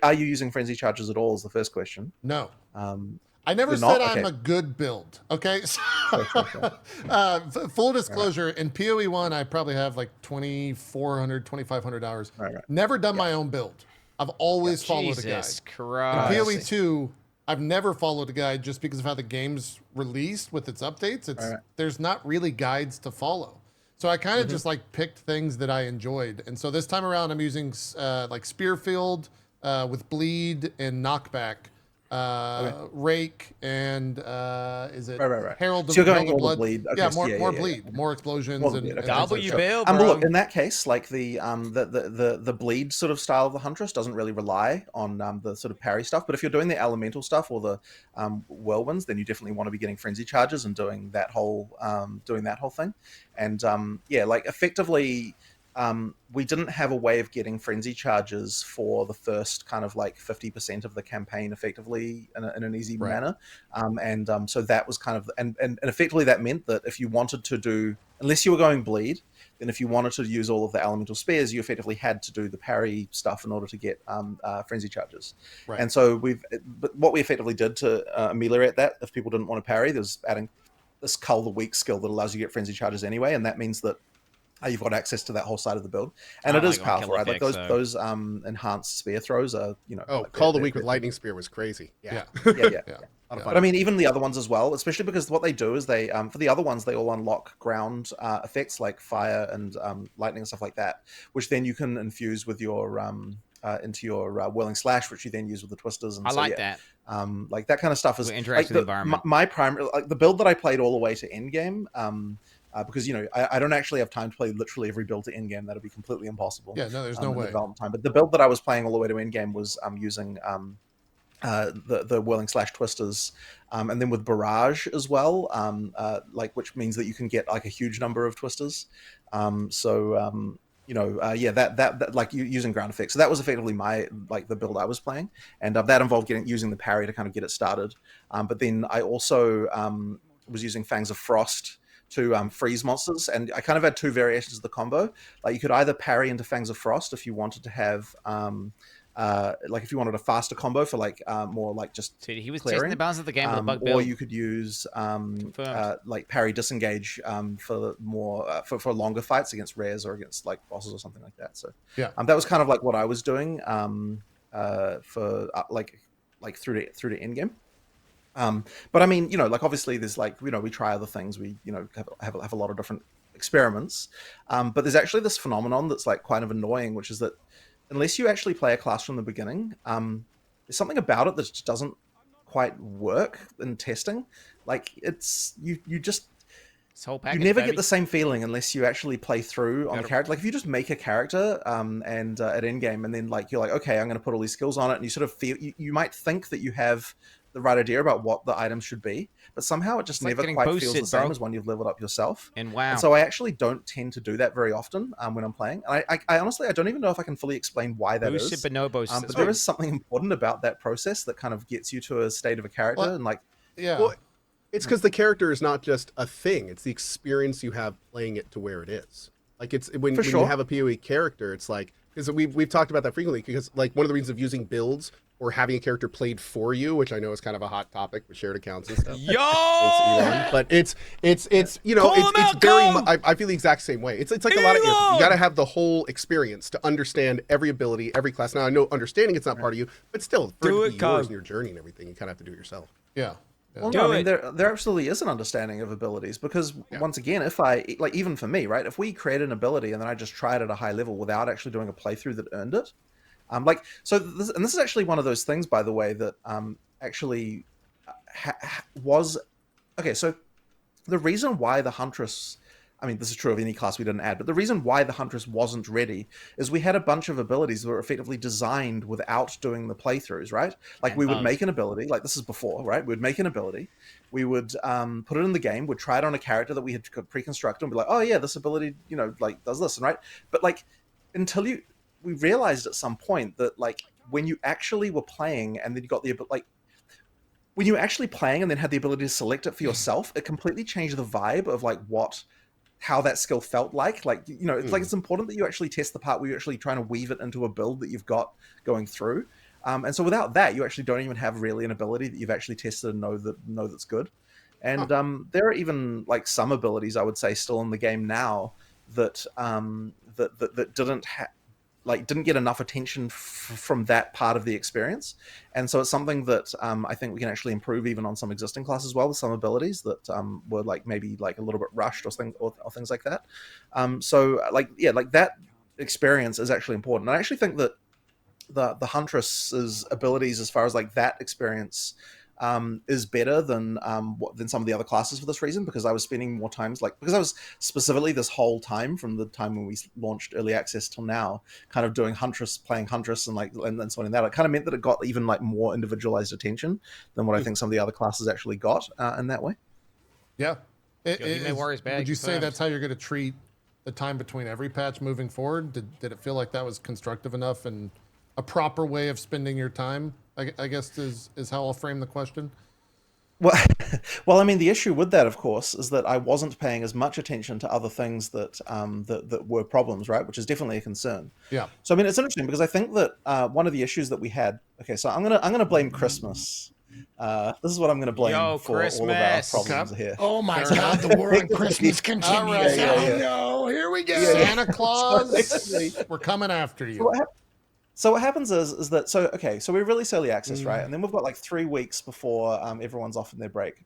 are you using frenzy charges at all is the first question. No. I never said I'm a good build. Okay. So, full disclosure, in POE 1, I probably have like 2,400, 2,500 hours. Right. Never done my own build. I've always followed a guide. Jesus Christ. In POE 2, I've never followed a guide just because of how the game's released with its updates. There's not really guides to follow. So I kind of just like picked things that I enjoyed. And so this time around, I'm using like Spearfield with bleed and knockback. Rake and is it Herald of so you're going all Blood? the bleed. Okay, Yeah, more bleed, more explosions, and W-Bill, but look, in that case, like the bleed sort of style of the Huntress doesn't really rely on the sort of parry stuff. But if you're doing the elemental stuff or the whirlwinds, then you definitely want to be getting frenzy charges and doing that whole thing. And yeah, like effectively. We didn't have a way of getting frenzy charges for the first kind of like 50% of the campaign effectively in an easy manner. So that was kind of, and effectively that meant that if you wanted to do, unless you were going bleed, then if you wanted to use all of the elemental spares, you effectively had to do the parry stuff in order to get frenzy charges. Right. And so but what we effectively did to ameliorate that, if people didn't want to parry, there was adding this cull the weak skill that allows you to get frenzy charges anyway. And that means that you've got access to that whole side of the build, and it is powerful, right? Like those enhanced spear throws are, you know. Oh, Call the Weak with Lightning Spear was crazy. Yeah. But I mean, even the other ones as well, especially because what they do is they, for the other ones, they all unlock ground effects like fire and lightning and stuff like that, which then you can infuse with your into your Whirling Slash, which you then use with the twisters. And I like that. Like that kind of stuff is interact with the environment. My primary, like the build that I played all the way to endgame. because I don't actually have time to play literally every build to end game. That'd be completely impossible. Yeah, no, there's no in the way. development time. But the build that I was playing all the way to end game was using the whirling / twisters, and then with barrage as well, which means that you can get like a huge number of twisters. That like using ground effects. So that was effectively the build I was playing, and that involved using the parry to kind of get it started. But then I also was using Fangs of Frost to freeze monsters, and I kind of had two variations of the combo. Like you could either parry into Fangs of Frost if you wanted to have if you wanted a faster combo for more like just Dude, he was clearing, testing the balance of the game with a bug build. or you could use parry disengage for more for longer fights against rares or against like bosses or something like that. So yeah, that was kind of like what I was doing for through to end game. But I mean, obviously there's we try other things, we have a lot of different experiments, but there's actually this phenomenon that's like kind of annoying, which is that unless you actually play a class from the beginning, there's something about it that just doesn't quite work in testing. Like it's you never get the same feeling unless you actually play through on the character. Like if you just make a character and at end game, and then you're like, okay, I'm going to put all these skills on it, and you sort of feel you might think that you have the right idea about what the items should be, but somehow it just never quite feels the same as when you've leveled up yourself. And wow. And so I actually don't tend to do that very often when I'm playing. And I honestly, I don't even know if I can fully explain why that is. But there is something important about that process that kind of gets you to a state of a character. Well, it's because the character is not just a thing. It's the experience you have playing it to where it is. Like it's when you have a POE character, it's like, because we've talked about that frequently, because like one of the reasons of using builds or having a character played for you, which I know is kind of a hot topic with shared accounts and stuff. But it's very. I feel the exact same way. It's like a lot of you got to have the whole experience to understand every ability, every class. Now I know understanding it's not part of you, but still, for it to be yours and your journey and everything, you kind of have to do it yourself. Yeah. Well, no, I mean, there absolutely is an understanding of abilities, because once again, if I even for me, right, if we create an ability and then I just try it at a high level without actually doing a playthrough that earned it, this is actually one of those things, by the way, that actually was okay. So the reason why the Huntress, I mean, this is true of any class we didn't add, but the reason why the Huntress wasn't ready is we had a bunch of abilities that were effectively designed without doing the playthroughs, right? Like we would make an ability, like this is before, right? We'd make an ability, we would put it in the game, we'd try it on a character that we had pre-constructed and be like, oh yeah, this ability, does this, right? But until we realized at some point that when you actually were playing and then you got when you were actually playing and then had the ability to select it for yourself, it completely changed the vibe of how that skill felt like. It's important that you actually test the part where you're actually trying to weave it into a build that you've got going through. And so without that, you actually don't even have really an ability that you've actually tested and know that's good. And there are even some abilities, I would say, still in the game now that didn't get enough attention from that part of the experience. And so it's something that I think we can actually improve even on some existing classes as well, with some abilities that were maybe a little bit rushed or things like that. That experience is actually important. And I actually think that the Huntress's abilities, as far as that experience, is better than some of the other classes for this reason, because I was spending more times because I was specifically this whole time from the time when we launched early access till now kind of doing playing Huntress and and sorting that. It kind of meant that it got even more individualized attention than what I think some of the other classes actually got in that way. Yeah. Would you say that's how you're going to treat the time between every patch moving forward? Did it feel like that was constructive enough and a proper way of spending your time, I guess is how I'll frame the question? Well, I mean, the issue with that, of course, is that I wasn't paying as much attention to other things that that were problems, right? Which is definitely a concern. Yeah. So I mean, it's interesting because I think that one of the issues that we had. Okay, so I'm gonna blame Christmas. This is what I'm gonna blame for all of our problems here. Oh my God, the war on Christmas continues. No, here we go. Santa Claus, we're coming after you. So what happens is that, so we're release early access, right? And then we've got 3 weeks before everyone's off in their break.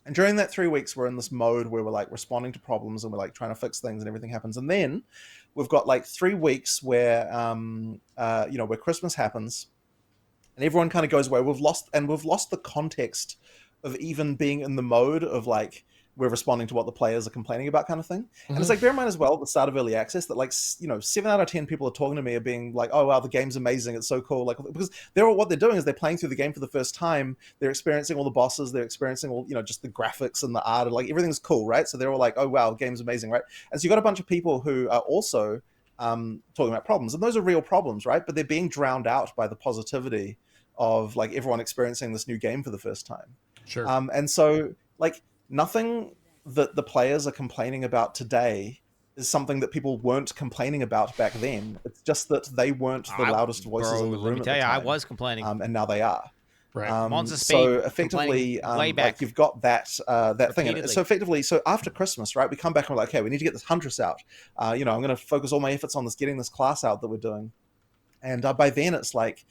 And during that 3 weeks, we're in this mode where we're responding to problems and we're trying to fix things and everything happens. And then we've got 3 weeks where, where Christmas happens and everyone kind of goes away. We've lost the context of even being in the mode of we're responding to what the players are complaining about, kind of thing. And it's like, bear in mind as well, at the start of early access, that like 7 out of 10 people are talking to me are being like, oh wow, the game's amazing, it's so cool, like, because what they're doing is they're playing through the game for the first time, they're experiencing all the bosses, they're experiencing all, just the graphics and the art, and like everything's cool, right? So they're all like, oh wow, the game's amazing, right? And so you got a bunch of people who are also talking about problems, and those are real problems, right? But they're being drowned out by the positivity of like everyone experiencing this new game for the first time. Sure. And so like nothing that the players are complaining about today is something that people weren't complaining about back then. It's just that they weren't the loudest voices in the room. Let me at tell the you, time. I was complaining, and now they are. Right. Monster Speed So effectively, way back. like you've got that thing. Repeatedly. So effectively, so after Christmas, right, we come back and we're like, okay, we need to get this Huntress out. I'm going to focus all my efforts on getting this class out that we're doing. And by then, it's like.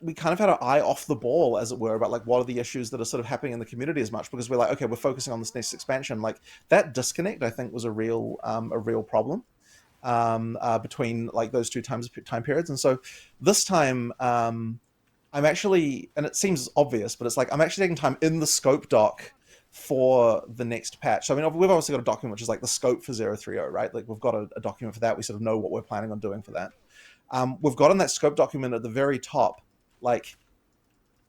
We kind of had our eye off the ball, as it were, about like what are the issues that are sort of happening in the community as much, because we're like, okay, we're focusing on this next expansion. Like that disconnect, I think, was a real problem between like those two time periods. And so this time, I'm actually, and it seems obvious, but it's like I'm actually taking time in the scope doc for the next patch. So I mean, we've obviously got a document which is like the scope for 030, right? Like we've got a document for that. We sort of know what we're planning on doing for that. We've got in that scope document at the very top, like,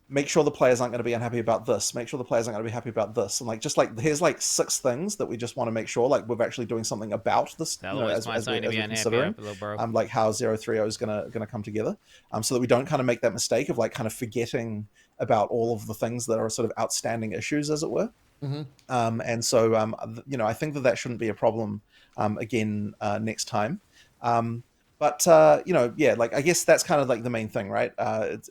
make sure the players aren't going to be unhappy about this. Make sure the players aren't going to be happy about this. And like, just like, here's like 6 things that we just want to make sure like we're actually doing something about this. As we're considering, like how 030 is going to come together, so that we don't kind of make that mistake of like kind of forgetting about all of the things that are sort of outstanding issues, as it were. And so, I think that shouldn't be a problem again next time. But like I guess that's kind of like the main thing, right?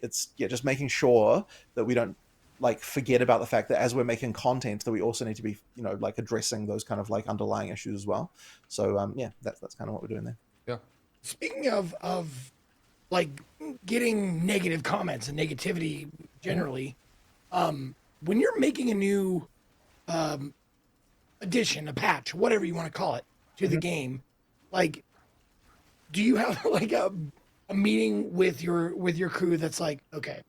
It's just making sure that we don't like forget about the fact that as we're making content, that we also need to be like addressing those kind of like underlying issues as well. So that's kind of what we're doing there. Yeah. Speaking of like getting negative comments and negativity generally, when you're making a new addition, a patch, whatever you want to call it, to the game, like, do you have like a meeting with your crew that's like, okay,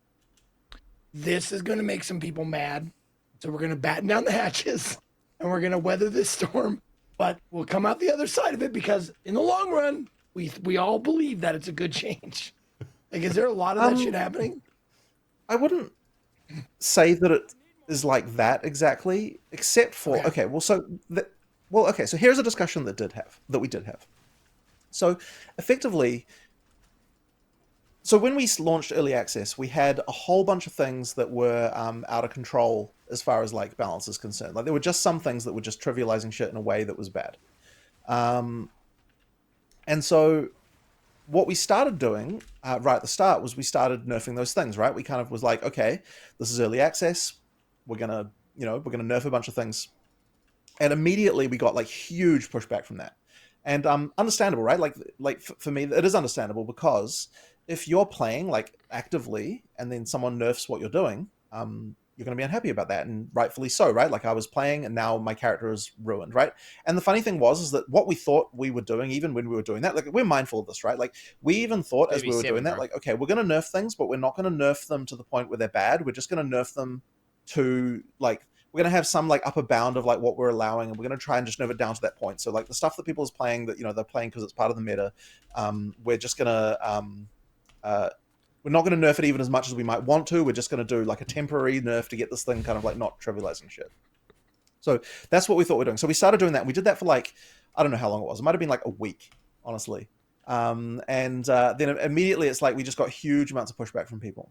this is going to make some people mad, so we're going to batten down the hatches and we're going to weather this storm, but we'll come out the other side of it because in the long run, we all believe that it's a good change. Like, is there a lot of that shit happening? I wouldn't say that it is like that exactly, except for so here's a discussion that we did have. So effectively, when we launched early access, we had a whole bunch of things that were out of control as far as like balance is concerned. Like there were just some things that were just trivializing shit in a way that was bad. And so what we started doing right at the start was we started nerfing those things, right? We kind of was like, okay, this is early access. We're gonna nerf a bunch of things. And immediately we got like huge pushback from that. And understandable, right? Like for me, it is understandable, because if you're playing like actively and then someone nerfs what you're doing, you're going to be unhappy about that, and rightfully so, right? Like I was playing and now my character is ruined, right? And the funny thing is that what we thought we were doing, even when we were doing that, like we're mindful of this, right? Like we even thought as we were doing that, like, okay, we're going to nerf things, but we're not going to nerf them to the point where they're bad. We're just going to nerf them to like, we're going to have some like upper bound of like what we're allowing, and we're going to try and just nerf it down to that point. So like the stuff that people is playing that, they're playing because it's part of the meta, we're just going to, we're not going to nerf it even as much as we might want to. We're just going to do like a temporary nerf to get this thing kind of like not trivializing shit. So that's what we thought we were doing. So we started doing that. We did that for like, I don't know how long it was. It might have been like a week, honestly. And then immediately it's like we just got huge amounts of pushback from people.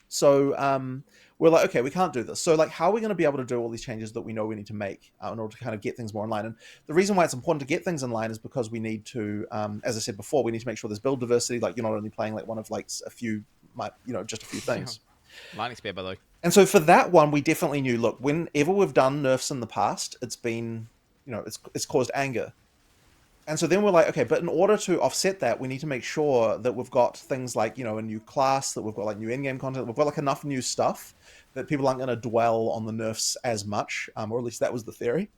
So we're like, okay, we can't do this. So like, how are we going to be able to do all these changes that we know we need to make in order to kind of get things more in line? And the reason why it's important to get things in line is because we need to, as I said before, we need to make sure there's build diversity. Like you're not only playing like one of like a few, just a few things. Lightning speed, by the way. And so for that one, we definitely knew, look, whenever we've done nerfs in the past, it's been, it's caused anger. And so then we're like, okay, but in order to offset that, we need to make sure that we've got things like, a new class, that we've got like new in-game content, we've got like enough new stuff that people aren't going to dwell on the nerfs as much, or at least that was the theory.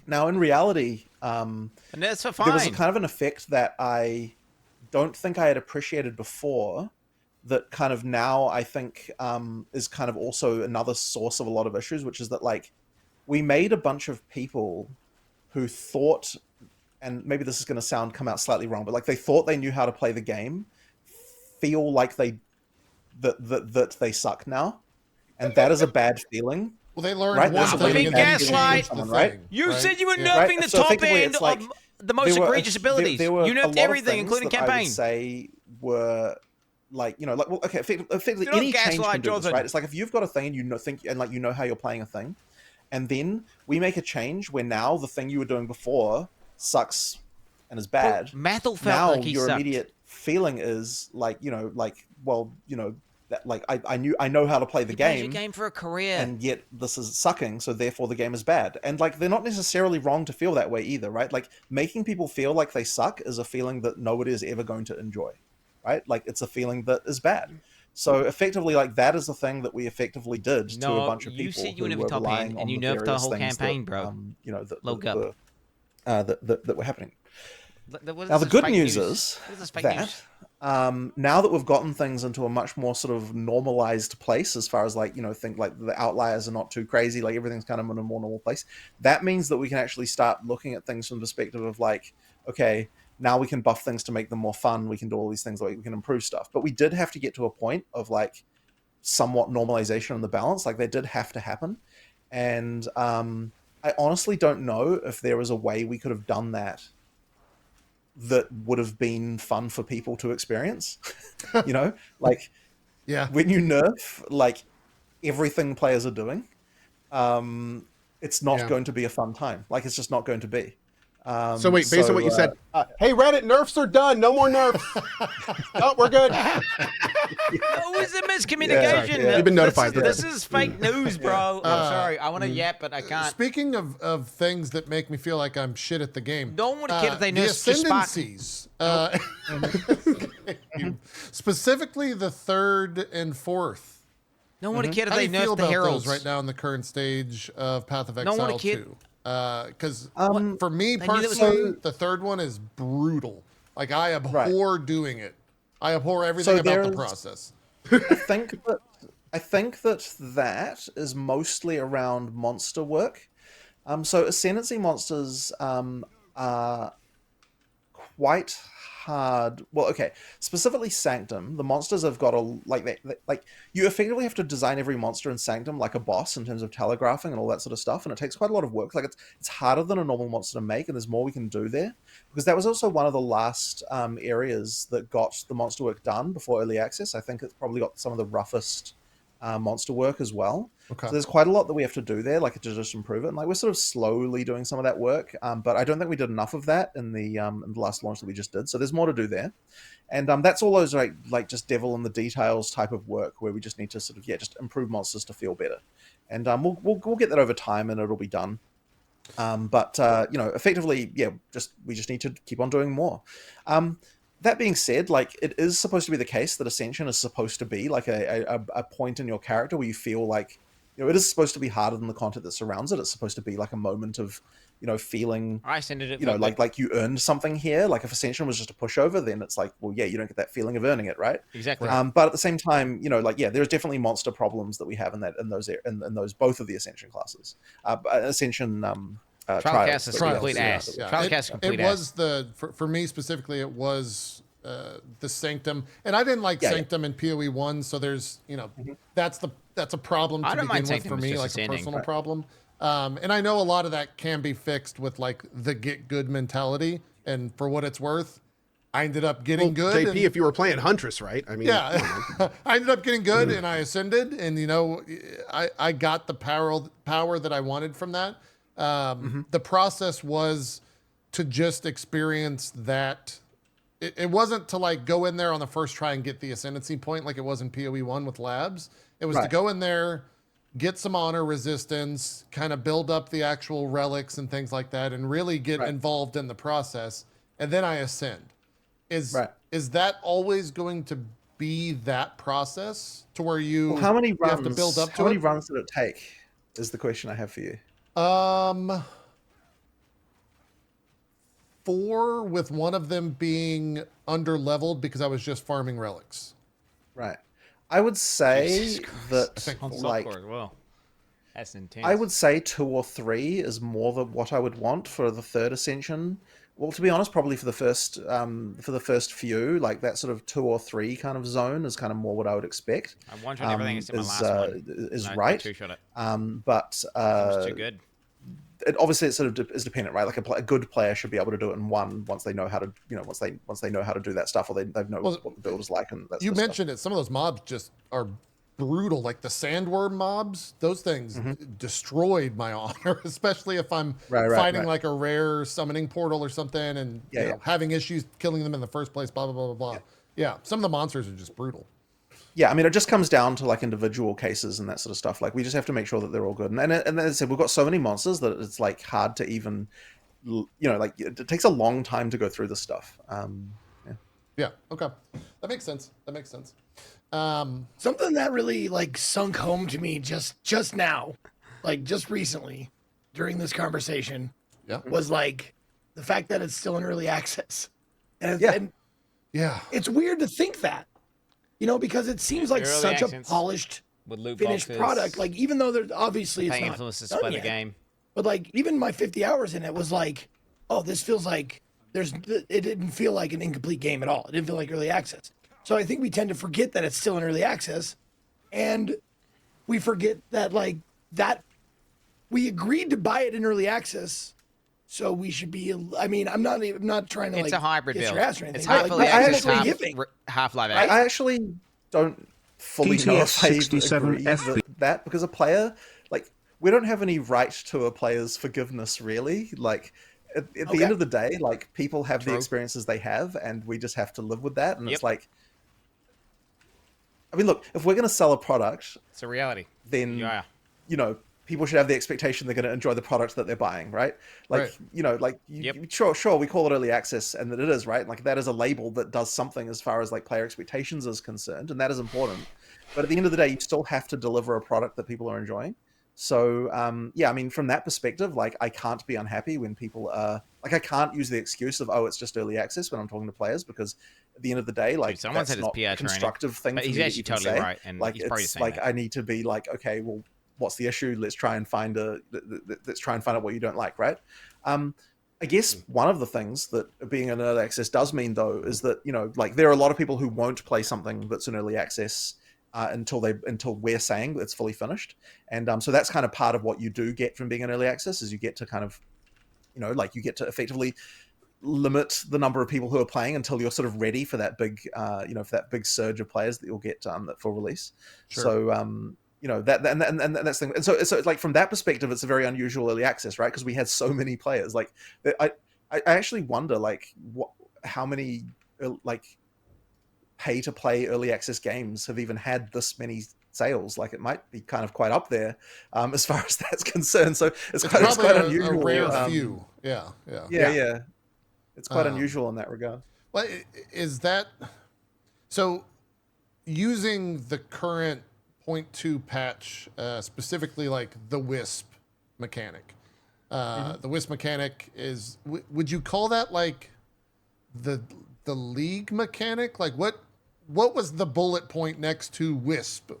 Now, in reality, and that's fine. There was a kind of an effect that I don't think I had appreciated before, that kind of now I think is kind of also another source of a lot of issues, which is that like we made a bunch of people who thought, and maybe this is going to come out slightly wrong, but like they thought they knew how to play the game, feel like that they suck now, and that is a bad feeling. Well, they learned right? one thing. Gaslight. Right? You said you were nerfing the top end like, of the most egregious abilities. You nerfed everything, including campaign. I would say were like, you know, like, well, okay, effectively any change can do this, right? It's like if you've got a thing and you know how you're playing a thing, and then we make a change where now the thing you were doing before sucks and is bad. Well, Mathel felt now like he your sucked. immediate feeling is like, you know, like, well, you know, that like I know how to play the game. Your game for a career, and yet this is sucking, so therefore the game is bad. And like they're not necessarily wrong to feel that way either, right? Like making people feel like they suck is a feeling that nobody is ever going to enjoy, right? Like it's a feeling that is bad. So effectively, like that is the thing that we effectively did to a bunch of people. You said you who nerfed were top relying end, on and you nerfed the various whole things campaign, that, bro. You know, that were happening. Now the good news is that now that we've gotten things into a much more sort of normalized place, as far as like, you know, think like the outliers are not too crazy, like everything's kind of in a more normal place. That means that we can actually start looking at things from the perspective of like, okay, now we can buff things to make them more fun. We can do all these things, like we can improve stuff. But we did have to get to a point of like somewhat normalization in the balance. Like they did have to happen. And I honestly don't know if there was a way we could have done that would have been fun for people to experience. You know, like, yeah, when you nerf like everything players are doing, it's not going to be a fun time. Like it's just not going to be. So wait, based on what you said, hey Reddit, nerfs are done. No more nerfs. Oh, we're good. Oh, it's a miscommunication. Yeah. You've been notified. This is fake news, bro. I'm sorry. I want to yap, but I can't. Speaking of things that make me feel like I'm shit at the game. No one would care if they the nerfed just spot. ascendancies. Specifically the 3rd and 4th. No one would care if How they do you feel nerfed the about heralds those right now in the current stage of Path of No Exile one would care. 2? Because for me They knew that was personally, the 3rd one is brutal. Like I abhor doing it. I abhor everything about the process. I think that is mostly around monster work. So ascendancy monsters are quite hard. Well, okay, specifically Sanctum, the monsters have got a like you effectively have to design every monster in Sanctum like a boss in terms of telegraphing and all that sort of stuff, and it takes quite a lot of work. Like it's harder than a normal monster to make, and there's more we can do there, because that was also one of the last areas that got the monster work done before early access. I think it's probably got some of the roughest monster work as well. Okay. So there's quite a lot that we have to do there, like to just improve it. And like we're sort of slowly doing some of that work, but I don't think we did enough of that in the last launch that we just did. So there's more to do there, and that's all those like just devil in the details type of work where we just need to sort of just improve monsters to feel better, and we'll get that over time and it'll be done. But you know, effectively, we just need to keep on doing more. That being said, like it is supposed to be the case that Ascension is supposed to be like a point in your character where you feel like, you know, it is supposed to be harder than the content that surrounds it. It's supposed to be like a moment of, you know, feeling, I ascended it. you know, like you earned something here. Like if Ascension was just a pushover, then it's like, well, yeah, you don't get that feeling of earning it, right? Exactly. But at the same time, you know, like there's definitely monster problems that we have in those both of the Ascension classes. Ascension Trialcast is complete ass. It was for me specifically, it was the Sanctum, and I didn't like Sanctum in POE 1, so there's, you know, that's a problem to begin with for me, like a personal problem. And I know a lot of that can be fixed with like the get good mentality, and for what it's worth, I ended up getting good. JP, if you were playing Huntress, right? I mean, yeah, I ended up getting good, and I ascended, and you know, I got the power that I wanted from that. The process was to just experience that. It wasn't to like go in there on the first try and get the ascendancy point like it was in POE 1 with labs. It was to go in there, get some honor resistance, kind of build up the actual relics and things like that, and really get involved in the process. And then I ascend. Is that always going to be that process to where you, how many runs, have to build up to how many runs did it take is the question I have for you. 4, with one of them being under leveled because I was just farming relics. Right. I would say that On like softcore as well. That's intense. I would say 2 or 3 is more than what I would want for the third ascension. Well, to be honest, probably for the first few, like that sort of 2 or 3 kind of zone is kind of more what I would expect. I one-shot everything except my last one. Is No, right. two-shot it. But It's too good. Obviously it sort of is dependent, right? Like a good player should be able to do it in one once they know how to, once they know how to do that stuff, or they know what the build is like. And you mentioned it. Some of those mobs just are brutal, like the sandworm mobs. Those things destroyed my honor, especially if I'm fighting like a rare summoning portal or something, and you know, having issues killing them in the first place. Blah blah blah blah blah. Yeah, some of the monsters are just brutal. Yeah, I mean, it just comes down to like individual cases and that sort of stuff. Like, we just have to make sure that they're all good. And as I said, we've got so many monsters that it's like hard to even, like it takes a long time to go through this stuff. Yeah. Okay, that makes sense. That makes sense. Something that really like sunk home to me just now, like just recently, during this conversation, was like the fact that it's still in early access. And it's weird to think that. Because it seems like such a polished, finished product. Like, even though there's obviously it's not influences done by yet, the game. but like even my 50 hours in it was like, oh, this feels like it didn't feel like an incomplete game at all. It didn't feel like early access. So I think we tend to forget that it's still in early access, and we forget that that we agreed to buy it in early access. So we should be. I mean, I'm not trying to. It's a hybrid build. It's half early access, half live access. I actually don't fully know if I agree with that, because a player, like, we don't have any right to a player's forgiveness, really. Like, at the end of the day, like, people have the experiences they have, and we just have to live with that. And it's like, I mean, look, if we're going to sell a product, it's a reality. Then people should have the expectation they're going to enjoy the product that they're buying, right? Like, sure, we call it early access, and that it is, right? Like, that is a label that does something as far as like player expectations is concerned, and that is important. But at the end of the day, you still have to deliver a product that people are enjoying. So, I mean, from that perspective, like, I can't be unhappy when people are like, I can't use the excuse of, oh, it's just early access when I'm talking to players, because at the end of the day, like, someone that's said not a constructive thing. But he's actually totally right, and like, he's probably it's saying like that. I need to be like, okay, well, what's the issue? Let's try and find out what you don't like, right? I guess one of the things that being in early access does mean, though, is that, like, there are a lot of people who won't play something that's in early access until we're saying it's fully finished. And so that's kind of part of what you do get from being in early access, is you get to kind of, like, you get to effectively limit the number of people who are playing until you're sort of ready for that big, for that big surge of players that you'll get for release. Sure. So, that and that's the thing. And so like, from that perspective, it's a very unusual early access, right? Because we had so many players. Like, I actually wonder, like, how many like pay to play early access games have even had this many sales. Like, it might be kind of quite up there as far as that's concerned. So it's quite unusual. A rare few. Yeah. It's quite unusual in that regard. Well, is that so? Using the current 0.2 patch, specifically like the Wisp mechanic. The Wisp mechanic is, would you call that like the League mechanic? Like, what was the bullet point next to Wisp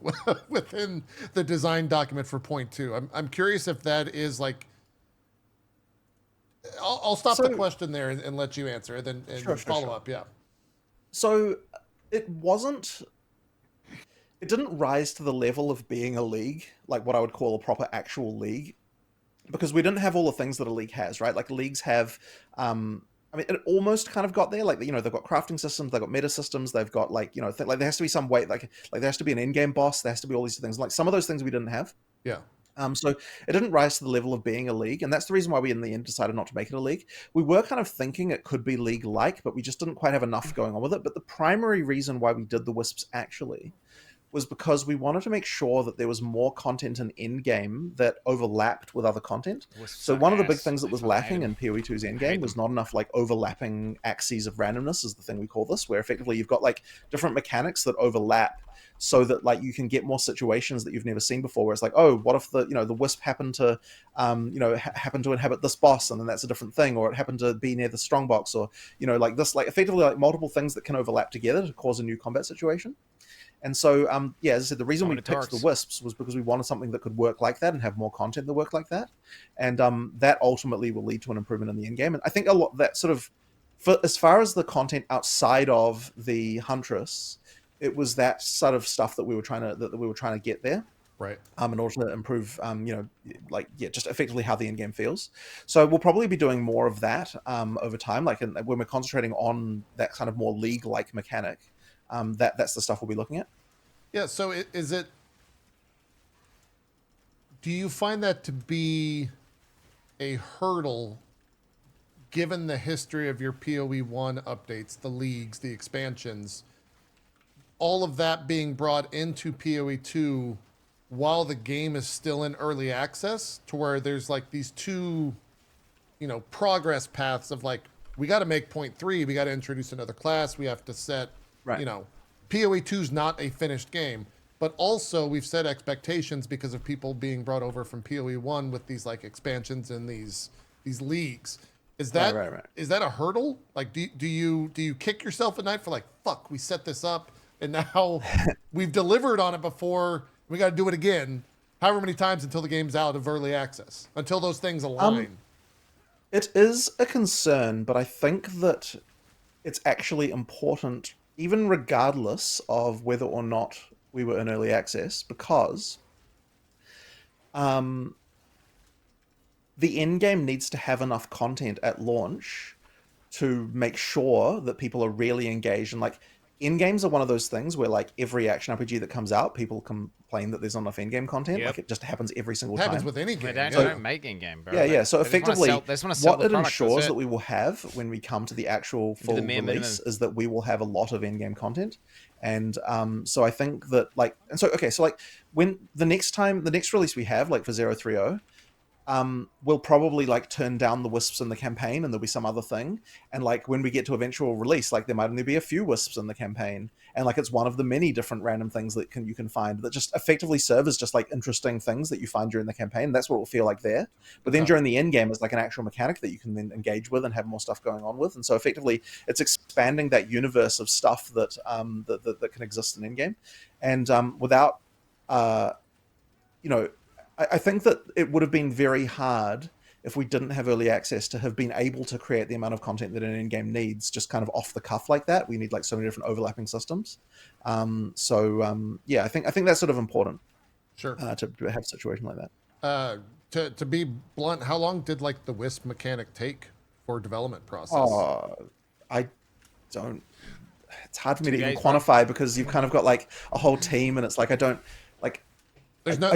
within the design document for 0.2? I'm curious if that is like, I'll stop the question there and let you answer it, and follow up. Yeah. So it didn't rise to the level of being a league, like what I would call a proper actual league, because we didn't have all the things that a league has, right? Like, leagues have, I mean, it almost kind of got there. Like, they've got crafting systems, they've got meta systems, they've got like, like, there has to be some way, like there has to be an in-game boss, there has to be all these things. Like, some of those things we didn't have. Yeah. So it didn't rise to the level of being a league, and that's the reason why we in the end decided not to make it a league. We were kind of thinking it could be league-like, but we just didn't quite have enough going on with it. But the primary reason why we did the Wisps actually was because we wanted to make sure that there was more content in endgame that overlapped with other content. So one of the big things that was lacking in PoE2's endgame was not enough like overlapping axes of randomness, is the thing we call this, where effectively you've got like different mechanics that overlap, so that like you can get more situations that you've never seen before, where it's like, oh, what if the the Wisp happened to happen to inhabit this boss, and then that's a different thing, or it happened to be near the strongbox, or like this, like effectively like multiple things that can overlap together to cause a new combat situation. And so, yeah, as I said, the reason we picked the Wisps was because we wanted something that could work like that and have more content that worked like that. And that ultimately will lead to an improvement in the end game. And I think a lot that sort of, as far as the content outside of the Huntress, it was that sort of stuff that we were trying to get there. Right. In order to improve, just effectively how the end game feels. So we'll probably be doing more of that over time. Like when we're concentrating on that kind of more league-like mechanic, that's the stuff we'll be looking at. Yeah. So do you find that to be a hurdle, given the history of your POE 1 updates, the leagues, the expansions, all of that being brought into POE 2? While the game is still in early access, to where there's like these two, progress paths of like, we got to make 0.3, we got to introduce another class, we have to set, POE 2 is not a finished game, but also we've set expectations because of people being brought over from POE 1 with these like expansions and these leagues. Is that is that a hurdle? Like, do you kick yourself at night for like, fuck, we set this up and now we've delivered on it before? We got to do it again, however many times until the game's out of early access, until those things align. It is a concern, but I think that it's actually important, even regardless of whether or not we were in early access, because the end game needs to have enough content at launch to make sure that people are really engaged. And like, end games are one of those things where like every action RPG that comes out, people complain that there's not enough end game content. Like it just happens every single time. Happens with any game. They don't make end game, bro. Yeah. So effectively, what it ensures that we will have when we come to the actual full release is that we will have a lot of end game content. And so I think that when the next release we have, like for 030, we'll probably like turn down the Wisps in the campaign and there'll be some other thing. And like when we get to eventual release, like there might only be a few Wisps in the campaign. And like it's one of the many different random things that you can find that just effectively serve as just like interesting things that you find during the campaign. That's what it will feel like there. But then during the end game, it's like an actual mechanic that you can then engage with and have more stuff going on with. And so effectively it's expanding that universe of stuff that that can exist in end game. And without I think that it would have been very hard if we didn't have early access to have been able to create the amount of content that an in-game needs just kind of off the cuff like that. We need like so many different overlapping systems. I think that's sort of important. Sure. To have a situation like that. To be blunt, how long did like the Wisp mechanic take for development process? I don't. It's hard for me to even quantify because you've kind of got like a whole team, and it's like I don't like. There's no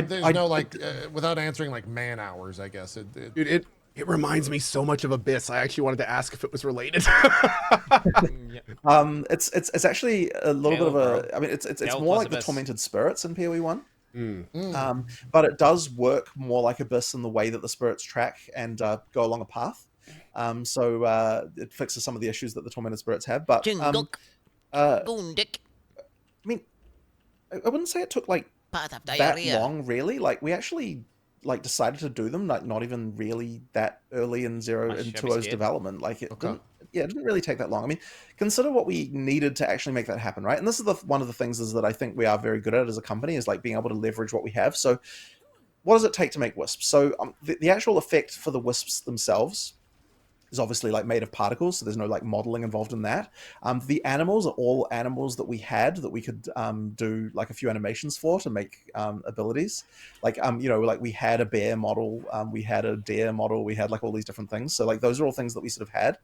without answering like man hours, I guess. Dude, it reminds me so much of Abyss. I actually wanted to ask if it was related. It's actually a little bit of a. I mean, it's more like the Tormented Spirits in POE 1. But it does work more like Abyss in the way that the spirits track and go along a path. So it fixes some of the issues that the Tormented Spirits have. But I mean, I wouldn't say it took like that long, really. Like we actually like decided to do them like not even really that early in 2.0's development. Like it didn't really take that long. I mean, consider what we needed to actually make that happen, right? And this is one of the things is that I think we are very good at as a company is like being able to leverage what we have. So what does it take to make wisps? So the actual effect for the wisps themselves is obviously like made of particles, so there's no like modeling involved in that. The animals are all animals that we had that we could do like a few animations for to make abilities. Like like we had a bear model, we had a deer model, we had like all these different things. So like those are all things that we sort of had.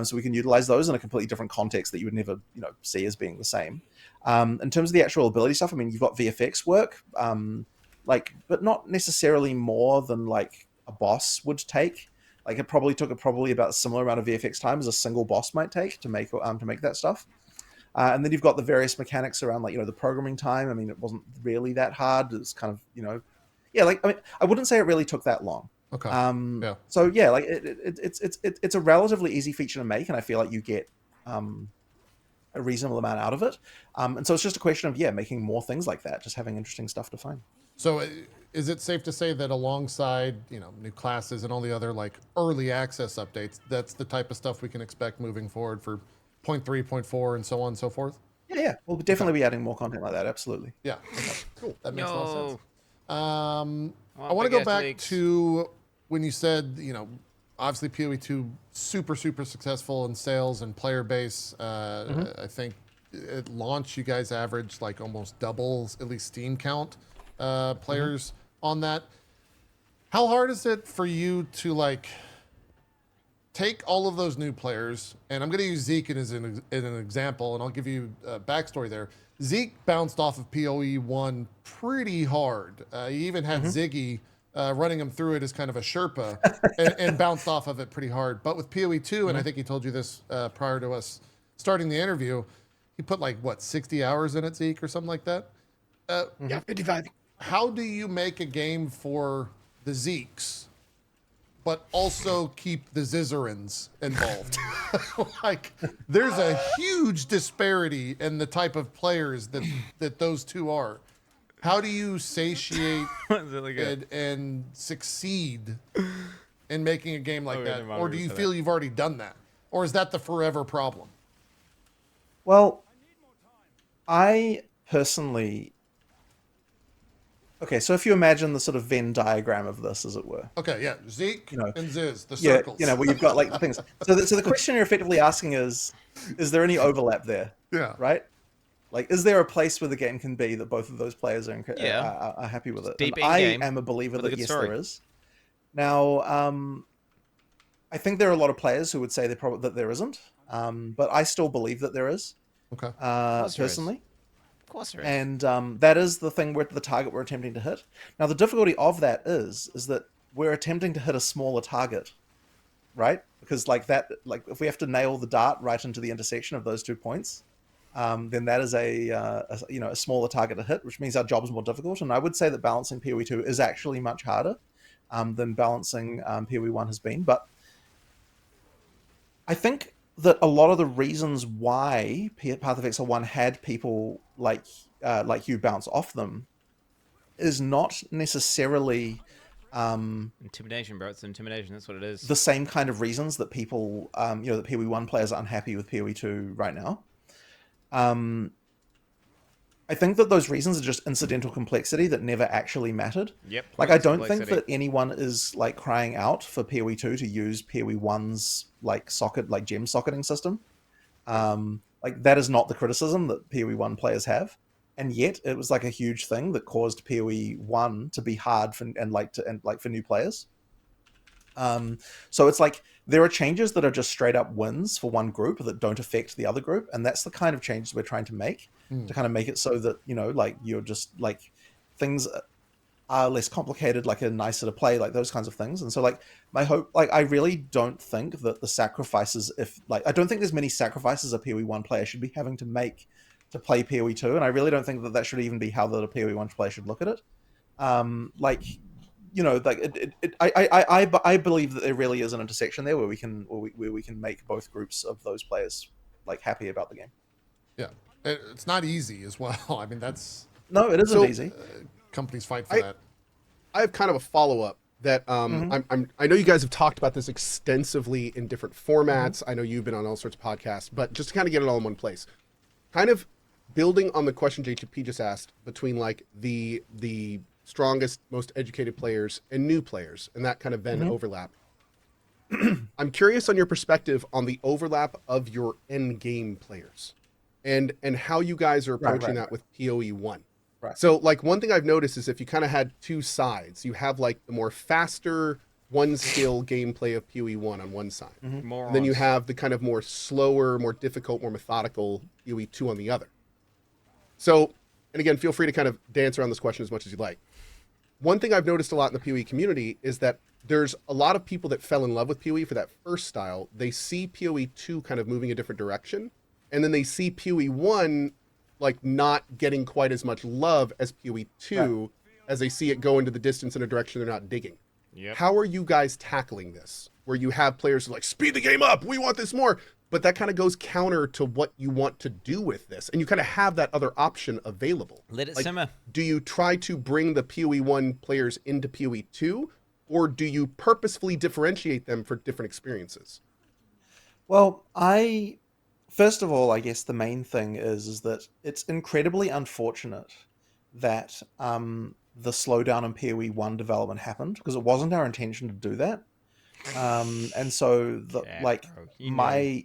So we can utilize those in a completely different context that you would never see as being the same. In terms of the actual ability stuff, I mean you've got VFX work, but not necessarily more than like a boss would take. Like it probably took about a similar amount of VFX time as a single boss might take to make that stuff. And then you've got the various mechanics around like the programming time. I mean, it wasn't really that hard. It's kind of I wouldn't say it really took that long. Okay. So yeah, like it's a relatively easy feature to make, and I feel like you get a reasonable amount out of it. And so it's just a question of making more things like that, just having interesting stuff to find. So is it safe to say that alongside, new classes and all the other like early access updates, that's the type of stuff we can expect moving forward for 0.3, 0.4, and so on and so forth? Yeah. We'll definitely be adding more content like that. Absolutely. Yeah. Okay. Cool. That makes a lot of sense. Oh, I want to go big-ass back leaks. to when you said, obviously PoE 2 super successful in sales and player base. I think at launch you guys averaged like almost double at least Steam count players on that. How hard is it for you to like take all of those new players, and I'm going to use Zeke as an example, and I'll give you a backstory there. Zeke bounced off of PoE 1 pretty hard. He even had Ziggy running him through it as kind of a Sherpa and bounced off of it pretty hard. But with PoE 2, and I think he told you this prior to us starting the interview, he put like, 60 hours in it, Zeke, or something like that? Yeah, 55. How do you make a game for the Zekes, but also keep the Zizzerins involved? Like, there's a huge disparity in the type of players that those two are. How do you satiate and succeed in making a game like that? Or do you feel you've already done that? Or is that the forever problem? Well, I personally... Okay, so if you imagine the sort of Venn diagram of this, as it were. Okay, yeah, Zeke and Ziz, the circles. Yeah, where you've got like things. So the question you're effectively asking is there any overlap there? Yeah. Right? Like, is there a place where the game can be that both of those players are happy with it? Deep And I in-game am a believer with a that good yes, story. there is. Now, I think there are a lot of players who would say that there isn't, but I still believe that there is. Okay. Personally. Of course there is. And that is the thing the target we're attempting to hit. Now, the difficulty of that is that we're attempting to hit a smaller target, right? Because if we have to nail the dart right into the intersection of those 2 points, then that is a smaller target to hit, which means our job is more difficult. And I would say that balancing PoE 2 is actually much harder than balancing PoE 1 has been. But I think that a lot of the reasons why Path of Exile 1 had people like you bounce off them is not necessarily intimidation, bro. It's intimidation. That's what it is. The same kind of reasons that people, the PoE 1 players are unhappy with PoE 2 right now. I think that those reasons are just incidental complexity that never actually mattered. Yep. Like, I don't think that anyone is like crying out for PoE 2 to use PoE 1's gem socketing system. Like, that is not the criticism that PoE 1 players have. And yet it was like a huge thing that caused PoE 1 to be hard for new players. So it's like there are changes that are just straight up wins for one group that don't affect the other group, and that's the kind of changes we're trying to make to kind of make it so that you're just like things are less complicated, like are nicer to play, like those kinds of things. And so like my hope, like I really don't think that the sacrifices, I don't think there's many sacrifices a PoE 1 player should be having to make to play PoE 2, and I really don't think that that should even be how the PoE 1 player should look at it. I believe that there really is an intersection there where we can make both groups of those players like happy about the game. Yeah, it's not easy as well. I mean, that's it isn't easy. Companies fight for that. I have kind of a follow up that I know you guys have talked about this extensively in different formats. I know you've been on all sorts of podcasts, but just to kind of get it all in one place, kind of building on the question JTP just asked between like the strongest, most educated players and new players, and that kind of Venn overlap. I'm curious on your perspective on the overlap of your end game players and how you guys are approaching that with PoE 1. Right. So like one thing I've noticed is if you kind of had two sides, you have like the more faster one skill gameplay of PoE 1 on one side. And then you have the kind of more slower, more difficult, more methodical PoE 2 on the other. So, and again, feel free to kind of dance around this question as much as you like. One thing I've noticed a lot in the PoE community is that there's a lot of people that fell in love with PoE for that first style. They see PoE 2 kind of moving a different direction, and then they see PoE 1 like not getting quite as much love as PoE 2 as they see it go into the distance in a direction they're not digging. Yep. How are you guys tackling this? Where you have players who are like, speed the game up, we want this more. But that kind of goes counter to what you want to do with this. And you kind of have that other option available. Let it simmer. Do you try to bring the PoE 1 players into PoE 2? Or do you purposefully differentiate them for different experiences? Well, First of all, I guess the main thing is that it's incredibly unfortunate that the slowdown in PoE 1 development happened, because it wasn't our intention to do that. And so, my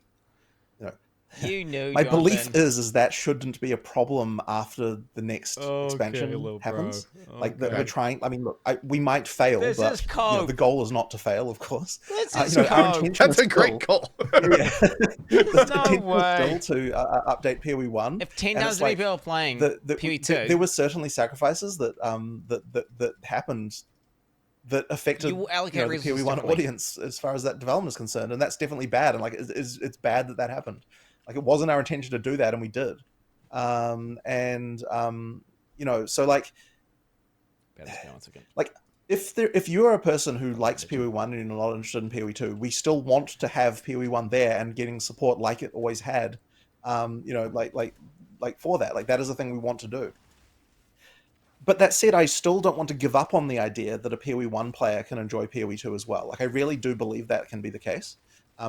belief is that shouldn't be a problem after the next expansion happens. We're trying. I mean, look, we might fail, but the goal is not to fail, of course. That's a great goal. The intent was still to update PoE 1. If 10 times many people are playing PoE 2, there were certainly sacrifices that that happened that affected the PoE 1 audience as far as that development is concerned, and that's definitely bad. And it's bad that happened. Like, it wasn't our intention to do that, and we did. So if you are a person who likes PoE 1 and you're not interested in PoE 2, we still want to have PoE 1 there and getting support like it always had. For that, that is the thing we want to do. But that said, I still don't want to give up on the idea that a PoE 1 player can enjoy PoE 2 as well. Like, I really do believe that can be the case. I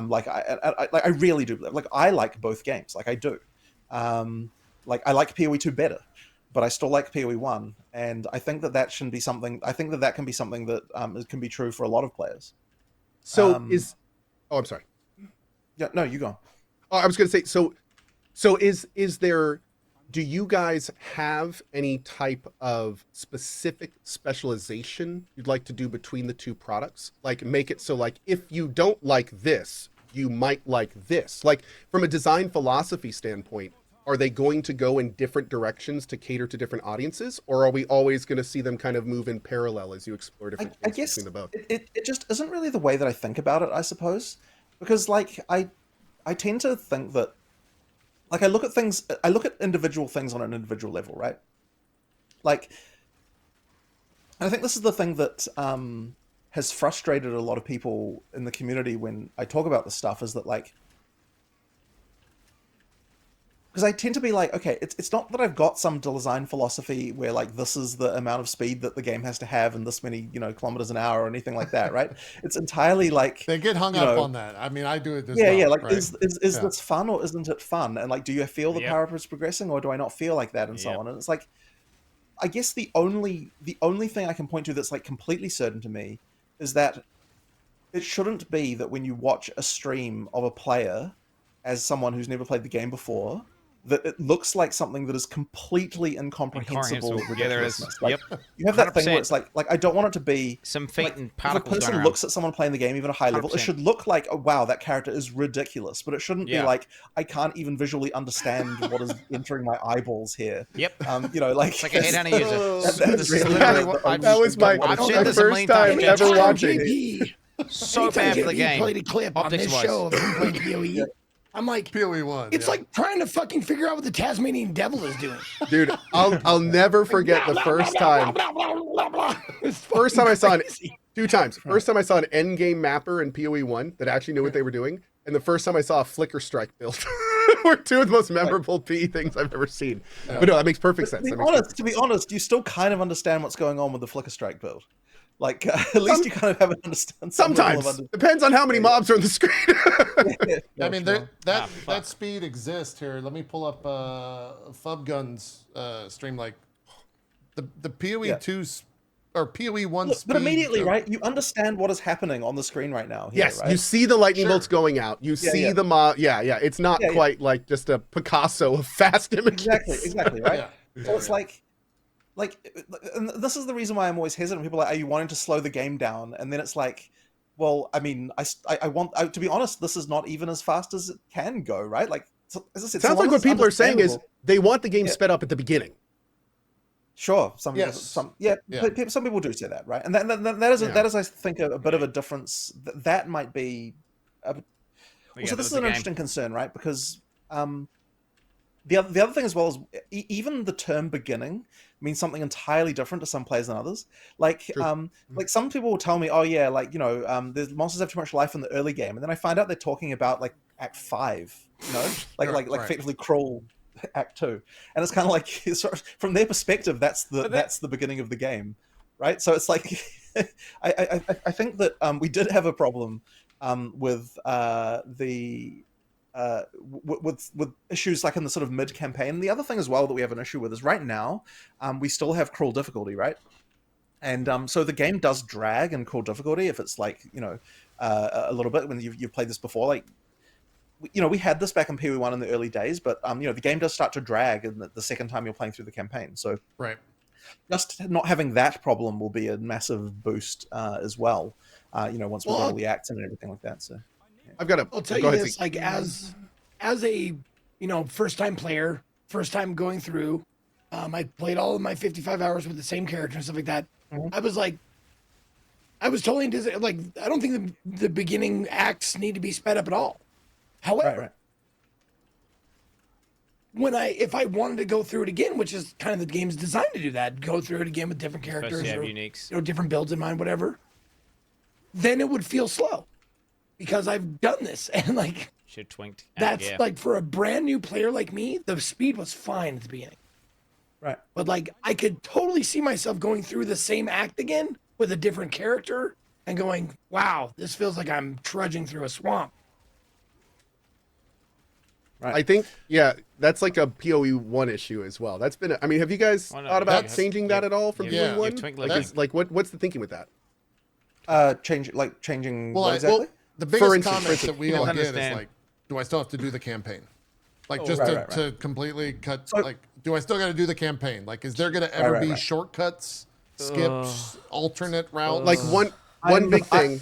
really do. I like both games. Like, I do. I like PoE 2 better, but I still like PoE 1, and I think that shouldn't be something. I think that can be something that can be true for a lot of players. So I'm sorry. Yeah, no, you go. Oh, I was going to say. So is there? Do you guys have any type of specific specialization you'd like to do between the two products? Like, make it so, like, if you don't like this, you might like this. Like, from a design philosophy standpoint, are they going to go in different directions to cater to different audiences? Or are we always going to see them kind of move in parallel as you explore different things between the both? It just isn't really the way that I think about it, I suppose. Because, I tend to think that, I look at individual things on an individual level, right? And I think this is the thing that has frustrated a lot of people in the community when I talk about this stuff, is that, because I tend to be like, okay, it's not that I've got some design philosophy where, this is the amount of speed that the game has to have in this many, kilometers an hour or anything like that, right? It's entirely they get hung up on that. I mean, I do it. Right? Is this fun or isn't it fun? And do you feel the power up is progressing, or do I not feel like that, and so on? And it's I guess the only thing I can point to that's completely certain to me is that it shouldn't be that when you watch a stream of a player as someone who's never played the game before, that it looks like something that is completely incomprehensible. Yeah, there is. You have that 100%. Thing where it's like I don't want it to be some fate and If particles. a person looks at someone playing the game, even at a high level, 100%. It should look like, oh, wow, that character is ridiculous. But it shouldn't be like, I can't even visually understand what is entering my eyeballs here. Yep. It's like a head-hunter user. That was my first time ever watching. So bad for the game. Played a clip on this show of him playing PoE. I'm like, PoE 1. It's like trying to fucking figure out what the Tasmanian devil is doing. Dude, I'll never forget the first time. First time I saw it 2 times. First time I saw an endgame mapper in PoE 1 that actually knew what they were doing, and the first time I saw a flicker strike build. Were 2 of the most memorable PE things I've ever seen. But no, that makes perfect sense. To be honest, you still kind of understand what's going on with the flicker strike build. At least you kind of have an understand. Sometimes depends on how many mobs are on the screen. I mean, that speed exists here. Let me pull up Fubgun's stream. The PoE 2 or PoE 1 speed. But immediately, right? You understand what is happening on the screen right now. Yes, right? You see the lightning bolts going out. You see the mob. Yeah. It's not quite like just a Picasso of fast images. Exactly, right? So it's and this is the reason why I'm always hesitant. People are like, are you wanting to slow the game down? And then it's like, well, I mean, I want to be honest, this is not even as fast as it can go, right? As I said, sounds like what people are saying is they want the game sped up at the beginning. Sure, some people do say that, right? And that is I think a bit of a difference. That might be. So this is an interesting concern, right? Because the other thing as well is even the term beginning means something entirely different to some players than others. Some people will tell me, oh yeah, the monsters have too much life in the early game, and then I find out they're talking about Act 5, effectively crawl Act 2, and it's kind of from their perspective, that's the beginning of the game, right? So it's I think that we did have a problem with the with issues like in the sort of mid campaign. The other thing as well that we have an issue with is right now we still have cruel difficulty, right? And so the game does drag in cruel difficulty if it's like, you know, a little bit when you've played this before. Like, you know, we had this back in POE 1 in the early days, but you know, the game does start to drag in the second time you're playing through the campaign. So right, just not having that problem will be a massive boost as well. You know, once we get all the acts and everything like that. So I've got to. I'll tell you this, like as a first time player, first time going through, I played all of my 55 hours with the same character and stuff like that. I was like, I was totally like, I don't think the beginning acts need to be sped up at all. However, if I wanted to go through it again, which is kind of the game's designed to do that, go through it again with different characters, or, uniques, different builds in mind, whatever, then it would feel slow because I've done this and like should twinked. That's like for a brand new player like me, the speed was fine at the beginning. Right. But like I could totally see myself going through the same act again with a different character and going, wow, this feels like I'm trudging through a swamp. Right. I think, yeah, that's like a POE 1 issue as well. That's been, I mean, have you guys thought about changing that at all from POE 1? Like what's the thinking with that? Changing well, what exactly? Well, the biggest comment that we all get is like, do I still have to do the campaign? Like just to completely cut, like, do I still got to do the campaign? Like, is there going to ever be shortcuts, skips, alternate routes? Like one big thing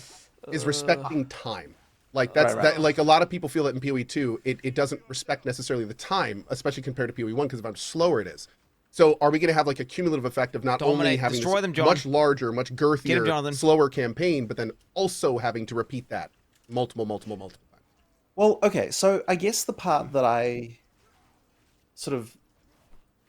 is respecting time. Like that's that. Like a lot of people feel that in POE 2, it doesn't respect necessarily the time, especially compared to POE 1, because of how slower it is. So are we going to have like a cumulative effect of not only having this much larger, much girthier, slower campaign, but then also having to repeat that multiple times? Well, okay, so I guess the part that I sort of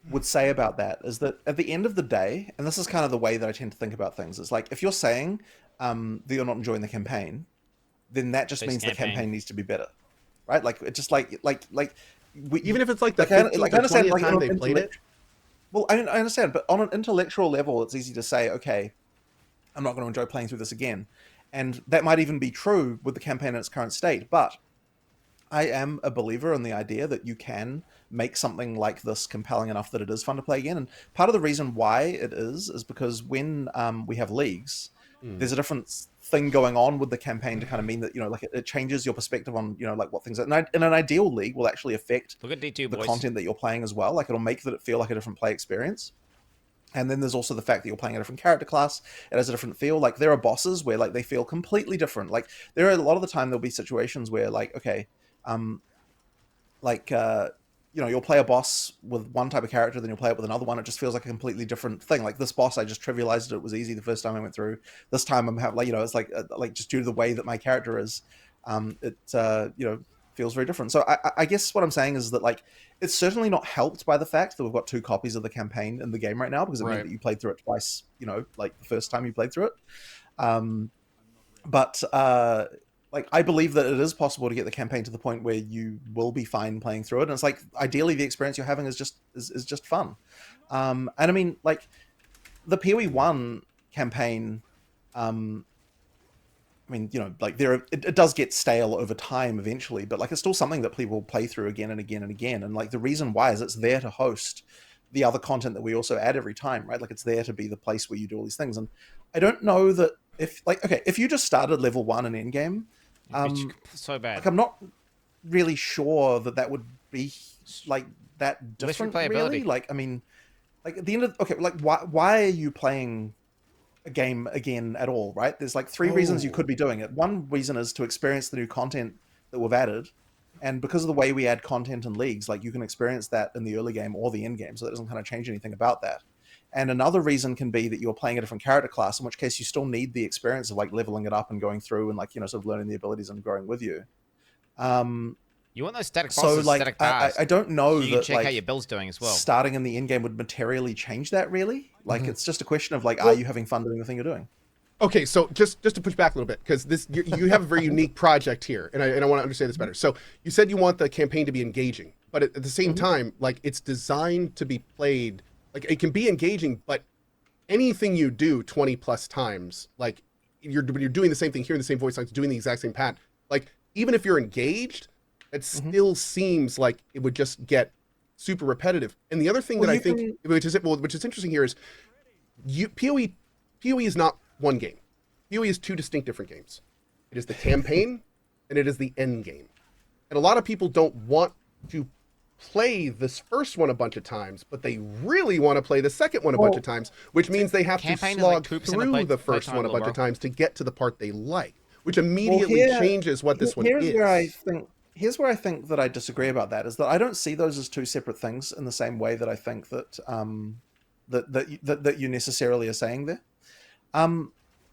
would say about that is that at the end of the day, and this is kind of the way that I tend to think about things, is like if you're saying that you're not enjoying the campaign, then that just means the campaign needs to be better, right? Like it's just like even if it's like the 15th or 20th time they played it. Well, I understand, but on an intellectual level, it's easy to say, okay, I'm not going to enjoy playing through this again, and that might even be true with the campaign in its current state. But I am a believer in the idea that you can make something like this compelling enough that it is fun to play again. And part of the reason why it is because when we have leagues, there's a different thing going on with the campaign to kind of mean that, you know, like it changes your perspective on, you know, like what things are, in an ideal league will actually affect D2, the content that you're playing as well. Like it'll make it feel like a different play experience. And then there's also the fact that you're playing a different character class. It has a different feel. Like there are bosses where like they feel completely different. Like there are a lot of the time there'll be situations where like, okay, you know, you'll play a boss with one type of character, then you'll play it with another one. It just feels like a completely different thing. Like this boss, I just trivialized it. It was easy the first time I went through. This time I'm having, like, you know, it's like just due to the way that my character is, it you know, feels very different. So I guess what I'm saying is that like it's certainly not helped by the fact that we've got 2 copies of the campaign in the game right now, because it means that you played through it twice. You know, like the first time you played through it. Like, I believe that it is possible to get the campaign to the point where you will be fine playing through it. And it's like, ideally, the experience you're having is just fun. And I mean, like, the POE 1 campaign, I mean, you know, like, it does get stale over time eventually, but, like, it's still something that people play through again and again and again. And, like, the reason why is it's there to host the other content that we also add every time, right? Like, it's there to be the place where you do all these things. And I don't know that if you just started level 1 in endgame, so bad. Like I'm not really sure that would be like that different. Really, like I mean, like at the end of like why are you playing a game again at all? Right? There's like 3 reasons you could be doing it. One reason is to experience the new content that we've added, and because of the way we add content in leagues, like you can experience that in the early game or the end game, so that doesn't kind of change anything about that. And another reason can be that you're playing a different character class, in which case you still need the experience of like leveling it up and going through and like, you know, sort of learning the abilities and growing with you. You want those static bosses, so like static bars. I don't know so you that can check like how your build's doing as well. Starting in the end game would materially change that really. Like it's just a question of like, are you having fun doing the thing you're doing? Okay, so just to push back a little bit, because this you have a very unique project here, and I want to understand this better. So you said you want the campaign to be engaging, but at the same time, like it's designed to be played. Like it can be engaging, but anything you do 20 plus times, like when you're doing the same thing, hearing the same voice lines, doing the exact same pattern, like even if you're engaged, It still seems like it would just get super repetitive. And the other thing that I think, which is interesting here, is POE is not one game. POE is two distinct different games. It is the campaign and it is the end game. And a lot of people don't want to play this first one a bunch of times, but they really want to play the second one a bunch of times, which means they have to slog through the first one a bunch of times to get to the part they like, which immediately changes what this one is. Here's where I think that I disagree about that, is that I don't see those as two separate things in the same way that I think that that you necessarily are saying there.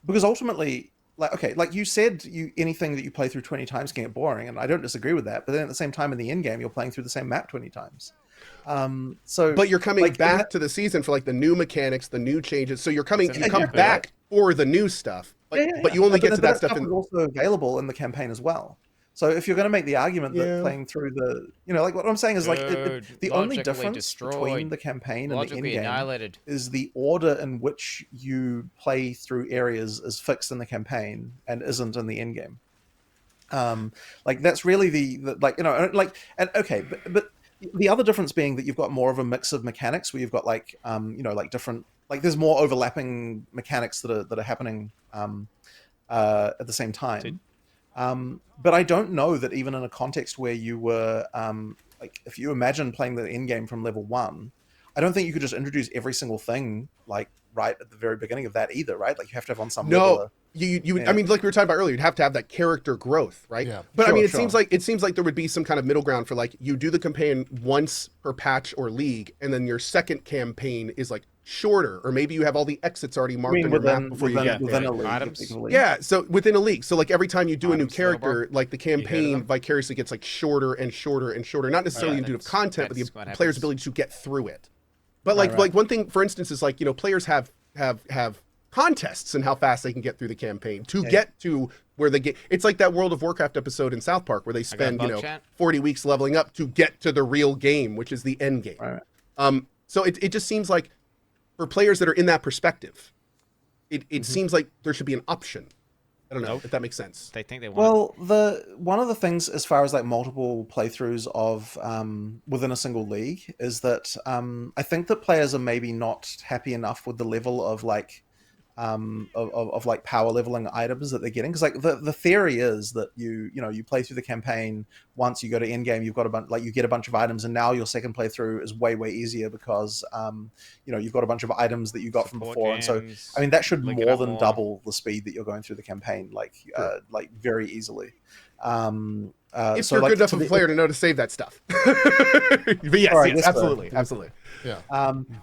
Because ultimately, like you said, anything that you play through 20 times can get boring, and I don't disagree with that. But then at the same time, in the end game, you're playing through the same map 20 times. But you're coming back to the season for like the new mechanics, the new changes. So you come back for the new stuff, but you only get to that stuff. Is also available in the campaign as well. So if you're going to make the argument that playing through the, like what I'm saying is like the only difference between the campaign and the end game is the order in which you play through areas is fixed in the campaign and isn't in the end game. Like that's really but the other difference being that you've got more of a mix of mechanics where you've got like different, like there's more overlapping mechanics that are happening at the same time. But I don't know that even in a context where you were, like, if you imagine playing the end game from level 1, I don't think you could just introduce every single thing, like, right at the very beginning of that either, right? Like, you have to have on some level. You would, I mean, like we were talking about earlier, you'd have to have that character growth, right? Yeah. But I mean, it seems like there would be some kind of middle ground for like, you do the campaign once per patch or league, and then your second campaign is like shorter, or maybe you have all the exits already marked on your map before you get there. Yeah, so within a league. So like every time you do a new character, like the campaign vicariously gets like shorter and shorter and shorter, not necessarily due to content, but the player's ability to get through it. But like one thing, for instance, is like, players have contests and how fast they can get through the campaign to get to where they get. It's like that World of Warcraft episode in South Park where they spend 40 weeks leveling up to get to the real game, which is the end game. So it just seems like for players that are in that perspective, it seems like there should be an option. I don't know if that makes sense. They think they want. Well, one of the things as far as like multiple playthroughs of within a single league is that I think that players are maybe not happy enough with the level of like of like power leveling items that they're getting, because like the theory is that you play through the campaign once, you go to end game, you've got a bunch, like you get a bunch of items, and now your second playthrough is way easier because you've got a bunch of items that you got from before, and so I mean that should more than double the speed that you're going through the campaign, like very easily. If you're good enough of a player to know to save that stuff. But yes, absolutely. Yeah.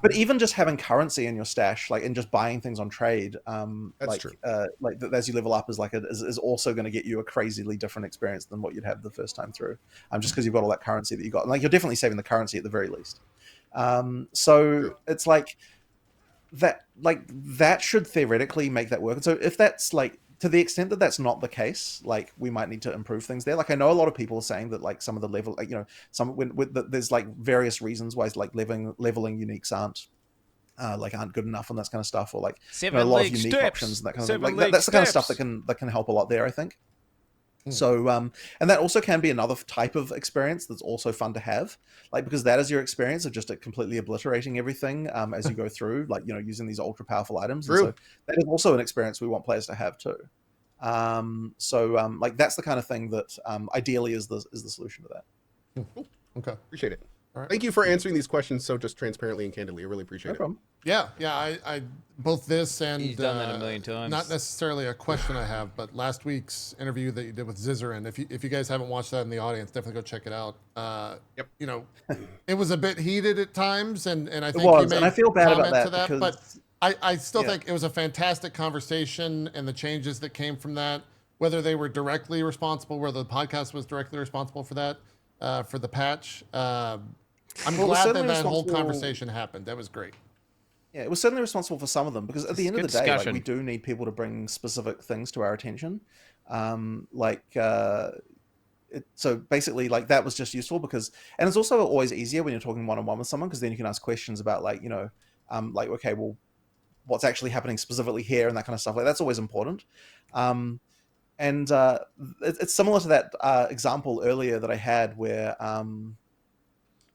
But even just having currency in your stash, like, and just buying things on trade, that's true. As you level up is also going to get you a crazily different experience than what you'd have the first time through. Just because you've got all that currency that you got, like you're definitely saving the currency at the very least. So it's like that should theoretically make that work. And so if that's like, to the extent that that's not the case, like we might need to improve things there. Like I know a lot of people are saying that like some of the level, like there's like various reasons why like leveling uniques aren't good enough and that kind of stuff, or like a lot of unique options and that kind of thing. Like that's the kind of stuff that can help a lot there, I think. So and that also can be another type of experience that's also fun to have, like, because that is your experience of just completely obliterating everything as you go through, like using these ultra powerful items. And so that is also an experience we want players to have too. Like that's the kind of thing that ideally is the solution to that. Cool. Okay, appreciate it. All right. Thank you for answering these questions so just transparently and candidly. I really appreciate it. Problem. Yeah, I both this and he's done that a million times. Not necessarily a question I have, but last week's interview that you did with Zizarin, if you guys haven't watched that in the audience, definitely go check it out. It was a bit heated at times, and I think and I feel bad about that, to that, but I still think it was a fantastic conversation, and the changes that came from that, whether they were directly responsible, whether the podcast was directly responsible for that, for the patch. I'm glad that whole conversation happened. That was great. Yeah, it was certainly responsible for some of them, because at the end of the day, like, we do need people to bring specific things to our attention. So basically, like, that was just useful because, and it's also always easier when you're talking one-on-one with someone, because then you can ask questions about like, okay, well, what's actually happening specifically here and that kind of stuff. Like, that's always important. And it's similar to that example earlier that I had where,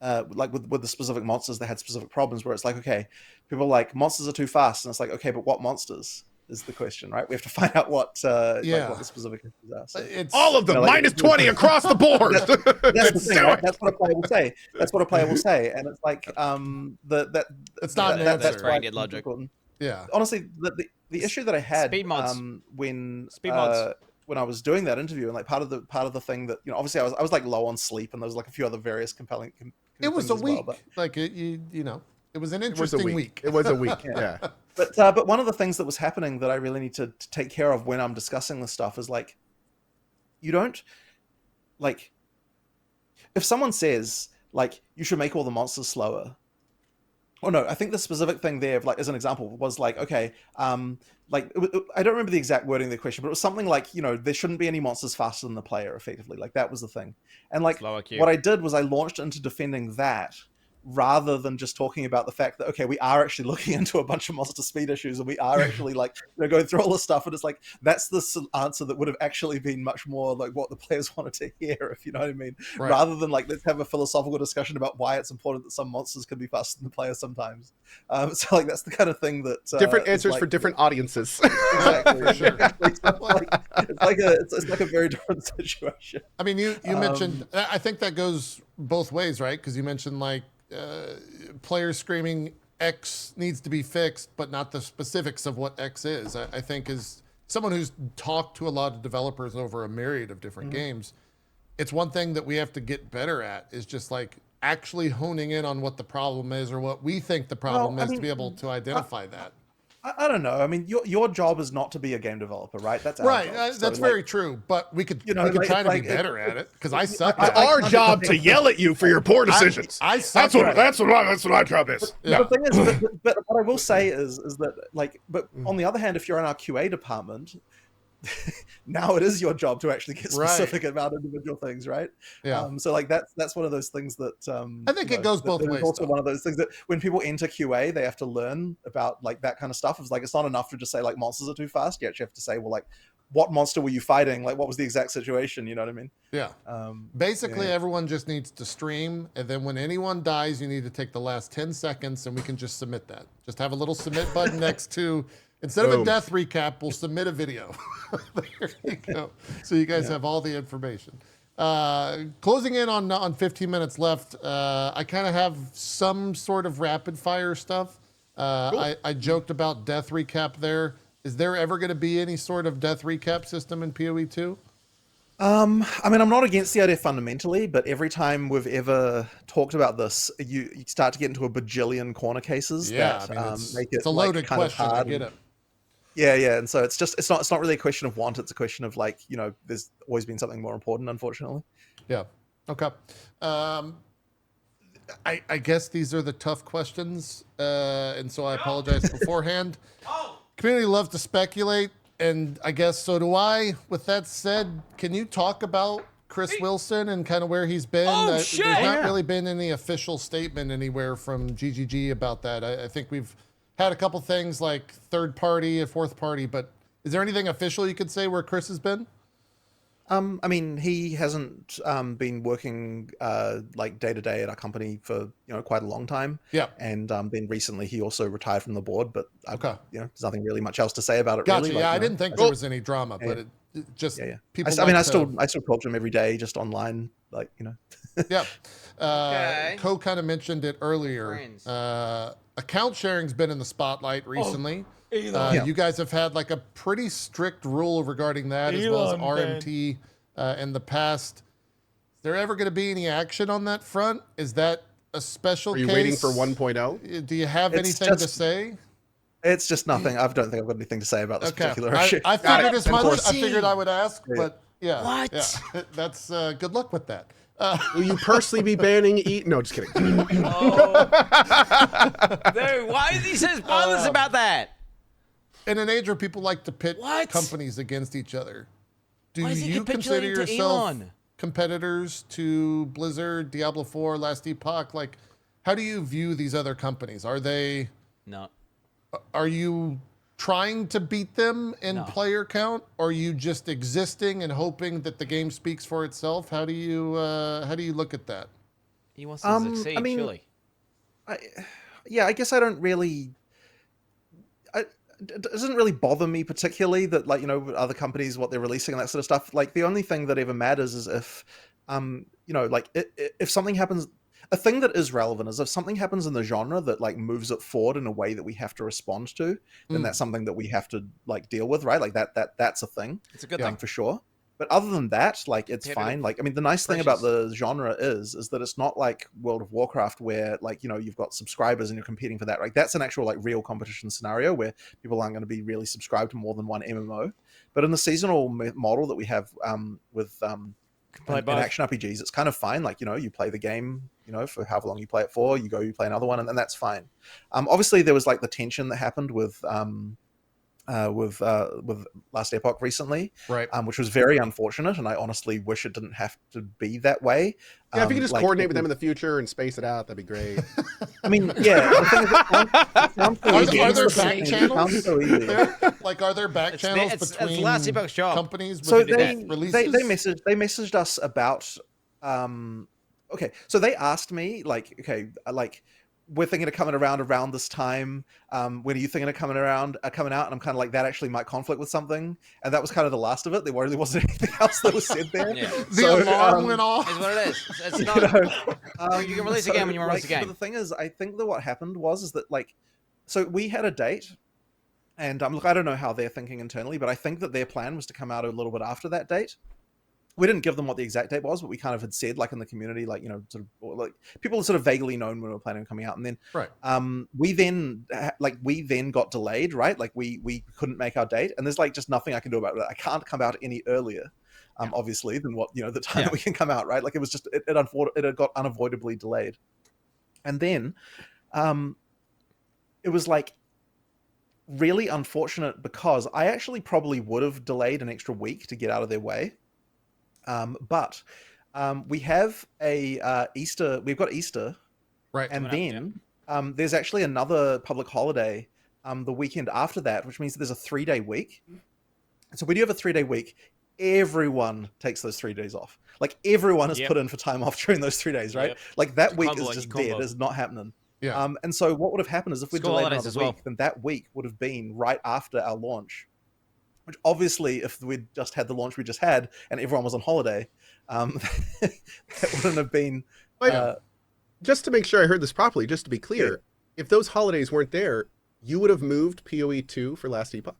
like with the specific monsters, they had specific problems where it's like, okay, people are like, monsters are too fast. And it's like, okay, but what monsters is the question, right? We have to find out what like what the specific issues are. So, it's all of them, like, -20 across the board. That's the thing, right? That's what a player will say. That's what a player will say. And it's like, it's not an answer. That's very good logic. Yeah. Honestly, the issue that I had Speed mods. when Speed mods. When I was doing that interview, and like part of the thing that, you know, obviously I was like low on sleep, and there was like a few other various compelling. It was things a as well, week. but Like you know, it was an interesting week. It was a week. Yeah. But one of the things that was happening that I really need to take care of when I'm discussing this stuff is like, you don't like, if someone says like you should make all the monsters slower. Oh no, I think the specific thing there, like as an example, was like, okay, like I don't remember the exact wording of the question, but it was something like, you know, there shouldn't be any monsters faster than the player, effectively. Like that was the thing. And like what I did was I launched into defending that, rather than just talking about the fact that, okay, we are actually looking into a bunch of monster speed issues, and we are actually like, you know, going through all this stuff, and it's like, that's the answer that would have actually been much more like what the players wanted to hear, if you know what I mean, rather than like, let's have a philosophical discussion about why it's important that some monsters can be faster than the player sometimes. So like, that's the kind of thing that different answers for different audiences. Exactly, for sure. It's like a very different situation. I mean, you mentioned, I think that goes both ways, right? Because you mentioned like players screaming X needs to be fixed, but not the specifics of what X is. I think is someone who's talked to a lot of developers over a myriad of different games. It's one thing that we have to get better at is just like actually honing in on what the problem is, or what we think the problem is, to be able to identify that. I don't know. I mean, your job is not to be a game developer, right? That's our right. job. That's very true. But we could, we could try to be better at it, because I suck. It's our job to yell at you for your poor decisions. I suck. That's what our job is. The thing is, but what I will say is that like, but on the other hand, if you're in our QA department, now it is your job to actually get specific about individual things, right? Yeah. So like that's one of those things that I think it goes both ways. Also, one of those things that when people enter QA, they have to learn about like that kind of stuff. It's like, it's not enough to just say like monsters are too fast. You actually have to say, well, like, what monster were you fighting? Like, what was the exact situation? You know what I mean? Yeah. Basically, everyone just needs to stream, and then when anyone dies, you need to take the last 10 seconds, and we can just submit that. Just have a little submit button next to. Instead of a death recap, we'll submit a video. There you go. So you guys have all the information. Closing in on 15 minutes left, I kind of have some sort of rapid fire stuff. I joked about death recap there. Is there ever going to be any sort of death recap system in PoE 2? I mean, I'm not against the idea fundamentally, but every time we've ever talked about this, you start to get into a bajillion corner cases that I mean, make it it's a loaded kind question. of hard. I get it. Yeah, and so it's not really a question of want. It's a question of like, you know, there's always been something more important, unfortunately. Yeah. Okay. I guess these are the tough questions, and so I apologize beforehand. Community loves to speculate, and I guess so do I. With that said, can you talk about Chris Wilson and kind of where he's been? There's not really been any official statement anywhere from GGG about that. I think we've had a couple things like third party, a fourth party, but is there anything official you could say where Chris has been? I mean, he hasn't been working like day to day at our company for quite a long time. Yeah, and then recently he also retired from the board. But okay, there's nothing really much else to say about it. Gotcha. Really. Yeah, like, I didn't think there was any drama, but it just people. I still talk to him every day, just online, like Yeah. Co kind of mentioned it earlier. Account sharing's been in the spotlight recently. You guys have had like a pretty strict rule regarding that, as well as RMT in the past. Is there ever going to be any action on that front? Is that a special case? Are you waiting for 1.0? Do you have anything to say? It's just nothing. I don't think I've got anything to say about this particular issue. I figured as much. I figured I would ask, but yeah. What? Yeah. That's good luck with that. Will you personally be banning No, just kidding. Dude, why is he so spoilers about that? In an age where people like to pit companies against each other, do Why is he you consider capitulating to yourself Elon? competitors to Blizzard, Diablo 4, Last Epoch? Like, how do you view these other companies? Are they? No. Are you trying to beat them in player count, or are you just existing and hoping that the game speaks for itself? How do you look at that? He wants to succeed, I mean, surely. I guess I don't really. It doesn't really bother me particularly that, like, you know, other companies, what they're releasing and that sort of stuff. Like, the only thing that ever matters is if, you know, like, if something happens. A thing that is relevant is if something happens in the genre that, like, moves it forward in a way that we have to respond to, then that's something that we have to, like, deal with, right? Like, that's a thing. It's a good thing for sure. But other than that, like, it's fine. Like, I mean, the nice thing about the genre is that it's not like World of Warcraft where, like, you know, you've got subscribers and you're competing for that. Like, that's an actual, like, real competition scenario where people aren't going to be really subscribed to more than one MMO. But in the seasonal model that we have with in action RPGs, it's kind of fine. Like, you know, you play the game, you know, for however long you play it for, you play another one, and then that's fine. Obviously, there was, like, the tension that happened with Last Epoch recently, right? Which was very unfortunate, and I honestly wish it didn't have to be that way. Yeah, if you could just coordinate with them in the future and space it out, that'd be great. I mean, yeah. Are there back channels? Like, are there back channels between Last Epoch's job. companies? So with they releases? they messaged us about. Okay, so they asked me, like, okay, like, we're thinking of coming around this time. When are you thinking of coming out? And I'm kind of like, that actually might conflict with something. And that was kind of the last of it. There really wasn't anything else that was said there. Yeah. The alarm went off. Is what it is. It's not. You can release a game when you release a game. But the thing is, I think that what happened was that, like, so we had a date, and look, I don't know how they're thinking internally, but I think that their plan was to come out a little bit after that date. We didn't give them what the exact date was, but we kind of had said, like, in the community, like, you know, sort of, like, people had sort of vaguely known when we were planning on coming out. And then we then got delayed, right? Like, we couldn't make our date, and there's, like, just nothing I can do about it. I can't come out any earlier, obviously, than what, you know, the time that we can come out, right? Like, it was just it had got unavoidably delayed. And then it was, like, really unfortunate because I actually probably would have delayed an extra week to get out of their way. But we have Easter. We've got Easter, right? And then there's actually another public holiday the weekend after that, which means that there's a 3-day week. So we do have a 3-day week. Everyone takes those 3 days off. Like, everyone has put in for time off during those 3 days, right? Like, that week is just dead. It's not happening. Yeah. And so what would have happened is if we delayed another week, well. then that week would have been right after our launch. Which obviously, if we'd just had the launch we just had and everyone was on holiday, that wouldn't have been. Just to make sure I heard this properly, just to be clear, if those holidays weren't there, you would have moved POE 2 for Last Epoch?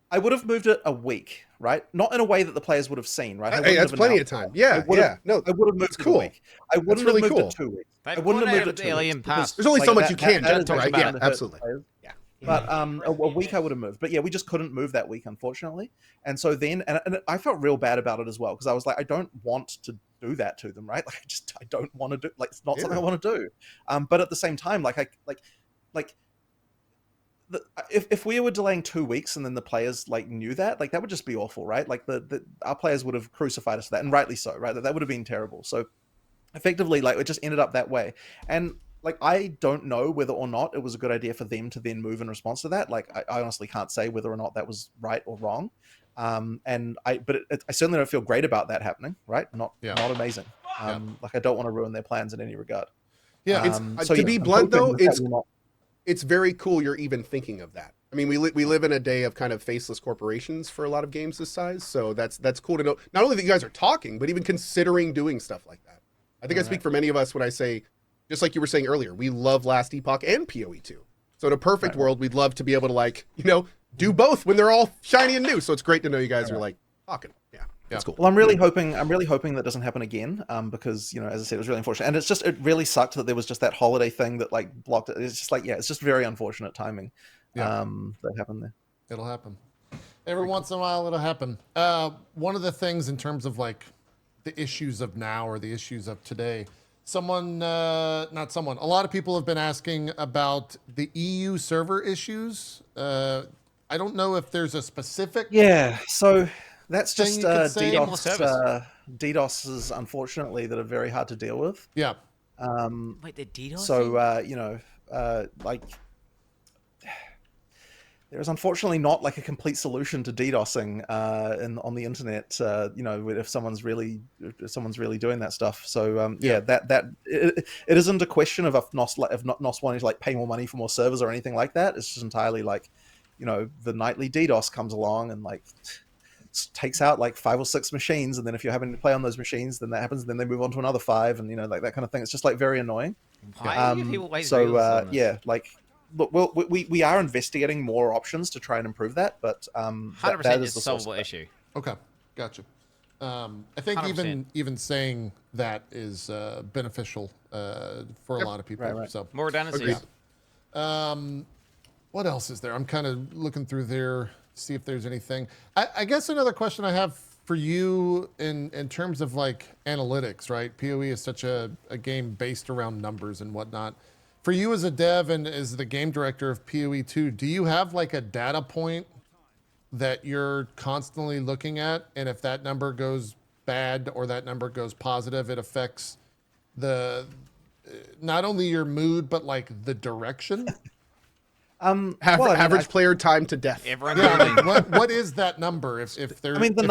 I would have moved it a week, right? Not in a way that the players would have seen, right? Hey, that's plenty of time. Yeah, No, I would have moved it a week. I wouldn't have moved it 2 weeks. I wouldn't have moved it 2 weeks. There's only so much you can do, right? Yeah, absolutely. Yeah. But a week I would have moved. But yeah, we just couldn't move that week, unfortunately. And so then, and I felt real bad about it as well, because I was like, I don't want to do that to them, right? Like, I don't want to do, like, it's not something I want to do. But at the same time, if we were delaying 2 weeks and then the players, like, knew that, like, that would just be awful, right? Like, our players would have crucified us for that, and rightly so, right? That would have been terrible. So effectively, like, it just ended up that way. And like, I don't know whether or not it was a good idea for them to then move in response to that. Like, I honestly can't say whether or not that was right or wrong. But I certainly don't feel great about that happening, right? Not amazing. Like, I don't want to ruin their plans in any regard. Yeah. To be blunt, though, it's very cool you're even thinking of that. I mean, we live in a day of kind of faceless corporations for a lot of games this size, so that's cool to know. Not only that you guys are talking, but even considering doing stuff like that. I think I speak for many of us when I say, just like you were saying earlier, we love Last Epoch and POE 2. So in a perfect world, we'd love to be able to, like, you know, do both when they're all shiny and new. So it's great to know you guys are, like, talking. Yeah, that's cool. Well, I'm really hoping that doesn't happen again, because, you know, as I said, it was really unfortunate, and it really sucked that there was just that holiday thing that, like, blocked it. It's just like, it's just very unfortunate timing that happened there. It'll happen every once in a while. It'll happen. One of the things in terms of, like, the issues of now or the issues of today. A lot of people have been asking about the EU server issues. I don't know if there's a specific. Yeah, so that's just DDoSs, unfortunately, that are very hard to deal with. Yeah. Wait, the DDoS? So, you know, like, there is unfortunately not like a complete solution to DDoSing on the internet. You know, if someone's really doing that stuff. So yeah, it isn't a question of NOS wanting to like pay more money for more servers or anything like that. It's just entirely like, you know, the nightly DDoS comes along and like takes out like 5 or 6 machines, and then if you're having to play on those machines, then that happens, and then they move on to another 5, and you know, like that kind of thing. It's just like very annoying. Why do people waste so reels on this? yeah, like look, we are investigating more options to try and improve that, but 100% that is a solvable issue. Okay, gotcha. I think 100%. even saying that is beneficial for a lot of people. Right. So More redundancy. What else is there? I'm kind of looking through there, see if there's anything. I guess another question I have for you in terms of like analytics, right? POE is such a game based around numbers and whatnot. For you as a dev and as the game director of POE 2, do you have like a data point that you're constantly looking at? And if that number goes bad or that number goes positive, it affects not only your mood, but like the direction? Average player time to death. What is that number? If there, I mean, the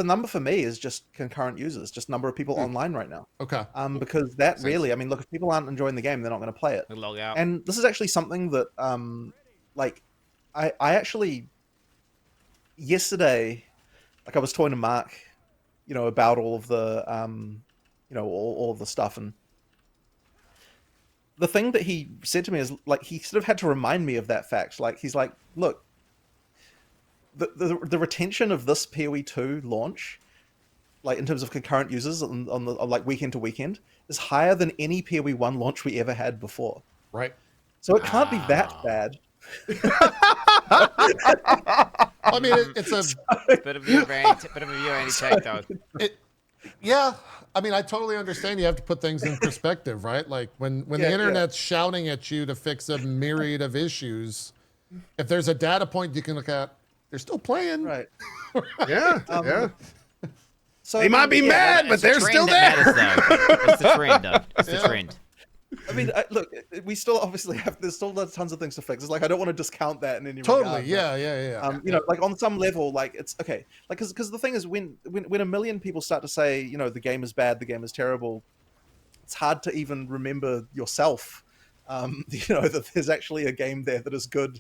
number for me is just concurrent users, just number of people online right now. Okay. Because that really, I mean, look, if people aren't enjoying the game, they're not going to play it. They log out. And this is actually something that, like, I actually yesterday, like, I was talking to Mark, you know, about all of the, you know, all of the stuff, and the thing that he said to me is like he sort of had to remind me of that fact. Like he's like, look, the retention of this POE 2 launch, like in terms of concurrent users on like weekend to weekend, is higher than any POE 1 launch we ever had before. Right. So it can't be that bad. I mean, it's a bit of your anti-take though. Yeah, I mean, I totally understand. You have to put things in perspective, right? Like when the internet's shouting at you to fix a myriad of issues, if there's a data point you can look at, they're still playing. Right. Yeah. So they might be mad, but they're still there. It's the trend, though. It's the trend. I mean, look, we still obviously have. There's still tons of things to fix. It's like I don't want to discount that in any regard. Yeah. You know, like on some level, like it's okay. Like because the thing is, when a million people start to say, you know, the game is bad, the game is terrible, it's hard to even remember yourself. You know, that there's actually a game there that is good,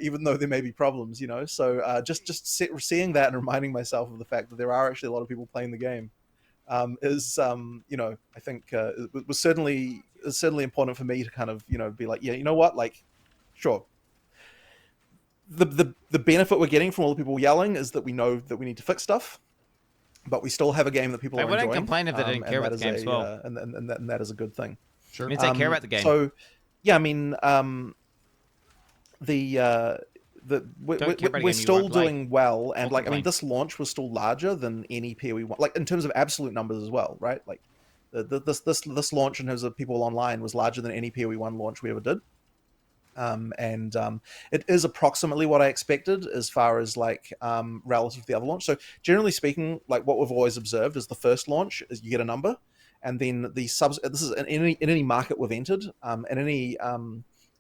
even though there may be problems. You know, so just seeing that and reminding myself of the fact that there are actually a lot of people playing the game. Is you know, I think it was certainly important for me to kind of, you know, be like, yeah, you know what, like, sure. The benefit we're getting from all the people yelling is that we know that we need to fix stuff, but we still have a game that people are enjoying. They wouldn't complain if they didn't care about the game as well. And that is a good thing. Sure. It means they care about the game. So, yeah, I mean, we're still doing well, and like, I mean, this launch was still larger than any POE 1, like in terms of absolute numbers as well, right? Like this launch in terms of people online was larger than any POE 1 launch we ever did. It is approximately what I expected as far as like relative to the other launch. So generally speaking, like what we've always observed is the first launch is you get a number, and then the subs. This is in any market we've entered, and any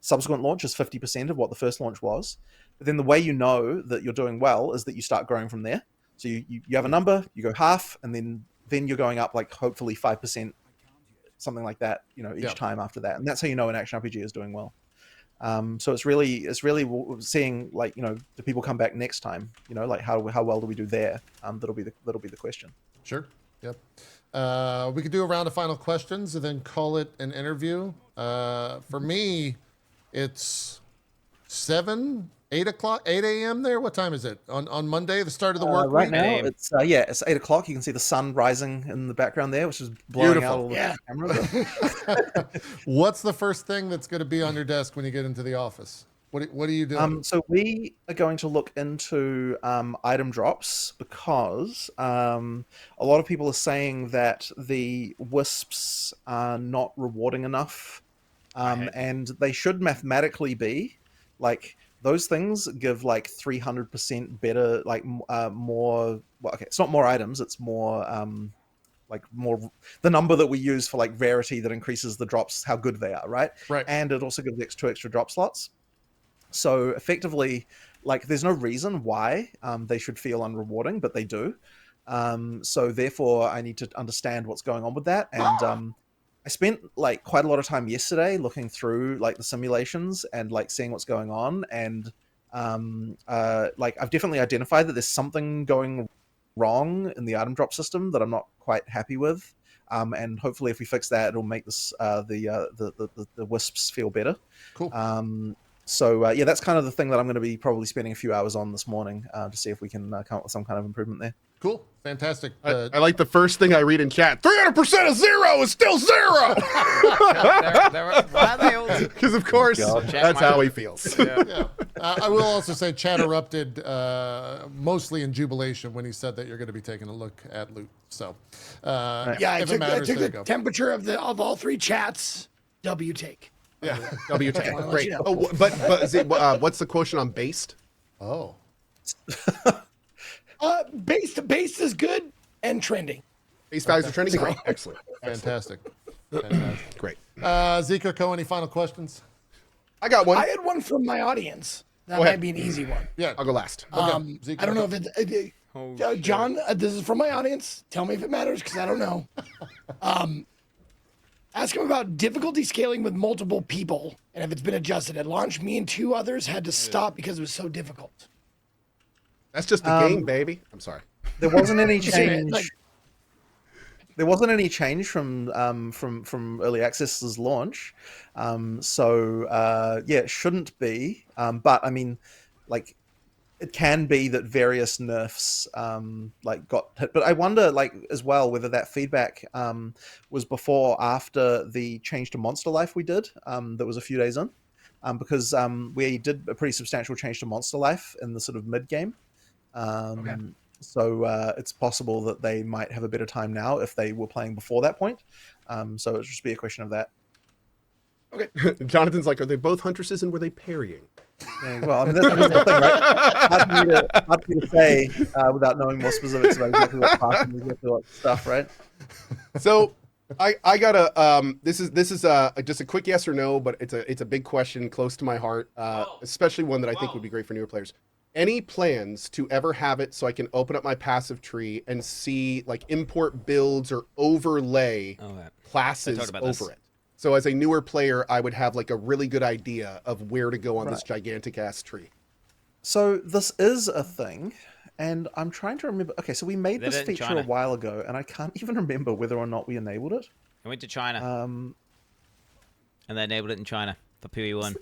subsequent launch is 50% of what the first launch was. But then the way you know that you're doing well is that you start growing from there. So you have a number, you go half, and then you're going up like hopefully 5%, something like that, you know, each time after that. And that's how you know an action RPG is doing well. So it's really seeing, like, you know, do people come back next time? You know, like how well do we do there? That'll be the question. Sure. Yep. We could do a round of final questions and then call it an interview. For me, it's 8 a.m. there. What time is it on Monday, the start of the work right week? now? It's 8 o'clock. You can see the sun rising in the background there, which is blowing out all the cameras. What's the first thing that's going to be on your desk when you get into the office? What are you doing? So we are going to look into item drops, because a lot of people are saying that the wisps are not rewarding enough, and they should mathematically be. Like, those things give like 300% better, like more. Well, okay, it's not more items; it's more like more the number that we use for like rarity that increases the drops, how good they are, right? Right. And it also gives 2 extra drop slots. So effectively, like, there's no reason why they should feel unrewarding, but they do. So therefore, I need to understand what's going on with that. And I spent like quite a lot of time yesterday looking through like the simulations and like seeing what's going on. And like, I've definitely identified that there's something going wrong in the item drop system that I'm not quite happy with. And hopefully, if we fix that, it'll make this the wisps feel better. Cool. So yeah, that's kind of the thing that I'm going to be probably spending a few hours on this morning to see if we can come up with some kind of improvement there. Cool. Fantastic. I like the first thing I read in chat. 300% of 0 is still 0. Because of course, that's how he feels. Yeah. I will also say chat erupted mostly in jubilation when he said that you're going to be taking a look at loot. So yeah, I took the temperature of all three chats. W take. Yeah, W take. Great. You know. Oh, but is it, what's the quotient on based? Oh. Based is good and trending. Base values are trending. Great. Excellent. Fantastic. Great. Zeke or Co, any final questions? I got one. I had one from my audience. That might be an easy one. Yeah, I'll go last. Zeke, I don't know if it's John. This is from my audience. Tell me if it matters because I don't know. Ask him about difficulty scaling with multiple people and if it's been adjusted. At launch, me and 2 others had to stop because it was so difficult. That's just the game, baby. I'm sorry. There wasn't any change. There wasn't any change from early access's launch, so yeah, it shouldn't be. But I mean, like, it can be that various nerfs like got hit. But I wonder, like, as well, whether that feedback was before or after the change to Monster Life we did. That was a few days in, because we did a pretty substantial change to Monster Life in the sort of mid game. So it's possible that they might have a better time now if they were playing before that point. So it'll just be a question of that. Okay. Jonathan's like, are they both huntresses and were they parrying? Yeah, well, I mean, that's the thing, right? Hard for me to say without knowing more specifics about exactly what class and exactly what stuff, right? So I got a this is just a quick yes or no, but it's a big question close to my heart, especially one that I think would be great for newer players. Any plans to ever have it so I can open up my passive tree and see like import builds or overlay classes over it? So as a newer player, I would have like a really good idea of where to go on this gigantic ass tree. So this is a thing, and I'm trying to remember. Okay, so we made this feature a while ago, and I can't even remember whether or not we enabled it. I went to China. And they enabled it in China for POE 1.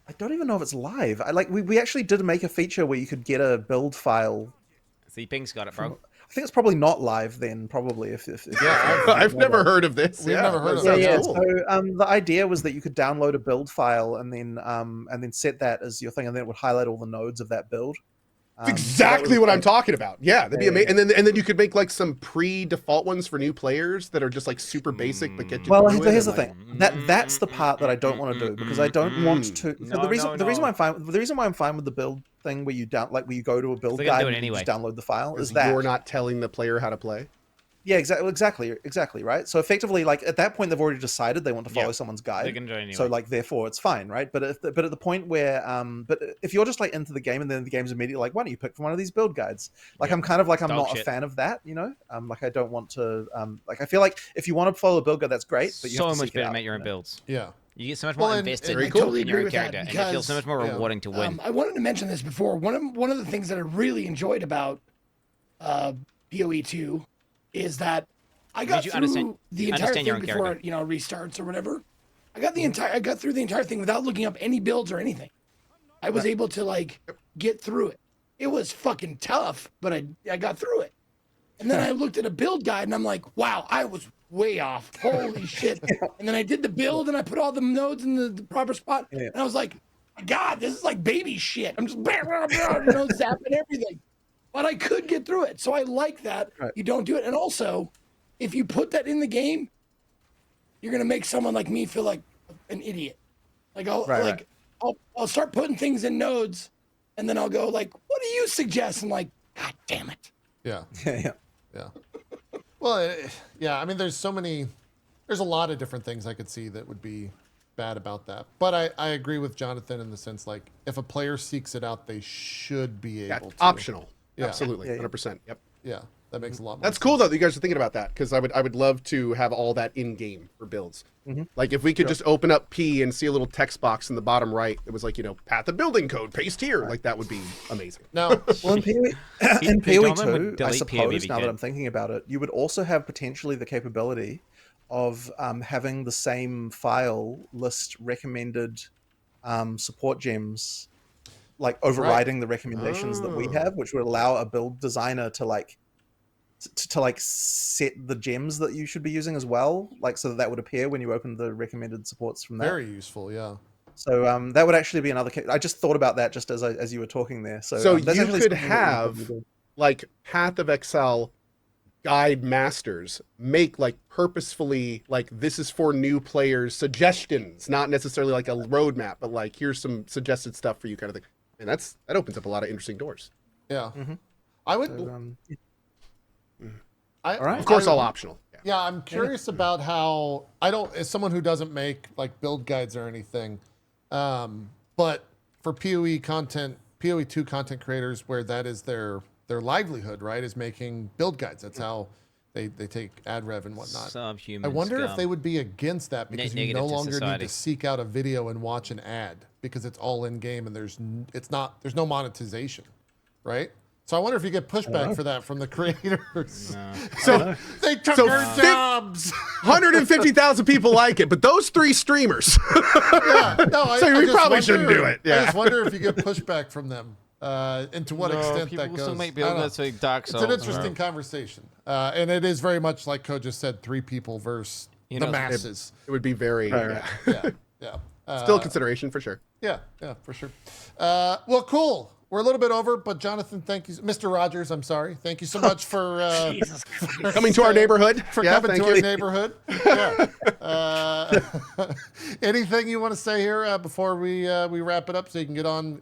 I don't even know if it's live. We actually did make a feature where you could get a build file. See, Ping's got it, bro. I think it's probably not live then, probably. If I've never heard of this. We've never heard of it. Yeah. Cool. So the idea was that you could download a build file and then set that as your thing, and then it would highlight all the nodes of that build. That's exactly what I'm talking about. Yeah, that'd be amazing. And then you could make like some pre-default ones for new players that are just like super basic but get you. Well, here's the thing. That's the part that I don't want to do because I don't want to. The reason why I'm fine with the build thing where you go to a build guide and just download the file is that you're not telling the player how to play. Yeah, exactly, right? So effectively, like, at that point, they've already decided they want to follow someone's guide. They can do it anyway. So, like, therefore, it's fine, right? But at the point where, but if you're just, like, into the game and then the game's immediately like, why don't you pick from one of these build guides? Like, I'm kind of like, I'm not a fan of that, you know? Like, I don't want to, like, I feel like if you want to follow a build guide, that's great, but you have to much better to make your own builds. Yeah. You get so much more invested in your character, and it feels so much more rewarding to win. I wanted to mention this before. One of the things that I really enjoyed about POE 2 is that I got through the entire thing before it, restarts or whatever. I got through the entire thing without looking up any builds or anything. I was able to like get through it. It was fucking tough, but I got through it. And then I looked at a build guide and I'm like, wow, I was way off. Holy shit. And then I did the build and I put all the nodes in the proper spot. And I was like, God, this is like baby shit. I'm just zapping everything. But I could get through it. So I like that you don't do it. And also, if you put that in the game, you're gonna make someone like me feel like an idiot. Like I'll start putting things in nodes, and then I'll go like, "What do you suggest?" I'm like, "God damn it!" Yeah. Well, yeah. I mean, there's a lot of different things I could see that would be bad about that. But I agree with Jonathan in the sense, like, if a player seeks it out, they should be able to. Optional. Yeah. Absolutely. 100%. Yep. Yeah. That makes a lot more That's sense. cool though that you guys are thinking about that, because I would love to have all that in game for builds. Like if we could just open up P and see a little text box in the bottom right that was like, path of building code, paste here. Like that would be amazing. Now, well, in POE 2, I delete suppose, POE now that I'm thinking about it, you would also have potentially the capability of having the same file list recommended support gems, like overriding the recommendations that we have, which would allow a build designer to set the gems that you should be using as well, like so that would appear when you open the recommended supports from that. Very useful, yeah. So that would actually be another. I just thought about that just as you were talking there. So you could have like Path of Exile guide masters make like purposefully like this is for new players suggestions, not necessarily like a roadmap, but like here's some suggested stuff for you kind of thing. And that opens up a lot of interesting doors. Yeah. I would. Of course, all optional. Yeah, I'm curious about how as someone who doesn't make like build guides or anything, but for POE content, POE 2 content creators, where that is their livelihood, right, is making build guides. That's how they take ad rev and whatnot. Subhuman I wonder if scum. they would be against that because you Negative no to longer need society. to seek out a video and watch an ad because it's all in game and there's no monetization, right? So I wonder if you get pushback for that from the creators. So they took our jobs. 150,000 people like it, but those 3 streamers. Yeah, no, so we just probably shouldn't do it. I just wonder if you get pushback from them, and to what extent people that will goes. still make I build don't know. guides like Dark It's an Souls, interesting right? conversation, and it is very much like Code just said: 3 people versus the masses. It would be very Yeah. Still a consideration for sure. Yeah, for sure. Well, cool. We're a little bit over, but Jonathan, thank you, Mr. Rogers. I'm sorry. Thank you so much for Coming to our neighborhood. For Yeah, coming thank to our you. neighborhood. Yeah. Anything you want to say here before we wrap it up, so you can get on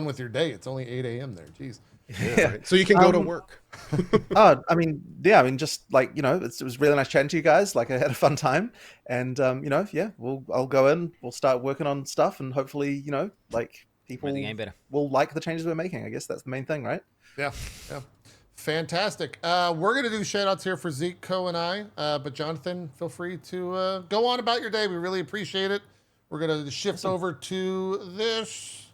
with your day. It's only 8 a.m. there. Jeez. Yeah, right. So you can go to work. Just like, it was really nice chatting to you guys. Like I had a fun time, and I'll go in, we'll start working on stuff, and hopefully, people will like the changes we're making. I guess that's the main thing, right? Yeah. Fantastic. We're going to do shout outs here for Zeke, Co, and I. But Jonathan, feel free to go on about your day. We really appreciate it. We're going to shift over to this,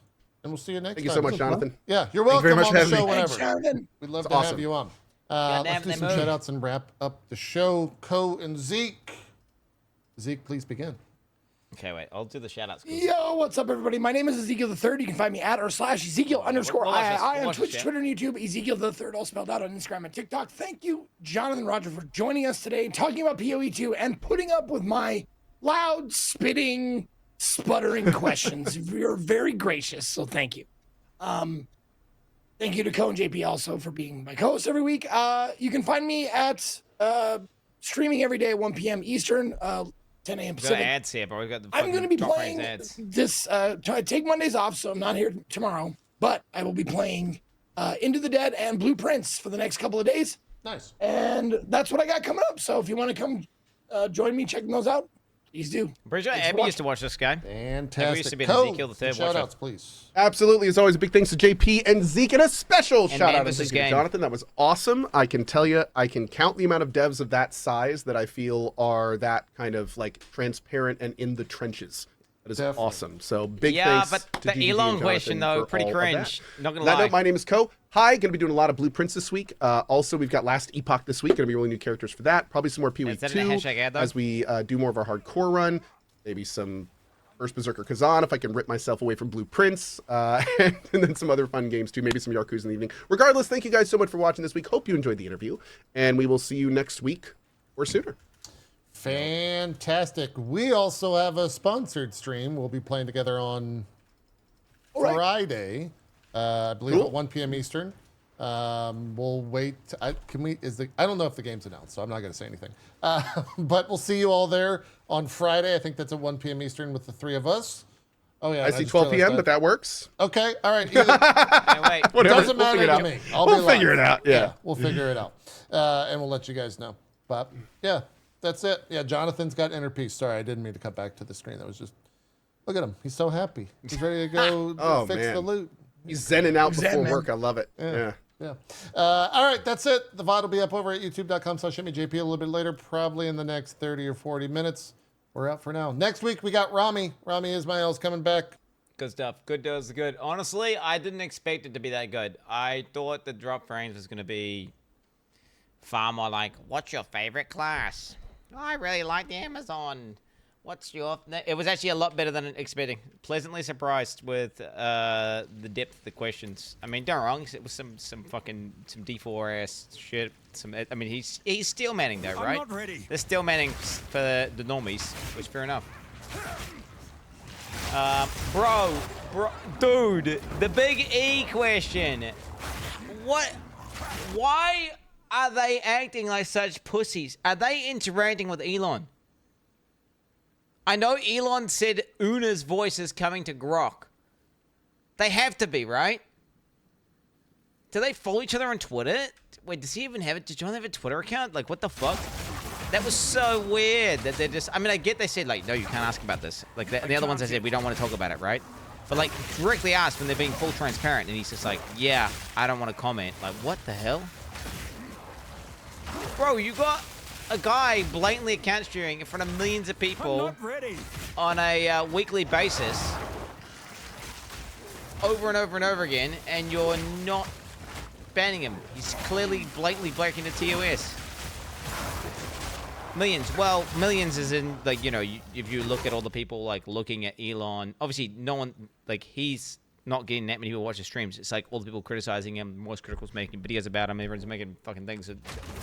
and we'll see you next time. Thank you so much, Jonathan. Yeah, you're welcome very much on for the having show me. whenever. Thanks, Jonathan. We'd love It's to awesome. have you on. Goddamn, Let's do they some move. shout outs and wrap up the show. Co and Zeke. Zeke, please begin. Okay, wait. I'll do the shout-outs. Yo, what's up, everybody? My name is Ezekiel the Third. You can find me at /Ezekiel_III on watch Twitch, this, yeah. Twitter, and YouTube. Ezekiel the Third, all spelled out on Instagram and TikTok. Thank you, Jonathan Roger, for joining us today, talking about POE 2 and putting up with my loud, spitting, sputtering questions. You're very gracious, so thank you. Thank you to Co and JP also for being my co-host every week. You can find me at streaming every day at 1 p.m. Eastern. 10 a.m. We've got Pacific. ads here, but we've got the I'm going to be top playing ratings ads. this. I take Mondays off, so I'm not here tomorrow. But I will be playing Into the Dead and Blueprints for the next couple of days. Nice. And that's what I got coming up. So if you want to come join me checking those out, please do. Pretty sure Thanks for Abby used to watch this game. Fantastic. Abby used to be Co, Ezekiel the Third shout watcher. outs, please. Absolutely. As always, a big thanks to JP and Zeke, and a special And shout man out to versus Zeke and game. Jonathan. That was awesome. I can tell you, I can count the amount of devs of that size that I feel are that kind of like transparent and in the trenches. That is Definitely. awesome. So big Yeah, thanks but to the GGG Elon and question, Jonathan though, for pretty all of cringe. that. Not gonna On that lie. note, my name is Co. Hi, going to be doing a lot of Blueprints this week. Also, we've got Last Epoch this week. Going to be rolling new characters for that. Probably some more POE Is that 2 in the hashtag ad, though? as we do more of our hardcore run. Maybe some First Berserker Kazan if I can rip myself away from Blueprints, and then some other fun games too, maybe some Yakuza in the evening. Regardless, thank you guys so much for watching this week. Hope you enjoyed the interview, and we will see you next week or sooner. Fantastic. We also have a sponsored stream. We'll be playing together on Friday, I believe Cool. at 1 p.m. Eastern. We'll wait. I don't know if the game's announced, so I'm not going to say anything. But we'll see you all there on Friday. I think that's at 1 p.m. Eastern with the 3 of us. Oh yeah, I see 12 p.m., but that works. Okay, all right. Hey, wait. Whatever. Doesn't We'll matter figure it to out. me. I'll We'll be figure live. it out. Yeah. We'll figure it out, and we'll let you guys know. But yeah, that's it. Yeah, Jonathan's got inner peace. Sorry, I didn't mean to cut back to the screen. That was just Look at him. He's so happy. He's ready to go fix the loot. He's zenning out before Zen, man. work. I love it. Yeah. All right, that's it. The VOD will be up over at youtube.com/JP a little bit later, probably in the next 30 or 40 minutes. We're out for now. Next week, we got Rami. Rami Ismail's coming back. Good stuff. Good does good. Honestly, I didn't expect it to be that good. I thought the drop range was going to be far more like, what's your favorite class? I really like the Amazon. What's your... It was actually a lot better than expecting. Pleasantly surprised with the depth of the questions. I mean, don't get me wrong, it was some D4 ass shit. I mean, he's steel manning though, right? I'm not ready. They're steel manning for the normies, which fair enough. Bro, dude, the big E question. Why are they acting like such pussies? Are they interacting with Elon? I know Elon said Una's voice is coming to Grok. They have to be, right? Do they follow each other on Twitter? Wait, does he even have it? Does John have a Twitter account? Like, what the fuck? That was so weird that they're just... I mean, I get they said, like, no, you can't ask about this. Like, the other ones I said, we don't want to talk about it, right? But, like, directly asked when they're being full transparent, and he's just like, yeah, I don't want to comment. Like, what the hell? Bro, you got a guy blatantly account steering in front of millions of people on a weekly basis over and over and over again, and you're not banning him. He's clearly blatantly breaking the TOS. Millions. Well, millions is in, like, you know, if you look at all the people, like, looking at Elon, obviously no one, like, he's not getting that many people watch his streams. It's like all the people criticizing him, most criticals making videos about him, everyone's making fucking things. They're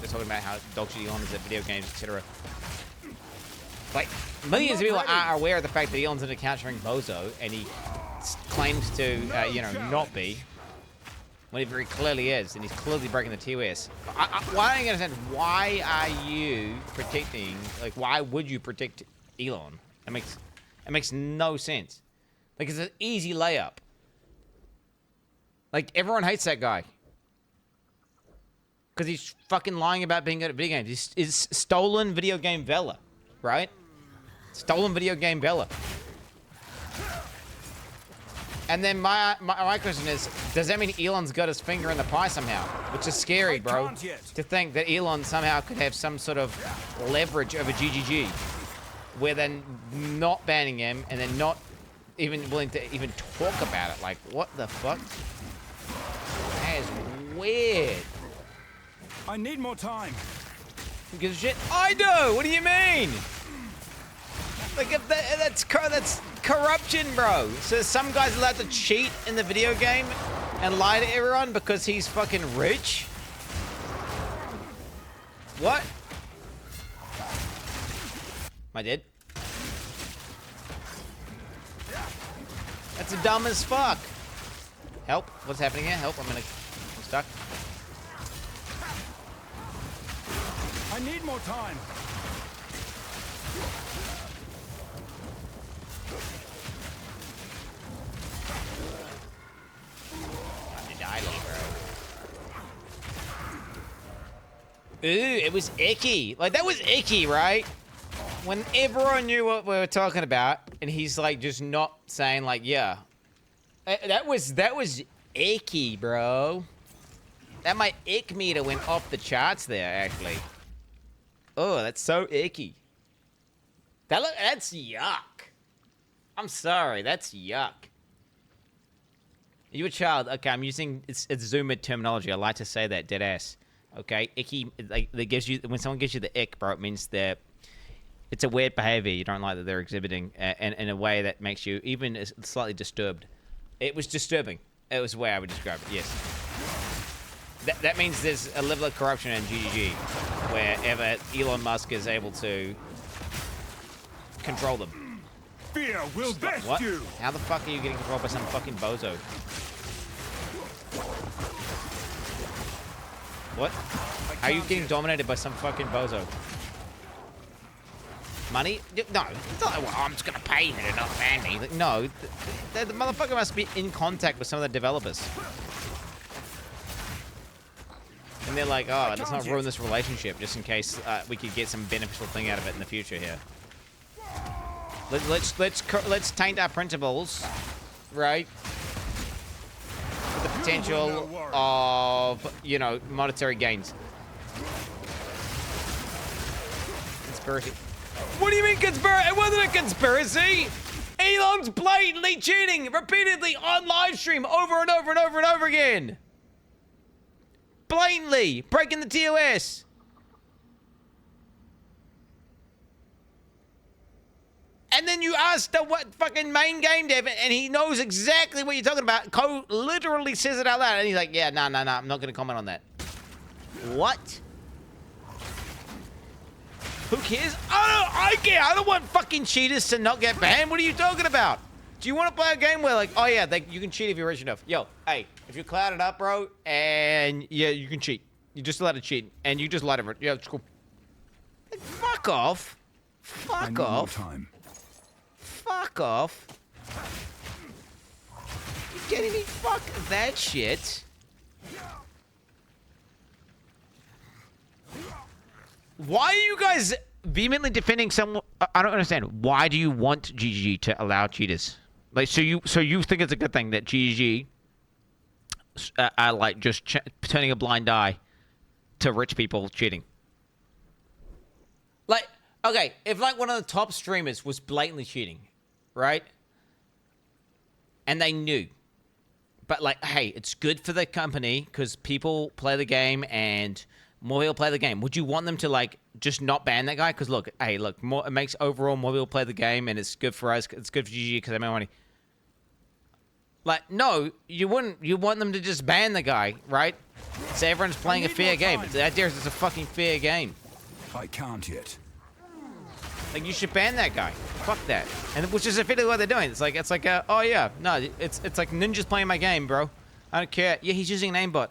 talking about how dog shit Elon is at video games, etc. Like, millions of people are aware of the fact that Elon's an account sharing bozo, and he claims to, you know, not be. Whenever he clearly is, and he's clearly breaking the TOS. Why don't you understand? Why are you protecting? Like, why would you protect Elon? It makes no sense. Like, it's an easy layup. Like, everyone hates that guy because he's fucking lying about being good at video games. He's stolen video game Vela, right? Stolen video game Vela. And then my question is, does that mean Elon's got his finger in the pie somehow? Which is scary, bro. To think that Elon somehow could have some sort of leverage over GGG, where they're not banning him and they're not even willing to even talk about it. Like, what the fuck? That is weird. I need more time. Who gives a shit? I do. What do you mean? Like, if that's corruption, bro. So some guy's allowed to cheat in the video game and lie to everyone because he's fucking rich? What? Am I dead? That's dumb as fuck. Help. What's happening here? Help. I'm stuck. I need more time. Ooh, it was icky. Like, that was icky, right? When everyone knew what we were talking about, and he's, like, just not saying, like, yeah. That was icky, bro. That my ick meter went off the charts there, actually. Oh, that's so icky. That's yuck. I'm sorry, that's yuck. Are you a child? Okay, I'm using it's Zoomer terminology. I like to say that, dead ass. Okay, icky, like, that gives you, when someone gives you the ick, bro, it means that it's a weird behavior you don't like that they're exhibiting, and in a way that makes you even slightly disturbed. It was disturbing. It was the way I would describe it, yes. That means there's a level of corruption in GGG wherever Elon Musk is able to control them. Fear will best what? you. How the fuck are you getting controlled by some fucking bozo? What? How are you getting dominated by some fucking bozo? Money? No, it's not like, well, I'm just gonna pay you to not ban me. Like, no, the motherfucker must be in contact with some of the developers. And they're like, oh, let's not ruin this relationship just in case we could get some beneficial thing out of it in the future here. Let's taint our principles, right? With the potential of, you know, monetary gains. Conspiracy. What do you mean conspiracy? It wasn't a conspiracy. Elon's blatantly cheating repeatedly on live stream over and over and over and over again. Blatantly breaking the TOS. And then you ask the what fucking main game dev, and he knows exactly what you're talking about. Code literally says it out loud, and he's like, "Yeah, no, I'm not gonna comment on that." What? Who cares? I care. I don't want fucking cheaters to not get banned. What are you talking about? Do you want to play a game where, like, oh yeah, you can cheat if you're rich enough? Yo, hey, if you're clouded up, bro, and yeah, you can cheat. You're just allowed to cheat, and you just let it. Yeah, it's cool. Like, fuck off. Fuck off. Time. Fuck off. You kidding me? Fuck that shit. Why are you guys vehemently defending someone? I don't understand. Why do you want GGG to allow cheaters? Like, so you think it's a good thing that GGG are like just turning a blind eye to rich people cheating? Like, okay, if like one of the top streamers was blatantly cheating, right? And they knew. But like, hey, it's good for the company because people play the game and more people play the game. Would you want them to like just not ban that guy? Because look, hey, look, it makes overall more people play the game and it's good for us. It's good for GG because they make money. Like, no, you wouldn't. You want them to just ban the guy, right? So everyone's playing a fair game. The idea is it's a fucking fair game. I can't yet. Like, you should ban that guy. Fuck that. And which is effectively what they're doing. It's like oh yeah, no, it's like Ninja's playing my game, bro. I don't care. Yeah, he's using an aimbot.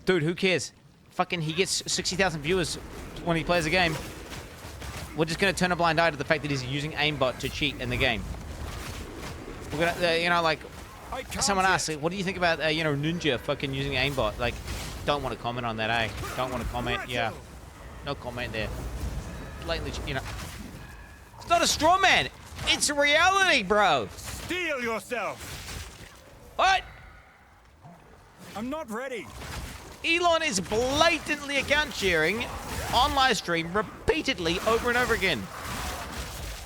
Dude, who cares? Fucking, he gets 60,000 viewers when he plays a game. We're just gonna turn a blind eye to the fact that he's using aimbot to cheat in the game. We're gonna, you know, like, someone asked, like, what do you think about, you know, Ninja fucking using aimbot? Like, don't want to comment on that, eh? Don't want to comment. Yeah, no comment there. Blatantly, you know, it's not a straw man. It's reality, bro. Steel yourself. What? I'm not ready. Elon is blatantly account sharing on live stream repeatedly over and over again.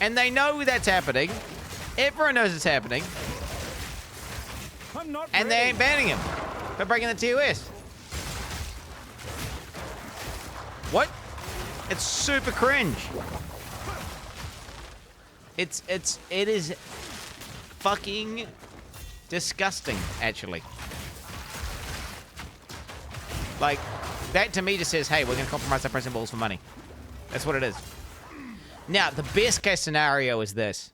And they know that's happening. Everyone knows it's happening. I'm not and ready. They ain't banning him. They're breaking the TOS. What? It's super cringe. It is fucking disgusting, actually. Like, that to me just says, hey, we're going to compromise our principles for money. That's what it is. Now, the best case scenario is this.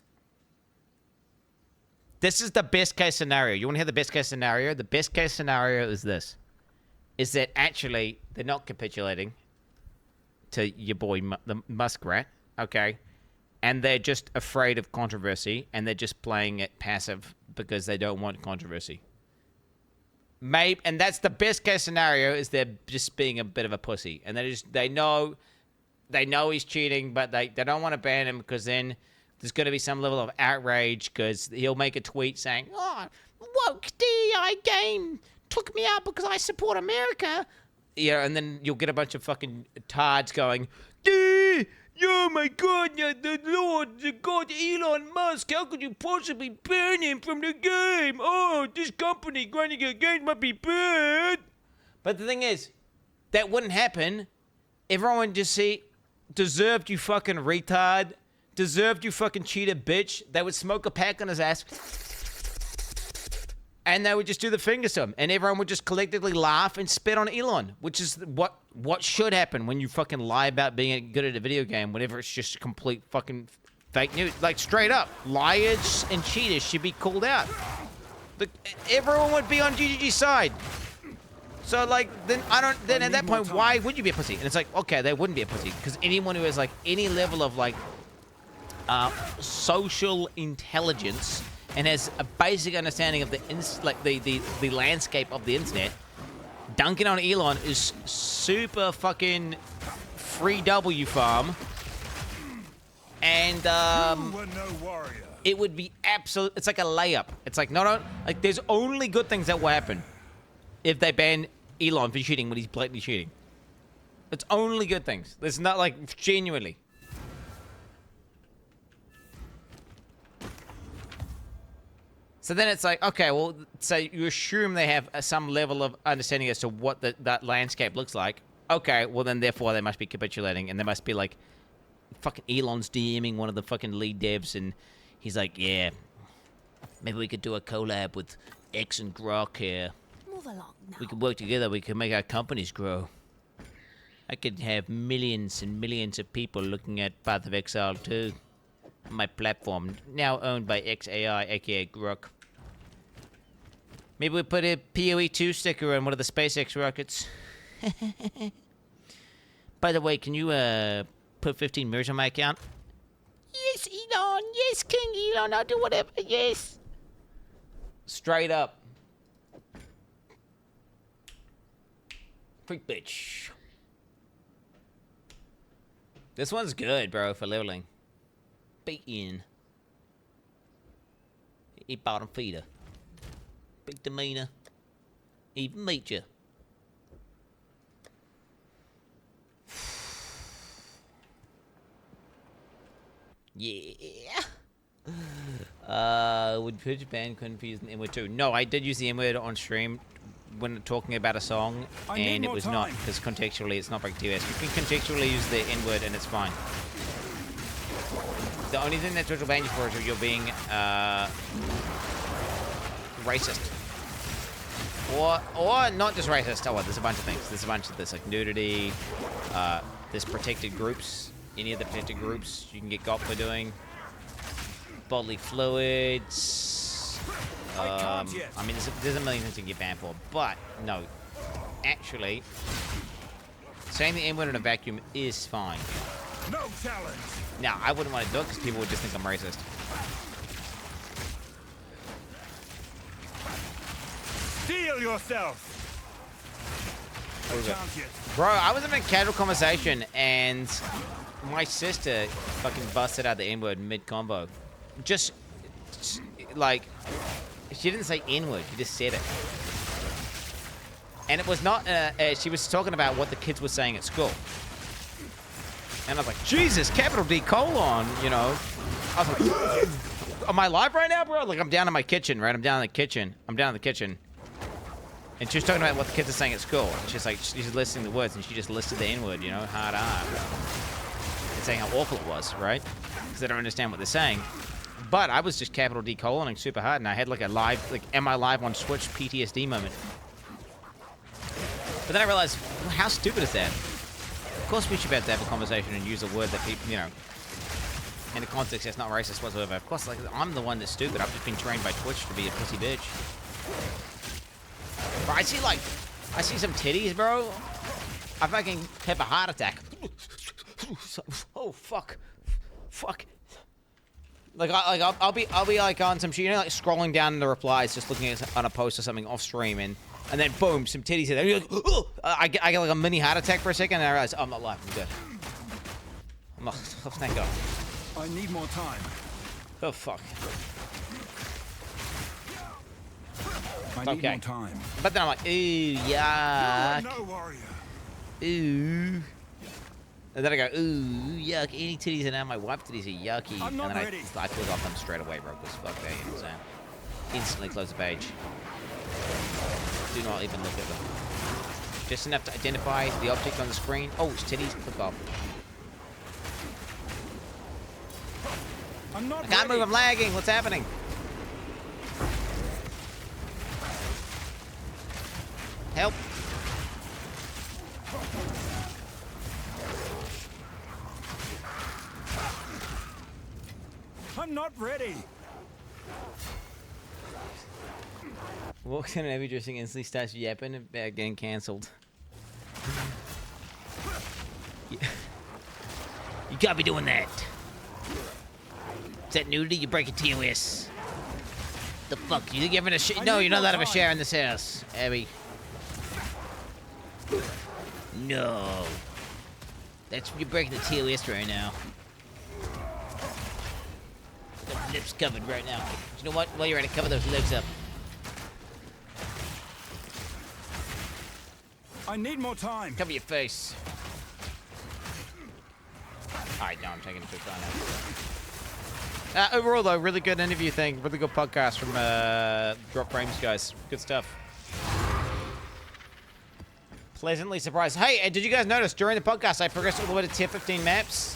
This is the best case scenario. You want to hear the best case scenario? The best case scenario is this. Is that actually they're not capitulating to your boy, the muskrat, okay? And they're just afraid of controversy, and they're just playing it passive because they don't want controversy. Maybe, and that's the best case scenario, is they're just being a bit of a pussy, and they know he's cheating, but they don't want to ban him because then there's going to be some level of outrage because he'll make a tweet saying, "Oh, woke DI game took me out because I support America." Yeah, and then you'll get a bunch of fucking tards going, "Oh my God, the Lord, the God Elon Musk, how could you possibly ban him from the game? Oh, this company grinding your games might be bad." But the thing is, that wouldn't happen. Everyone would just say, "Deserved, you fucking retard. Deserved, you fucking cheater bitch." They would smoke a pack on his ass. And they would just do the fingers to him. And everyone would just collectively laugh and spit on Elon. Which is what should happen when you fucking lie about being good at a video game whenever it's just complete fucking fake news. Like, straight up. Liars and cheaters should be called out. Everyone would be on GGG's side. So, like, then at that point, why would you be a pussy? And it's like, okay, they wouldn't be a pussy. Because anyone who has, like, any level of, like, social intelligence and has a basic understanding of the landscape of the internet, dunking on Elon is super fucking free W farm. And it would be absolute. It's like a layup. It's like like there's only good things that will happen if they ban Elon for cheating when he's blatantly cheating. It's only good things. There's not like genuinely. So then it's like, okay, well, so you assume they have some level of understanding as to what that landscape looks like. Okay, well then therefore they must be capitulating, and they must be like, fucking Elon's DMing one of the fucking lead devs, and he's like, yeah, maybe we could do a collab with X and Grok here. Move along now. We could work together, we could make our companies grow. I could have millions and millions of people looking at Path of Exile 2. My platform, now owned by XAI, aka Grok. Maybe we put a POE 2 sticker on one of the SpaceX rockets. By the way, can you put 15 mirrors on my account? Yes, Elon. Yes, King Elon. I'll do whatever. Yes. Straight up. Freak bitch. This one's good, bro, for leveling. Beaten. He bottom feeder. Big demeanor. Even meet you. Yeah. Would Pidge ban couldn't use the N-word too? No, I did use the N-word on stream when talking about a song, and it was not, because contextually it's not breaking TOS. You can contextually use the N-word and it's fine. The only thing that Twitch will ban you for is if you're being racist. Or not just racist. Oh, well, there's a bunch of things. There's a bunch of this, like nudity, there's protected groups. Any of the protected groups you can get got for doing. Bodily fluids. I mean, there's a million things you can get banned for. But, no. Actually, saying the N-word in a vacuum is fine. No challenge. Now, I wouldn't want to do it because people would just think I'm racist. Steal yourself. Bro, I was having a casual conversation and my sister fucking busted out the N-word mid-combo. Just, like, she didn't say N-word, she just said it. And it was not, she was talking about what the kids were saying at school. And I was like, Jesus, capital D colon, you know. I was like, am I live right now, bro? Like, I'm down in my kitchen, right? I'm down in the kitchen. And she was talking about what the kids are saying at school. And she's like, she's listing the words, and she just listed the N-word, you know, hard R. And saying how awful it was, right? Because they don't understand what they're saying. But I was just capital D coloning super hard, and I had like a live, like, am I live on Switch PTSD moment. But then I realized, well, how stupid is that? Of course we should be able to have a conversation and use a word that people, you know, in a context that's not racist whatsoever. Of course, like, I'm the one that's stupid. I've just been trained by Twitch to be a pussy bitch. Bro, I see some titties, bro. I fucking have a heart attack. Oh, fuck. Like, I'll be like on some shit, you know, like scrolling down in the replies, just looking at on a post or something off stream, and then boom, some titties in there. You're like, oh! I get like a mini heart attack for a second, and I realize, oh, I'm not live. I'm good. Oh, thank God. I need more time. Oh, fuck. I need more time. But then I'm like, ooh, yuck. No warrior. Ooh. And then I go, ooh, yuck. Any titties and now my wife titties are yucky. I'm not and then ready. I click off them straight away, bro, because fuck that, you know what I'm saying? Instantly close the page. Do not even look at them. Just enough to identify the object on the screen. Oh, it's titties. Click off. I'm not I can't move. I'm lagging. What's happening? Help. I'm not ready. Walks in and every dressing instantly starts yapping about getting cancelled. You can't be doing that. Is that nudity? You break a TOS. The fuck? You think you're having a shit? No, you're not allowed to have a share in this house, Abby. No. You're breaking the TOS right now. lips covered right now. You know what? While you're at it, cover those lips up. I need more time. Cover your face. Alright, no, I'm taking a quick time. Overall, though, really good interview thing. Really good podcast from Drop Frames, guys. Good stuff. Pleasantly surprised. Hey, did you guys notice during the podcast I progressed all the way to tier 15 maps?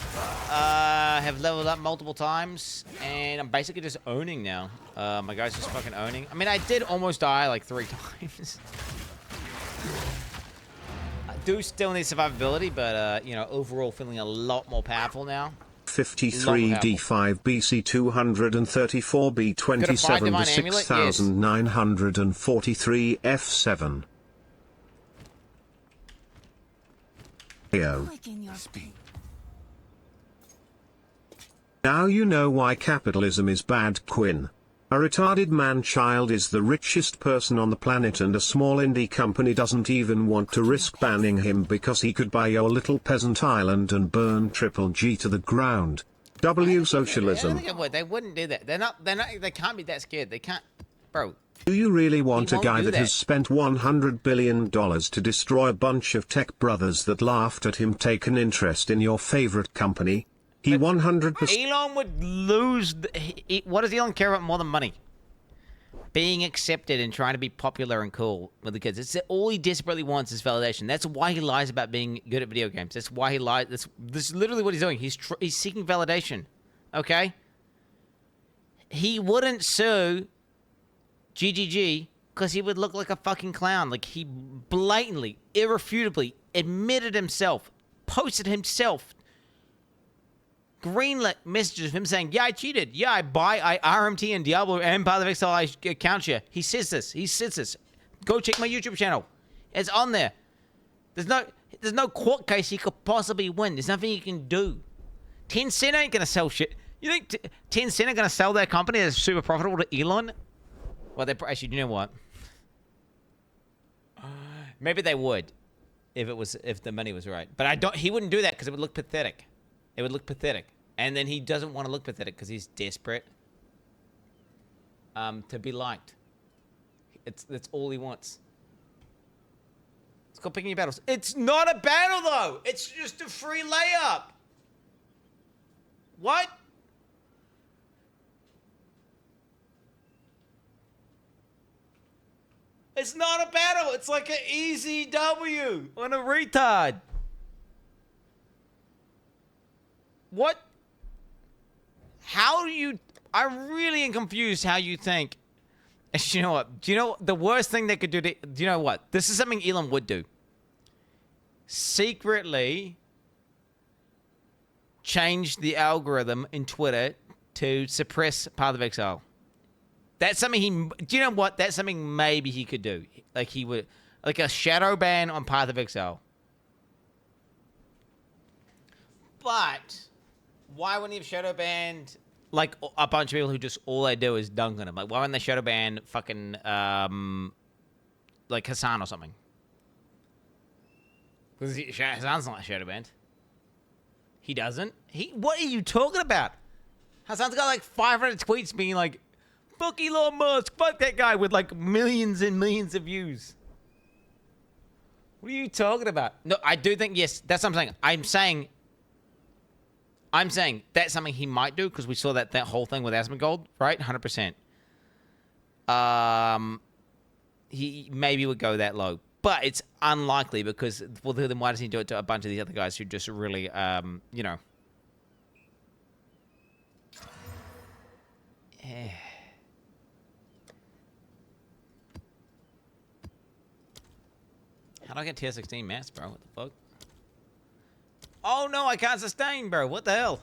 Have leveled up multiple times, and I'm basically just owning now. My guy's just fucking owning. I mean, I did almost die like 3 times. I do still need survivability, but you know, overall feeling a lot more powerful now. 53 D5 BC 234 B27 to 6943 F7. Now you know why capitalism is bad, Quin. A retarded man-child is the richest person on the planet, and a small indie company doesn't even want to risk banning him because he could buy your little peasant island and burn Triple G to the ground. W socialism. I don't think it would. They wouldn't do that. They're not, they can't be that scared. They can't, bro. Do you really want a guy that has spent $100 billion to destroy a bunch of tech brothers that laughed at him take an interest in your favorite company? He 100%. Elon would lose. What does Elon care about more than money? Being accepted and trying to be popular and cool with the kids. It's all he desperately wants is validation. That's why he lies about being good at video games. That's why he lies. This is literally what he's doing. He's seeking validation. Okay? He wouldn't sue GGG because he would look like a fucking clown. Like, he blatantly, irrefutably admitted himself, posted himself, greenlit messages of him saying, yeah, I cheated. Yeah, I RMT and Diablo and Path of Exile, I count you. He says this. He says this. Go check my YouTube channel. It's on there. There's no court case he could possibly win. There's nothing he can do. Tencent ain't gonna sell shit. You think Tencent are gonna sell their company that's super profitable to Elon? Well, actually, you know what? Maybe they would, if the money was right. But he wouldn't do that because it would look pathetic. It would look pathetic, and then he doesn't want to look pathetic because he's desperate to be liked. That's all he wants. Let's go picking your battles. It's not a battle though. It's just a free layup. What? It's not a battle. It's like an easy W on a retard. What? How do you... I really am confused how you think... You know what? Do you know the worst thing they could do? Do you know what? This is something Elon would do. Secretly change the algorithm in Twitter to suppress Path of Exile. That's something he... Do you know what? That's something maybe he could do. Like he would... Like a shadow ban on Path of Exile. But... Why wouldn't he have shadow banned like a bunch of people who just all they do is dunk on him? Like, why wouldn't they shadow ban fucking like Hassan or something? Because Hassan's not shadow banned. He doesn't. What are you talking about? Hassan's got like 500 tweets being like, "Fuck Elon Musk, fuck that guy," with like millions and millions of views. What are you talking about? No, I do think yes. That's what I'm saying. I'm saying that's something he might do because we saw that whole thing with Asmongold, right? 100%. He maybe would go that low, but it's unlikely because well, then why does he do it to a bunch of these other guys who just really, you know? How do I get tier 16 mass, bro? What the fuck? Oh no, I can't sustain, bro. What the hell?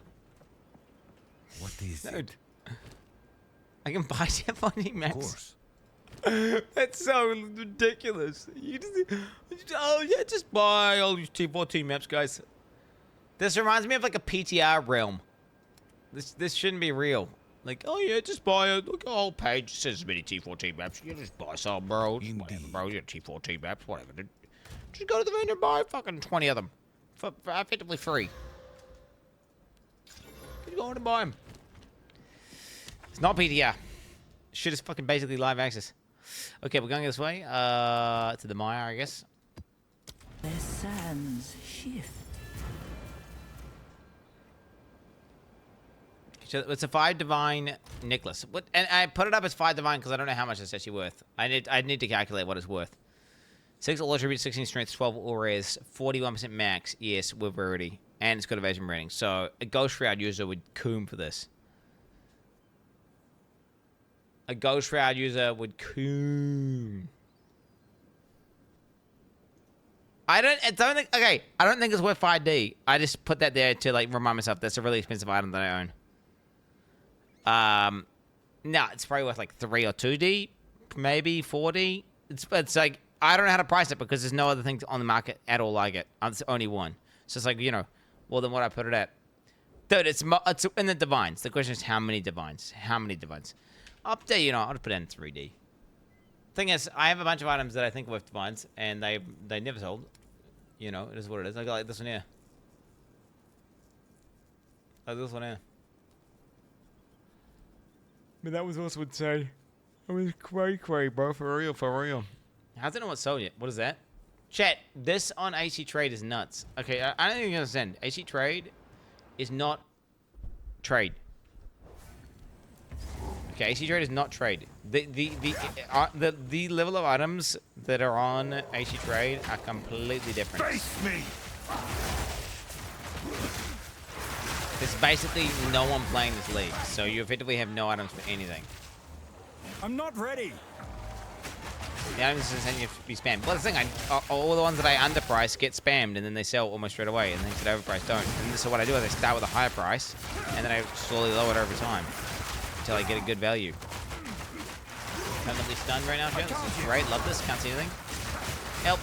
What is it? I can buy tier 14 maps. Of course. That's so ridiculous. Oh yeah, just buy all these tier 14 maps, guys. This reminds me of like a PTR realm. This shouldn't be real. Like, oh yeah, just buy a whole page. It says as many T14 maps. You just buy some, bro. Just whatever, bro. You got T14 maps, whatever. Just go to the vendor and buy fucking 20 of them. For effectively free. Keep going to buy them. It's not PTR. Shit is fucking basically live access. Okay, we're going this way. To the Maya, I guess. The sands shift. So it's a 5 divine necklace. What? And I put it up as 5 divine because I don't know how much it's actually worth. I need to calculate what it's worth. 6 all attributes, 16 strength, 12 all rares, 41% max. Yes, with rarity, and it's got evasion rating. So a Ghost Shroud user would coom for this. A Ghost Shroud user would coom. I don't think. Okay, I don't think it's worth 5D. I just put that there to like remind myself that's a really expensive item that I own. No, it's probably worth like 3 or 2D, maybe 4D. It's like I don't know how to price it because there's no other thing on the market at all like it. It's only one, so it's like well then what I put it at. Dude, it's in the divines. The question is how many divines? How many divines? Up there, I'll just put it in 3D. Thing is, I have a bunch of items that I think are worth divines, and they never sold. It is what it is. I got like this one here. Like this one here. But that was also insane. It was cray, bro. For real. How's it know what's sold yet? What is that? Chat, this on AC Trade is nuts. Okay, I don't think you understand. AC Trade is not trade. Okay, AC Trade is not trade. The level of items that are on AC Trade are completely different. Face me. There's basically no one playing this league, so you effectively have no items for anything. I'm not ready. The items just you have to be spammed. Well, the thing, all the ones that I underprice get spammed, and then they sell almost straight away, and things that overpriced don't. And so what I do is I start with a higher price, and then I slowly lower it over time until I get a good value. Permanently stunned right now, chat. This is great. Love this. Can't see anything. Help.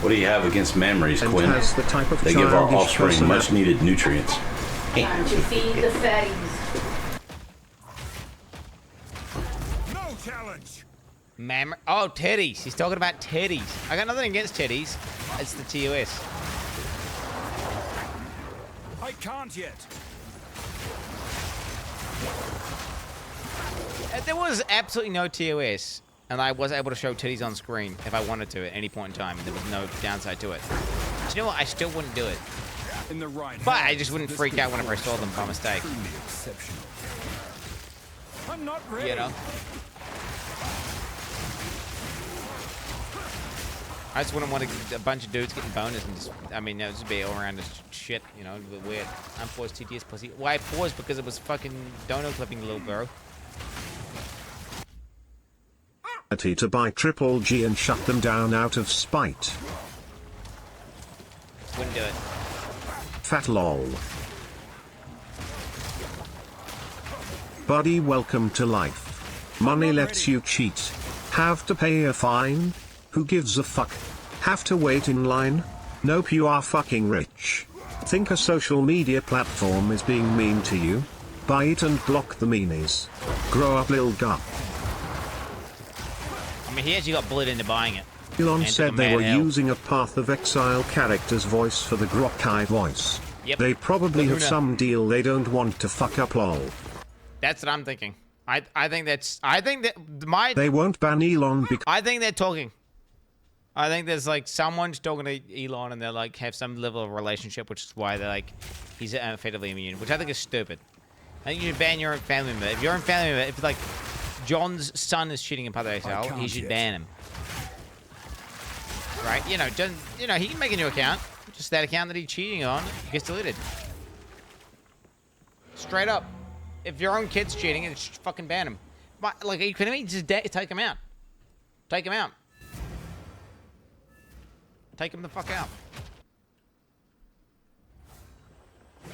What do you have against memories, And Quin? has the type of They give our childish offspring person- much needed nutrients. Time to feed the fatties. No challenge. Oh, teddies. He's talking about teddies. I got nothing against teddies. It's the TOS. I can't yet. There was absolutely no TOS, and I was able to show titties on screen if I wanted to at any point in time. There was no downside to it. But you know what? I still wouldn't do it. In the right But I hands, just wouldn't this freak could out whenever I saw them by be mistake. truly exceptional. I'm not ready. You know? I just wouldn't want a bunch of dudes getting bonus and just, it would just be all around this shit, a bit weird. Unpaused TTS pussy. Why I paused? Because it was fucking dono clipping, little bro. To buy Triple G and shut them down out of spite. Wouldn't do it. Fat lol. Buddy, welcome to life. Money lets you cheat. Have to pay a fine? Who gives a fuck? Have to wait in line? Nope, you are fucking rich. Think a social media platform is being mean to you? Buy it and block the meanies. Grow up, lil gup. He actually got bullied into buying it. Elon And said took a they mad were L. using a Path of Exile character's voice for the Grokkai voice. Yep. They probably have Luna. some deal they don't want to fuck up, lol. That's what I'm thinking. I think that They won't ban Elon because I think they're talking. I think there's like someone's talking to Elon and they're like have some level of relationship, which is why they're like he's effectively immune, which I think is stupid. I think you should ban your own family member. If your own family member, if like John's son is cheating in Path of Exile, he should ban him. Right? Just, he can make a new account. Just that account that he's cheating on gets deleted. Straight up. If your own kid's cheating, just fucking ban him. But, like, are you kidding me? Just take him out. Take him out. Take him the fuck out.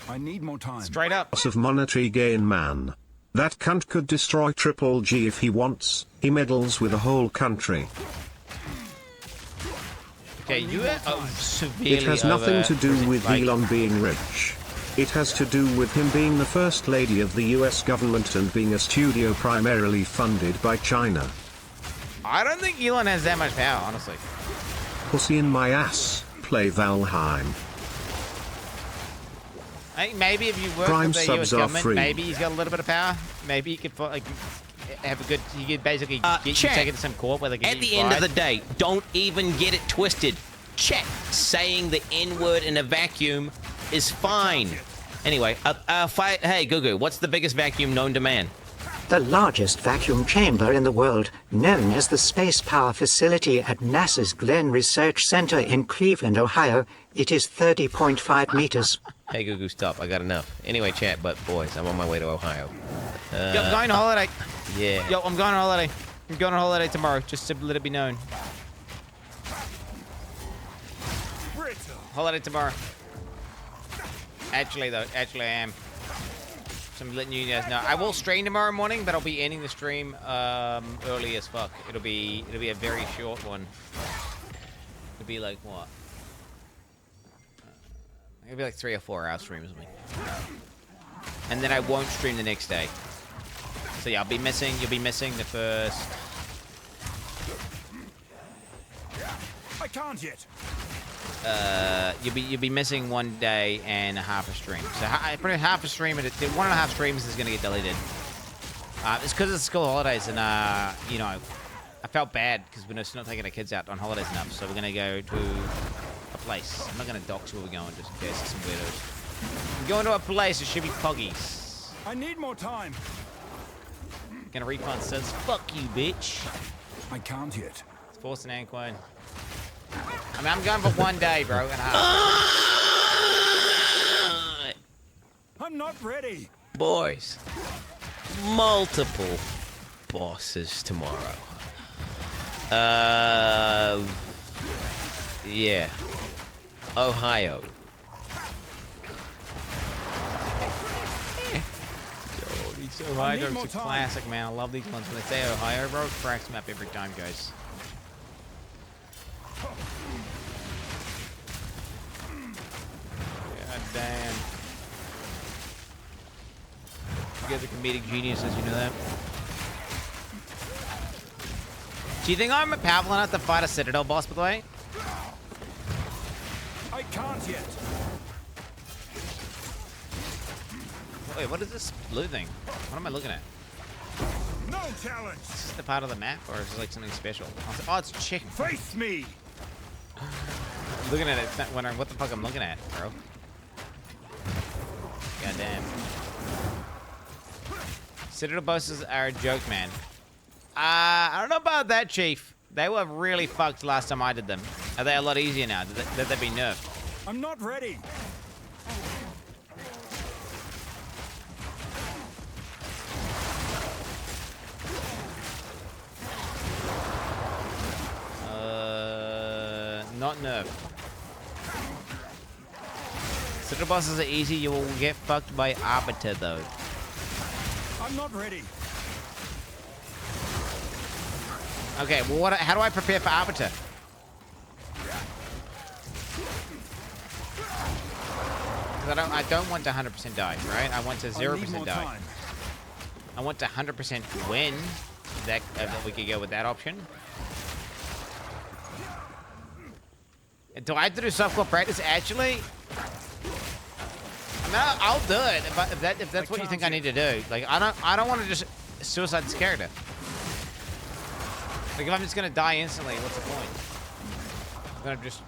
I need more time. Straight up. loss of monetary gain, man. That cunt could destroy Triple G if he wants. He meddles with a whole country. Okay, you are severely It has nothing to do with like, Elon being rich. It has to do with him being the first lady of the US government and being a studio primarily funded by China. I don't think Elon has that much power, honestly. Pussy in my ass. Play Valheim. I think maybe if you work Prime with the US subs are government, free. maybe he's got a little bit of power. Maybe he could like have a good. He could basically get you Chat. taken to some court where they can At get the you end of fired. the day, don't even get it twisted. Chat saying the N-word in a vacuum is fine. Anyway, hey, Gugu, what's the biggest vacuum known to man? The largest vacuum chamber in the world, known as the Space Power Facility at NASA's Glenn Research Center in Cleveland, Ohio. It is 30.5 meters. Hey, Gugu, stop. I got enough. Anyway, chat, but boys, I'm on my way to Ohio. Yo, I'm going on holiday. Yeah. Yo, I'm going on holiday. I'm going on holiday tomorrow, just to let it be known. Holiday tomorrow. Actually, I am. So I'm letting you guys know. I will stream tomorrow morning, but I'll be ending the stream early as fuck. It'll be a very short one. It'll be like what? It'll be like 3 or 4 hour stream or something. And then I won't stream the next day. So yeah, you'll be missing the first. I can't yet. You'll be missing 1 day and a half a stream. So pretty half a stream, 1.5 streams is gonna get deleted. It's because it's school holidays, and you know, I felt bad because we're just not taking our kids out on holidays enough. So we're gonna go to a place. I'm not gonna dox where we're going just in case there's some weirdos. We're going to a place. It should be Poggies. I need more time. Gonna refund says, "Fuck you, bitch." I can't yet. It's Force and Quin. I mean, I'm going for 1 day, bro, and a half. I'm not ready. Boys, multiple bosses tomorrow. Yeah. Ohio. These Ohio jokes are classic, man. I love these ones. When they say Ohio, bro, it cracks me up every time, guys. God damn. You guys are comedic geniuses, you know that? Do you think I'm powerful enough to fight a Citadel boss, by the way? I can't yet. Wait, what is this blue thing? What am I looking at? No challenge. Is this the part of the map, or is it like something special? Oh, it's chicken. Face me. Looking at it, wondering what the fuck I'm looking at, bro. Goddamn. Citadel bosses are a joke, man. I don't know about that, Chief. They were really fucked last time I did them. Are they a lot easier now? Did they be nerfed? I'm not ready. Not nerfed. Citadel bosses are easy. You will get fucked by Arbiter, though. I'm not ready. Okay, well, how do I prepare for Arbiter? Because I don't want to 100% die, right? I want to 0% die. I want to 100% win. That we could go with that option. Do I have to do softcore practice? Actually, no, I'll do it if that's what you think I need to do. Like I don't want to just suicide this character. Like if I'm just gonna die instantly, what's the point? I'm gonna just,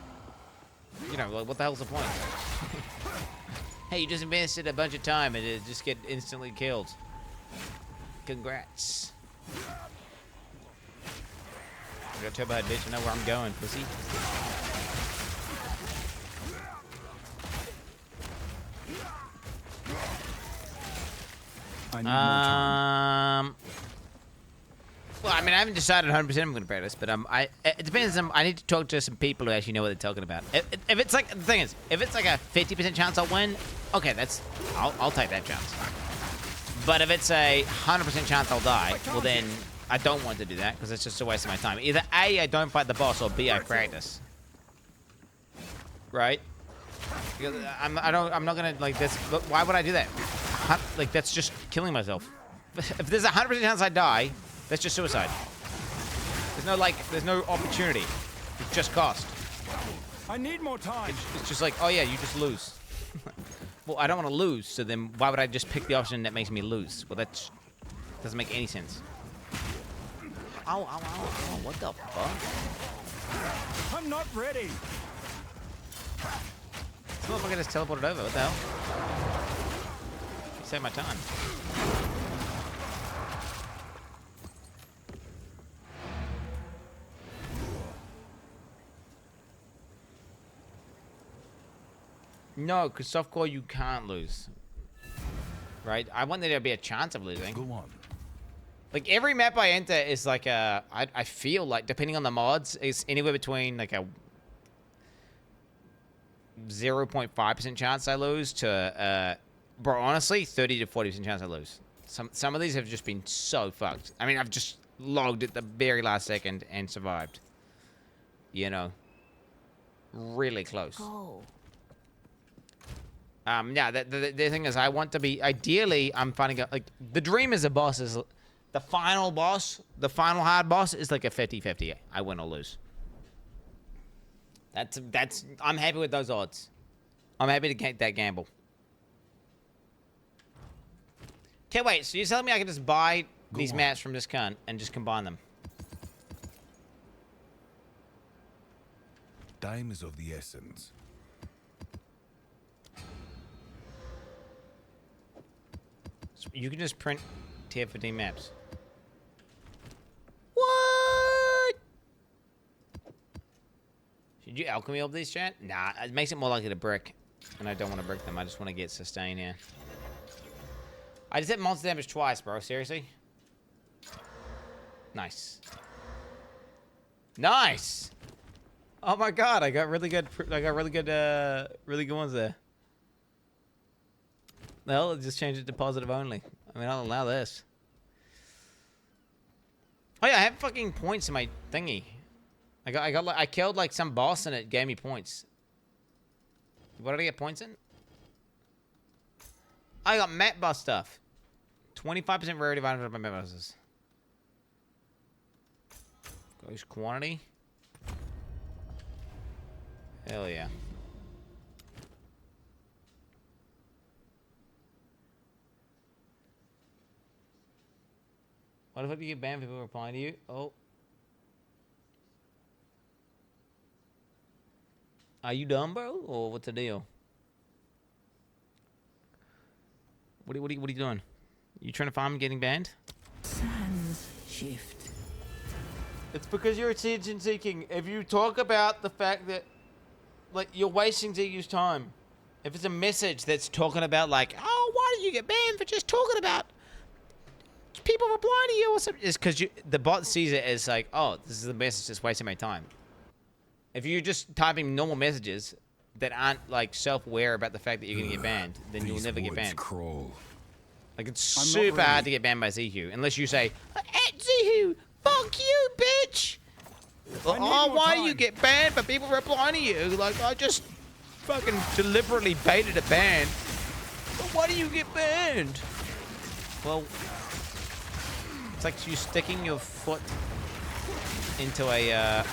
you know, like what the hell's the point? Hey, you just invested a bunch of time and it just get instantly killed. Congrats. I got turbo head, bitch. I know where I'm going, pussy. Well, I mean, I haven't decided 100% I'm going to practice, but it depends. I need to talk to some people who actually know what they're talking about. If it's like, the thing is, if it's like a 50% chance I'll win, okay, I'll take that chance. But if it's a 100% chance I'll die, well then I don't want to do that because it's just a waste of my time. Either A, I don't fight the boss, or B, I practice. Right? Because I'm not gonna like this. Why would I do that? Like that's just killing myself. If there's a 100% chance I die, that's just suicide. There's no opportunity. It's just cost. I need more time. It's just like, oh yeah, you just lose. well, I don't want to lose, so then why would I just pick the option that makes me lose? Well, that doesn't make any sense. Ow, ow, ow, ow, what the fuck? I'm not ready. This motherfucker just teleported over, what the hell? Save my time. No, because softcore you can't lose. Right? I want there to be a chance of losing. Go on. Like every map I enter is like a, I feel like depending on the mods, it's anywhere between like a 0.5% chance I lose to, bro, honestly, 30 to 40% chance I lose. Some of these have just been so fucked. I mean, I've just logged at the very last second and survived. You know, really close. Go. Yeah, the thing is, I want to be, ideally, I'm finding out, like, the dream as a boss is, the final boss, the final hard boss is like a 50-50. I win or lose. I'm happy with those odds. I'm happy to take that gamble. Okay, wait, so you're telling me I can just buy these maps from this cunt and just combine them? Time is of the essence. You can just print tier 15 maps. What? Should you alchemy up these, chat? Nah, it makes it more likely to brick. And I don't want to brick them. I just want to get sustain here. I just hit monster damage twice, bro. Seriously? Nice. Nice! Oh my god, I got really good really good ones there. Well, it just changed it to positive only. I mean, I'll allow this. Oh yeah, I have fucking points in my thingy. I killed like some boss and it gave me points. What did I get points in? I got map boss stuff. 25% rarity divided by map bosses. Goes quantity. Hell yeah. What if you get banned for people replying to you? Oh. Are you dumb, bro? Or what's the deal? What are you doing? You trying to farm getting banned? Sands shift. It's because you're attention seeking. If you talk about the fact that, like, you're wasting ZU's time. If it's a message that's talking about, like, oh, why did you get banned for just talking about people replying to you or something, it's because the bot sees it as like, oh, this is a message that's wasting my time. If you're just typing normal messages that aren't like self-aware about the fact that you're gonna get banned, then you'll never get banned. Crawl. Like it's super hard to get banned by ZU unless you say, at ZU, fuck you, bitch. Oh, why do you get banned for people replying to you? Like I just fucking deliberately baited a ban. But why do you get banned? Well, it's like you sticking your foot into a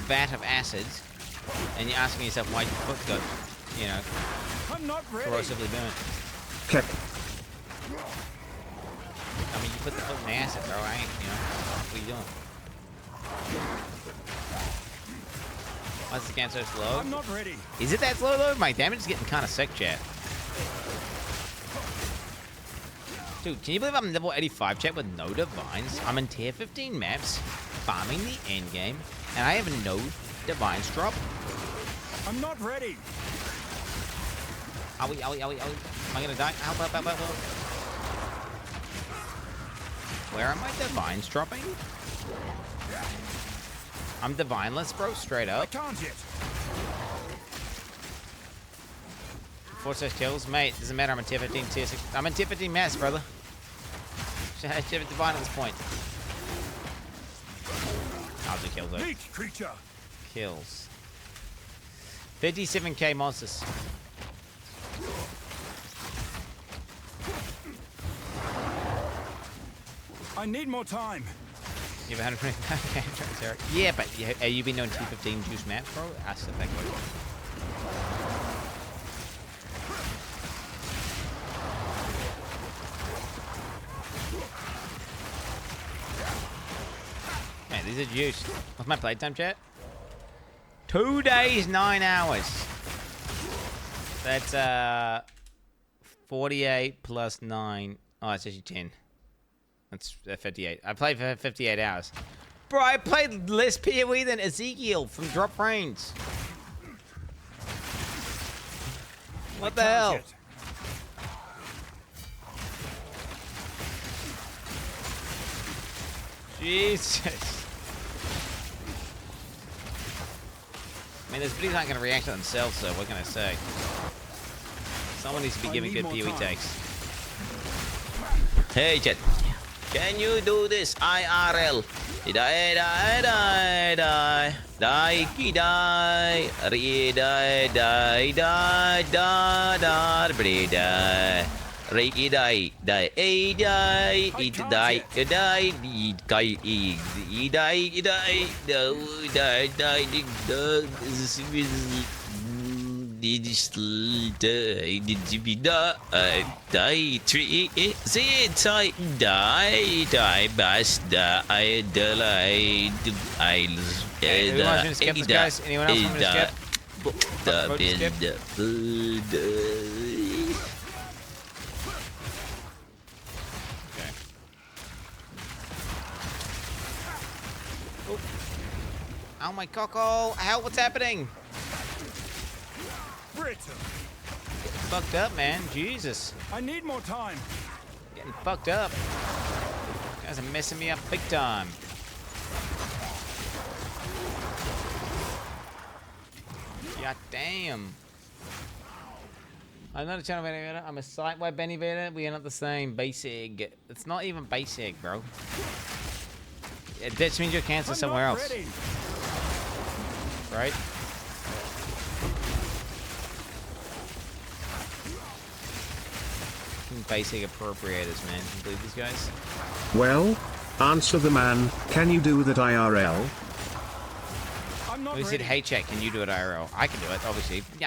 vat of acid, and you're asking yourself why your foot got, you know, corrosively burnt. Okay. I mean, you put the foot in the acid, bro. I ain't, you know, what are you doing? Why is this game so slow? I'm not ready. Is it that slow though? My damage is getting kind of sick, chat. Dude, can you believe I'm level 85, chat, with no divines? I'm in tier 15 maps, farming the end game, and I have no divines drop. I'm not ready. Owie, owie, owie, owie. Am I gonna die? Help, help, help, help, help. Where are my divines dropping? I'm divineless, bro, straight up. I can't yet. 4-6 kills, mate. Doesn't matter. I'm in tier 15, tier 6. I'm in tier 15 mass, brother. Should have divine at this point. I'll do kills though. Leech creature. Kills. 57k monsters. I need more time. You have 125k, Eric. Yeah, but have you been doing tier 15 juice maps, bro? Ask the fact. These are juiced. What's my playtime, chat? 2 days, 9 hours. That's 48 plus 9. Oh, it's actually 10. That's 58. I played for 58 hours. Bro, I played less POE than Ezekiel from Drop Range. What the hell? Jesus. I mean, those videos aren't going to react to themselves, so what can I say? Someone needs to be giving good POE takes. Hey, chat. Can you do this IRL? Die, die, die, die, die, die, re, die, die, die, da, da, bre, die, re, die, die, a, die, eat, die, die, eat, kai, eat, die, die, die, die, die, tree, die, die, die, bas, die, Adelaide, Isles, Anyone want to skip this, guys? Anyone else want me to skip? Oh my coco! Help! What's happening? Fucked up, man. Jesus. I need more time. Getting fucked up. You guys are messing me up big time. God damn. I'm not a channel Benny Vader. I'm a site-wide Benny Vader. We are not the same. Basic. It's not even basic, bro. It just means you're canceled somewhere else. Ready. Right? Basic appropriators, man. Can you believe these guys? Well, answer the man. Can you do that IRL? I'm not We said, hey, check. Can you do it IRL? I can do it, obviously. But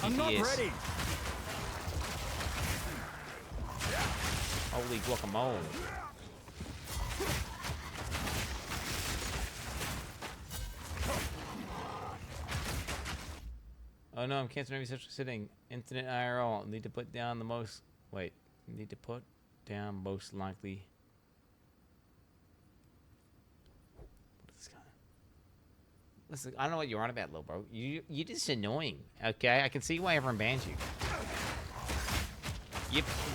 I'm not ready. Holy guacamole. Oh no, I'm canceling every social sitting. Internet IRL. Need to put down the most. Wait. Need to put down most likely. What is this guy? Listen, I don't know what you're on about, little bro. You're just annoying. Okay, I can see why everyone bans you.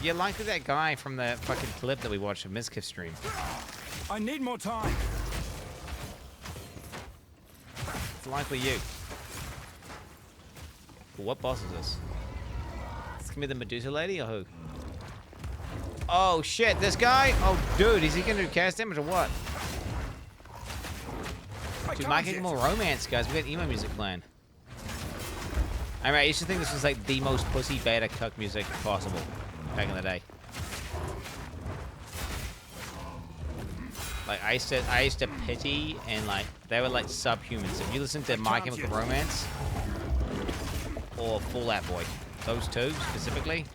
You're like that guy from the fucking clip that we watched of Mizkiff stream. I need more time. It's likely you. What boss is this? It's gonna be the Medusa lady or who? Oh shit, this guy? Oh dude, is he gonna do cast damage or what? Dude, My Chemical Romance, guys. We got emo music playing. I used to think this was like the most pussy beta cuck music possible back in the day. Like I used to pity and like they were like subhumans. If you listen to My Chemical Romance or Fall Out Boy, those two specifically.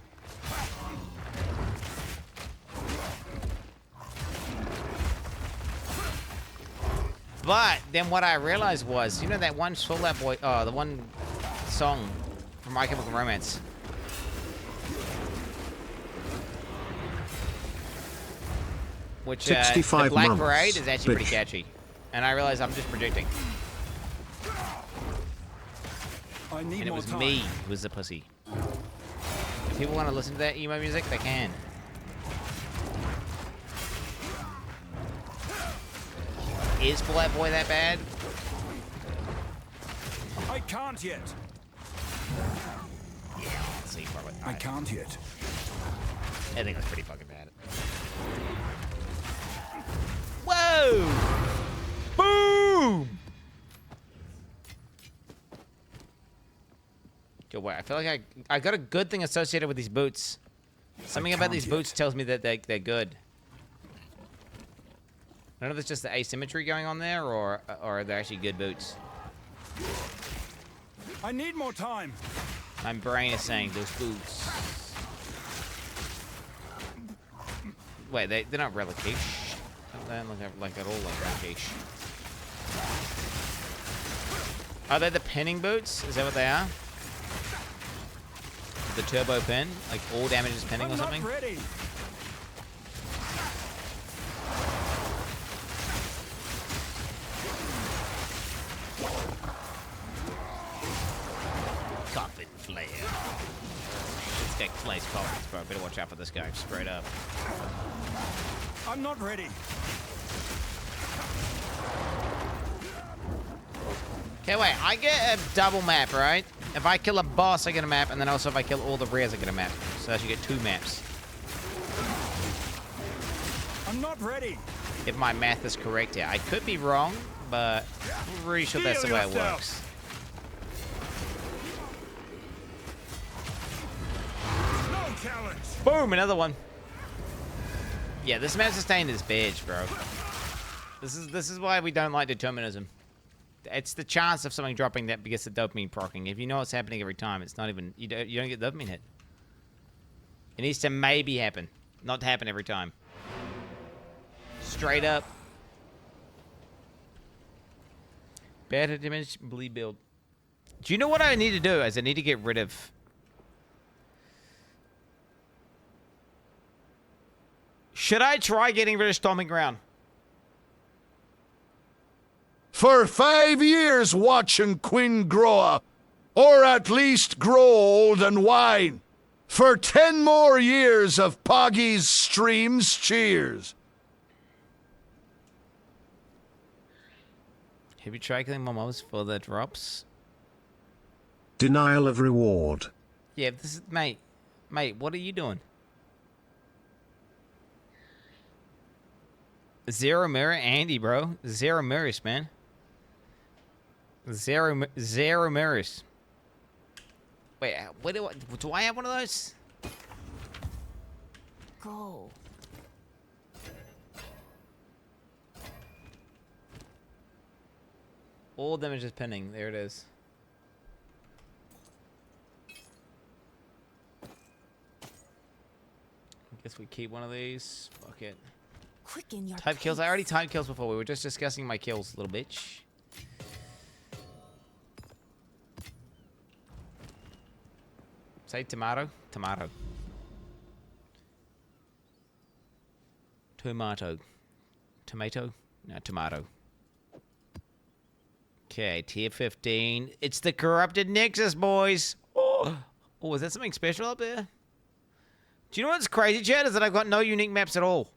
But then what I realized was, you know that one Fall Out Boy, the one song from My Chemical Romance. Which, 65 the Black months, Parade is actually pretty bitch. catchy. And I realized I'm just predicting. I need And it more was time. me who was the pussy. If people want to listen to that emo music, they can. Is Fall Out Boy that bad? I can't yet. Yeah, let's see, probably. I can't yet. I think that's pretty fucking bad. Whoa! Boom! Yo, wait, I feel like I got a good thing associated with these boots. Something about these boots tells me that they're good. I don't know if it's just the asymmetry going on there, or are they actually good boots? I need more time. My brain is saying those boots. Wait, they're not relocation. They don't look like at all like relocation. Are they the pinning boots? Is that what they are? The turbo pin? Like all damage is pinning or something? Ready. Coffin flare. This guy flays coffins, bro. Better watch out for this guy, straight up. I'm not ready. Okay, wait. I get a double map, right? If I kill a boss, I get a map, and then also if I kill all the rares, I get a map. So I should get 2 maps. I'm not ready. If my math is correct here. I could be wrong, but I'm pretty sure that's the way it works. No challenge. Boom, another one. Yeah, this map sustained is bitch, bro. This is why we don't like determinism. It's the chance of something dropping that gets the dopamine proccing. If you know it's happening every time, it's not even you don't get dopamine hit. It needs to maybe happen, not to happen every time. Straight up. Better dimension bleed build. Do you know what I need to do? Is I need to get rid of. Should I try getting rid of Stomping Ground? For 5 years watching Quin grow up, or at least grow old and whine. For 10 more years of Poggy's streams cheers. Have you tried killing more mobs for the drops? Denial of reward. Yeah, this is mate, what are you doing? Zero mirror, Andy, bro. Zero mirrors, man. Zero mirrors. Wait, what do I have one of those? Go. All damage is pinning. There it is. Guess we keep one of these. Fuck it. Quicken your Type kills. I already typed kills before. We were just discussing my kills, little bitch. Say tomato. Tomato. Tomato. Tomato? No, tomato. Okay, tier 15. It's the corrupted Nexus, boys. Oh, is that something special up there? Do you know what's crazy, Chad? Is that I've got no unique maps at all.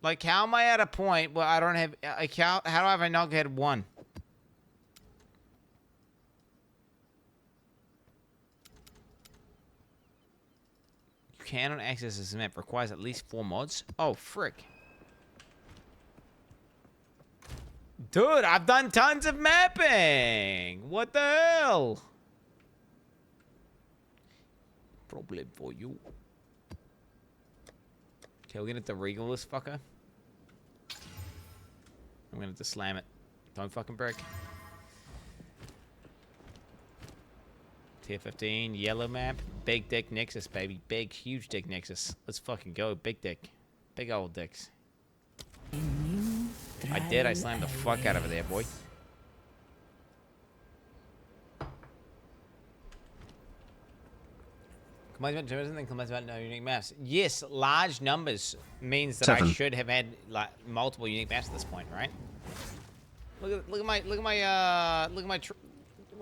Like, how am I at a point where I don't have... Like, how do I have I not had one? You cannot access this map. Requires at least 4 mods. Oh, frick. Dude, I've done tons of mapping. What the hell? Problem for you. Okay, we're gonna have to regal this fucker. I'm gonna have to slam it. Don't fucking break. Tier 15, yellow map. Big dick Nexus, baby. Big, huge dick Nexus. Let's fucking go. Big dick. Big old dicks. I did. I slammed the fuck out of it there, boy. Complaints about tourism and complaints about no unique maps. Yes, large numbers means that 7. I should have had like multiple unique maps at this point, right? Look at my wanna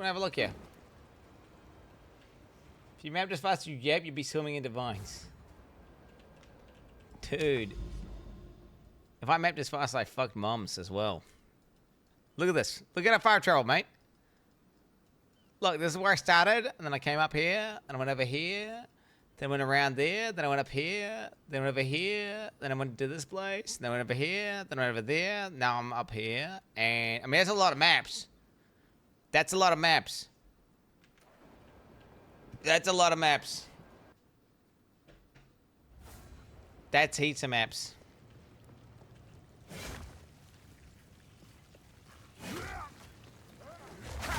have a look here. If you mapped as fast as you yep, you'd be swimming in divines. Dude. If I mapped as fast, I fucked mums as well. Look at this. Look at our fire travel, mate. Look, this is where I started, and then I came up here, and I went over here, then went around there, then I went up here, then went over here, then I went to this place, then I went over here, then I went over there, now I'm up here, and, I mean, that's a lot of maps. That's a lot of maps. That's a lot of maps. That's heaps of maps.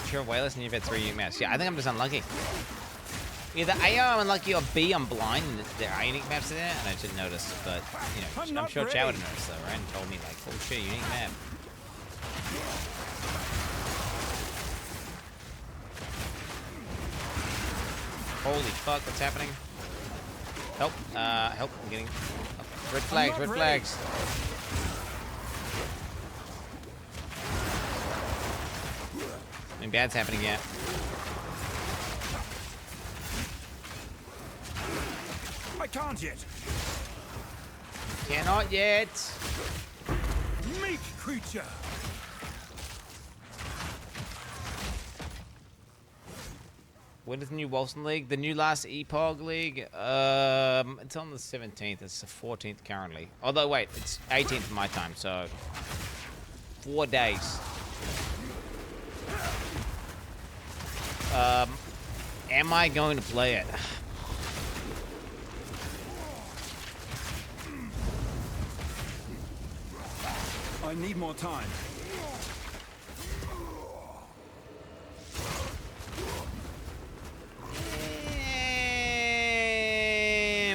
Sure, way less than you've had 3 unique maps. Yeah, I think I'm just unlucky. Either A, I'm unlucky, or B, I'm blind and there are unique maps in there and I didn't notice. But, you know, I'm sure Chow would have noticed though, right? And told me, like, oh shit, unique map. Holy fuck, what's happening? Help, help, I'm getting... Red flags, red flags. Nothing bad's happening yet. I can't yet. Cannot yet. Meek creature. When is the new Wilson League? The new last EPOG League? It's on the 17th. It's the 14th currently. Although, wait, it's 18th my time, so 4 days. Am I going to play it? I need more time.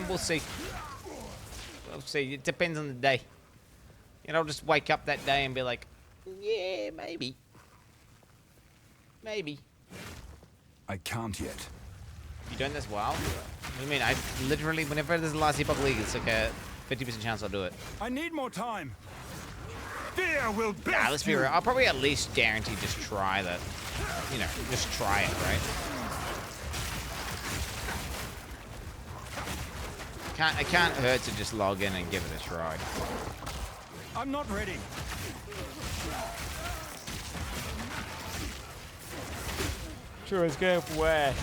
We'll see. We'll see. It depends on the day. You know, I'll just wake up that day and be like, yeah, maybe. Maybe. I can't yet. You doing this well? What do you mean? I literally, whenever there's the last Epoch League, it's like a 50% chance I'll do it. I need more time. Fear will best Nah, let's be real. I'll probably at least guarantee just try that. You know, just try it, right? It can't hurt to just log in and give it a try. I'm not ready. Sure, it's going for where?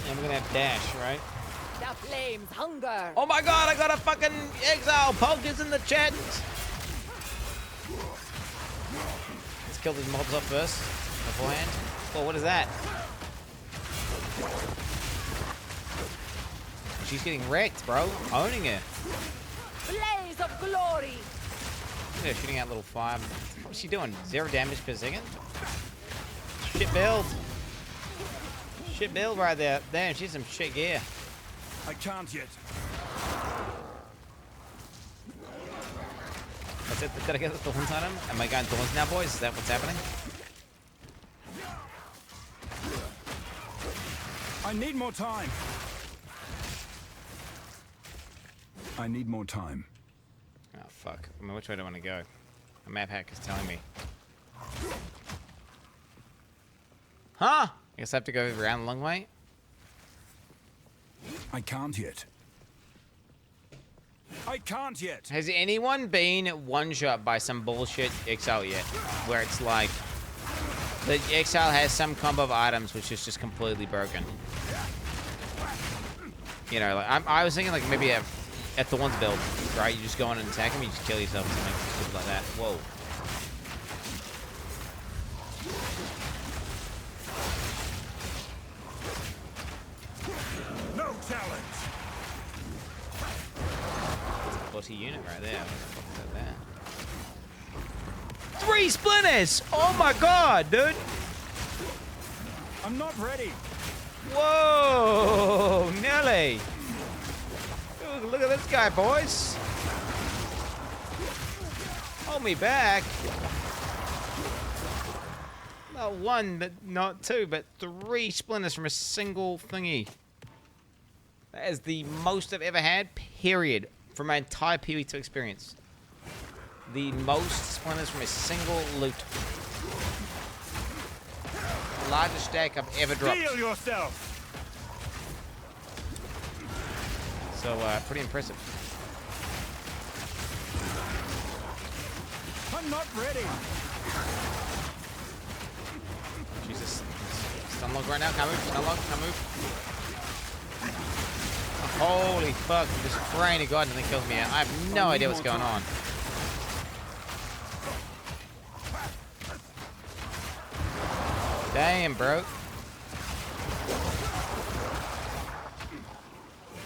Yeah, we're gonna have dash, right? The flames hunger. Oh my god, I got a fucking Exile! Pog is in the chat! Let's kill these mobs off first, beforehand. Oh, what is that? She's getting wrecked, bro. Owning it. Blaze of glory. Yeah, shooting out little fire. What's she doing? 0 damage per second? Shit build. Shit build right there. Damn, she's some shit gear. I can't yet. That's it. Did I get the thorns on him? Am I going thorns now, boys? Is that what's happening? I need more time. I need more time. Oh, fuck. I mean, which way do I want to go? A map hack is telling me. Huh? I guess I have to go around the long way. I can't yet. I can't yet. Has anyone been one-shot by some bullshit Exile yet? Where it's like, the Exile has some combo of items which is just completely broken. You know, like, I was thinking like maybe a Thorns build, right? You just go on and attack him, you just kill yourself or something stupid like that. Whoa. No challenge. That's a unit right there. What the fuck is that there? 3 splinters! Oh my god, dude! I'm not ready. Whoa, Nelly! Ooh, look at this guy, boys! Hold me back. Not 1, but not 2, but 3 splinters from a single thingy. That is the most I've ever had, period, from my entire POE2 experience. The most splinters from a single loot. The largest stack I've ever dropped. Feel yourself. So, pretty impressive. I'm not ready. Jesus. Stunlock right now. Can't move. Stunlock. Can't move. Holy fuck. I'm just praying to God nothing kills me. I have no idea what's going on. Damn, bro.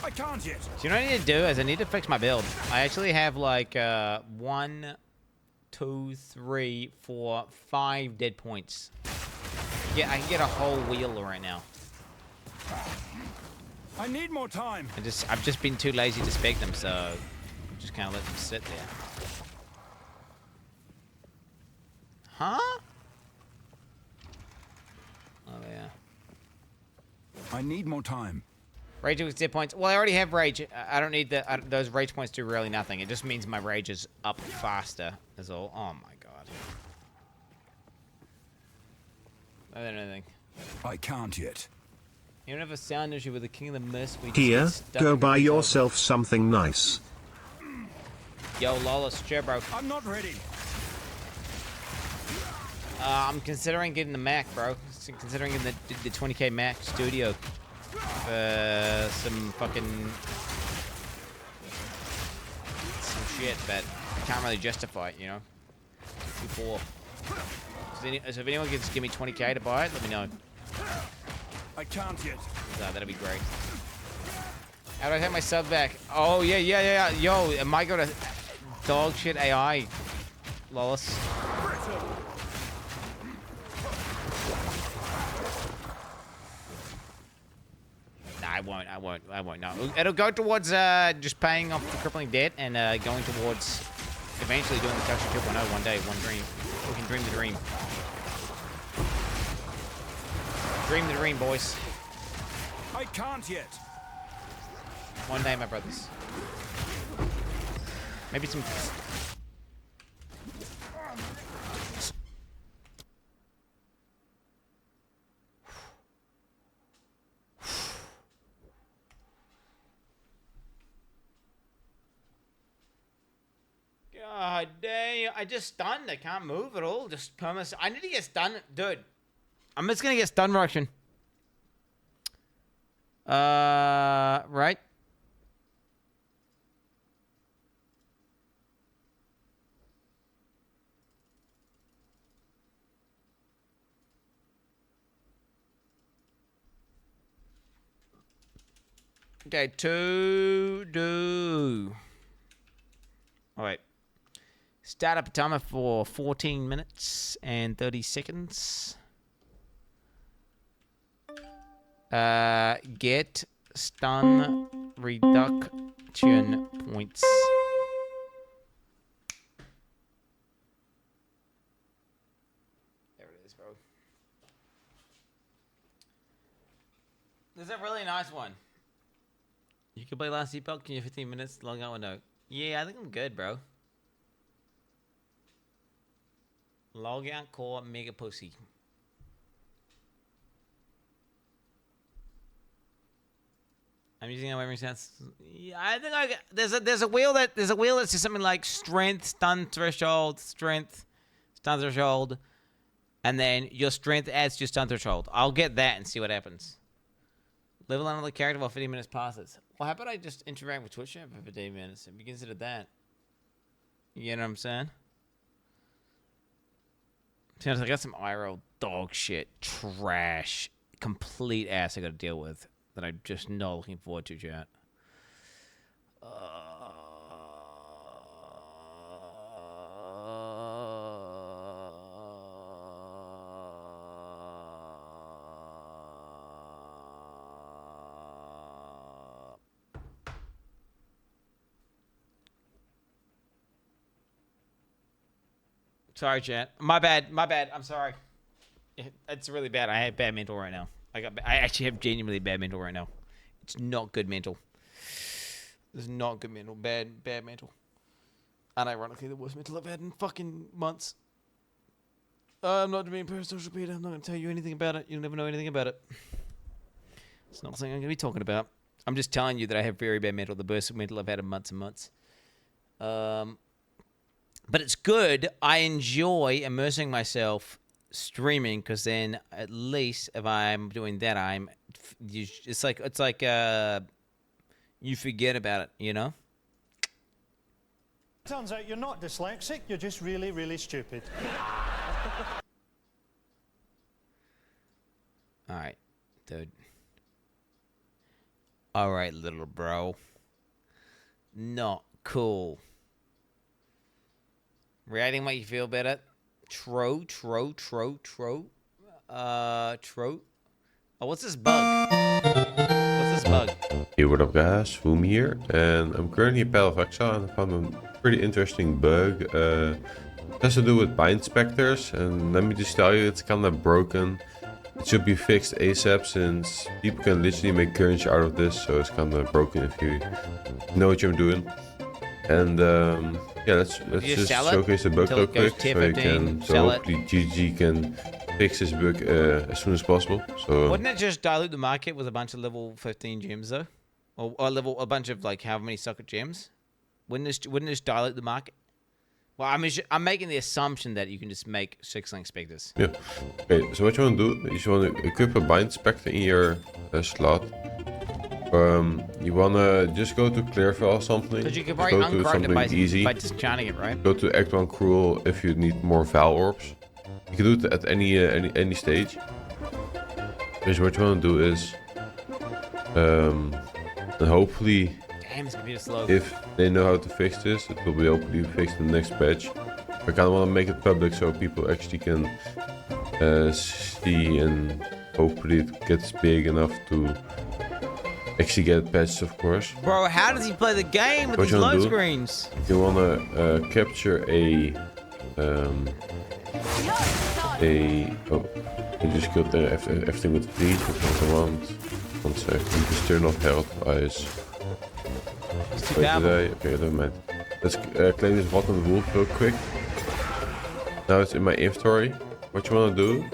I can't yet. So you know what I need to do is I need to fix my build. I actually have like 1, 2, 3, 4, 5 dead points. Yeah, I can get a whole wheel right now. I need more time. I've just been too lazy to spec them, so just kind of let them sit there. Huh? Oh yeah. I need more time. Rage with dead points. Well, I already have rage. I don't need those rage points do really nothing. It just means my rage is up faster. Is all. Oh my god. I don't know anything. I can't yet. Even if a sound issue with the King of the Mist, we Here, just get stuck go in the buy retail. yourself something nice. Yo, Lawless, chair, bro. I'm not ready. I'm considering getting the Mac, bro. Considering getting the 20k Mac Studio. Some shit, but I can't really justify it, you know? Before. So if anyone can just give me 20k to buy it, let me know. I can't yet. That'd be great. How do I take my sub back? Oh, yeah. Yo, am I gonna dog shit AI, Lawless? Nah, I won't, no. It'll go towards just paying off the crippling debt and going towards eventually doing the Culture 2.0 one day, one dream. We can dream the dream. Dream the dream, boys. I can't yet. One day, my brothers. Maybe some... God dang, I just stunned. I can't move at all. Just perma. I need to get stunned. Dude, I'm just gonna get stun reaction. Right. Okay, to do. All right. Start up a timer for 14 minutes and 30 seconds. Get stun reduction points. There it is, bro. There's a really nice one. You can play last epoch in your 15 minutes, log out window. Yeah, I think I'm good, bro. Log out core mega pussy. I'm using our memory sense. Yeah, I think there's a wheel that says something like strength, stun threshold, and then your strength adds to your stun threshold. I'll get that and see what happens. Level another character while 15 minutes passes. Well, how about I just interact with Twitch chat for 15 minutes and be considered that? You know what I'm saying? Sounds like I got some IRL dog shit, trash, complete ass I got to deal with that I'm just not looking forward to, chat. Sorry, chat. My bad. I'm sorry. It's really bad. I have bad mental right now. I actually have genuinely bad mental right now. It's not good mental. It's not good mental. Bad mental. And ironically, the worst mental I've had in fucking months. I'm not being parasocial, Peter. I'm not going to tell you anything about it. You'll never know anything about it. It's not something I'm going to be talking about. I'm just telling you that I have very bad mental. The worst mental I've had in months and months. But it's good. I enjoy immersing myself streaming because then at least if I'm doing that, it's like you forget about it, you know? Turns out you're not dyslexic, you're just really, really stupid. Alright, dude. Alright, little bro. Not cool. Reacting make you feel better? Tro. Oh, what's this bug? What's this bug? Hey, what up guys, Boom here, and I'm currently in Battle of Exile and I found a pretty interesting bug. It has to do with bind specters, and let me just tell you, it's kind of broken. It should be fixed ASAP since people can literally make currency out of this, so it's kind of broken if you know what you're doing. And yeah, let's just showcase the bug real quick so hopefully GGG can fix this bug as soon as possible. So wouldn't it just dilute the market with a bunch of level 15 gems though, or a bunch of like how many socket gems? Wouldn't this dilute the market? Well, I'm making the assumption that you can just make 6-link specters. Yeah. Okay. So what you want to do is you want to equip a bind specter in your slot. You want to just go to Clearfell or something. Because you can probably uncard it by disenchanting it, right? Go to Act 1 Cruel if you need more Val Orbs. You can do it at any stage. Dus what you want to do is, and hopefully, damn, it's gonna be slow. If they know how to fix this, it will be hopefully fixed in the next patch. I kind of want to make it public so people actually can see, and hopefully it gets big enough to actually get patched, of course. Bro, how does he play the game with these load screens? You want to capture a oh, I just killed everything with fleet because I want. 1 second, just turn off health eyes. Wait, okay, never mind. Let's claim this rotten wolf real quick. Now it's in my inventory. What you want to do?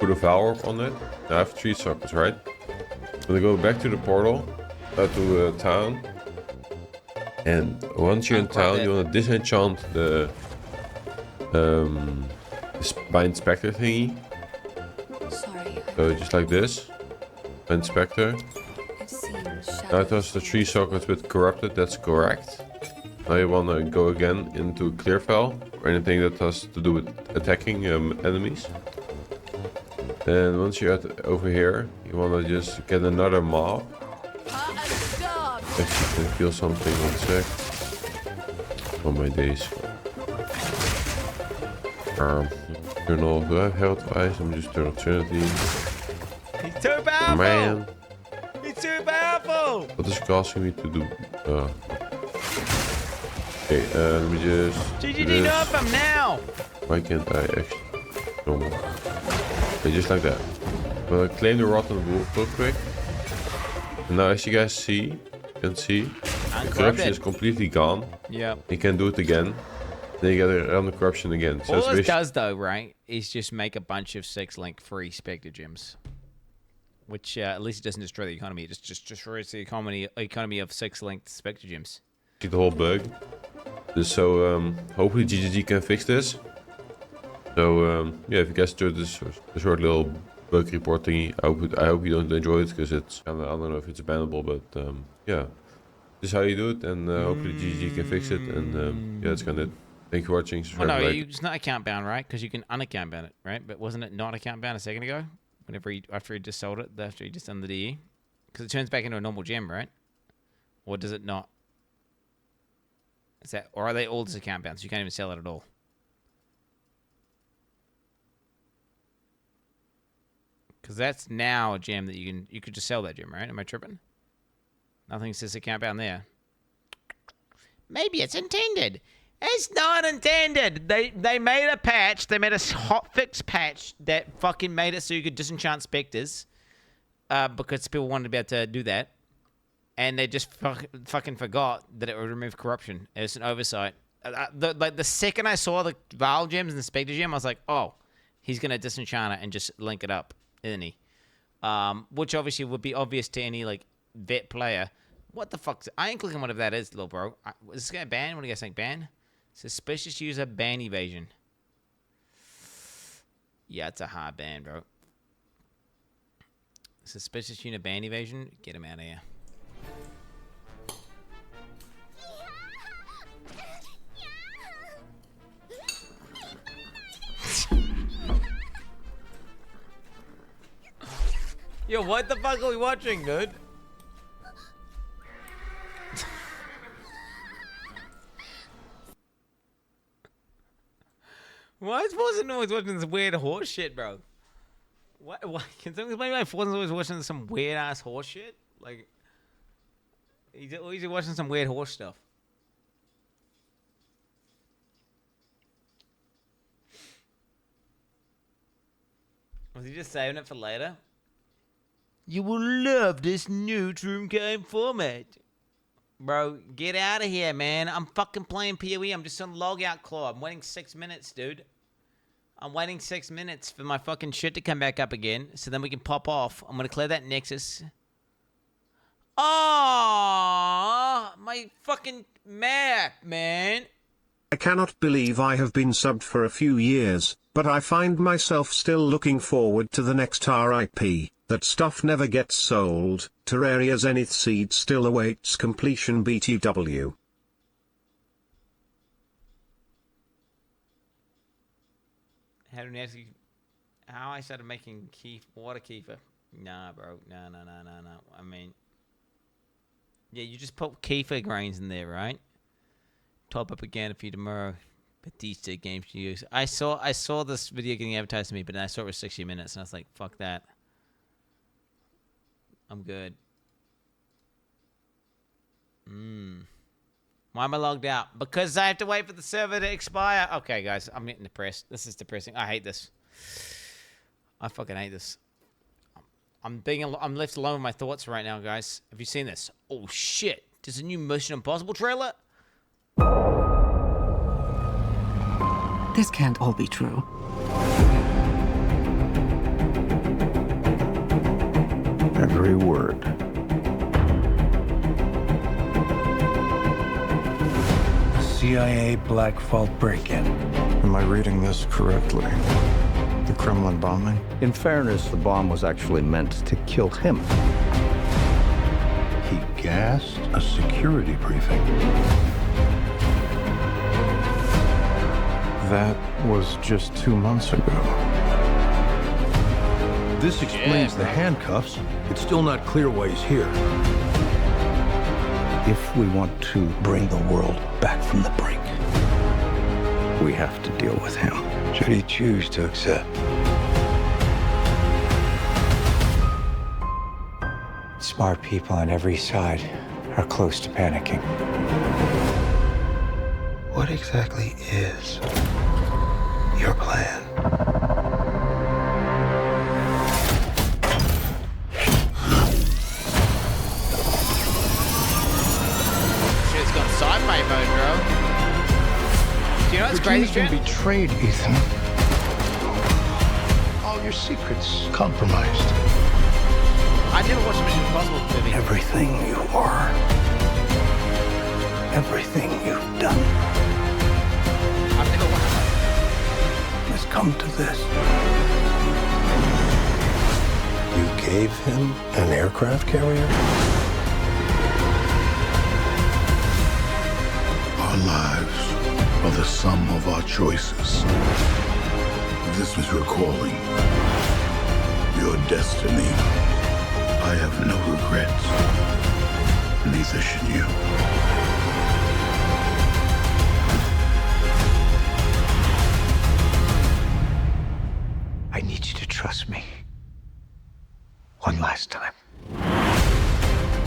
Put a Val Orb on it. Now I have 3 sockets, right? I'm gonna go back to the portal, to town. And once you're in town, you want to disenchant the bind specter thingy. Sorry. So just like this. Bind specter. Now it has the 3 sockets with corrupted, that's correct. Now you want to go again into Clearfell, or anything that has to do with attacking enemies. And once you're over here, you want to just get another mob. Actually, can feel something, 1 sec. Oh my days. Turn off, do I have health eyes? I'm just turn off Trinity. He's too powerful! Man. He's too powerful! What is it asking me to do? Okay, let me just... GGG, nerf him now! Why can't I actually... Normal. Okay, just like that. I'm gonna claim the rotten wolf real quick. And now as you guys can see, the corruption is completely gone. Yeah. You can do it again. Then you gotta run the corruption again. So all it does though, right, is just make a bunch of 6-link free specter gems. Which at least it doesn't destroy the economy. It just destroys the economy of 6-linked specter gems. See the whole bug. So hopefully GGG can fix this. So yeah, if you guys enjoyed this short little bug report thingy, I hope you don't enjoy it because it's kind of, I don't know if it's bannable, but yeah, this is how you do it, and hopefully GGG can fix it, and yeah, that's kind of it. Thank you for watching. Well, no, it's not account bound, right? Because you can unaccount ban it, right? But wasn't it not account bound a second ago? After he just sold it, after he just done the DE, because it turns back into a normal gem, right? Or does it not? Is that, or are they all just account bound? So you can't even sell it at all. Because that's now a gem that you could just sell that gem, right? Am I tripping? Nothing says account bound there. Maybe it's intended. It's not intended. They made a patch. They made a hot fix patch that fucking made it so you could disenchant specters, because people wanted to be able to do that, and they just fucking forgot that it would remove corruption. It's an oversight. Like the second I saw the Val gems and the specter gem, I was like, oh, he's gonna disenchant it and just link it up, isn't he? Which obviously would be obvious to any like vet player. What the fuck? I ain't clicking whatever that is, little bro. Is this guy ban? What do you guys think? Ban? Suspicious user ban evasion. Yeah, it's a hard ban, bro. Suspicious unit ban evasion. Get him out of here. Yo, what the fuck are we watching, dude? Forza's always watching this weird horse shit, bro? What? Can someone explain why Forza's always watching some weird ass horse shit? Like, he's always watching some weird horse stuff. Was he just saving it for later? You will love this new Troom game format. Bro, get out of here, man. I'm fucking playing POE. I'm just on logout claw. I'm waiting 6 minutes, dude. I'm waiting 6 minutes for my fucking shit to come back up again, so then we can pop off. I'm gonna clear that Nexus. Oh, my fucking map, man. I cannot believe I have been subbed for a few years, but I find myself still looking forward to the next RIP. That stuff never gets sold. Terraria Zenith Seed still awaits completion BTW. How I started making water kefir? Nah, bro. No. I mean, yeah, you just put kefir grains in there, right? Top up again for you tomorrow. Batista games to use. I saw this video getting advertised to me, but then I saw it was 60 minutes, and I was like, fuck that. I'm good. Why am I logged out? Because I have to wait for the server to expire. Okay, guys, I'm getting depressed. This is depressing. I hate this. I fucking hate this. I'm left alone with my thoughts right now, guys. Have you seen this? Oh shit! There's a new Mission Impossible trailer. This can't all be true. Every word. CIA Black Vault break-in. Am I reading this correctly? The Kremlin bombing? In fairness, the bomb was actually meant to kill him. He gassed a security briefing. That was just 2 months ago. This explains the handcuffs. It's still not clear why he's here. If we want to bring the world back from the brink, we have to deal with him. Should he choose to accept? Smart people on every side are close to panicking. What exactly is your plan? Shit's got sci-fi mode, bro. Do you know what's crazy, You've been betrayed, Ethan. All your secrets compromised. I never watched Mission Impossible movie. Everything you are. Everything you've done. I've never watched it. Has come to this. You gave him an aircraft carrier? Our lives are the sum of our choices. This was your calling, your destiny. I have no regrets. Neither should you. I need you to trust me. One last time.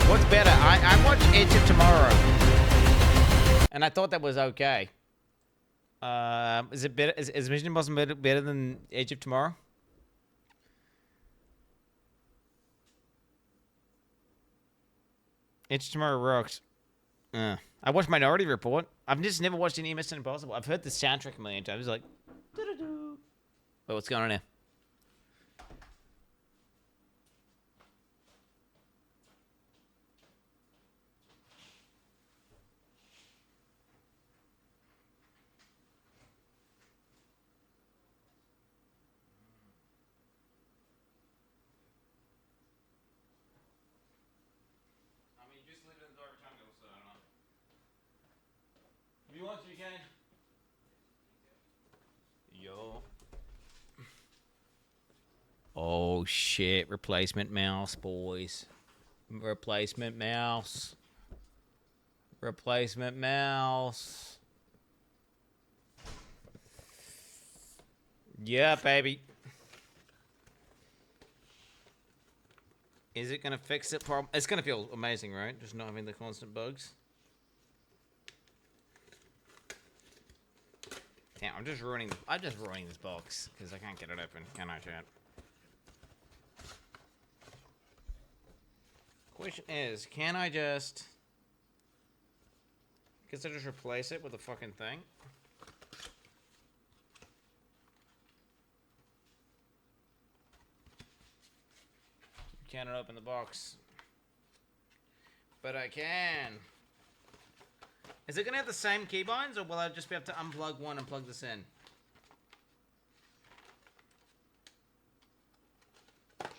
What's better? I watched Edge of Tomorrow, and I thought that was okay. Is it better? Is Mission Impossible better than Edge of Tomorrow? Edge of Tomorrow rocks. I watched Minority Report. I've just never watched any Mission Impossible. I've heard the soundtrack a million times. Like, doo-doo-doo. Wait, what's going on here? If you want to, you can. Yo. Oh shit, replacement mouse, boys. Replacement mouse. Replacement mouse. Yeah, baby. Is it gonna fix it? It's gonna feel amazing, right? Just not having the constant bugs. Damn, I'm just ruining this box because I can't get it open. Can I, chat? Question is, can I just... Guess I just replace it with a fucking thing? Cannot open the box. But I can. Is it gonna have the same keybinds, or will I just be able to unplug one and plug this in?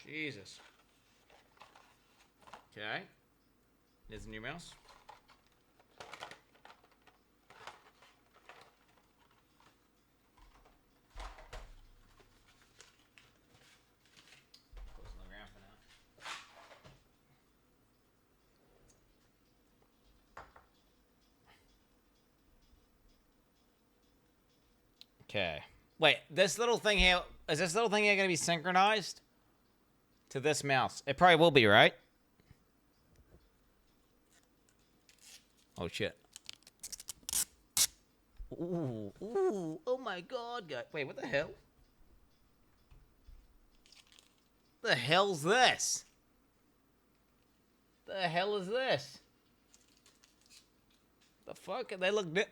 Jesus. Okay. There's a new mouse. Okay. Wait, this little thing here, is this little thing here going to be synchronized to this mouse? It probably will be, right? Oh, shit. Ooh, ooh, oh my god, guys. Wait, what the hell? The hell's this? The hell is this? The fuck? They look... The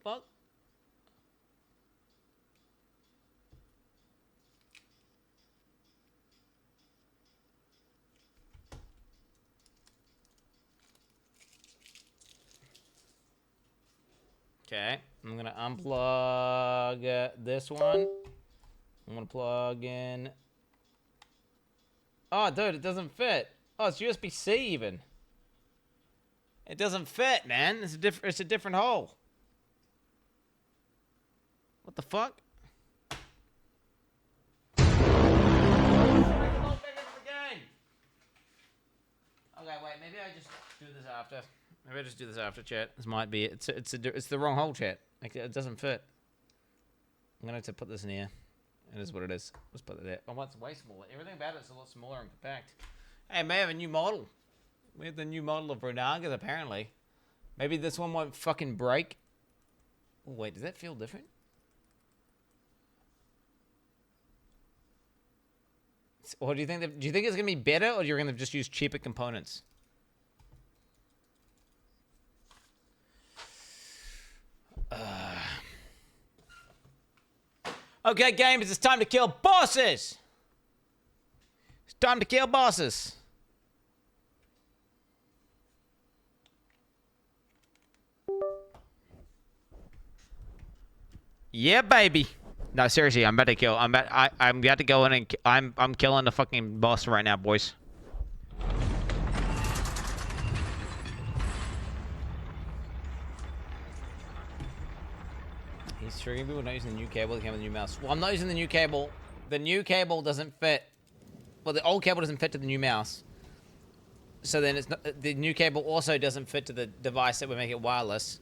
fuck? Okay, I'm gonna unplug this one. I'm gonna plug in. Oh, dude, it doesn't fit. Oh, it's USB-C even. It doesn't fit, man. It's a different hole. What the fuck? Okay, wait. Maybe I just do this after. Maybe I just do this after, chat. This might be it. It's the wrong hole, chat. Like, it doesn't fit. I'm gonna have to put this in here. It is what it is. Let's put it there. Oh, it's way smaller. Everything about it's a lot smaller and compact. Hey, may have a new model. We have the new model of Renagas, apparently. Maybe this one won't fucking break. Oh, wait, does that feel different? Or do you think it's gonna be better, or you're gonna just use cheaper components? Okay, gamers, it's time to kill bosses. It's time to kill bosses. Yeah, baby. No, seriously, I'm about to kill. I'm about to go in and I'm killing the fucking boss right now, boys. He's triggering people not using the new cable that came with the new mouse. Well, I'm not using the new cable. The new cable doesn't fit. Well, the old cable doesn't fit to the new mouse. So then it's not, the new cable also doesn't fit to the device that would make it wireless.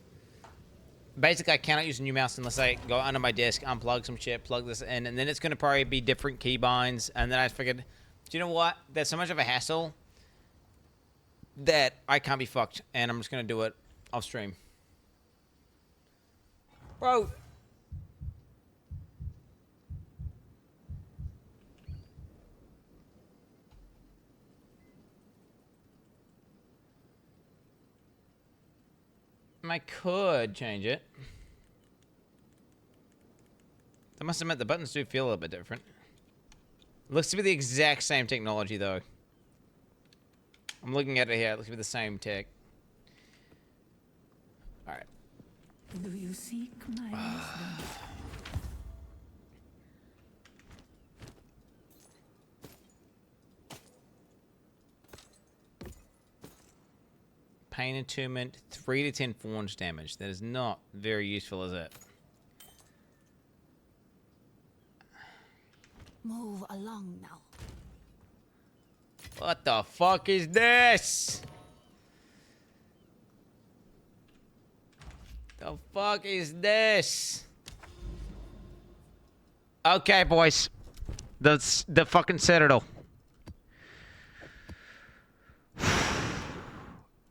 Basically, I cannot use a new mouse unless I go under my desk, unplug some shit, plug this in, and then it's going to probably be different keybinds. And then I figured, do you know what? There's so much of a hassle that I can't be fucked, and I'm just going to do it off stream. Bro. I could change it. That must have meant the buttons do feel a little bit different. Looks to be the exact same technology, though. I'm looking at it here. It looks to be the same tech. Alright. Do you seek my wisdom? Pain attunement, 3 to 10 4-inch damage. That is not very useful, is it? Move along now. What the fuck is this? The fuck is this? Okay, boys. The fucking Citadel.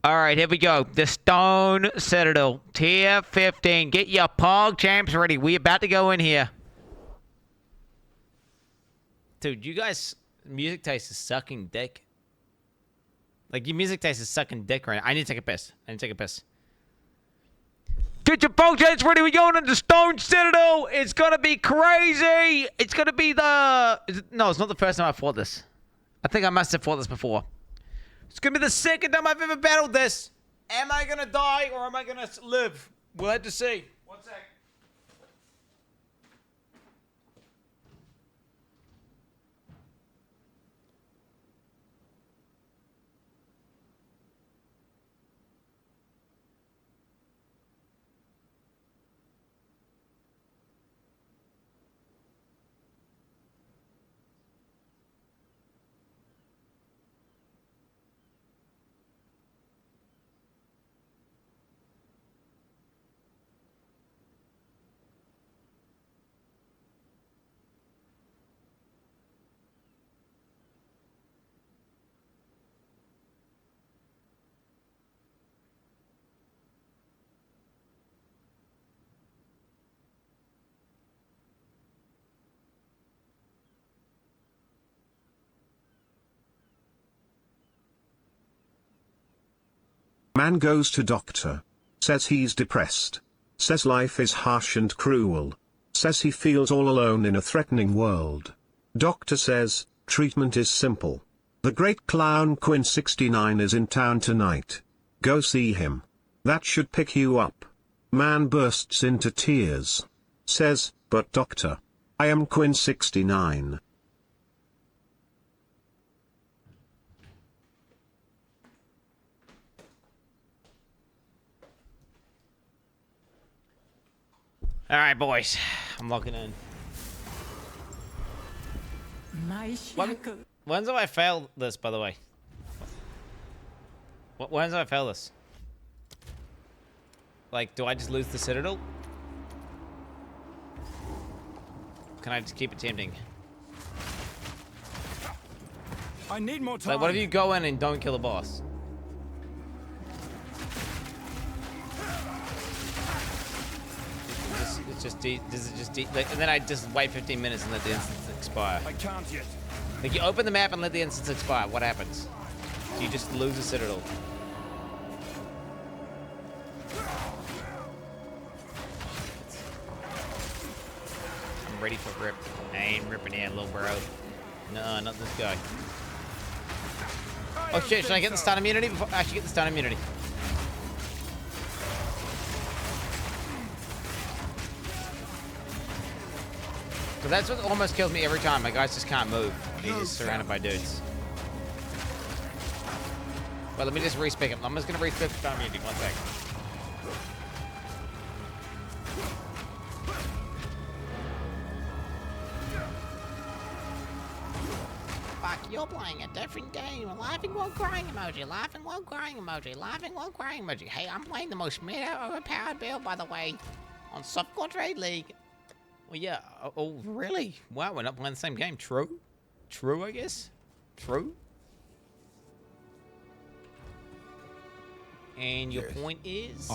Alright, here we go. The Stone Citadel. Tier 15. Get your Pog champs ready. We about to go in here. Dude, you guys... Music taste is sucking dick. Like, your music taste is sucking dick right now. I need to take a piss. Get your Pog champs ready. We're going into Stone Citadel. It's gonna be crazy. It's gonna be the... No, it's not the first time I fought this. I think I must have fought this before. It's gonna be the second time I've ever battled this. Am I gonna die or am I gonna live? We'll have to see. One sec. Man goes to doctor. Says he's depressed. Says life is harsh and cruel. Says he feels all alone in a threatening world. Doctor says, treatment is simple. The great clown Quin69 is in town tonight. Go see him. That should pick you up. Man bursts into tears. Says, but doctor, I am Quin69. All right, boys. I'm logging in. When's have I failed this, by the way? When's have I failed this? Like, do I just lose the Citadel? Can I just keep attempting? I need more time. Like, what if you go in and don't kill the boss? Like, and then I just wait 15 minutes and let the instance expire. I can't yet. Like, you open the map and let the instance expire. What happens? Do you just lose the Citadel? I'm ready for rip. I ain't ripping here, little bro. No, not this guy. Oh shit, should I get the stun immunity before I should get the stun immunity? So that's what almost kills me every time. My guys just can't move. He's just surrounded by dudes. Well, let me just respec him. I'm just gonna respec the immunity. 1 sec. Fuck, you're playing a different game. Laughing while crying emoji. Laughing while crying emoji. Laughing while crying emoji. Hey, I'm playing the most meta overpowered build, by the way, on Softcore Trade League. Well, yeah. Oh, really? Wow, we're not playing the same game. True? True, I guess? True? And your point is?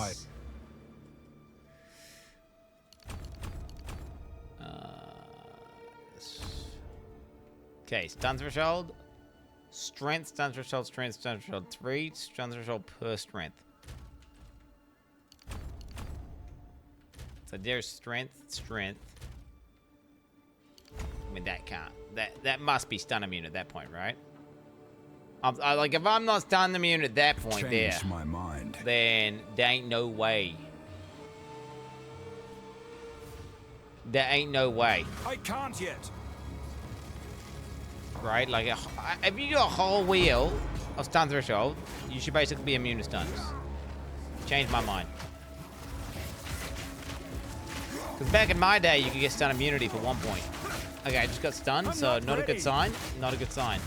Okay, stun threshold. Strength, stun threshold, strength, stun threshold. 3 stun threshold per strength. So there's strength. I mean, that can't. That must be stun immune at that point, right? Like, if I'm not stun immune at that point there, my mind. then there ain't no way. There ain't no way. I can't yet. Right? Like, if you do a whole wheel of stun threshold, you should basically be immune to stuns. Changed my mind. Because back in my day, you could get stun immunity for 1 point. Okay, I just got stunned, so not a good sign. Not a good sign.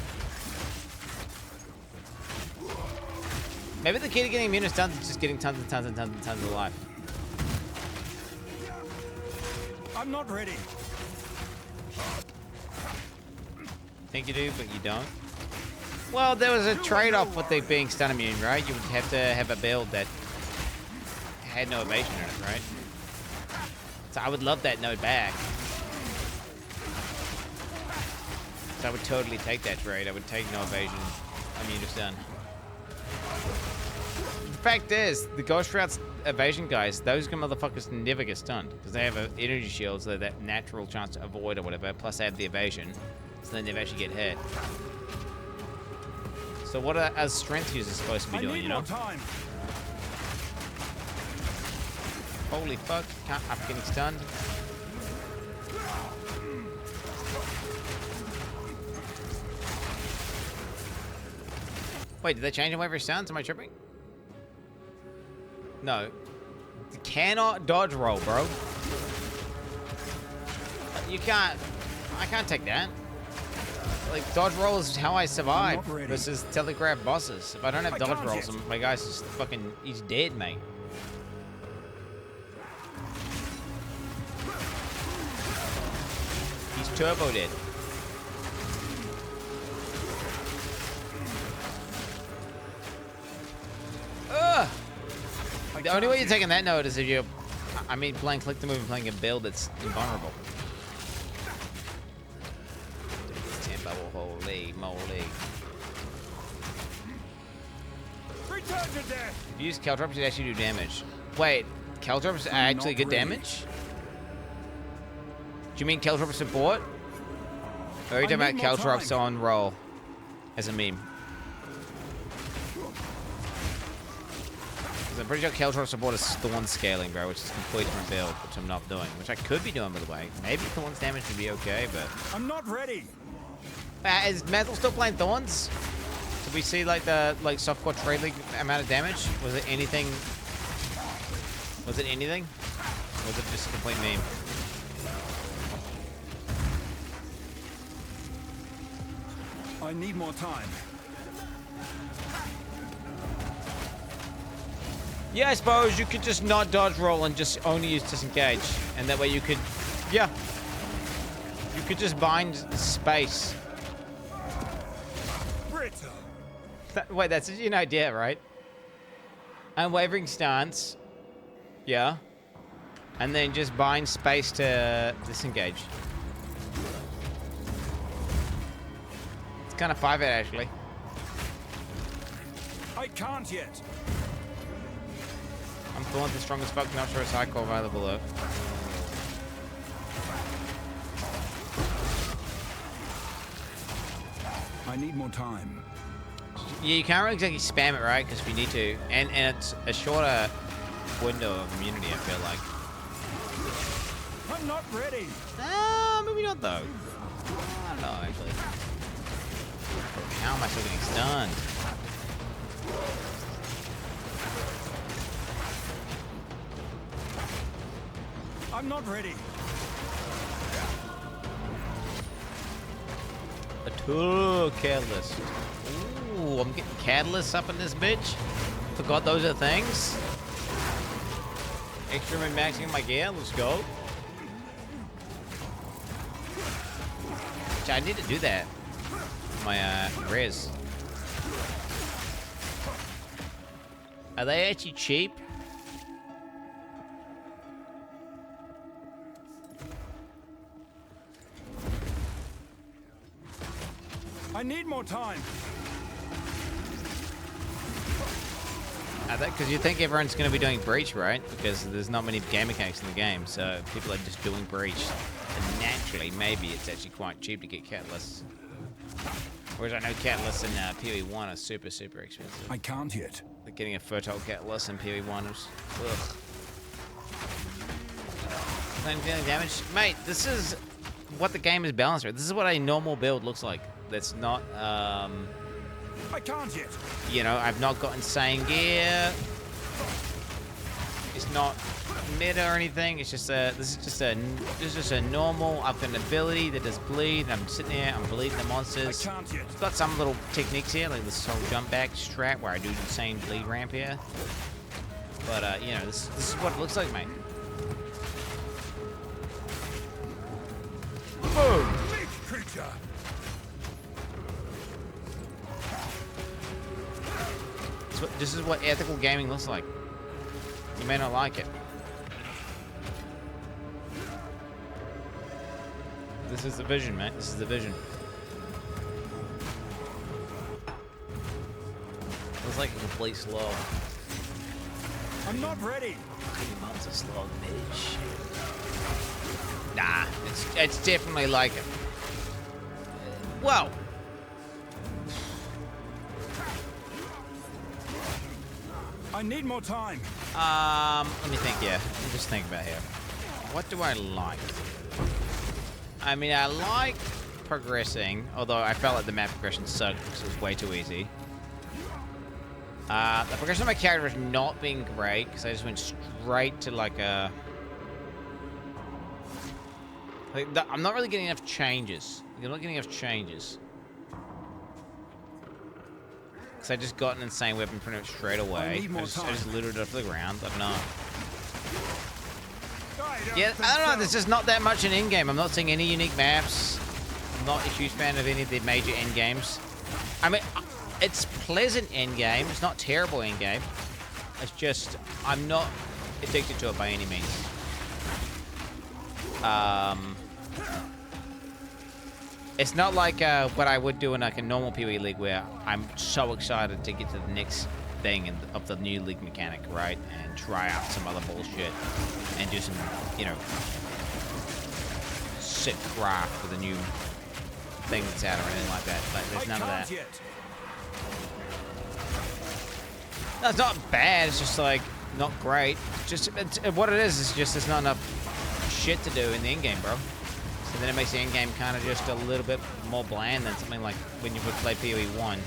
Maybe the key to getting immune to stuns is just getting tons and tons and tons and tons of life. I'm not ready. Think you do, but you don't. Well, there was a trade-off with it being stun immune, right? You would have to have a build that had no evasion in it, right? So I would love that node back. So I would totally take that trade. I would take no evasion, immune to stun. The fact is, the Ghost Routes evasion guys, those motherfuckers never get stunned because they have an energy shield, so that natural chance to avoid or whatever. Plus, they have the evasion, so they never actually get hit. So what are as strength users supposed to be doing? You know? Time. Holy fuck! I'm getting stunned. Wait, did they change them every stuns? Am I tripping? No. You cannot dodge roll, bro. You can't. I can't take that. Like, dodge roll is how I survive versus telegraph bosses. If I don't have dodge rolls, my guy's just fucking, he's dead, mate. He's turbo dead. Ugh! The only way you're taking that note is if you're, I mean, playing click to move and playing a build that's invulnerable. Holy moly. Return to death. If you use Caltrops, you actually do damage. Wait, Caltrops are actually good damage? Do you mean Caltrop support? Or are you talking about Caltrops on roll as a meme? I'm pretty sure Caltrop support is Thorn scaling, bro, which is a completely different build, which I'm not doing. Which I could be doing, by the way. Maybe Thorn's damage would be okay, but... I'm not ready. Is Metal still playing Thorns? Did we see like the softcore trade league amount of damage? Was it anything? Was it anything? Or was it just a complete meme? I need more time. Yeah, I suppose you could just not dodge roll and just only use disengage, and that way you could, yeah, you could just bind space. Wait, that's an idea, right? Unwavering stance. Yeah. And then just bind space to disengage. It's kind of 5-8 actually. I can't yet. I'm feeling the strongest fuck, not sure it's hardcore available though. I need more time. Yeah, you can't really exactly spam it, right? Because we need to. And it's a shorter window of immunity, I feel like. I'm not ready. Maybe not, though. I don't know, actually. How am I still getting stunned? I'm not ready. A tool catalyst. Ooh, I'm getting catalysts up in this bitch. Forgot those are things. Extra min-maxing my gear. Let's go. I need to do that. My Rizz. Are they actually cheap? I need more time. Because you think everyone's going to be doing Breach, right? Because there's not many game mechanics in the game, so people are just doing Breach. And naturally, maybe it's actually quite cheap to get catalysts. Whereas I know catalysts in POE 1 are super, super expensive. I can't yet. Like getting a fertile catalyst in POE 1 is... Ugh. Feeling damage? Mate, this is what the game is balanced with. This is what a normal build looks like. That's not, I can't yet. You know, I've not got insane gear. It's not meta or anything. It's just this is just a normal. I've got an ability that does bleed, and I'm sitting there, I'm bleeding the monsters. I can't yet. It's got some little techniques here, like this whole jump back strat where I do insane bleed ramp here. But you know, this is what it looks like, mate. Boom. this is what ethical gaming looks like. You may not like it. This is the vision, man. This is the vision. Looks like a complete slog. I'm not ready. Your mom's a slog, bitch. Nah, it's definitely like it. Whoa. I need more time. Let me think, yeah. Let me just think about here. What do I like? I mean, I like progressing, although I felt like the map progression sucked because it was way too easy. The progression of my character is not being great because I just went straight to like a... I'm not really getting enough changes. I'm not getting enough changes. Because I just got an insane weapon pretty much straight away. I just looted it off the ground. I don't know. Yeah, I don't know. There's just not that much in in-game. I'm not seeing any unique maps. I'm not a huge fan of any of the major end games. I mean, it's pleasant end game. It's not terrible end game. It's just I'm not addicted to it by any means. It's not like what I would do in like a normal POE league where I'm so excited to get to the next thing of the new league mechanic, right? And try out some other bullshit and do some, you know, sick craft with a new thing that's out or anything like that. Like, there's none of that. No, it's not bad. It's just like not great. Just what it is just there's not enough shit to do in the in-game, bro. So then it makes the in-game kind of just a little bit more bland than something like when you would play POE 1.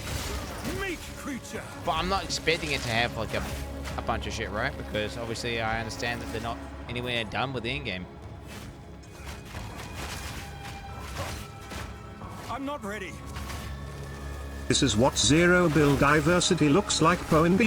But I'm not expecting it to have like a bunch of shit, right? Because obviously I understand that they're not anywhere done with the in-game. I'm not ready. This is what zero build diversity looks like. Poen.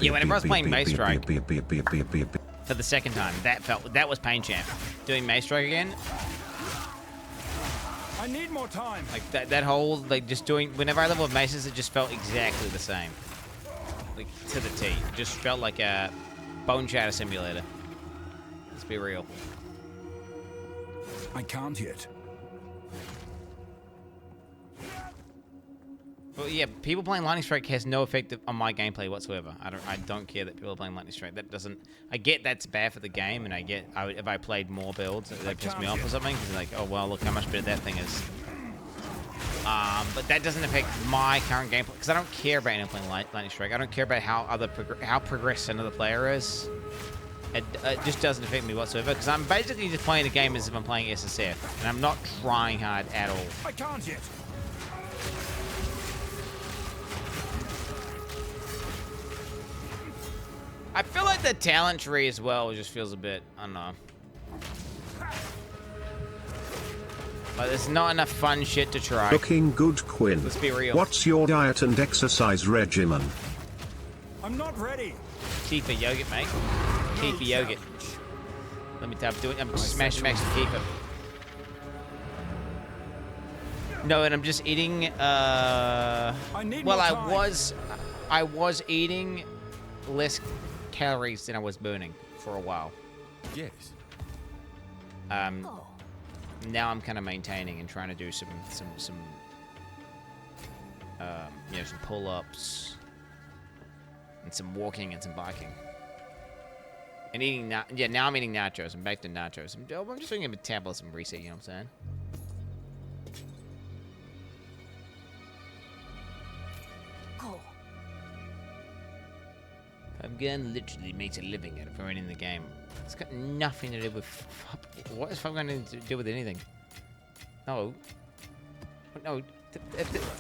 Yeah, whenever I was playing Racetrack for the second time, that was pain champ. Doing Racetrack again. I need more time. Like that whole like just doing whenever I leveled maces, it just felt exactly the same. Like, to the T. It just felt like a bone shatter simulator. Let's be real. I can't yet. Well, yeah, people playing Lightning Strike has no effect on my gameplay whatsoever. I don't care that people are playing Lightning Strike. That doesn't... I get that's bad for the game, and I get... if I played more builds, that piss me off or something. Because like, oh, well, look how much better that thing is. But that doesn't affect my current gameplay because I don't care about anyone playing Lightning Strike. I don't care about how progressed another player is. It just doesn't affect me whatsoever because I'm basically just playing the game as if I'm playing SSF, and I'm not trying hard at all. I can't yet. I feel like the talent tree as well just feels a bit, I don't know. Like, there's not enough fun shit to try. Looking good, Quin. Let's be real. What's your diet and exercise regimen? I'm not ready. Kefir yogurt, mate. Kefir yogurt. Let me tell you, I'm smash max kefir. No, and I'm just eating. Well, I was eating less calories than I was burning for a while. Yes. Now I'm kind of maintaining and trying to do some you know, some pull-ups and some walking and some biking and eating. Yeah, now I'm eating nachos. I'm back to nachos. I'm just doing a metabolism reset. You know what I'm saying? I'm gonna literally make a living at it for running the game. It's got nothing to do with... What is fuck going to do with anything? No. No.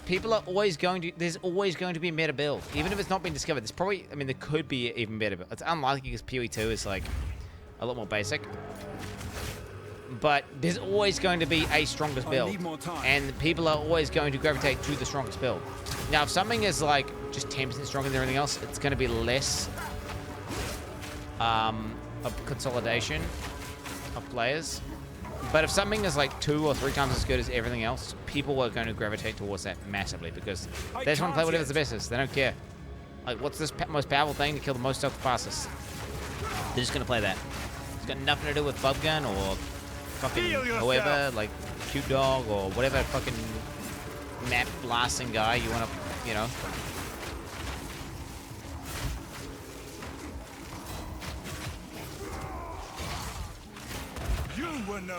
People are always going to... There's always going to be a meta build. Even if it's not been discovered. There's probably... I mean, there could be even better build. It's unlikely because POE 2 is, like, a lot more basic. But there's always going to be a strongest build. And people are always going to gravitate to the strongest build. Now, if something is, like, just 10% stronger than everything else, it's going to be less... consolidation of players. But if something is like 2 or 3 times as good as everything else, people are going to gravitate towards that massively because they just want to play whatever's the bestest. They don't care. Like, what's this most powerful thing to kill the most stealth the fastest? They're just going to play that. It's got nothing to do with Bub Gun or fucking whoever, like Cute Dog or whatever fucking map blasting guy you want to, you know.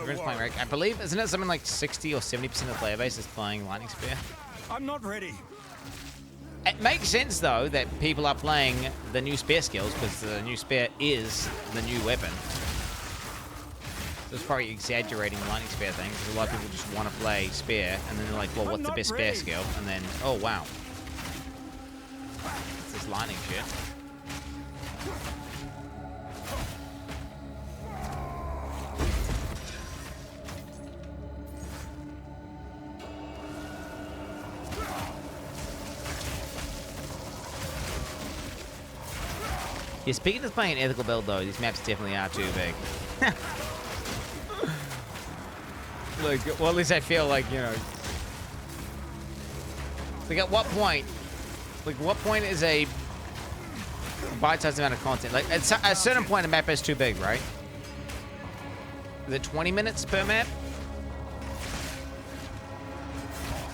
Everyone's playing, right? I believe, isn't it something like 60 or 70% of the player base is playing Lightning Spear? I'm not ready. It makes sense, though, that people are playing the new spear skills because the new spear is the new weapon. So it's probably exaggerating the Lightning Spear thing because a lot of people just want to play spear and then they're like, well, what's the best spear skill? And then, oh, wow. It's this lightning shit. Yeah, speaking of playing an ethical build, though, these maps definitely are too big. Like, well, at least I feel like, you know... Like, at what point is a bite-sized amount of content? Like, at a certain point, a map is too big, right? Is it 20 minutes per map?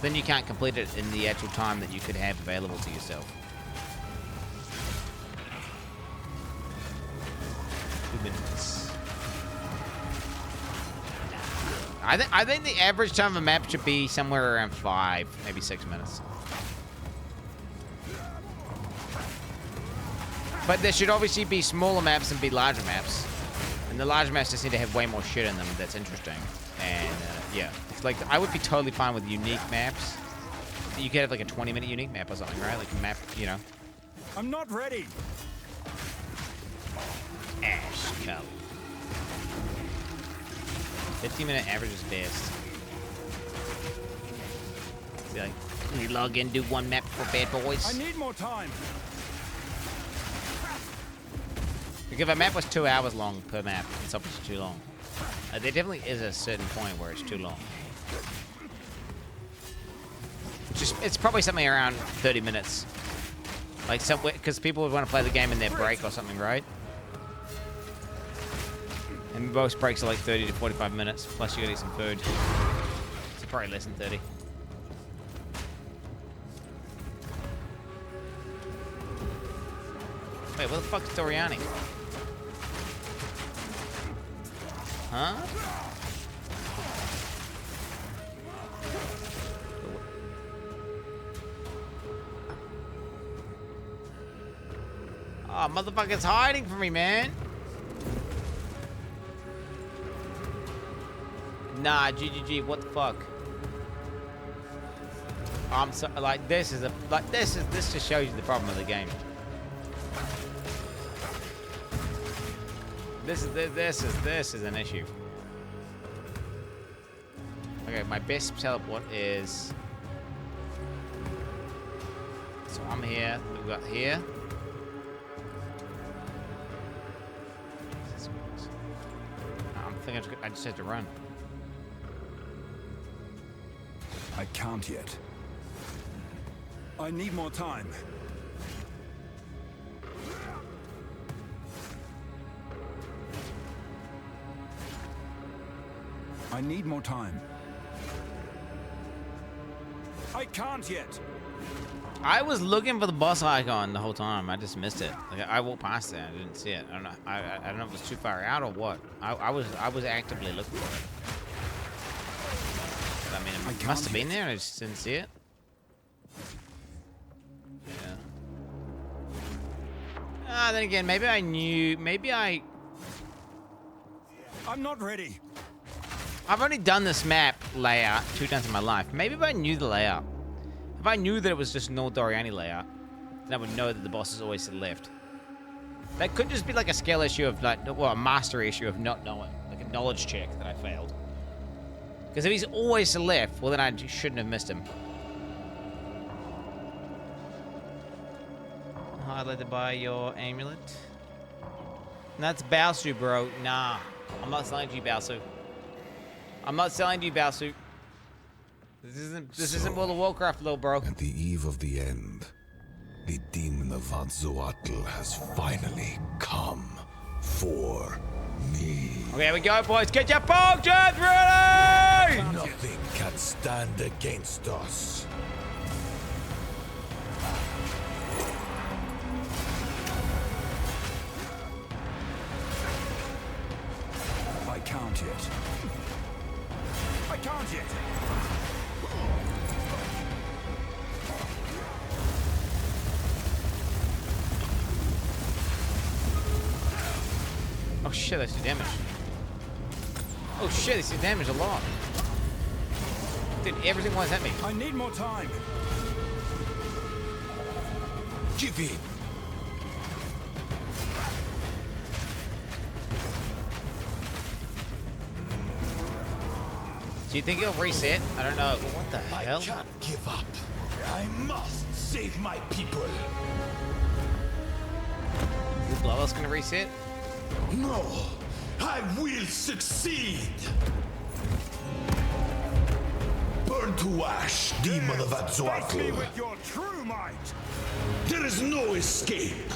Then you can't complete it in the actual time that you could have available to yourself. 2 minutes. I think the average time of a map should be somewhere around 5, maybe 6 minutes. But there should obviously be smaller maps and be larger maps. And the larger maps just need to have way more shit in them that's interesting. And yeah, it's like I would be totally fine with unique maps. You could have like a 20-minute unique map or something, right? Like a map, you know. I'm not ready. Ash color. 15-minute average is best. See, like, we log in, do 1 map for bad boys. I need more time. Like if a map was 2 hours long per map, it's obviously too long. There definitely is a certain point where it's too long. It's probably something around 30 minutes. Like somewhere, because people would want to play the game in their break or something, right? And most breaks are like 30 to 45 minutes, plus you gotta eat some food. So probably less than 30. Wait, where the fuck is Doriani? Huh? Oh, motherfucker's hiding from me, man. Nah, GGG, what the fuck? I'm so, like, this just shows you the problem of the game. This is an issue. Okay, my best teleport is... So I'm here, we've got here. I'm thinking I just have to run. I can't yet. I need more time. I need more time. I can't yet. I was looking for the boss icon the whole time. I just missed it. Like I walked past it. I didn't see it. I don't know. I don't know if it was too far out or what. I was actively looking for it. I mean, it must have been there. I just didn't see it. Yeah. Ah, then again, maybe I knew. Maybe I. I'm not ready. I've only done this map layout 2 times in my life. Maybe if I knew the layout. If I knew that it was just no Doriani layout, then I would know that the boss is always to the left. That could just be like a skill issue of like, well, a mastery issue of not knowing, like a knowledge check that I failed. Because if he's always to the left, well then I shouldn't have missed him. I'd like to buy your amulet. That's Baosu, bro. Nah. I'm not selling to you, Baosu. I'm not selling to you, Baosu. This isn't World of Warcraft, little bro. At the eve of the end, the demon of Atwell has finally come for me. Okay, here we go, boys. Get your potions ready! Nothing can stand against us. I can't yet. I can't yet. Oh shit, that's the damage. Oh shit, this is damage a lot. Dude, everything was at me. I need more time. Give in. Do you think it'll reset? I don't know. What the hell? I can't give up. I must save my people. Is the blow gonna reset? No, I will succeed. Burn to ash, demon of Atwell. With your true might. There is no escape.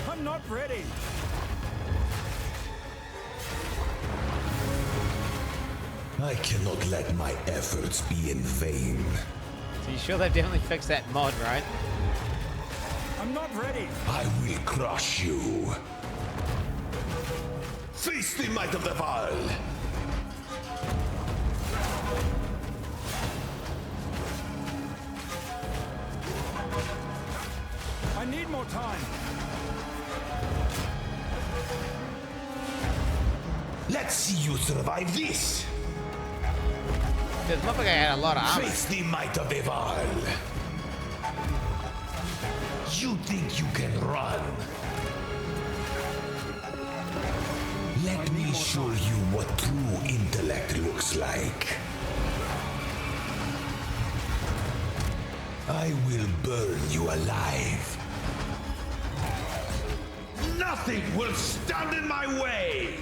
I'm not ready. I cannot let my efforts be in vain. So you sure they've definitely fixed that mod, right? I'm not ready. I will crush you. Face the might of the Val. I need more time. Let's see you survive this. This motherfucker had a lot of armor. Face the might of the Val. You think you can run? Let me show you what true intellect looks like. I will burn you alive. Nothing will stand in my way!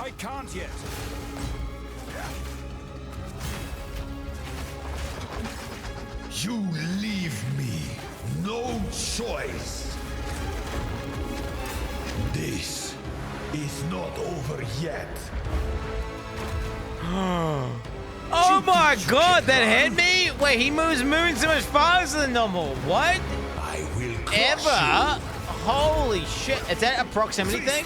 I can't yet. You leave me no choice. This is not over yet. Oh my god, that hit me? Wait, he moves moving so much faster than normal. What? I will Ever? Holy shit. Is that a proximity thing?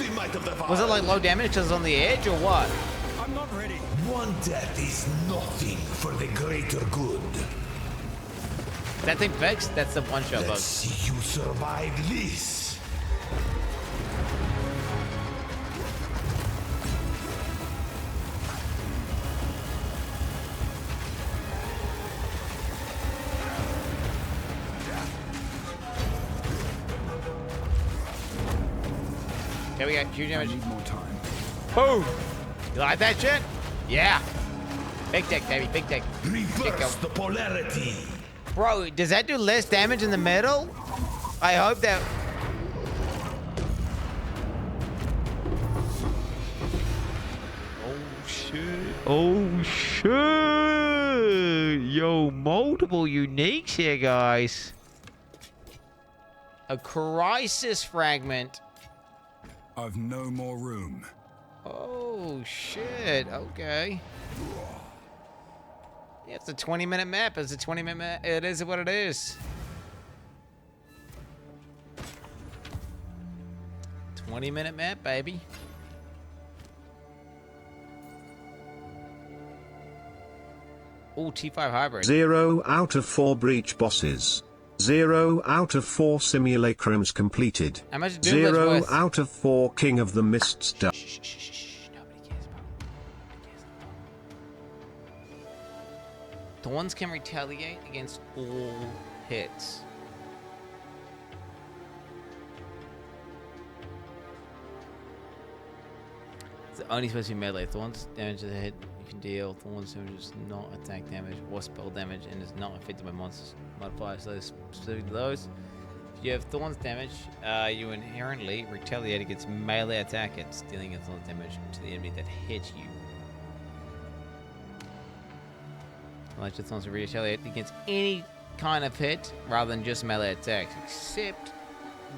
Was it like low damage because it's on the edge or what? I'm not ready. One death is nothing for the greater good. That thing fixed? That's the one shot bug. Let's see you survive this. Okay, we got huge damage. I need more time. Boom! You like that shit? Yeah. Big deck, baby, big deck. Reverse the polarity. Bro, does that do less damage in the middle? I hope that... Oh, shit. Oh, shit. Yo, multiple uniques here, guys. A crisis fragment. I've no more room. Oh, shit. Okay. Yeah, it's a 20-minute map. It's a 20-minute map. It is what it is. 20-minute map, baby. Oh, T5 hybrid. 0 out of 4 breach bosses. 0 out of 4 simulacrums completed. How much Doom was 0 worth? out of 4 King of the Mists done. Nobody cares, bro. Thorns can retaliate against all hits. only supposed to be melee. Thorns damage to the head you can deal. Thorns damage is not attack damage or spell damage and is not affected by monsters modifiers. So specific to those. If you have Thorns damage, you inherently retaliate against melee attack hits, dealing Thorns damage to the enemy that hits you. Electric Thorns will retaliate against any kind of hit rather than just melee attacks, except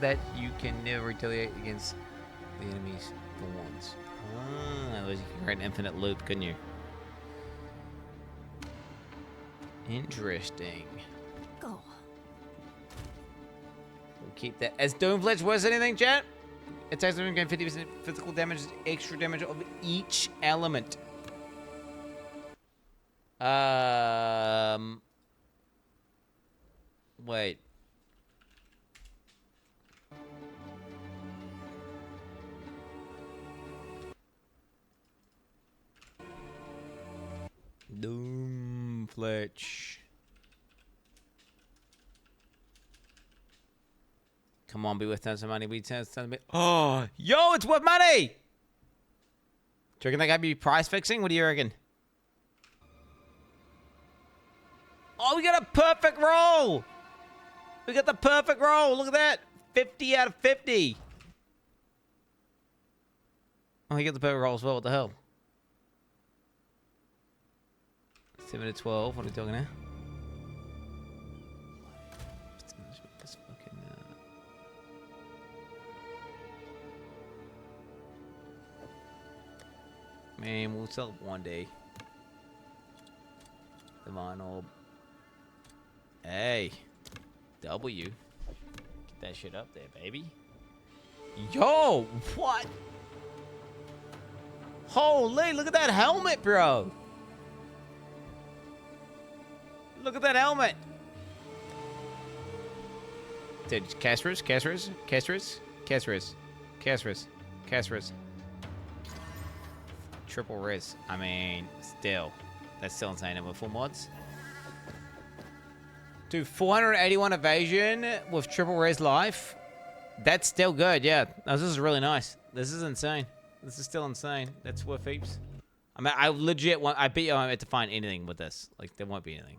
that you can never retaliate against the enemy's Thorns. Otherwise you can create an infinite loop, couldn't you? Interesting. Go. We'll keep that. As Doomfletch worth anything, chat? Attacks them gain 50% physical damage, extra damage of each element. Wait. Doomfletch. Come on, be worth tons of money. We tons of money. Oh, yo, it's worth money. Do you reckon that guy be price fixing? What do you reckon? Oh, we got a perfect roll. We got the perfect roll. Look at that. 50 out of 50. Oh, he got the perfect roll as well. What the hell? 7 to 12. What are we talking now? Man, we'll sell it one day. Divine Orb. Hey. W. Get that shit up there, baby. Yo! What? Holy, look at that helmet, bro. Look at that helmet. Dude, Casris. Triple Rizz. I mean, still. That's still insane. And with full mods. Dude, 481 evasion with triple Rizz life. That's still good, yeah. No, this is really nice. This is insane. This is still insane. That's worth heaps. I mean, I legit want... I bet you I meant to find anything with this. Like, there won't be anything.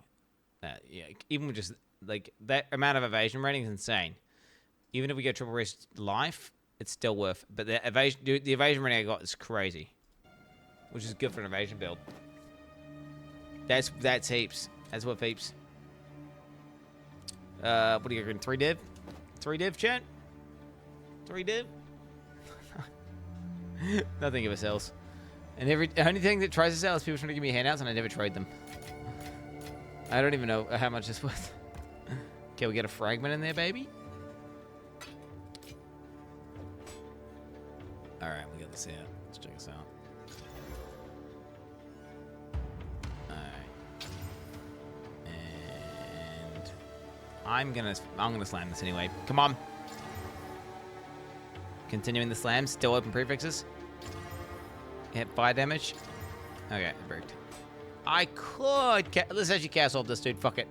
Yeah, even with just... Like, that amount of evasion rating is insane. Even if we get triple Rizz life, it's still worth... But the evasion... Dude, the evasion rating I got is crazy. Which is good for an evasion build. That's heaps. That's worth heaps. What do you reckon? 3 div? 3 div, chat? 3 div? Nothing ever sells. And the only thing that tries to sell is people trying to give me handouts and I never trade them. I don't even know how much it's worth. Okay, we get a fragment in there, baby. Alright, we got this out. Let's check this out. I'm gonna slam this anyway. Come on. Continuing the slams. Still open prefixes. Hit 5 damage. Okay, it worked. I could... Let's actually cast off this dude. Fuck it.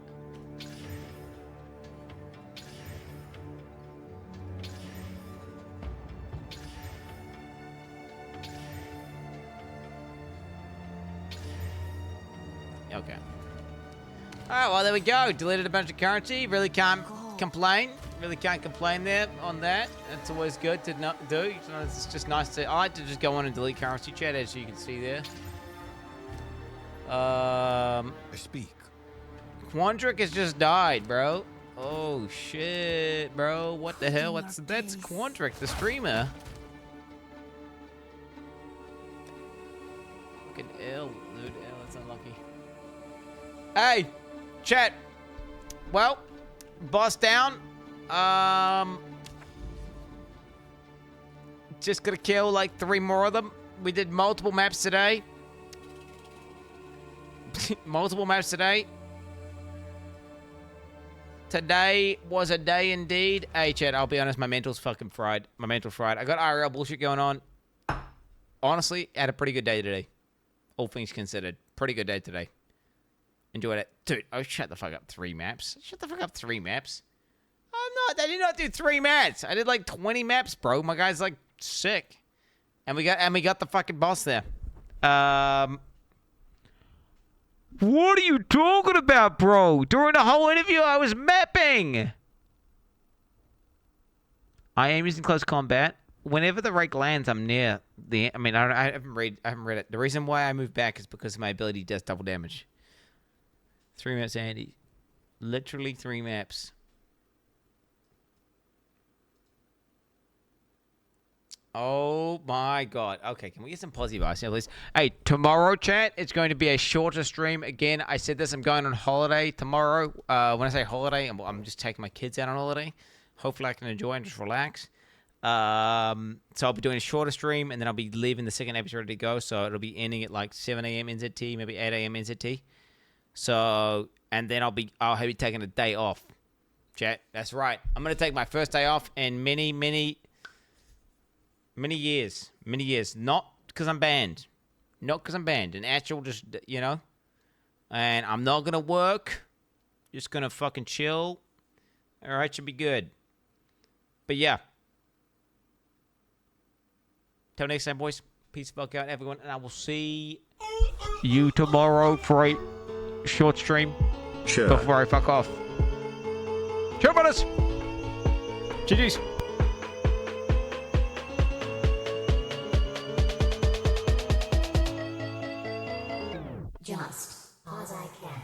Okay. Alright, well, there we go. Deleted a bunch of currency. Really can't complain. Really can't complain there on that. It's always good to not do. You know, it's just nice to... I like to just go on and delete currency chat, as you can see there. I speak. Quandric has just died, bro. Oh, shit, bro. What the hell? That's Quandric, the streamer. Fucking L, dude. L, that's unlucky. Hey! Chat. Well, boss down. Just gonna kill like 3 more of them. We did multiple maps today. Multiple maps today. Today was a day indeed. Hey, chat, I'll be honest, my mental's fucking fried. My mental's fried. I got IRL bullshit going on. Honestly, had a pretty good day today. All things considered. Pretty good day today. Enjoyed it. Dude, oh, shut the fuck up. 3 maps. Shut the fuck up. 3 maps. I did not do 3 maps. I did like 20 maps, bro. My guy's like sick. And we got the fucking boss there. What are you talking about, bro? During the whole interview, I was mapping. I am using close combat. Whenever the rake lands, I'm near the... I mean, I haven't read it. The reason why I moved back is because my ability does double damage. 3 maps, Andy. Literally 3 maps. Oh my god. Okay, can we get some positive vibes here, please? Hey, tomorrow, chat, it's going to be a shorter stream. Again, I said this, I'm going on holiday tomorrow. When I say holiday, I'm just taking my kids out on holiday. Hopefully I can enjoy and just relax. So I'll be doing a shorter stream, and then I'll be leaving the second episode ready to go. So it'll be ending at like 7 a.m. NZT, maybe 8 a.m. NZT. So, and then I'll be taking a day off. Chat, that's right. I'm going to take my first day off in many years. Not because I'm banned. An actual just, you know. And I'm not going to work. Just going to fucking chill. All right, should be good. But yeah. Till next time, boys. Peace the fuck out, everyone. And I will see you tomorrow for a short stream. Sure. Before I fuck off. Sure, brothers. GG's. Just as I can.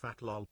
Fat lol.